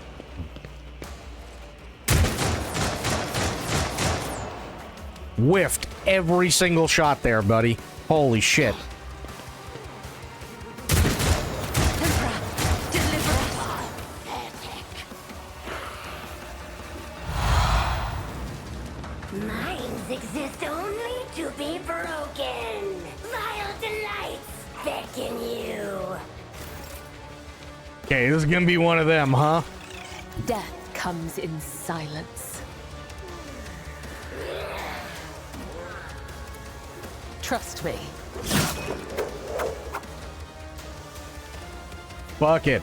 Whiffed every single shot there, buddy. Holy shit. Minds exist only to be broken. Vile delights beckon you. Okay, this is gonna be one of them, huh? Death comes in silence. Trust me. Fuck it.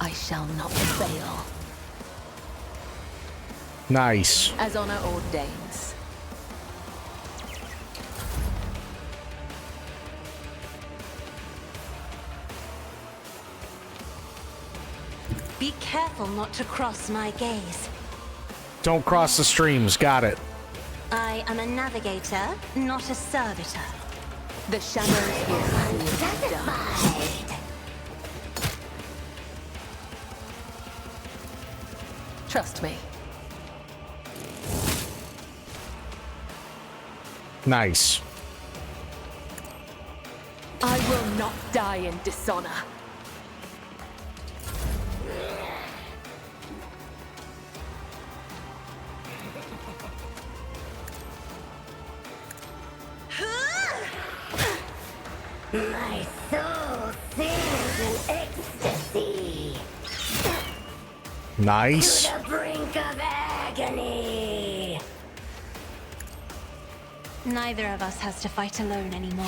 I shall not fail. Nice. As honor ordains. Be careful not to cross my gaze. Don't cross the streams. Got it. I am a navigator, not a servitor. The shadows will see it done. Trust me. Nice. I will not die in dishonor. My soul sings in ecstasy. Nice. To the brink of agony. Neither of us has to fight alone anymore.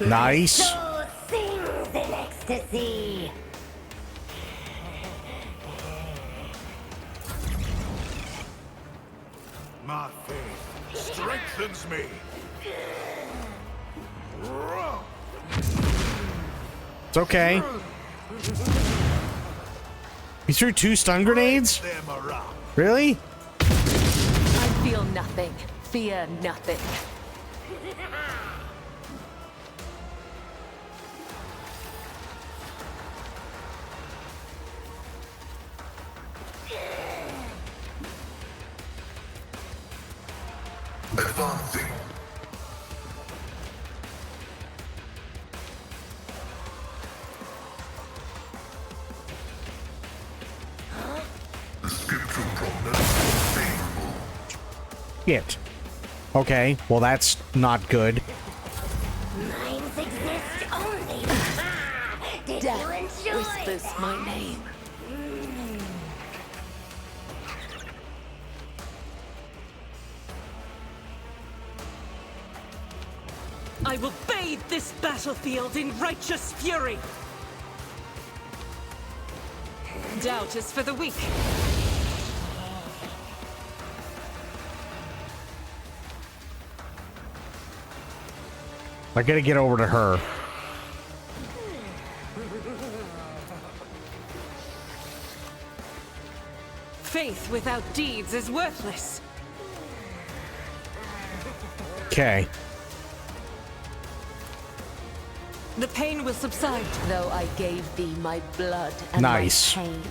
Nice. My soul sings in ecstasy. My faith strengthens me. It's okay. You threw 2 stun grenades? Really? I feel nothing. Fear nothing. Advancing. The scriptural prognosis is favorable. Shit. Okay, well that's not good. Minds exist only. Did you Death enjoy whispers that? my name. I will bathe this battlefield in righteous fury. Doubt is for the weak. I gotta get over to her. Faith without deeds is worthless. Okay. The pain will subside. Though I gave thee my blood and Nice. my pain,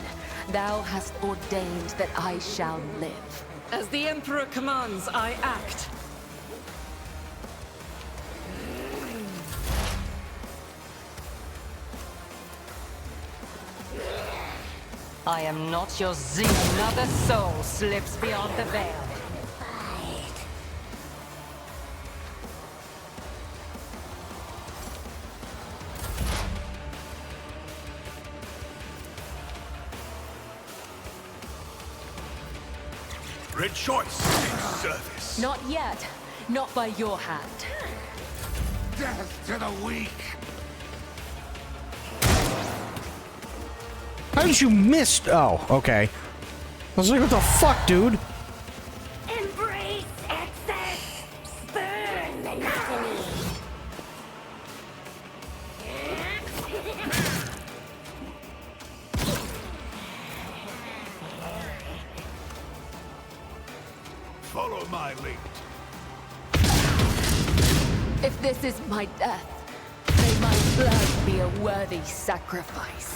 thou hast ordained that I shall live. As the Emperor commands, I act. I am not your Z. Another soul slips beyond the veil. Rejoice in service. Not yet. Not by your hand. Death to the weak. How did you miss? Oh, okay. I was like, what the fuck, dude? Embrace excess. Spurn monotony. Follow my lead. If this is my death, may my blood be a worthy sacrifice.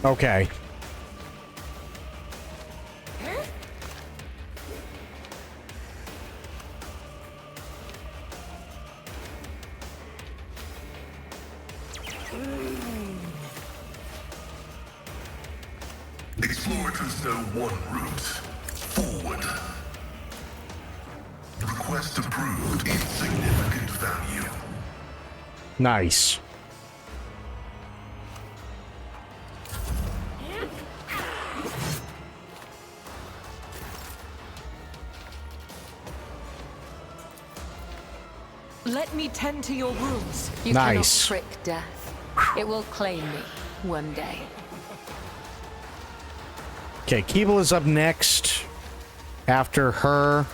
Okay. Explorators know one route. Forward. Request approved. Insignificant value. Nice. Let me tend to your wounds. You Nice. cannot trick death. It will claim me one day. Okay, Keeble is up next. After her.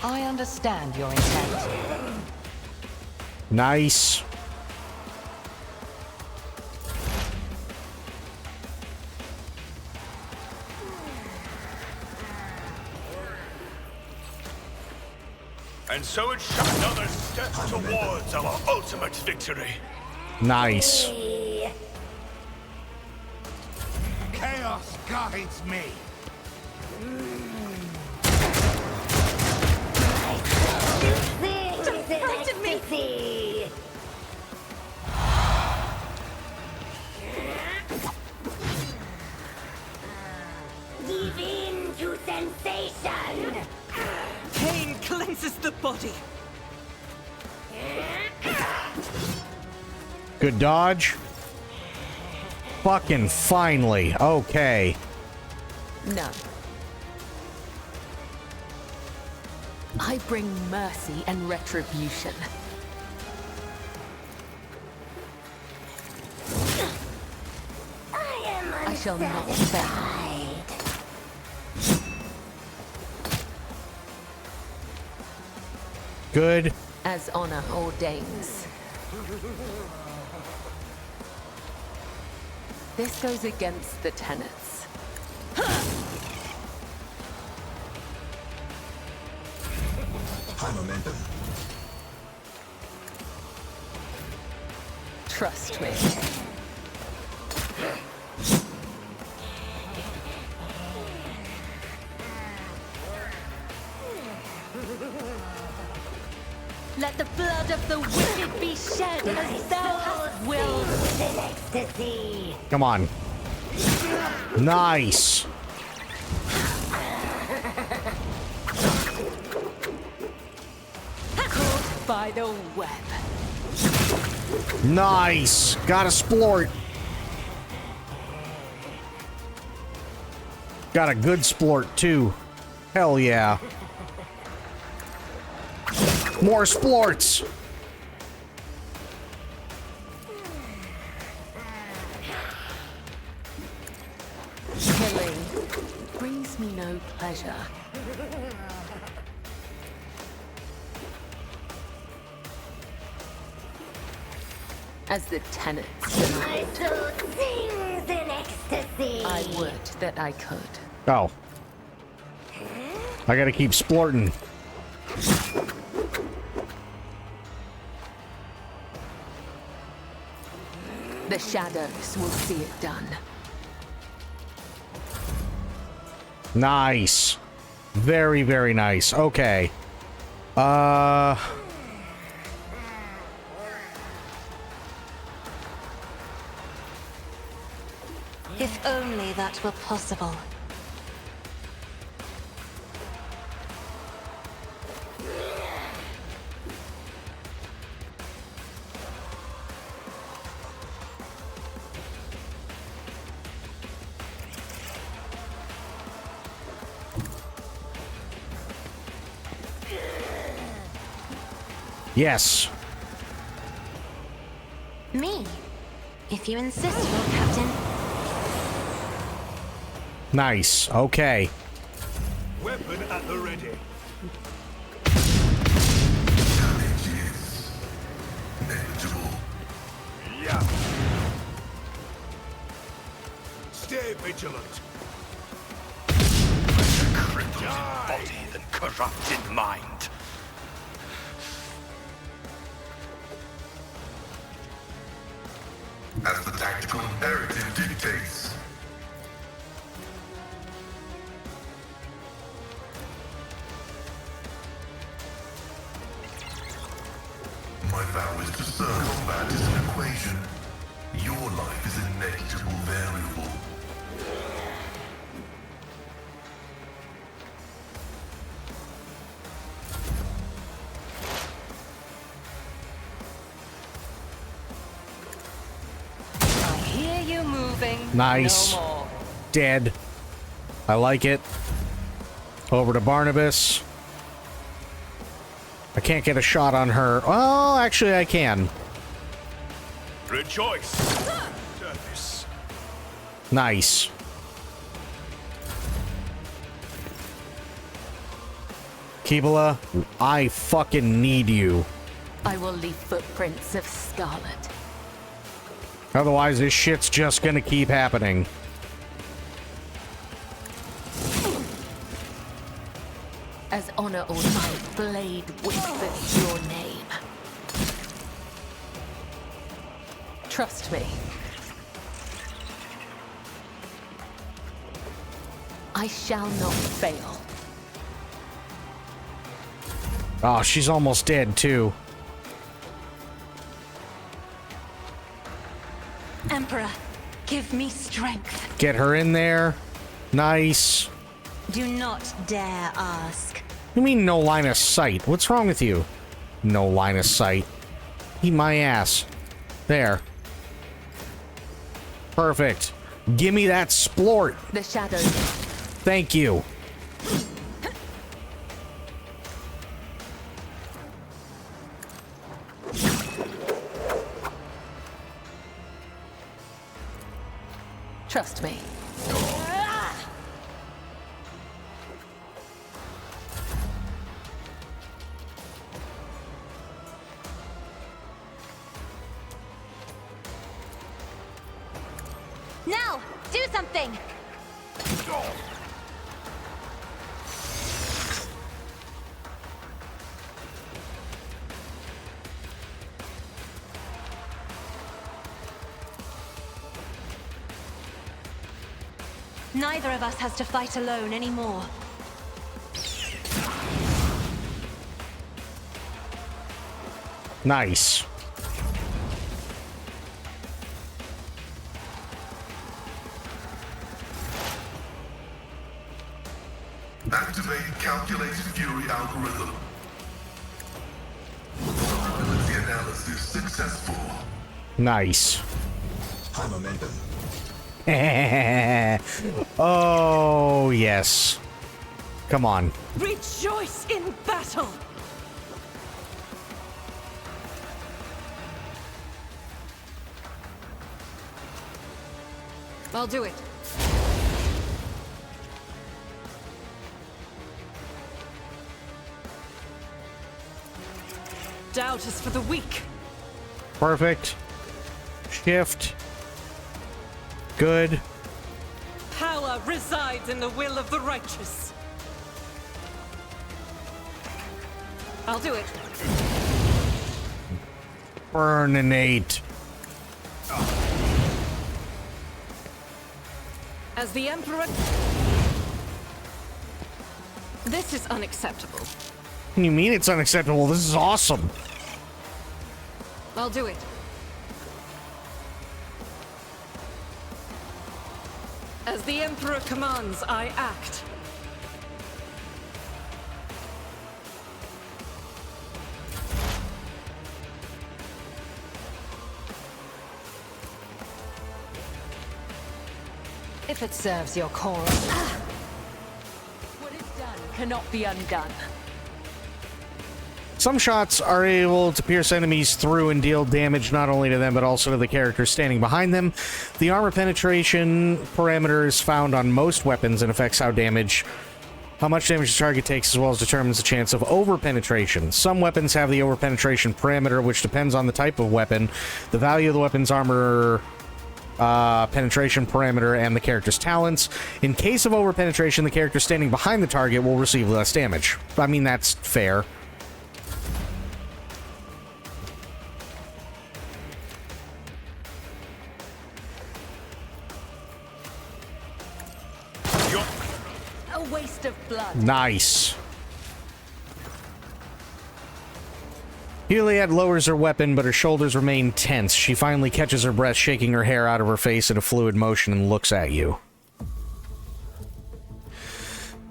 I understand your intent. Nice. And so it's just another step towards our ultimate victory. Nice. Chaos guides me. Defeated me! Give in to sensation. Pain cleanses the body. Good dodge. Fucking finally. Okay. No. I bring mercy and retribution. I shall not fail. Good. As honor ordains. This goes against the tenets. High momentum. Trust me. Let the blood of the wicked be shed as thou hast willed. In ecstasy. Come on. Nice. Caught by the web. Nice. Got a splort. Got a good splort too. Hell yeah. More splorts. Killing brings me no pleasure. As the tenets My soul sings in ecstasy. I would that I could. Oh. I gotta keep splorting. The shadows will see it done. Nice. Very, very nice. Okay. If only that were possible. Yes. Me? If you insist, Lord Captain. Nice. Okay. Weapon at the ready. Damage is negligible. Yeah. Stay vigilant. Better crippled in body than corrupt in mind. As the tactical imperative dictates. My vow is to serve. Combat is an equation. Your life is a negligible variable. I hear you moving. Nice. No more. Dead. I like it. Over to Barnabas. I can't get a shot on her. Oh, actually I can. Rejoice! Service. Nice. Kibala, I fucking need you. I will leave footprints of scarlet. Otherwise, this shit's just gonna keep happening. As honor or my blade whispers your name. Trust me. I shall not fail. Oh, she's almost dead, too. Emperor, give me strength. Get her in there. Nice. Do not dare ask. You mean no line of sight? What's wrong with you? No line of sight. Eat my ass. There. Perfect. Give me that splort. The shadow. Thank you. Trust me. Now, do something! Neither of us has to fight alone anymore. Nice. Activate calculated fury algorithm. Vulnerability analysis successful. Nice. High momentum. Oh, yes. Come on. Rejoice in battle! I'll do it. Doubt is for the weak. Perfect. Shift. Good. Power resides in the will of the righteous. I'll do it. Burninate. As the Emperor... This is unacceptable. What do you mean it's unacceptable? This is awesome. I'll do it. As the Emperor commands, I act. If it serves your cause. What is done cannot be undone. Some shots are able to pierce enemies through and deal damage not only to them but also to the characters standing behind them. The armor penetration parameter is found on most weapons and affects how much damage the target takes, as well as determines the chance of over-penetration. Some weapons have the over-penetration parameter, which depends on the type of weapon, the value of the weapon's armor penetration parameter, and the character's talents. In case of over-penetration, the character standing behind the target will receive less damage. I mean, that's fair. A waste of blood. Nice. Juliet lowers her weapon, but her shoulders remain tense. She finally catches her breath, shaking her hair out of her face in a fluid motion, and looks at you.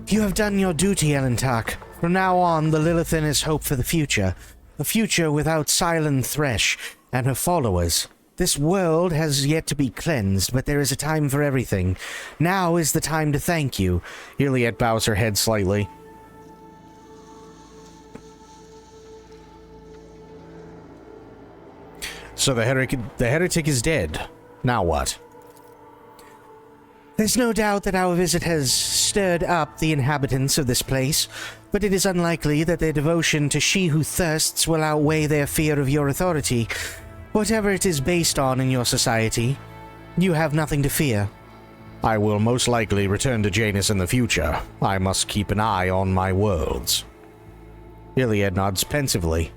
You have done your duty, Elentak. From now on, the Lilithan is hope for the future. A future without Silent Thresh and her followers. This world has yet to be cleansed, but there is a time for everything. Now is the time to thank you. Iliad bows her head slightly. So the heretic is dead. Now what? There's no doubt that our visit has stirred up the inhabitants of this place, but it is unlikely that their devotion to she who thirsts will outweigh their fear of your authority. Whatever it is based on in your society, you have nothing to fear. I will most likely return to Janus in the future. I must keep an eye on my worlds. Iliad nods pensively.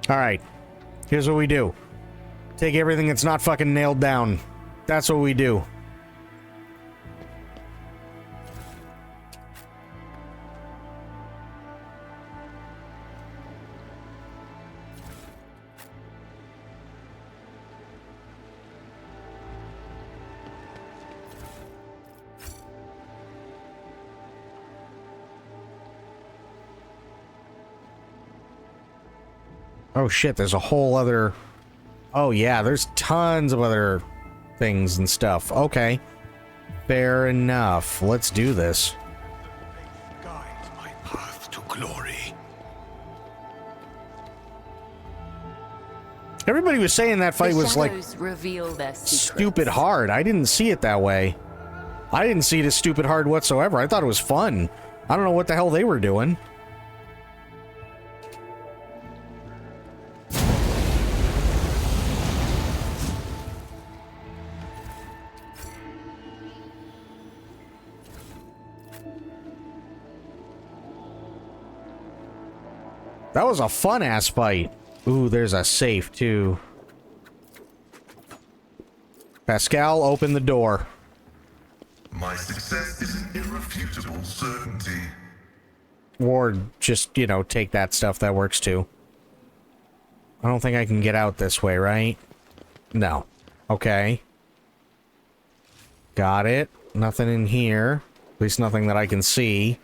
Alright, here's what we do. Take everything that's not fucking nailed down. That's what we do. Oh shit, there's a whole other... Oh yeah, there's tons of other things and stuff. Okay. Fair enough. Let's do this. Guide my path to glory. Everybody was saying that fight was like reveal their stupid hard. I didn't see it that way. I didn't see it as stupid hard whatsoever. I thought it was fun. I don't know what the hell they were doing. That was a fun-ass fight. Ooh, there's a safe, too. Pascal, open the door. My success is an irrefutable certainty. Or just, you know, take that stuff. That works, too. I don't think I can get out this way, right? No. Okay. Got it. Nothing in here. At least nothing that I can see.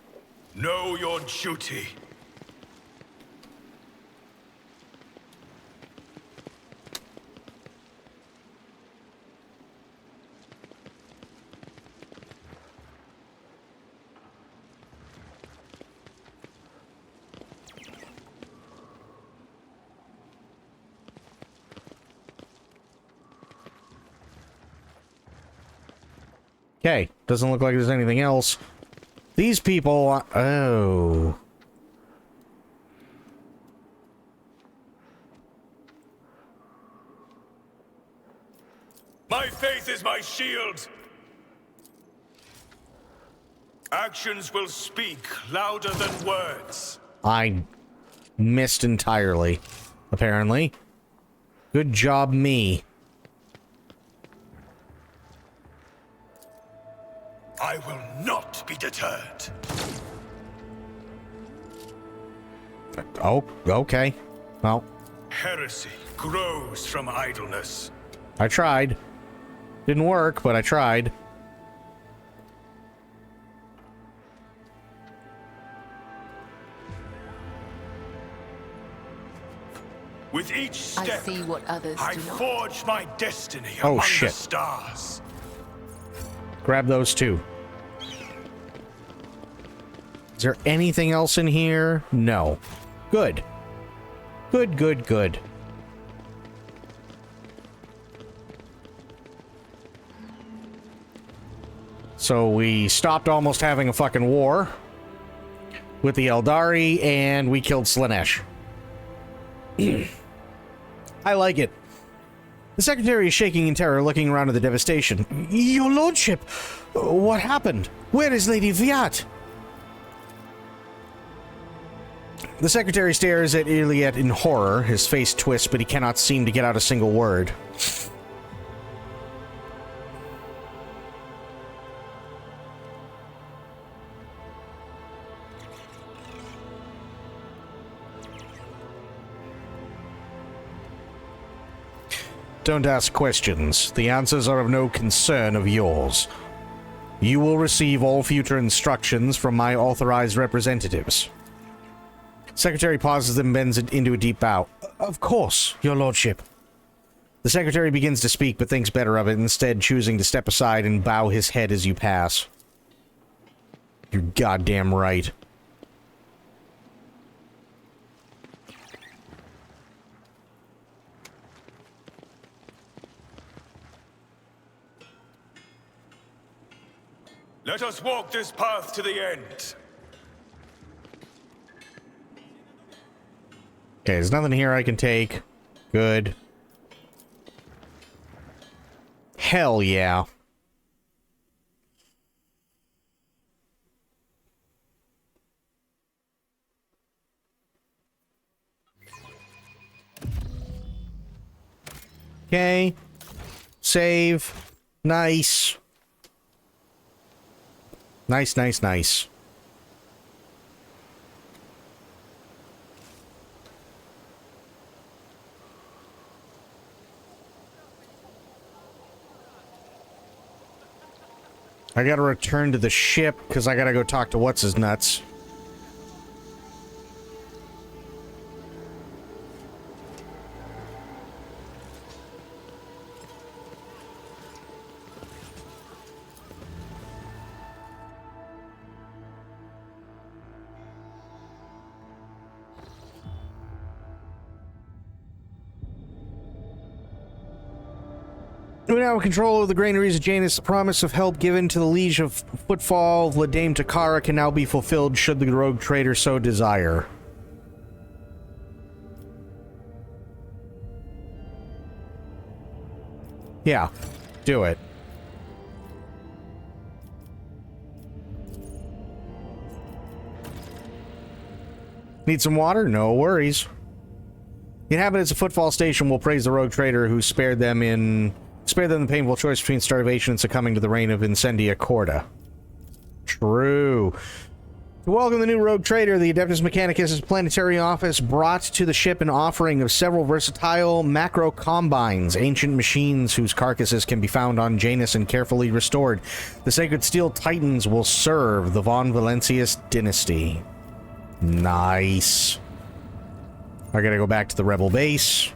Know your duty. Okay, doesn't look like there's anything else. These people... Oh. My faith is my shield. Actions will speak louder than words. I missed entirely, apparently. Good job, me. I will not be deterred. Oh, okay. Well, Heresy grows from idleness. I tried. Didn't work, but I tried. With each step, I see what others I do not. forge my destiny Oh, among shit. the stars. Grab those two. Is there anything else in here? No. Good. Good, good, good. So we stopped almost having a fucking war with the Eldari, and we killed Slaanesh. I like it. The Secretary is shaking in terror, looking around at the devastation. Your Lordship! What happened? Where is Lady Viat? The Secretary stares at Iliad in horror. His face twists, but he cannot seem to get out a single word. Don't ask questions. The answers are of no concern of yours. You will receive all future instructions from my authorized representatives. Secretary pauses and bends into a deep bow. Of course, your lordship. The secretary begins to speak, but thinks better of it, instead choosing to step aside and bow his head as you pass. You're goddamn right. Let us walk this path to the end. Okay, there's nothing here I can take. Good. Hell yeah. Okay. Save. Nice. Nice, nice, nice. I gotta return to the ship, because I gotta go talk to What's-His-Nuts. We now have control over the granaries of Janus. The promise of help given to the Liege of Footfall of La Dame Takara can now be fulfilled should the rogue trader so desire. Yeah, do it. Need some water? No worries. The inhabitants of Footfall Station will praise the rogue trader who spared them the painful choice between starvation and succumbing to the reign of Incendia Corda. True. To welcome the new rogue trader, the Adeptus Mechanicus' planetary office brought to the ship an offering of several versatile macro combines, ancient machines whose carcasses can be found on Janus and carefully restored. The Sacred Steel Titans will serve the Von Valencius dynasty. Nice. I gotta go back to the Rebel base.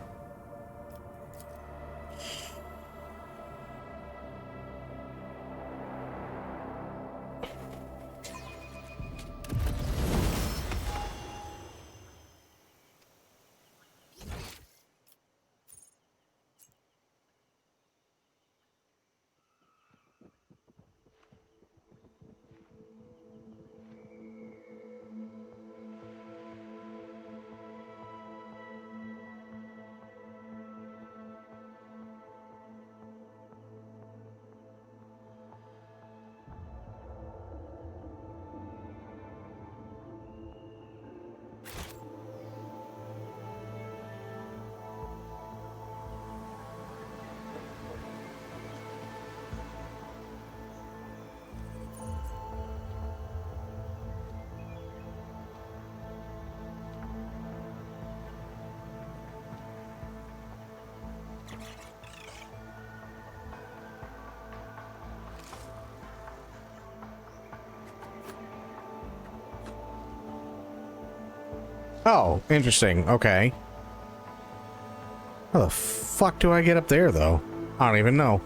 Oh, interesting. Okay. How the fuck do I get up there, though? I don't even know.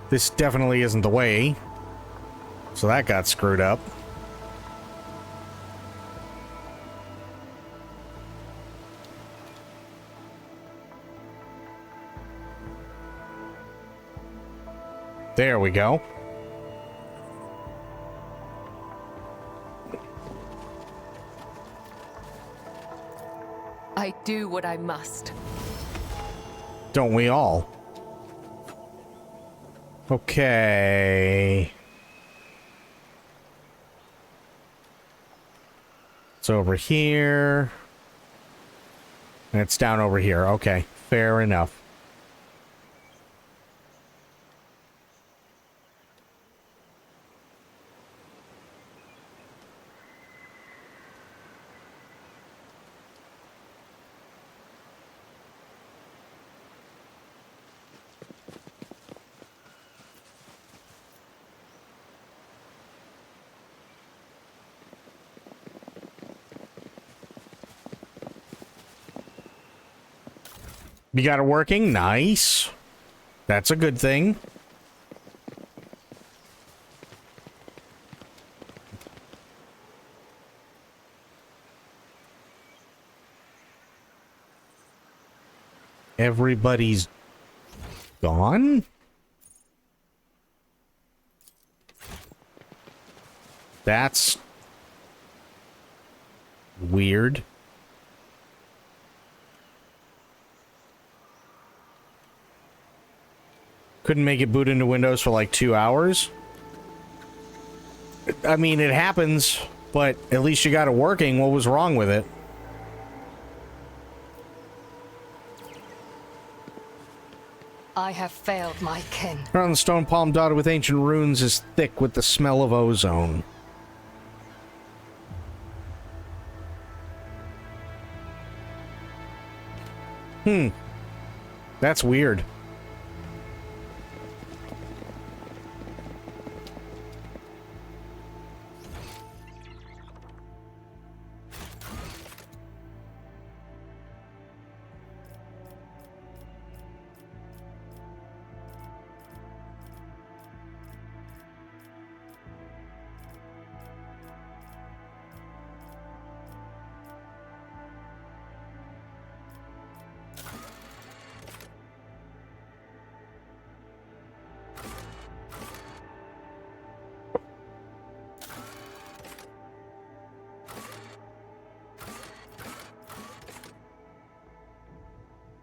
This definitely isn't the way. So that got screwed up. There we go. I do what I must. Don't we all? Okay. It's over here. And it's down over here. Okay, fair enough. You got it working? Nice. That's a good thing. Everybody's gone? That's weird. Couldn't make it boot into Windows for like 2 hours? I mean, it happens, but at least you got it working. What was wrong with it? I have failed my kin. Around the stone palm dotted with ancient runes is thick with the smell of ozone. That's weird.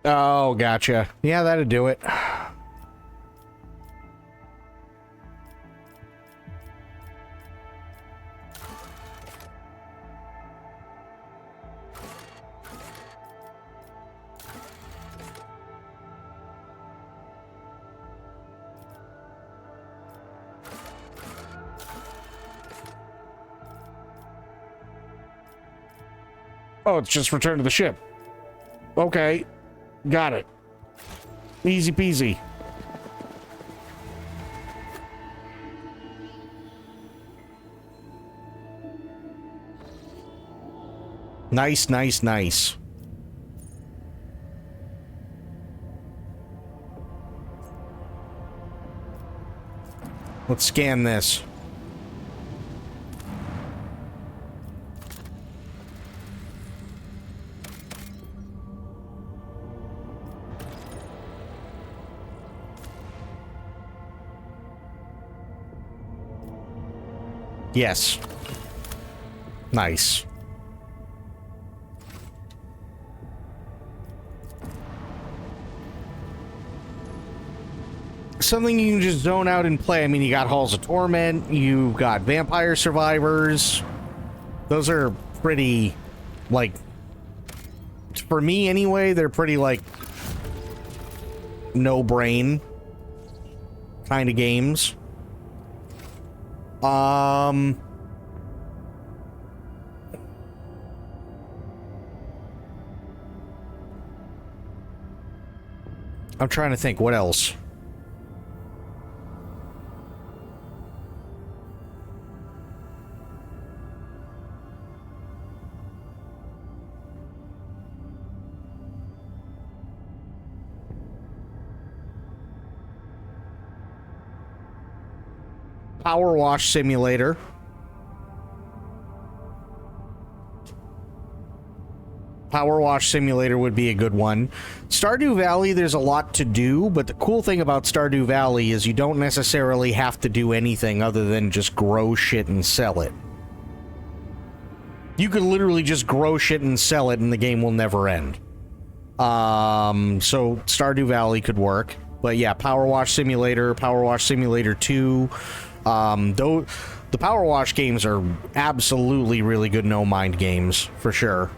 Oh, gotcha. Yeah, that'd do it. Oh, it's just return to the ship. Okay. Got it. Easy peasy. Nice, nice, nice. Let's scan this. Yes. Nice. Something you can just zone out and play. I mean, you got Halls of Torment, you've got Vampire Survivors. Those are pretty, like, for me anyway, they're pretty, like, no-brain kind of games. I'm trying to think, what else? Power Wash Simulator. Power Wash Simulator would be a good one. Stardew Valley, there's a lot to do, but the cool thing about Stardew Valley is you don't necessarily have to do anything other than just grow shit and sell it. You could literally just grow shit and sell it and the game will never end. So Stardew Valley could work. But yeah, Power Wash Simulator, Power Wash Simulator 2... though the Power Wash games are absolutely really good no-mind games, for sure.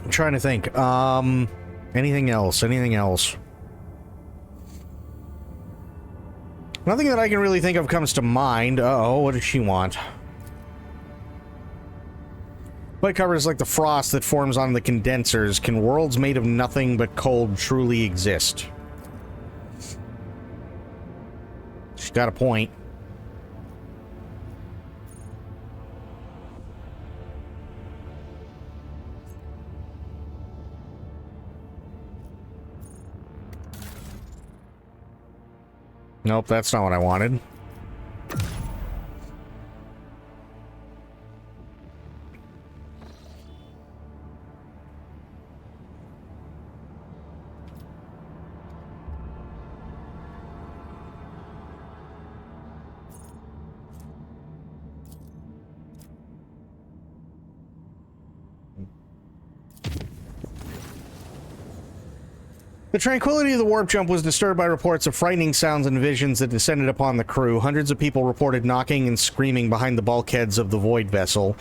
I'm trying to think. Anything else? Anything else? Nothing that I can really think of comes to mind. Uh-oh, what does she want? White cover is like the frost that forms on the condensers. Can worlds made of nothing but cold truly exist? She's got a point. Nope, that's not what I wanted. The tranquility of the warp jump was disturbed by reports of frightening sounds and visions that descended upon the crew. Hundreds of people reported knocking and screaming behind the bulkheads of the void vessel.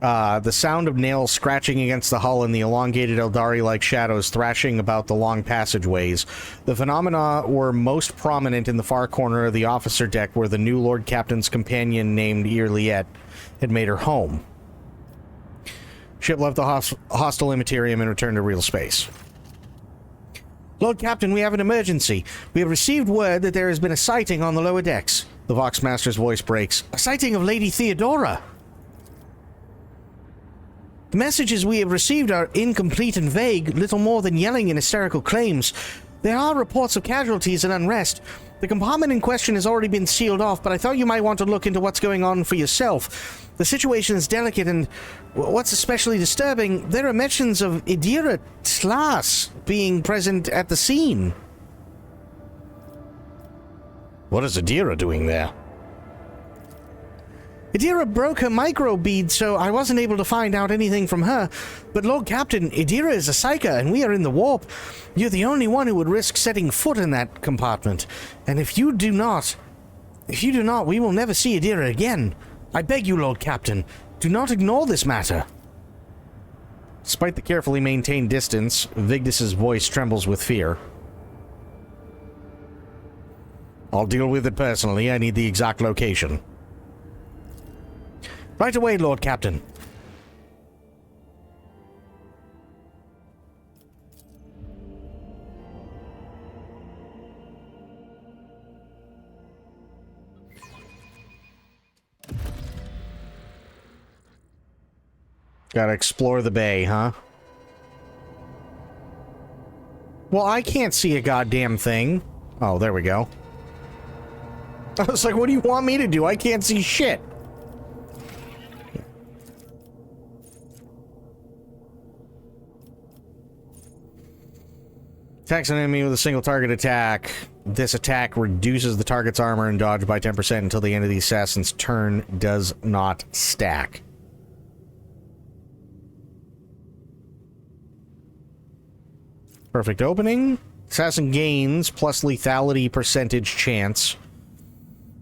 The sound of nails scratching against the hull and the elongated Eldari-like shadows thrashing about the long passageways. The phenomena were most prominent in the far corner of the officer deck where the new Lord Captain's companion named Irliet had made her home. Ship left the hostile immaterium and returned to real space. Lord Captain, we have an emergency. We have received word that there has been a sighting on the lower decks. The Voxmaster's voice breaks. A sighting of Lady Theodora. The messages we have received are incomplete and vague, little more than yelling and hysterical claims. There are reports of casualties and unrest. The compartment in question has already been sealed off, but I thought you might want to look into what's going on for yourself. The situation is delicate, and what's especially disturbing, there are mentions of Idira Tlas being present at the scene. What is Idira doing there? Idira broke her microbead, so I wasn't able to find out anything from her. But Lord Captain, Idira is a psyker, and we are in the warp. You're the only one who would risk setting foot in that compartment. And if you do not, we will never see Idira again. I beg you, Lord Captain, do not ignore this matter. Despite the carefully maintained distance, Vigdis's voice trembles with fear. I'll deal with it personally. I need the exact location. Right away, Lord Captain. Gotta explore the bay, huh? Well, I can't see a goddamn thing. Oh, there we go. I was like, what do you want me to do? I can't see shit. Attacks an enemy with a single target attack. This attack reduces the target's armor and dodge by 10% until the end of the assassin's turn does not stack. Perfect opening. Assassin gains plus lethality percentage chance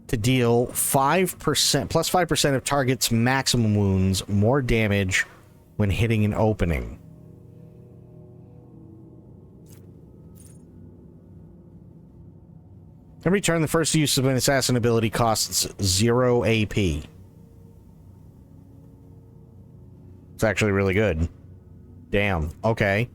to deal 5%, plus 5% of target's maximum wounds, more damage when hitting an opening. Every turn, the first use of an assassin ability costs 0 AP. It's actually really good. Damn. Okay.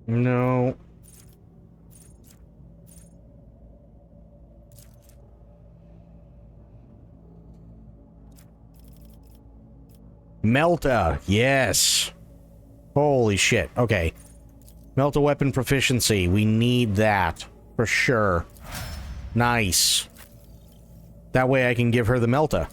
No. Melta, yes. Holy shit. Okay. Melta weapon proficiency. We need that for sure. Nice. That way I can give her the Melta.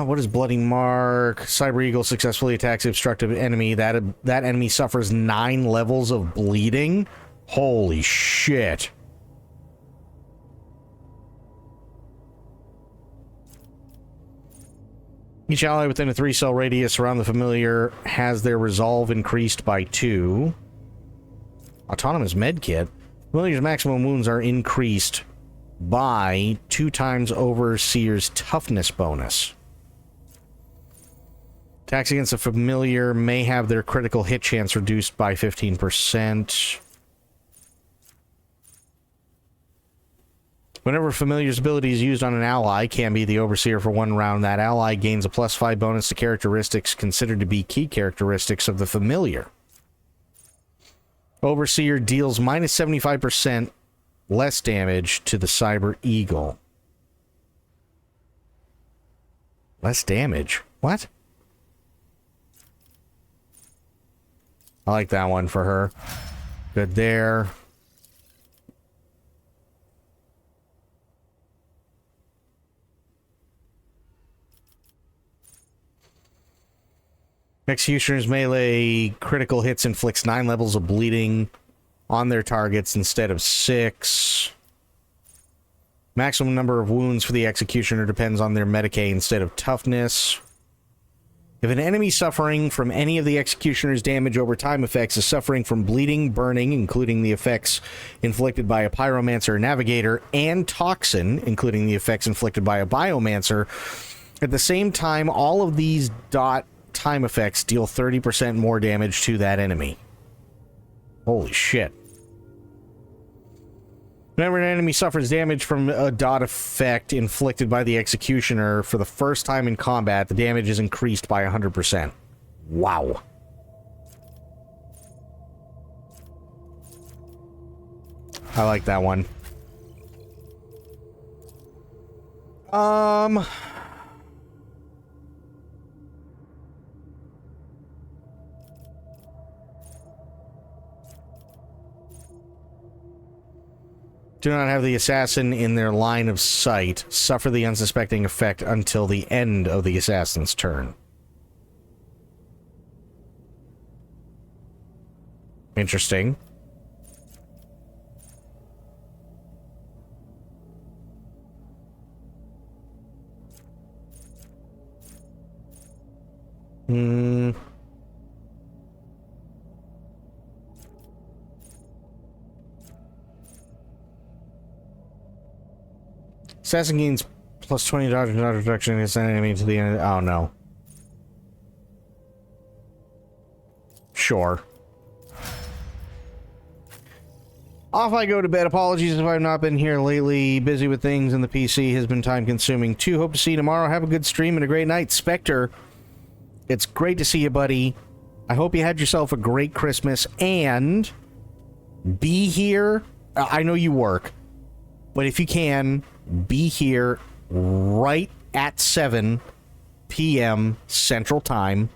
What is Bloody Mark? Cyber Eagle successfully attacks the obstructive enemy. That enemy suffers 9 levels of bleeding. Holy shit. Each ally within a 3-cell radius around the familiar has their resolve increased by 2. Autonomous medkit. Familiar's maximum wounds are increased by 2 times Overseer's toughness bonus. Attacks against a familiar may have their critical hit chance reduced by 15%. Whenever a familiar's ability is used on an ally, can be the Overseer for 1 round. That ally gains a +5 bonus to characteristics considered to be key characteristics of the familiar. Overseer deals -75% less damage to the Cyber Eagle. Less damage? What? I like that one for her. Good there. Executioner's melee critical hits inflicts 9 levels of bleeding on their targets instead of 6. Maximum number of wounds for the Executioner depends on their Medicae instead of toughness. If an enemy suffering from any of the Executioner's damage over time effects is suffering from bleeding, burning, including the effects inflicted by a Pyromancer or Navigator, and Toxin, including the effects inflicted by a Biomancer, at the same time, all of these time effects deal 30% more damage to that enemy. Holy shit. Whenever an enemy suffers damage from a dot effect inflicted by the Executioner for the first time in combat, the damage is increased by 100%. Wow. I like that one. Do not have the assassin in their line of sight. Suffer the unsuspecting effect until the end of the assassin's turn. Interesting. Assassin gains plus 20 dodge and dodge reduction against an enemy to the end. Oh no. Sure. Off I go to bed. Apologies if I've not been here lately. Busy with things and the PC has been time consuming too. Hope to see you tomorrow. Have a good stream and a great night. Spectre, it's great to see you, buddy. I hope you had yourself a great Christmas and be here. I know you work, but if you can, be here right at 7 p.m. Central Time,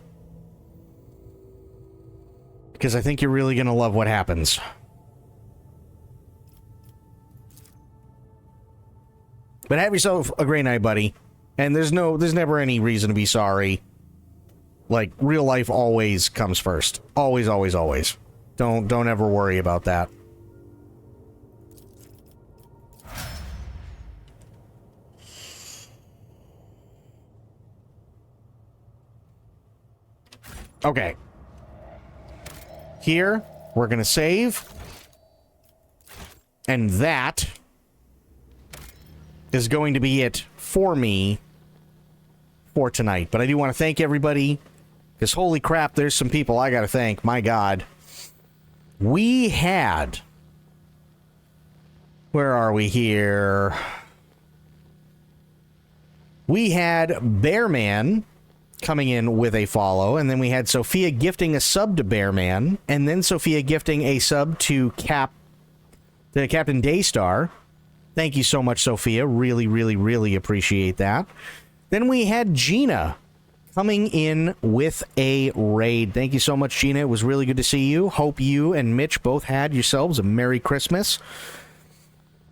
because I think you're really going to love what happens. But have yourself a great night, buddy. And there's never any reason to be sorry. Like, real life always comes first. Always, always, always. Don't ever worry about that. Okay. Here, we're going to save. And that is going to be it for me for tonight. But I do want to thank everybody, because holy crap, there's some people I got to thank. My God. We had... Where are we here? We had Bearman coming in with a follow, and then we had Sophia gifting a sub to Bearman, and then Sophia gifting a sub to Captain Daystar. Thank you so much, Sophia. Really, really, really appreciate that. Then we had Gina coming in with a raid. Thank you so much, Gina. It was really good to see you. Hope you and Mitch both had yourselves a Merry Christmas.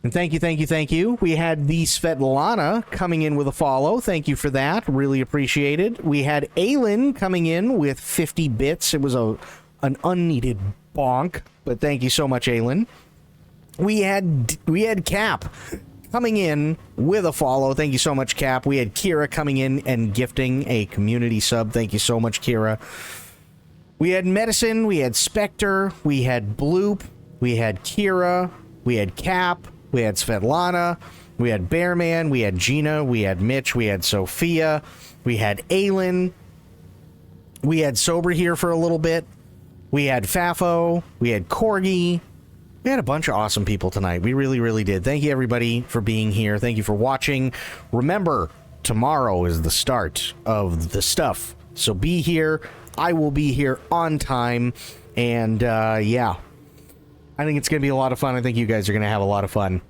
And thank you, thank you, thank you. We had the Svetlana coming in with a follow. Thank you for that. Really appreciated. We had Aylin coming in with 50 bits. It was an unneeded bonk, but thank you so much, Aylin. We had Cap coming in with a follow. Thank you so much, Cap. We had Kira coming in and gifting a community sub. Thank you so much, Kira. We had Medicine. We had Spectre. We had Bloop. We had Kira. We had Cap. We had Svetlana. We had Bearman. We had Gina. We had Mitch. We had Sophia. We had Aylin. We had Sober here for a little bit. We had Fafo. We had Corgi. We had a bunch of awesome people tonight. We really, really did. Thank you, everybody, for being here. Thank you for watching. Remember, tomorrow is the start of the stuff. So be here. I will be here on time. And, yeah. I think it's going to be a lot of fun. I think you guys are going to have a lot of fun.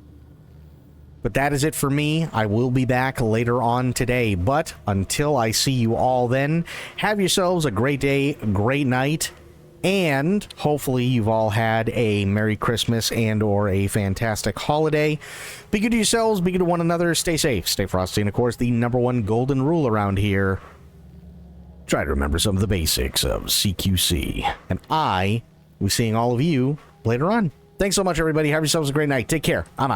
But that is it for me. I will be back later on today. But until I see you all then, have yourselves a great day, great night, and hopefully you've all had a Merry Christmas and or a fantastic holiday. Be good to yourselves, be good to one another, stay safe, stay frosty, and of course the #1 golden rule around here, try to remember some of the basics of CQC. And I will be seeing all of you later on. Thanks so much, everybody. Have yourselves a great night. Take care. I'm out.